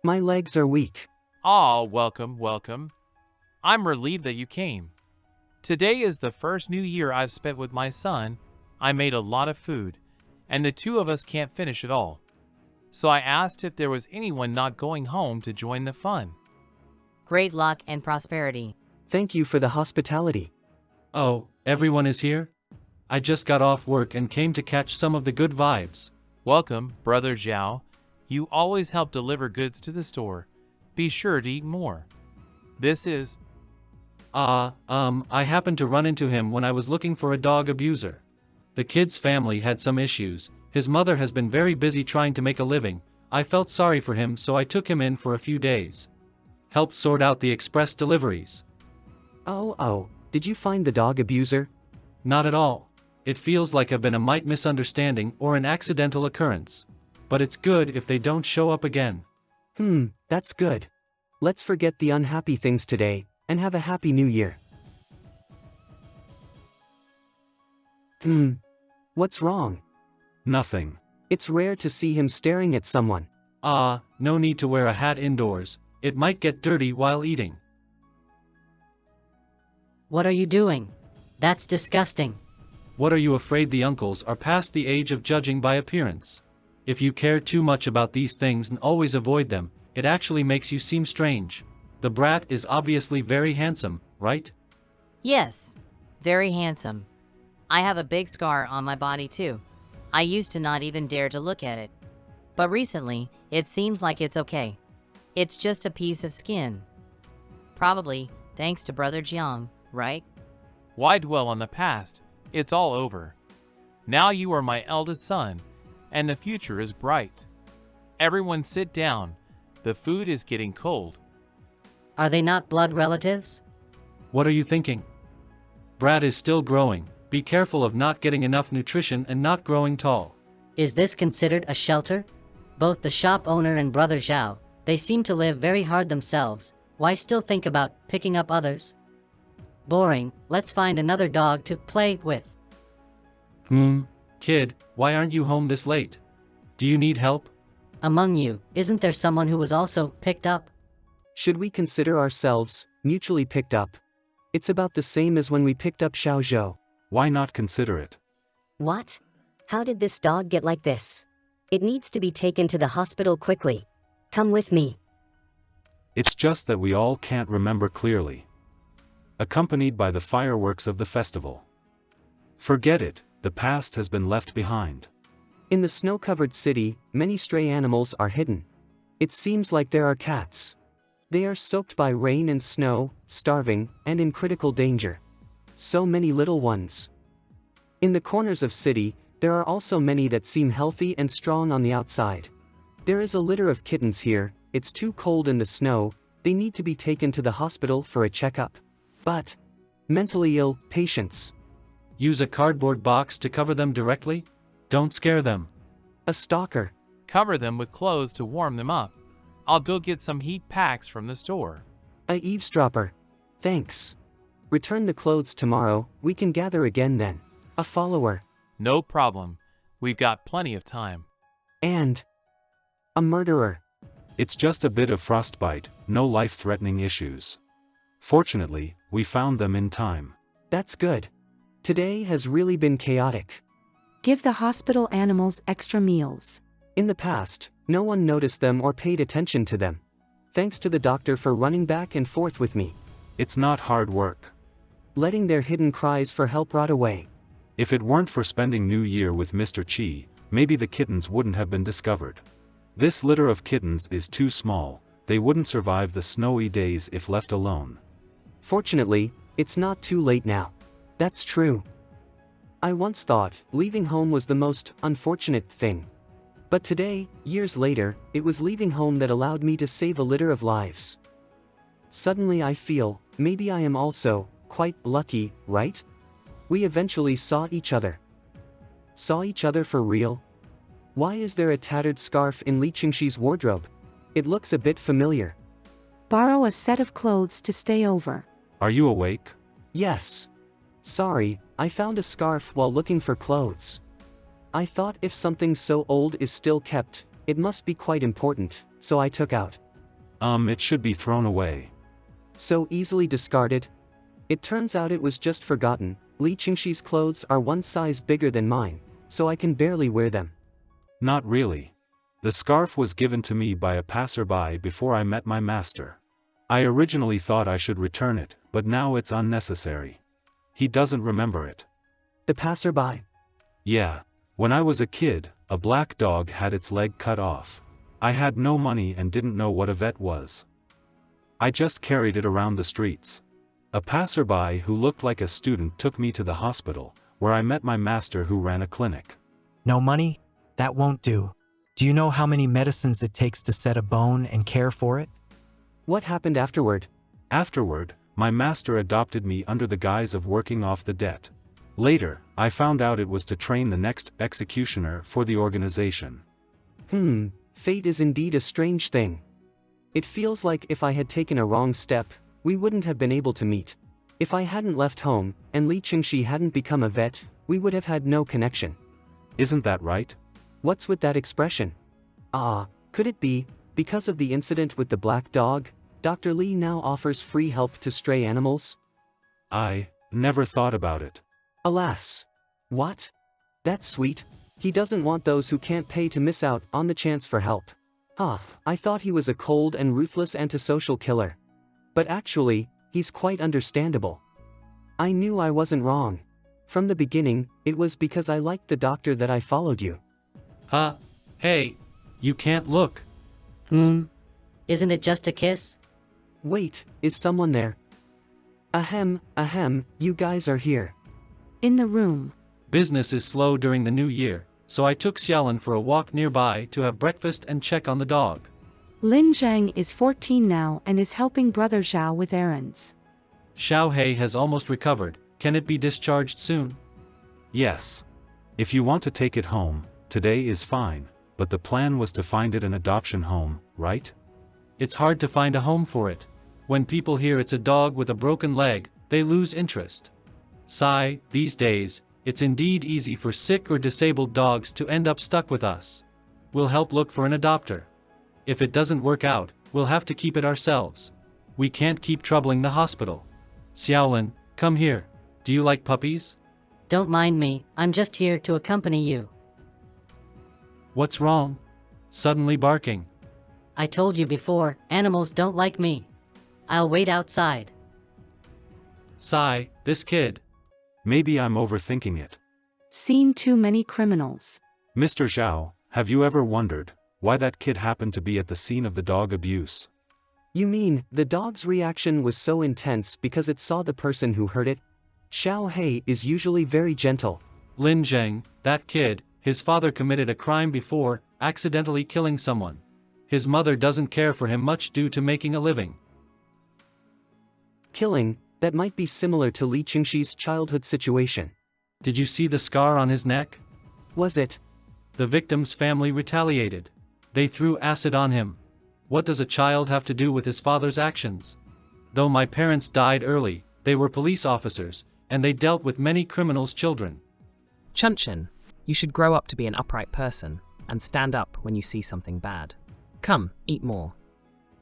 My legs are weak. Ah, welcome, welcome. I'm relieved that you came. Today is the first new year I've spent with my son. I made a lot of food, and the two of us can't finish it all. So I asked if there was anyone not going home to join the fun. Great luck and prosperity. Thank you for the hospitality. Oh, everyone is here? I just got off work and came to catch some of the good vibes. Welcome, Brother Zhao. You always help deliver goods to the store. Be sure to eat more. This is... I happened to run into him when I was looking for a dog abuser. The kid's family had some issues. His mother has been very busy trying to make a living. I felt sorry for him, so I took him in for a few days. Helped sort out the express deliveries. Oh, did you find the dog abuser? Not at all. It feels like a might misunderstanding or an accidental occurrence. But it's good if they don't show up again. That's good. Let's forget the unhappy things today, and have a happy new year. What's wrong? Nothing. It's rare to see him staring at someone. No need to wear a hat indoors. It might get dirty while eating. What are you doing? That's disgusting. What are you afraid the uncles are past the age of judging by appearance? If you care too much about these things and always avoid them, it actually makes you seem strange. The brat is obviously very handsome, right? Yes, very handsome. I have a big scar on my body too. I used to not even dare to look at it. But recently, it seems like it's okay. It's just a piece of skin. Probably thanks to Brother Jiang, right? Why dwell on the past? It's all over. Now you are my eldest son, and the future is bright. Everyone sit down. The food is getting cold. Are they not blood relatives? What are you thinking? Brad is still growing. Be careful of not getting enough nutrition and not growing tall. Is this considered a shelter? Both the shop owner and Brother Zhao, they seem to live very hard themselves. Why still think about picking up others? Boring. Let's find another dog to play with. Kid, why aren't you home this late? Do you need help? Among you, isn't there someone who was also picked up? Should we consider ourselves mutually picked up? It's about the same as when we picked up Xiao Zhou. Why not consider it? What? How did this dog get like this? It needs to be taken to the hospital quickly. Come with me. It's just that we all can't remember clearly. Accompanied by the fireworks of the festival. Forget it, the past has been left behind. In the snow-covered city, many stray animals are hidden. It seems like there are cats. They are soaked by rain and snow, starving, and in critical danger. So many little ones. In the corners of city, there are also many that seem healthy and strong on the outside. There is a litter of kittens here. It's too cold in the snow, they need to be taken to the hospital for a checkup. But mentally ill patients. Use a cardboard box to cover them directly? Don't scare them. A stalker. Cover them with clothes to warm them up. I'll go get some heat packs from the store. A eavesdropper. Thanks. Return the clothes tomorrow, we can gather again then. A follower. No problem. We've got plenty of time. And a murderer. It's just a bit of frostbite, no life-threatening issues. Fortunately, we found them in time. That's good. Today has really been chaotic. Give the hospital animals extra meals. In the past, no one noticed them or paid attention to them. Thanks to the doctor for running back and forth with me. It's not hard work. Letting their hidden cries for help rot away. If it weren't for spending New Year with Mr. Chi, maybe the kittens wouldn't have been discovered. This litter of kittens is too small, they wouldn't survive the snowy days if left alone. Fortunately, it's not too late now. That's true. I once thought leaving home was the most unfortunate thing. But today, years later, it was leaving home that allowed me to save a litter of lives. Suddenly I feel, maybe I am also quite lucky, right? We eventually saw each other. Saw each other for real? Why is there a tattered scarf in Li Qingshi's wardrobe? It looks a bit familiar. Borrow a set of clothes to stay over. Are you awake? Yes. Sorry, I found a scarf while looking for clothes. I thought if something so old is still kept, it must be quite important, so I took out. It should be thrown away. So easily discarded? It turns out it was just forgotten. Li Qingshi's clothes are one size bigger than mine, so I can barely wear them. Not really. The scarf was given to me by a passerby before I met my master. I originally thought I should return it, but now it's unnecessary. He doesn't remember it. The passerby? Yeah. When I was a kid, a black dog had its leg cut off. I had no money and didn't know what a vet was. I just carried it around the streets. A passerby who looked like a student took me to the hospital, where I met my master who ran a clinic. No money? That won't do. Do you know how many medicines it takes to set a bone and care for it? What happened afterward? Afterward, my master adopted me under the guise of working off the debt. Later, I found out it was to train the next executioner for the organization. Fate is indeed a strange thing. It feels like if I had taken a wrong step, we wouldn't have been able to meet. If I hadn't left home, and Li Qingshi hadn't become a vet, we would have had no connection. Isn't that right? What's with that expression? Could it be, because of the incident with the black dog, Dr. Li now offers free help to stray animals? I never thought about it. Alas. What? That's sweet. He doesn't want those who can't pay to miss out on the chance for help. I thought he was a cold and ruthless antisocial killer. But actually, he's quite understandable. I knew I wasn't wrong. From the beginning, it was because I liked the doctor that I followed you. Hey, you can't look. Isn't it just a kiss? Wait, is someone there? Ahem, you guys are here. In the room. Business is slow during the new year, so I took Xiaolin for a walk nearby to have breakfast and check on the dog. Lin Zhang is 14 now and is helping brother Zhao with errands. Xiao Hei has almost recovered. Can it be discharged soon? Yes. If you want to take it home, today is fine, but the plan was to find it an adoption home, right? It's hard to find a home for it. When people hear it's a dog with a broken leg, they lose interest. Sigh, these days, it's indeed easy for sick or disabled dogs to end up stuck with us. We'll help look for an adopter. If it doesn't work out, we'll have to keep it ourselves. We can't keep troubling the hospital. Xiaolin, come here. Do you like puppies? Don't mind me, I'm just here to accompany you. What's wrong? Suddenly barking. I told you before, animals don't like me. I'll wait outside. Sigh, this kid. Maybe I'm overthinking it. Seen too many criminals. Mr. Zhao, have you ever wondered why that kid happened to be at the scene of the dog abuse? You mean, the dog's reaction was so intense because it saw the person who hurt it? Xiao Hei is usually very gentle. Lin Zheng, that kid, his father committed a crime before, accidentally killing someone. His mother doesn't care for him much due to making a living. Killing, that might be similar to Li Qingshi's childhood situation. Did you see the scar on his neck? Was it? The victim's family retaliated. They threw acid on him. What does a child have to do with his father's actions? Though my parents died early, they were police officers, and they dealt with many criminals' children. Chunchin, you should grow up to be an upright person, and stand up when you see something bad. Come, eat more.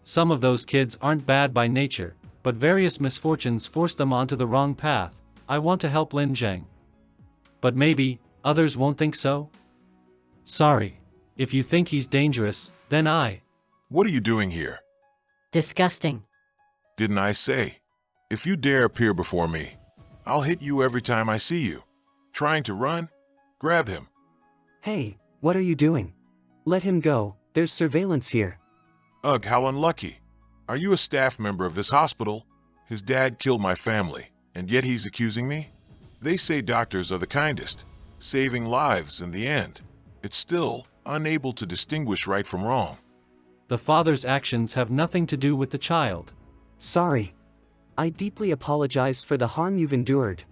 Some of those kids aren't bad by nature, but various misfortunes force them onto the wrong path. I want to help Lin Zheng. But maybe, others won't think so? Sorry. If you think he's dangerous, then What are you doing here? Disgusting. Didn't I say? If you dare appear before me, I'll hit you every time I see you. Trying to run? Grab him. Hey, what are you doing? Let him go, there's surveillance here. Ugh, how unlucky. Are you a staff member of this hospital? His dad killed my family, and yet he's accusing me? They say doctors are the kindest, saving lives in the end. It's still unable to distinguish right from wrong. The father's actions have nothing to do with the child. Sorry. I deeply apologize for the harm you've endured.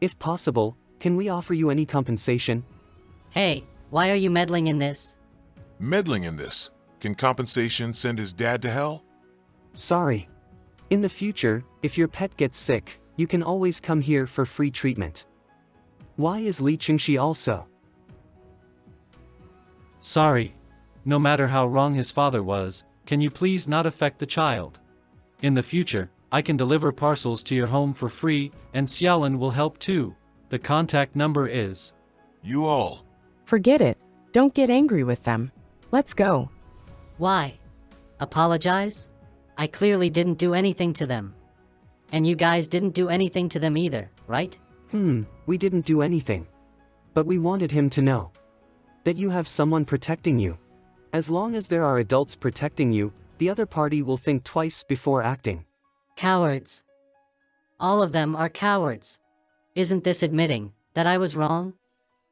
If possible, can we offer you any compensation? Hey, why are you meddling in this? Meddling in this. Can compensation send his dad to hell? Sorry. In the future, if your pet gets sick, you can always come here for free treatment. Why is Li Qingxi also? Sorry. No matter how wrong his father was, can you please not affect the child? In the future, I can deliver parcels to your home for free, and Xiaolin will help too. The contact number is... You all. Forget it. Don't get angry with them. Let's go. Why? Apologize? I clearly didn't do anything to them. And you guys didn't do anything to them either, right? We didn't do anything. But we wanted him to know that you have someone protecting you. As long as there are adults protecting you, the other party will think twice before acting. Cowards. All of them are cowards. Isn't this admitting that I was wrong?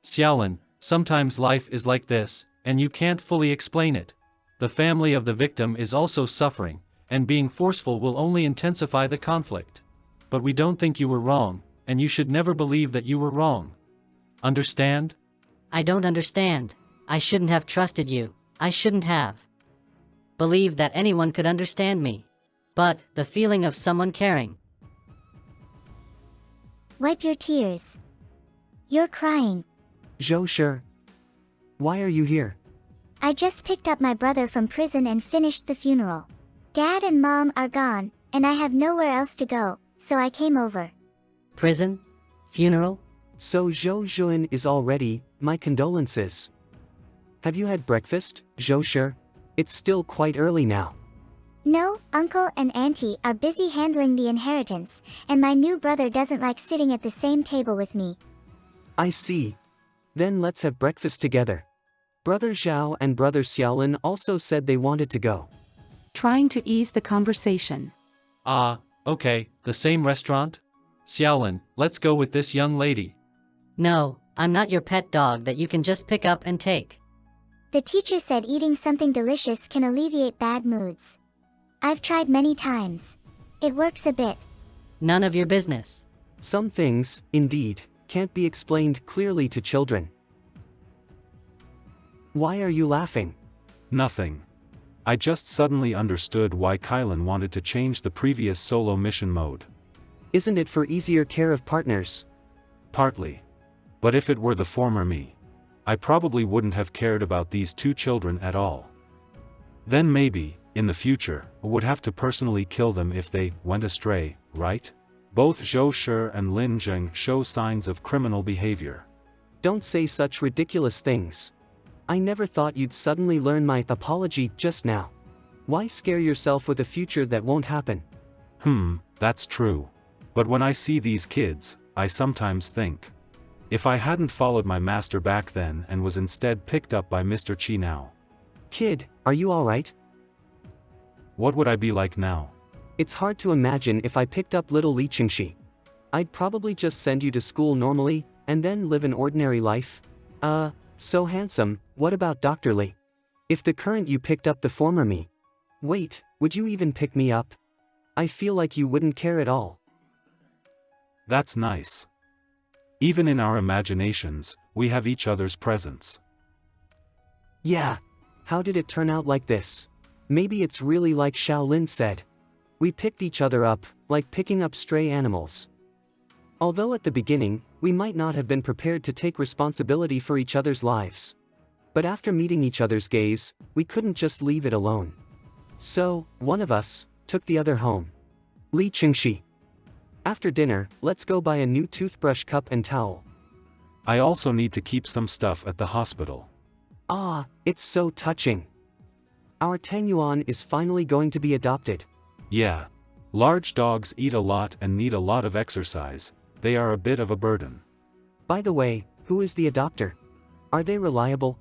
Xiaolin, sometimes life is like this, and you can't fully explain it. The family of the victim is also suffering, and being forceful will only intensify the conflict. But we don't think you were wrong, and you should never believe that you were wrong. Understand? I don't understand. I shouldn't have trusted you. I shouldn't have believed that anyone could understand me. But the feeling of someone caring. Wipe your tears. You're crying. Zhou Shi. Why are you here? I just picked up my brother from prison and finished the funeral. Dad and Mom are gone, and I have nowhere else to go, so I came over. Prison? Funeral? So Zhou Zhuan is all ready. My condolences. Have you had breakfast, Zhou Shi? It's still quite early now. No, Uncle and Auntie are busy handling the inheritance, and my new brother doesn't like sitting at the same table with me. I see. Then let's have breakfast together. Brother Zhao and Brother Xiaolin also said they wanted to go. Trying to ease the conversation. Okay, the same restaurant? Xiaolin, let's go with this young lady. No, I'm not your pet dog that you can just pick up and take. The teacher said eating something delicious can alleviate bad moods. I've tried many times. It works a bit. None of your business. Some things, indeed, can't be explained clearly to children. Why are you laughing? Nothing. I just suddenly understood why Kylan wanted to change the previous solo mission mode. Isn't it for easier care of partners? Partly. But if it were the former me, I probably wouldn't have cared about these two children at all. Then maybe, in the future, I would have to personally kill them if they went astray, right? Both Zhou Shi and Lin Zheng show signs of criminal behavior. Don't say such ridiculous things. I never thought you'd suddenly learn my apology just now. Why scare yourself with a future that won't happen? That's true. But when I see these kids, I sometimes think, if I hadn't followed my master back then and was instead picked up by Mr. Qi now. Kid, are you alright? What would I be like now? It's hard to imagine if I picked up little Li Qingxi. I'd probably just send you to school normally, and then live an ordinary life. So handsome, what about Dr. Li? If the current you picked up the former me. Wait, would you even pick me up? I feel like you wouldn't care at all. That's nice. Even in our imaginations, we have each other's presence. Yeah. How did it turn out like this? Maybe it's really like Shaolin said. We picked each other up, like picking up stray animals. Although at the beginning, we might not have been prepared to take responsibility for each other's lives. But after meeting each other's gaze, we couldn't just leave it alone. So, one of us took the other home. Li Qingxi. After dinner, let's go buy a new toothbrush cup and towel. I also need to keep some stuff at the hospital. It's so touching. Our Tang Yuan is finally going to be adopted. Yeah. Large dogs eat a lot and need a lot of exercise. They are a bit of a burden. By the way, who is the adopter? Are they reliable?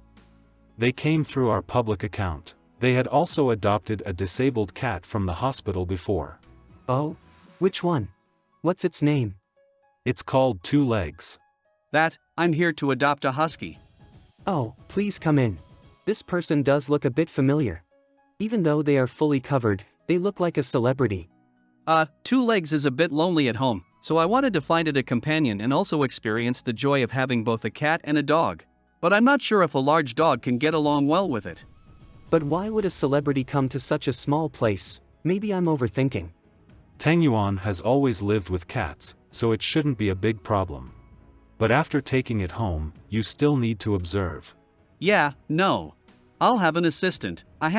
They came through our public account. They had also adopted a disabled cat from the hospital before. Oh? Which one? What's its name? It's called Two Legs. I'm here to adopt a husky. Oh, please come in. This person does look a bit familiar. Even though they are fully covered, they look like a celebrity. Two Legs is a bit lonely at home, so I wanted to find it a companion and also experience the joy of having both a cat and a dog. but I'm not sure if a large dog can get along well with it. But why would a celebrity come to such a small place? Maybe I'm overthinking. Tang Yuan has always lived with cats, so it shouldn't be a big problem. But after taking it home, you still need to observe. Yeah, no. I'll have an assistant, I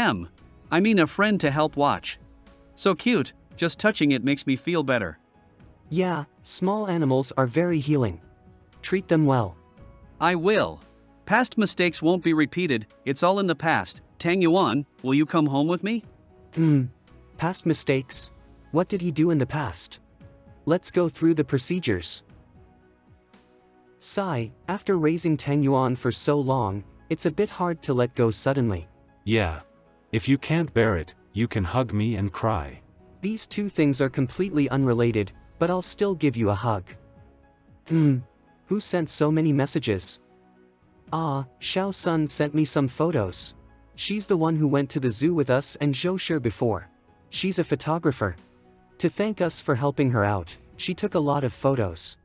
mean a friend to help watch. So cute, just touching it makes me feel better. Yeah, small animals are very healing. Treat them well. I will. Past mistakes won't be repeated, it's all in the past. Tang Yuan, will you come home with me? Past mistakes? What did he do in the past? Let's go through the procedures. Sigh, after raising Tang Yuan for so long, it's a bit hard to let go suddenly. Yeah. If you can't bear it, you can hug me and cry. These two things are completely unrelated, but I'll still give you a hug. Who sent so many messages? Xiao Sun sent me some photos. She's the one who went to the zoo with us and Zhou Shi before. She's a photographer. To thank us for helping her out, she took a lot of photos.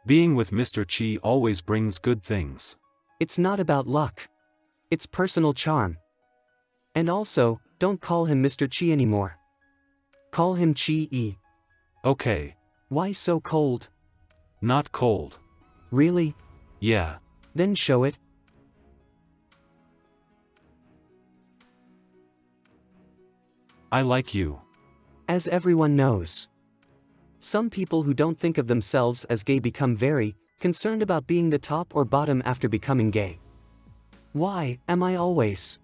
Being with Mr. Qi always brings good things. It's not about luck. It's personal charm. And also, don't call him Mr. Qi anymore. Call him Qi-e. Okay. Why so cold? Not cold. Really? Yeah. Then show it. I like you. As everyone knows. Some people who don't think of themselves as gay become very concerned about being the top or bottom after becoming gay. Why am I always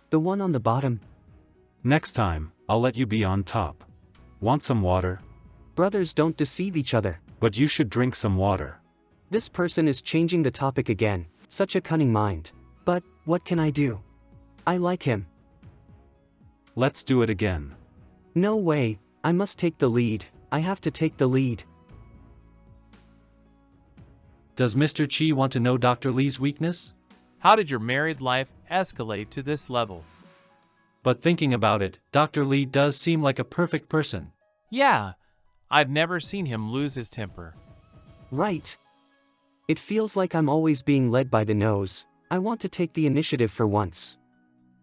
the one on the bottom? Next time, I'll let you be on top. Want some water? Brothers don't deceive each other. But you should drink some water. This person is changing the topic again, such a cunning mind. But, what can I do? I like him. Let's do it again. No way, I must take the lead, I have to take the lead. Does Mr. Qi want to know Dr. Li's weakness? How did your married life escalate to this level? But thinking about it, Dr. Li does seem like a perfect person. Yeah, I've never seen him lose his temper. Right. It feels like I'm always being led by the nose. I want to take the initiative for once.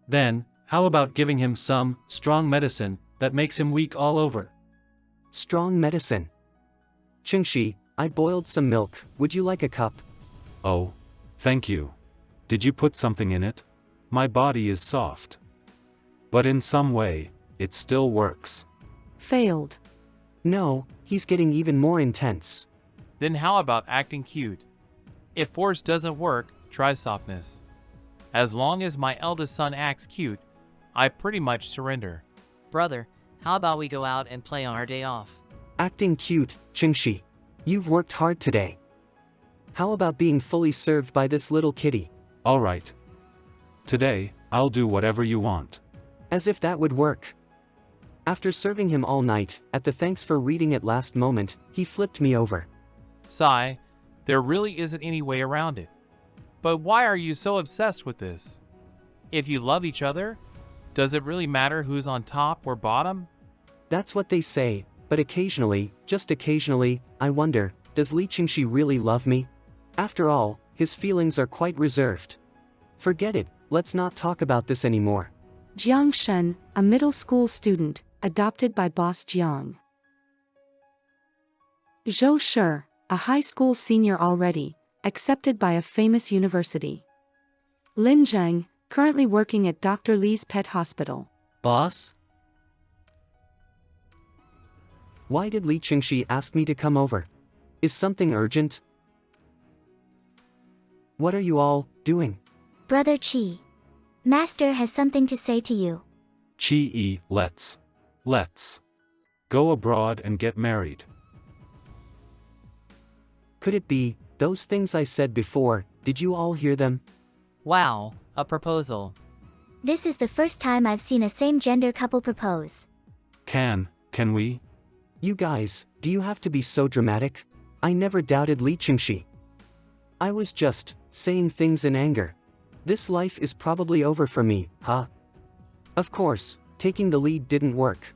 Then, how about giving him some strong medicine that makes him weak all over? Strong medicine. Chengshi, I boiled some milk, would you like a cup? Oh, thank you. Did you put something in it? My body is soft. But in some way, it still works. Failed. No, he's getting even more intense. Then how about acting cute? If force doesn't work, try softness. As long as my eldest son acts cute, I pretty much surrender. Brother, how about we go out and play on our day off? Acting cute, Chengshi. You've worked hard today. How about being fully served by this little kitty? All right. Today, I'll do whatever you want. As if that would work. After serving him all night, at the thanks for reading at last moment, he flipped me over. Sigh, there really isn't any way around it. But why are you so obsessed with this? If you love each other, does it really matter who's on top or bottom? That's what they say, but occasionally, just occasionally, I wonder, does Li Qingxi really love me? After all, his feelings are quite reserved. Forget it, let's not talk about this anymore. Jiang Shen, a middle school student, adopted by boss Jiang. Zhou Shi, a high school senior already, accepted by a famous university. Lin Zhang, currently working at Dr. Li's pet hospital. Boss? Why did Li Qingxi ask me to come over? Is something urgent? What are you all doing? Brother Qi. Master has something to say to you. Qi-e, let's go abroad and get married. Could it be, those things I said before, did you all hear them? Wow, a proposal. This is the first time I've seen a same-gender couple propose. Can we? You guys, do you have to be so dramatic? I never doubted Li Qingxi. I was just saying things in anger. This life is probably over for me, huh? Of course, taking the lead didn't work.